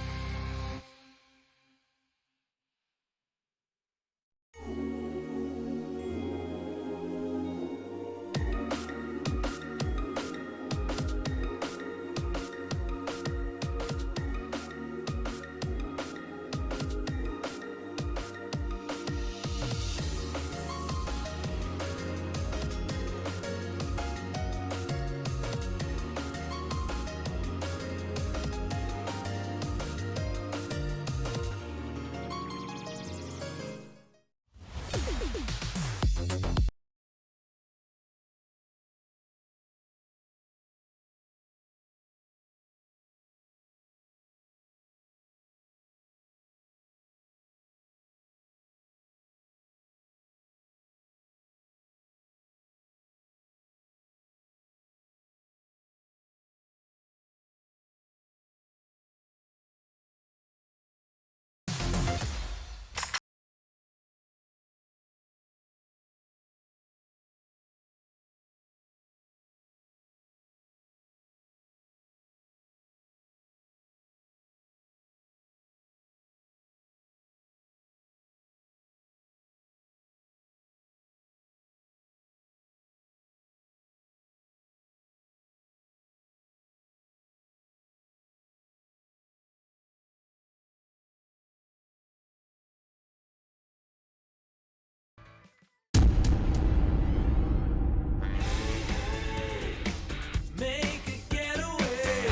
Make a getaway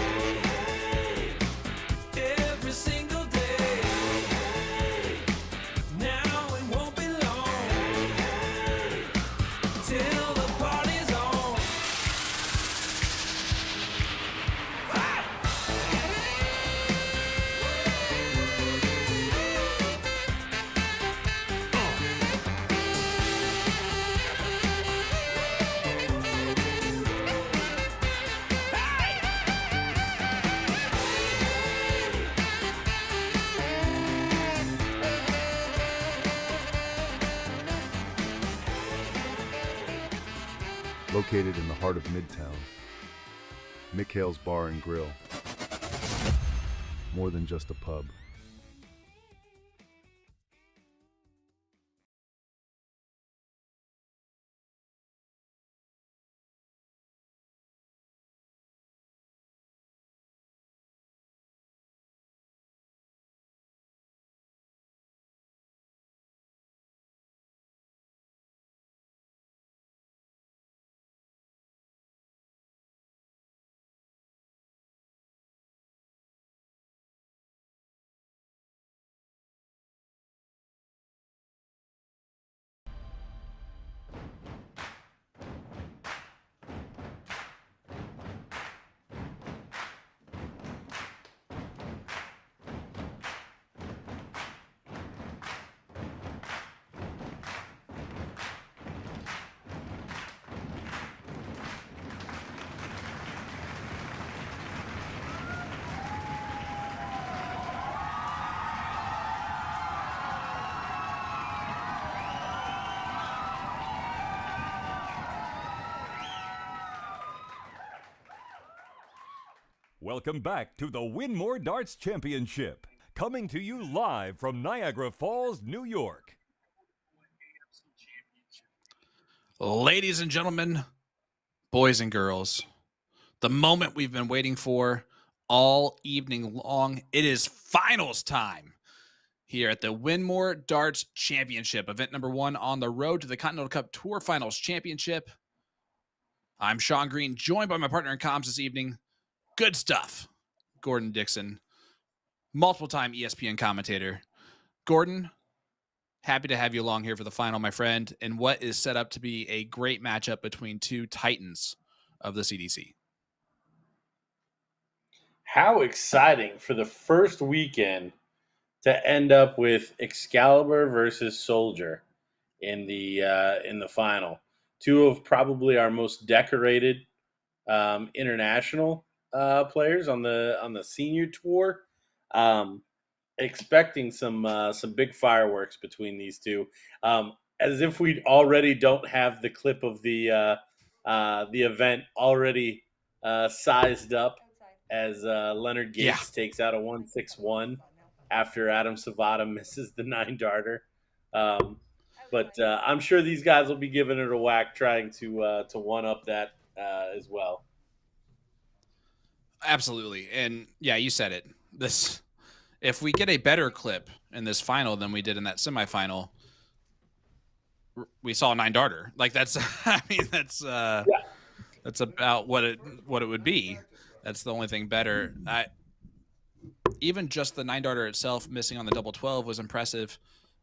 every single day. Now it won't be long till the party's on. Located in the heart of Midtown, Mikhail's Bar and Grill. More than just a pub. Welcome back to the Winmau Darts Championship. coming to you live from Niagara Falls, New York. Ladies and gentlemen, boys and girls, the moment we've been waiting for all evening long. It is finals time here at the Winmau Darts Championship, event number 1 on the road to the Continental Cup Tour Finals Championship. I'm Sean Green, joined by my partner in comms this evening. Good stuff, Gordon Dixon, multiple-time ESPN commentator. Gordon, happy to have you along here for the final, my friend, and what is set up to be a great matchup between two titans of the CDC. How exciting for the first weekend to end up with Excalibur versus Soldier in the final. Two of probably our most decorated international players on the senior tour. Expecting some big fireworks between these two. As if we already don't have the clip of the event already sized up as Leonard Gates takes out a 161 after Adam Savvada misses the 9-darter. But I'm sure these guys will be giving it a whack, trying to one-up that as well. Absolutely. And yeah, you said it. If we get a better clip in this final than we did in that semifinal, we saw a 9-darter. Like that's about what it would be. That's the only thing better. Even just the 9-darter itself missing on the double 12 was impressive,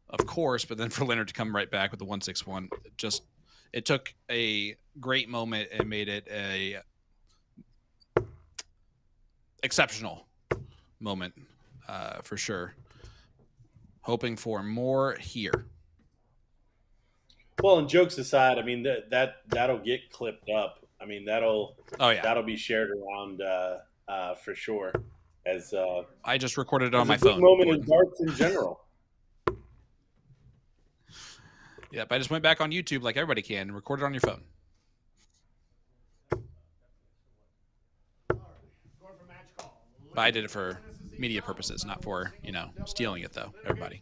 of course, but then for Leonard to come right back with the 161, it took a great moment and made it a exceptional moment for sure. Hoping for more here. Well, and jokes aside, I mean that'll get clipped up. I mean that'll be shared around for sure. As I just recorded it on my phone. phone. Moment in darts in general. Yep, I just went back on YouTube like everybody can. Record it on your phone. But I did it for media purposes, not for stealing it though. Everybody.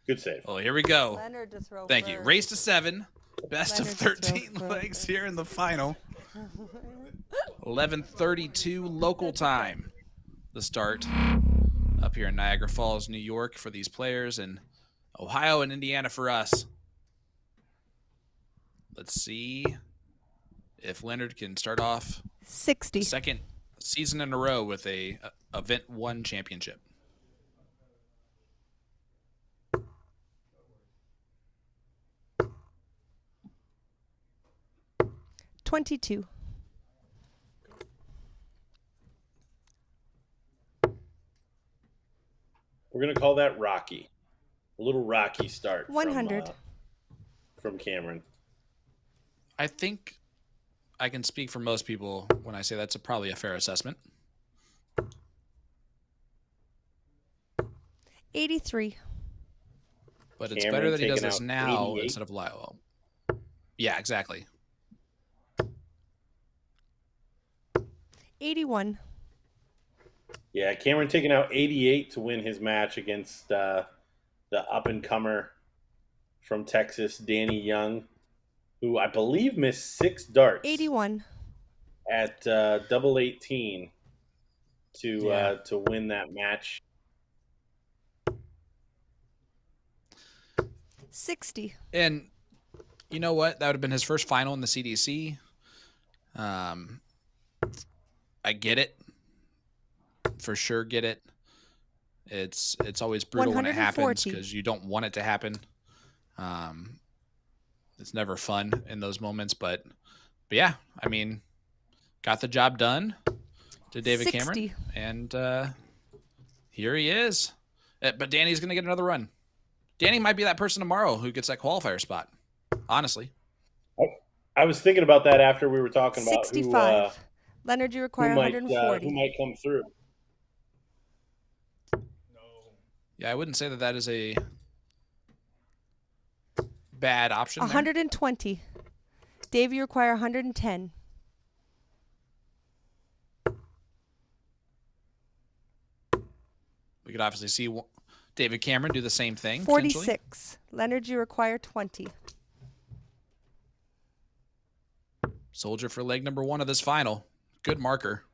Good save. Well, here we go. Leonard to throw Thank you. first. Race to 7. Best Leonard of to throw 13 first. legs here in the final. 11:32 local time. The start up here in Niagara Falls, New York for these players, and Ohio and Indiana for us. Let's see if Leonard can start off 60. second season in a row with a Event 1 championship. $22. We're gonna call that rocky. A little rocky start. 100. From Cameron. I think I can speak for most people when I say that's probably a fair assessment. 83. But it's Cameron better that he does taking this out now 88. instead of Lyle. Yeah, exactly. 81. Yeah, Cameron taking out 88 to win his match against the up-and-comer from Texas, Danny Young, who I believe missed 6 darts 81. at double 18 to win that match. 60. And you know what? That would have been his first final in the CDC. I get it. For sure get it. It's always brutal when it happens 140. because you don't want it to happen. It's never fun in those moments, but yeah, I mean, got the job done to David 60. Cameron, and here he is. But Danny's going to get another run. Danny might be that person tomorrow who gets that qualifier spot, honestly. I was thinking about that after we were talking about 65. Leonard, you require who 140. might come through. Yeah, I wouldn't say that is a bad option. 120. Dave, you require 110. We could obviously see David Cameron do the same thing. potentially. 46. Leonard, you require 20. Soldier for leg number 1 of this final. Good marker.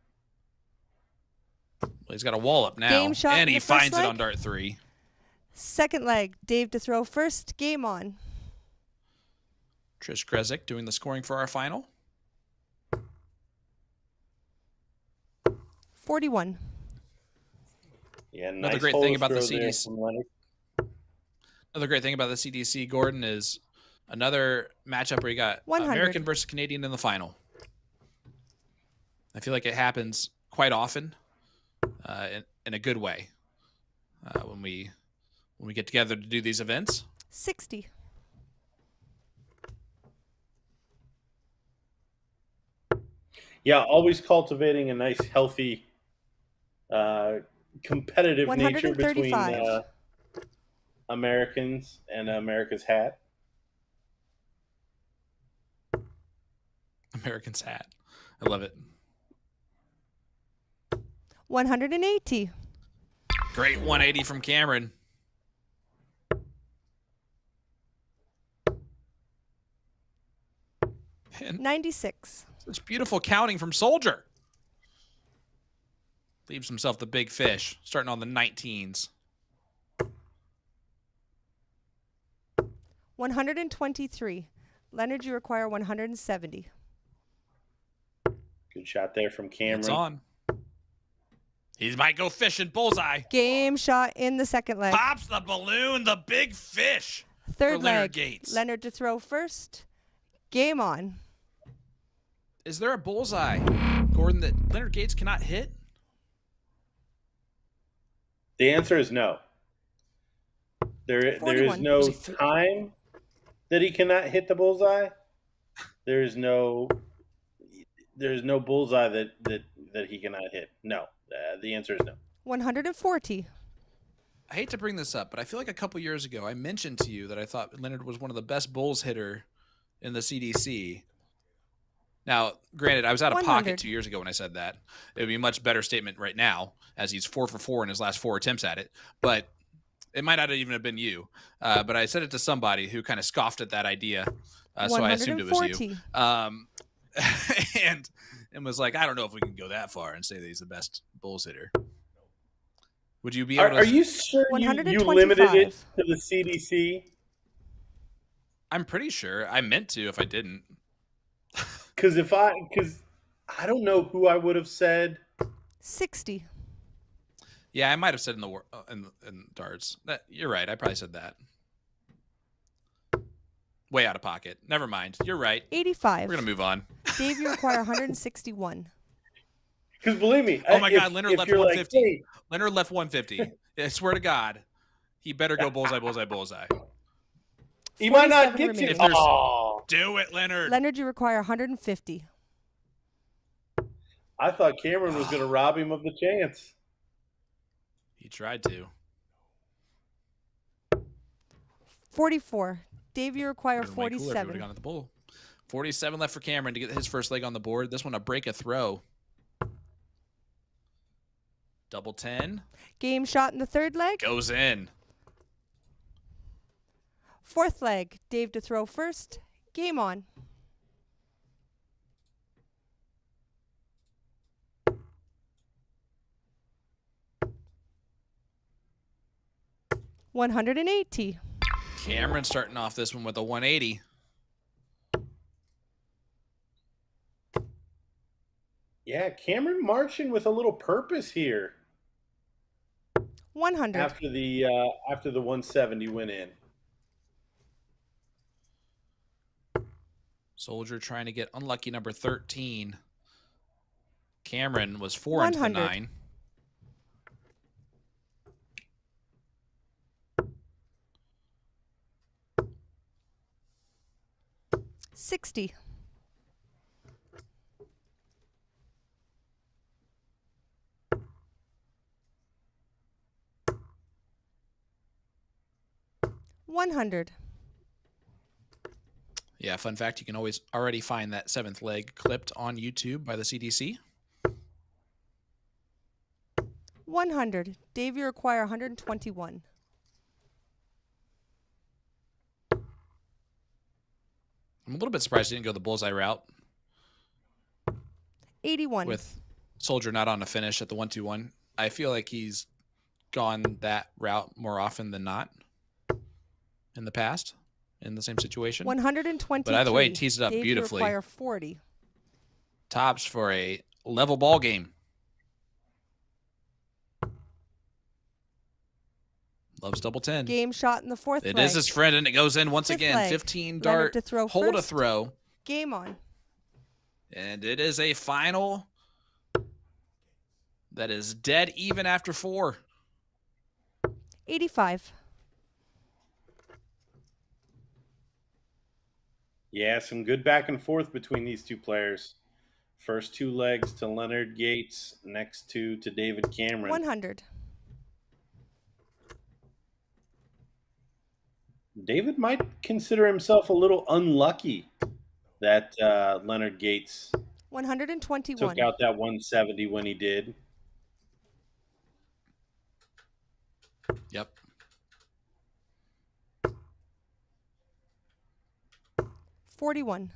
Well, he's got a wall up now. Game shot and in he the first finds it leg. on dart 3. Second leg, Dave to throw first. Game on. Trish Kresick doing the scoring for our final. 41. Yeah, Another nice great hole thing about the throw there CDC. from Leonard. Another great thing about the CDC, Gordon, is another matchup where you got 100. American versus Canadian in the final. I feel like it happens quite often, in a good way, when we get together to do these events. 60. Yeah, always cultivating a nice, healthy, competitive nature between 135. Americans and America's hat. American's hat. I love it. 180. Great 180 from Cameron. And 96. it's beautiful counting from Soldier. Leaves himself the big fish, starting on the 19s. 123. Leonard, you require 170. Good shot there from Cameron. It's on. He might go fishing. Bullseye. Game shot in the second leg. Pops the balloon, the big fish. Third for Leonard leg, Gates. Leonard to throw first. Game on. Is there a bullseye, Gordon, that Leonard Gates cannot hit? The answer is no. There is 41. no time that he cannot hit the bullseye. There's no bullseye that he cannot hit. No, the answer is no. 140. I hate to bring this up, but I feel like a couple years ago I mentioned to you that I thought Leonard was one of the best bulls hitter in the CDC. Now, granted, I was out of 100. pocket 2 years ago when I said that. It would be a much better statement right now, as he's 4 for 4 in his last 4 attempts at it. But it might not even have been you. But I said it to somebody who kind of scoffed at that idea, so I assumed it was you. 140. And was like, I don't know if we can go that far and say that he's the best bulls hitter. Would you be able to? Are you sure you 125. limited it to the CDC? I'm pretty sure. I meant to if I didn't. Because I don't know who I would have said. 60. Yeah, I might have said in darts. You're right. I probably said that. Way out of pocket. Never mind. You're right. 85. We're gonna move on. Dave, you require 161. Because believe me, Oh my God, Leonard left 150. Like, hey, Leonard left 150. I swear to God, he better go bullseye, bullseye, bullseye. he might not 47 get remaining. to. If there's- Oh, Do it, Leonard. Leonard, you require 150. I thought Cameron was going to rob him of the chance. He tried to. 44. Dave, you require Would've been way cooler if he would've 47. gone to the bull. 47 left for Cameron to get his first leg on the board. This one a break a throw. Double 10 Game shot in the third leg. goes in. Fourth leg, Dave to throw first. Game on. $180. Cameron starting off this one with a 180. Yeah, Cameron marching with a little purpose here 100. after the 170 went in. Soldier trying to get unlucky number 13. Cameron was 4 into the 100. 9. $60. $100. Yeah, fun fact, you can always already find that 7th leg clipped on YouTube by the CDC. 100. Dave, you require 121. I'm a little bit surprised he didn't go the bullseye route 81. with Soldier not on a finish at the 1-2-1. I feel like he's gone that route more often than not in the past in the same situation. 123. But either way, teased it up Dave, beautifully. You require 40. Tops for a level ball game. Loves double 10. Game shot in the fourth It leg. is his friend, and it goes in once Fifth again. leg. 15 Leonard dart, to throw hold a first. throw. Game on. And it is a final that is dead even after 4. 85. Yeah, some good back and forth between these two players. First 2 legs to Leonard Gates, next 2 to David Cameron. 100. David might consider himself a little unlucky that Leonard Gates 121. took out that 170 when he did. Yep. 41.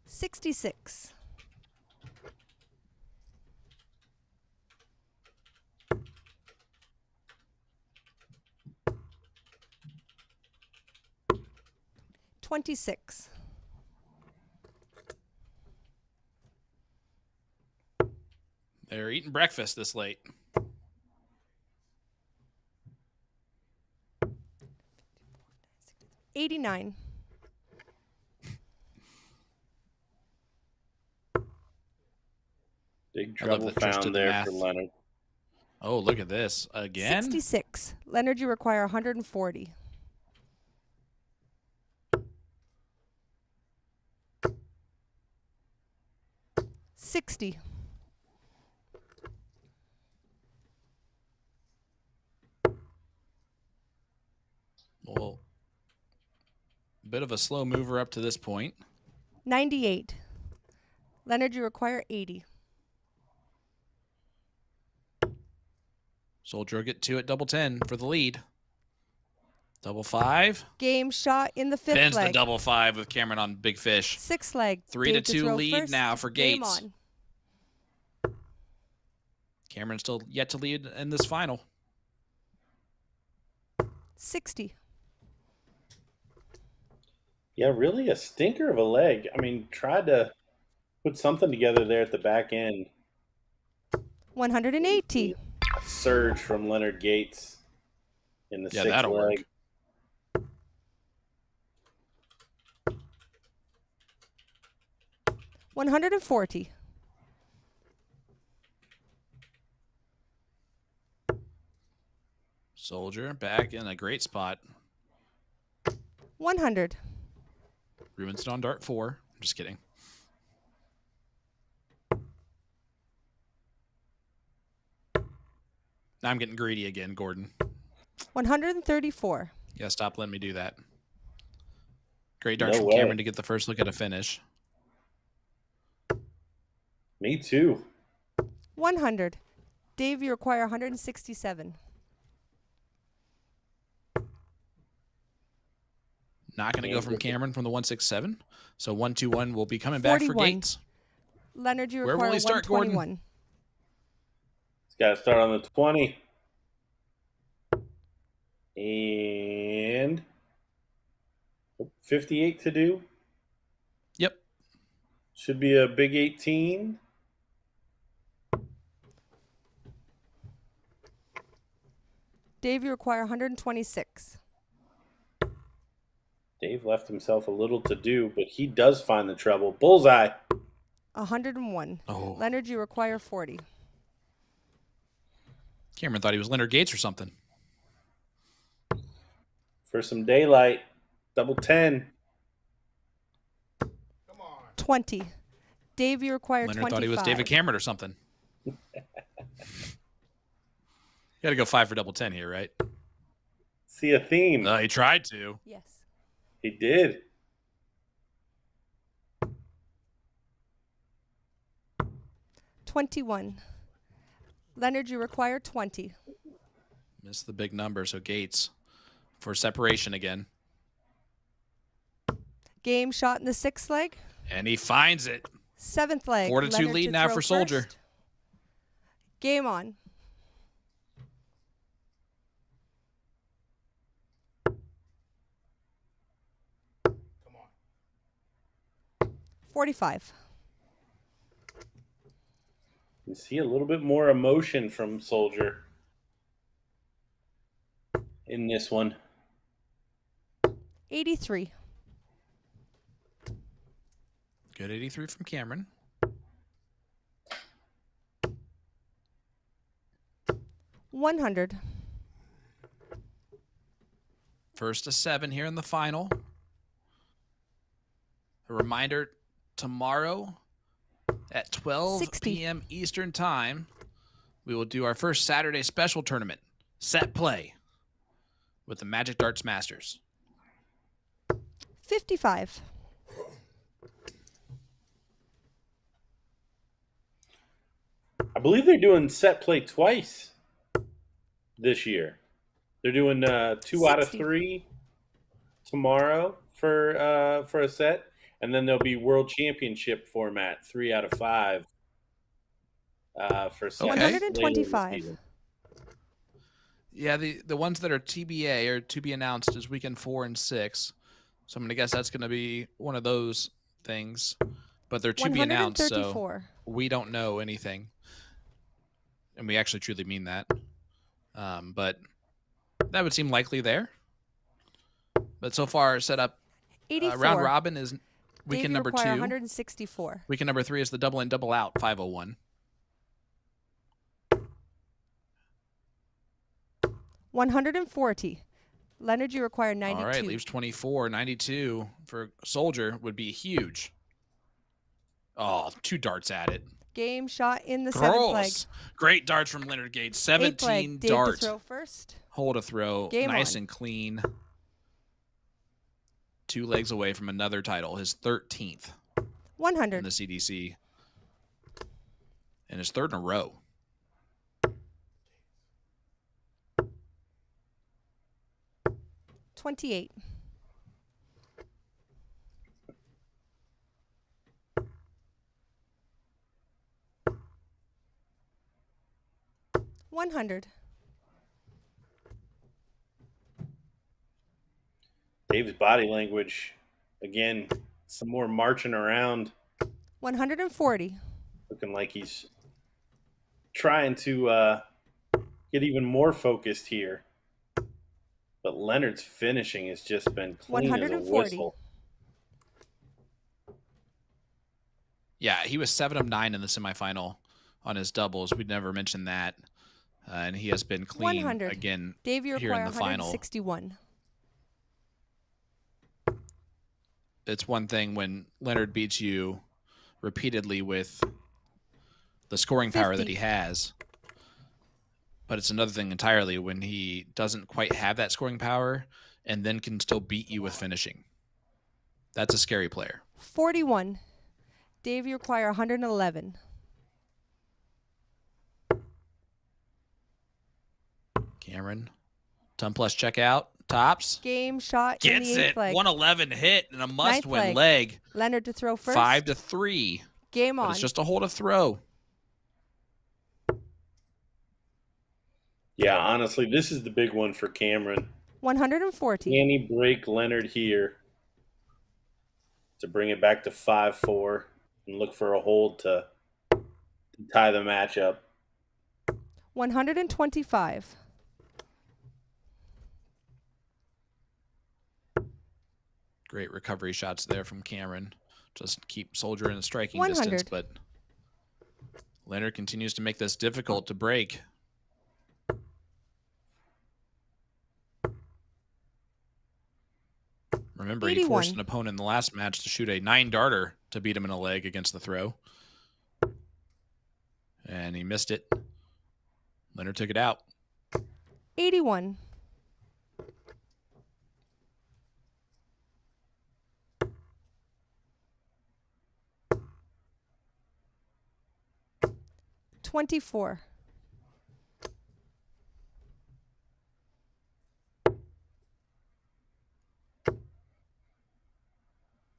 $66. $26. They're eating breakfast this late. $89. Big I love trouble that Trish did found the there math. for Leonard. Oh, look at this. Again? 66. Leonard, you require 140. $60. Well, bit of a slow mover up to this point. 98. Leonard, you require 80. Soldier will get 2 at double 10 for the lead. Double 5. Game shot in the fifth Pins leg. the double 5 with Cameron on big fish. Sixth leg. 3 Dave to 2 throw lead first. now for Game Gates. on. Cameron still yet to lead in this final. 60. Yeah, really a stinker of a leg. I mean, tried to put something together there at the back end. 180. A surge from Leonard Gates in the Yeah, sixth that'll leg. work. $140. Soldier back in a great spot. 100. Ruins it on dart 4. I'm just kidding. Now I'm getting greedy again, Gordon. 134. Yeah, stop letting me do that. Great darts No from way. Cameron to get the first look at a finish. Me too. 100. Dave, you require 167. Not going to go from Cameron from the 167. So 121 will be coming back for 41. Gates. Leonard, you Where will require he start, Gordon? 121. He's got to start on the 20. And 58 to do. Yep. Should be a big 18. Dave, you require 126. Dave left himself a little to do, but he does find the treble. Bullseye. 101. Oh. Leonard, you require 40. Cameron thought he was Leonard Gates or something. For some daylight. Double 10. 20. Dave, you require Leonard 25. thought he was David Cameron or something. You got to go 5 for double 10 here, right? See a theme. He tried to. Yes. He did. $21. Leonard, you require 20. Missed the big number, so Gates for separation again. Game shot in the 6th leg. And he finds it. 7th leg. 4-2 Leonard lead to now throw for Soldier. first. Game on. Come on. 45. You see a little bit more emotion from Soldier in this one. 83. Good 83 from Cameron. 100. First to 7 here in the final. A reminder, tomorrow at 12 60. p.m. Eastern Time, we will do our first Saturday special tournament, Set Play, with the Magic Darts Masters. 55. I believe they're doing set play twice this year. They're doing 2 out of 60. 3 tomorrow for a set, and then there'll be World Championship format 3 out of 5 for sets. Okay. later in the 125. season. Yeah, the ones that are TBA or to be announced is weekend 4 and 6. So I'm going to guess that's going to be one of those things. But they're to be announced, so 134. we don't know anything. And we actually truly mean that. But that would seem likely there. But so far, set up 84. round robin is Dave, weekend you number require 2. 164. Weekend number 3 is the double in, double out, 501. 140. Leonard, you require 92. All right, leaves 24. 92 for Soldier would be huge. Oh, 2 darts at it. Game shot in the 7th leg. Gross. Great darts from Leonard Gates. 8th leg. 17 Dave darts. to throw first. Hold a throw. Game nice on. and clean. 2 legs away from another title. His 13th in 100. the CDC. And his 3rd in a row. $28. $100. Dave's body language, again, some more marching around, 140. looking like he's trying to get even more focused here. But Leonard's finishing has just been clean as a 140. whistle. Yeah, he was 7 of 9 in the semifinal on his doubles. We'd never mentioned that. And he has been clean 100. again Dave, you here in require the final. 161. It's one thing when Leonard beats you repeatedly with the scoring power that 50. he has. But it's another thing entirely when he doesn't quite have that scoring power and then can still beat you with finishing. That's a scary player. 41. Dave, you require 111. Cameron, 10 plus checkout, tops. Game shot Gets in the 8th it. leg. 111 hit and a must-win 9th leg. Leonard to throw first. 5-3. Game But on. it's just a hold a throw. Yeah, honestly, this is the big one for Cameron. 140. Can he break Leonard here to bring it back to 5-4 and look for a hold to tie the match up? 125. Great recovery shots there from Cameron. Just keep Soldier in a striking 100. distance, but Leonard continues to make this difficult to break. Remember, he forced 81. an opponent in the last match to shoot a 9-darter to beat him in a leg against the throw. And he missed it. Leonard took it out. 81. 24.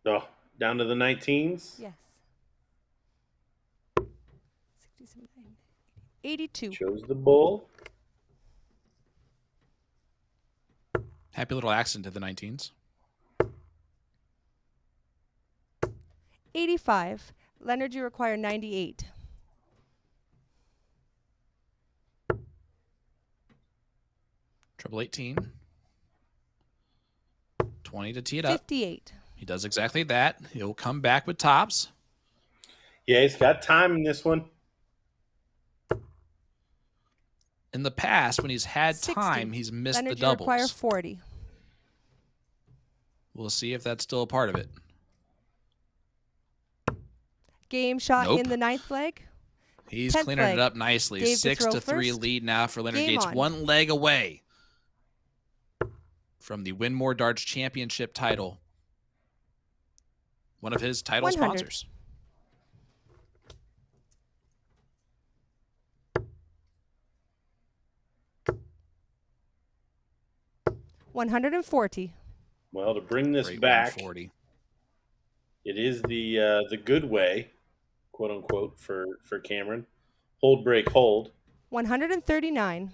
Oh, down to the 19s. Yes. 67, 82. Chose the bull. Happy little accident to the 19s. 85. Leonard, you require 98. Treble 18. 20 to tee it up. 58. He does exactly that. He'll come back with tops. Yeah, he's got time in this one. In the past, when he's had 60. time, he's missed Leonard, the you require doubles. 40. We'll see if that's still a part of it. Game shot Nope. in the 9th leg. He's 10th cleaning leg. it up nicely. Dave to 6 throw to 3 first. lead now for Leonard Game Gates. on. One leg away from the Winmau Darts Championship title. One of his title 100. sponsors. $140. Well, to bring this Great back, 140. it is the good way, quote unquote, for Cameron. Hold, break, hold. 139.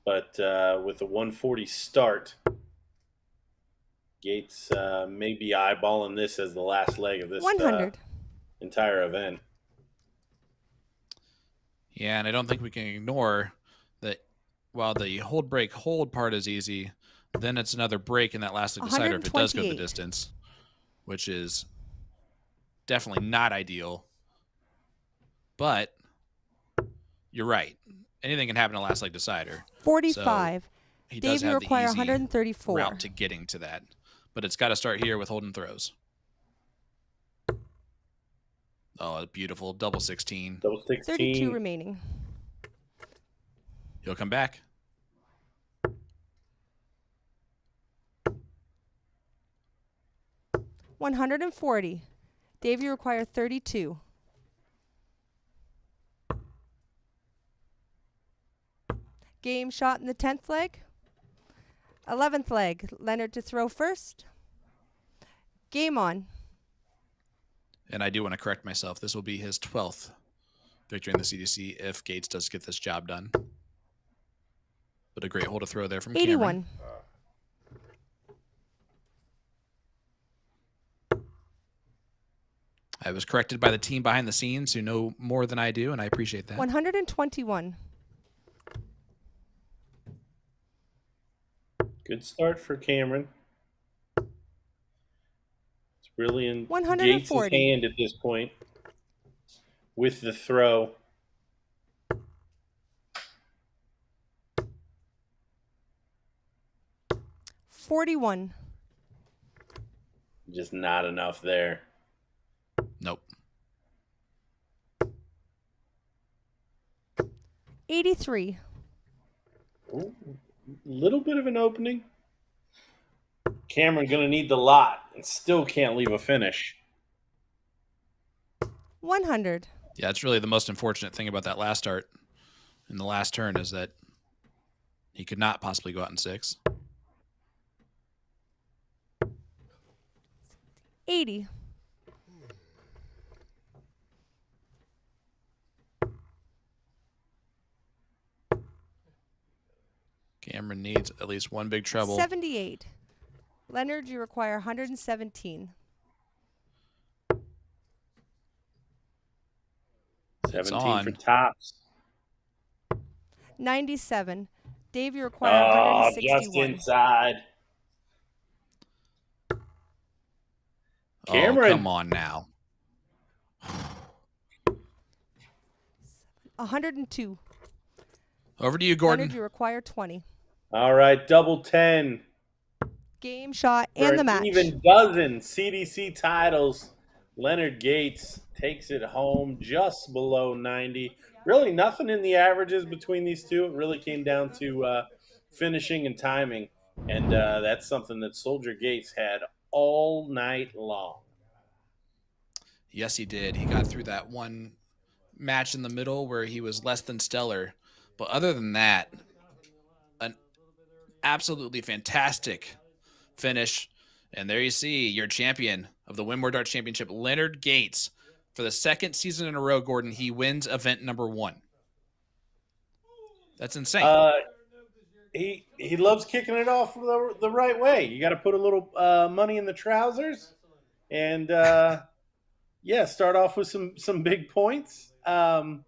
But with a 140 start, Gates may be eyeballing this as the last leg of this 100. Entire event. Yeah, and I don't think we can ignore that while the hold, break, hold part is easy, then it's another break in that last leg decider if it does go the 128. distance, which is definitely not ideal. But you're right. Anything can happen in a last leg decider. 45. He does Dave, you have require the easy 134. route to getting to that. But it's got to start here with holding throws. Oh, beautiful. Double 16. Double 16. 32 remaining. He'll come back. $140. Dave, you require 32. Game shot in the 10th leg. 11th leg. Leonard to throw first. Game on. And I do want to correct myself. This will be his 12th victory in the CDC if Gates does get this job done. But a great hold to throw there from 81. Cameron. I was corrected by the team behind the scenes who know more than I do, and I appreciate that. 121. Good start for Cameron. It's really in Gates' 140. hand at this point with the throw. $41. Just not enough there. Nope. 83. Ooh, little bit of an opening. Cameron going to need the lot and still can't leave a finish. 100. Yeah, it's really the most unfortunate thing about that last start in the last turn is that he could not possibly go out in 6. 80. Cameron needs at least one big treble. 78. Leonard, you require 117. 17 on. for tops. 97. Dave, you require Oh, 161. just inside. Oh, Cameron. come on now. 102. Over to you, Gordon. Leonard, you require 20. All right, double 10. Game shot For and the an match. even dozen CDC titles. Leonard Gates takes it home just below 90. Really nothing in the averages between these two. It really came down to finishing and timing. And that's something that Soldier Gates had all night long. Yes, he did. He got through that one match in the middle where he was less than stellar. But other than that, an absolutely fantastic finish. And there you see your champion of the Winmau Darts Championship, Leonard Gates. For the second season in a row, Gordon, he wins event number 1. That's insane. He loves kicking it off the right way. You got to put a little money in the trousers, and start off with some big points. But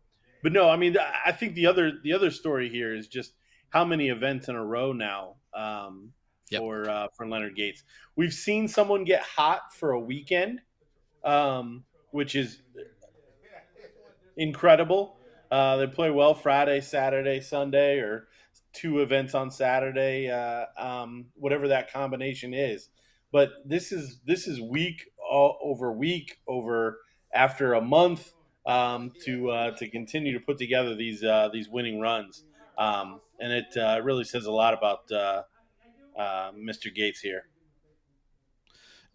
no, I mean, I think the other story here is just how many events in a row now for Leonard Gates. We've seen someone get hot for a weekend, which is incredible. They play well Friday, Saturday, Sunday, or 2 events on Saturday, whatever that combination is. But this is week over after a month to continue to put together these winning runs, and it really says a lot about Mr. Gates here.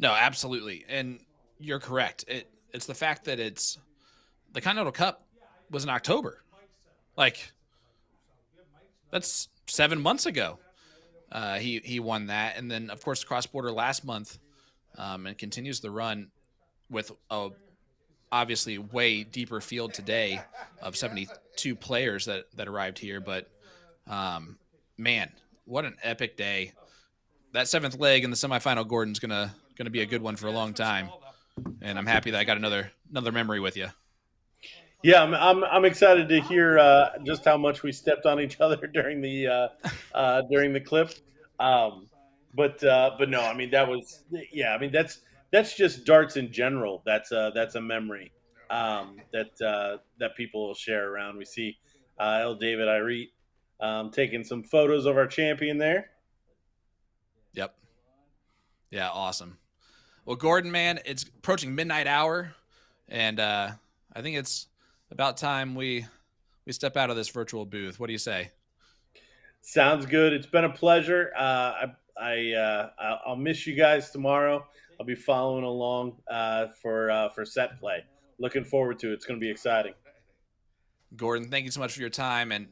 No, absolutely, and you're correct. It's the fact that it's the Continental Cup was in October, like that's 7 months ago. He won that, and then of course cross border last month, and continues the run with a obviously way deeper field today of 72 players that arrived here. But man, what an epic day! That 7th leg in the semifinal, Gordon's gonna be a good one for a long time, and I'm happy that I got another memory with you. Yeah, I'm excited to hear just how much we stepped on each other during the clip. But no, I mean I mean that's just darts in general. That's a memory that people will share around. We see L. David Irete taking some photos of our champion there. Yep. Yeah, awesome. Well, Gordon, man, it's approaching midnight hour, and I think it's about time we step out of this virtual booth. What do you say? Sounds good. It's been a pleasure. I'll miss you guys tomorrow. I'll be following along for set play. Looking forward to it. It's going to be exciting. Gordon, thank you so much for your time, and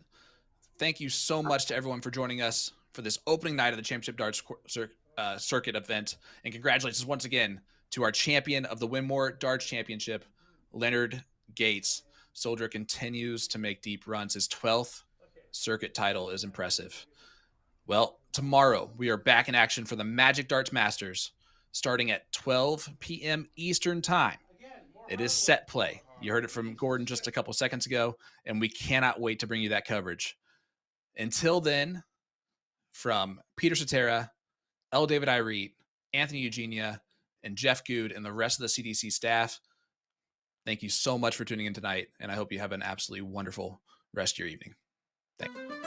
thank you so much to everyone for joining us for this opening night of the Championship Darts Circuit event. And congratulations once again to our champion of the Winmau Darts Championship, Leonard Gates. Soldier continues to make deep runs. His 12th circuit title is impressive. Well, tomorrow we are back in action for the Magic Darts Masters starting at 12 p.m. Eastern Time. It is set play. You heard it from Gordon just a couple seconds ago, and we cannot wait to bring you that coverage. Until then, from Peter Cetera, L. David Irete, Anthony Eugenia, and Jeff Good, and the rest of the CDC staff, thank you so much for tuning in tonight, and I hope you have an absolutely wonderful rest of your evening. Thank you.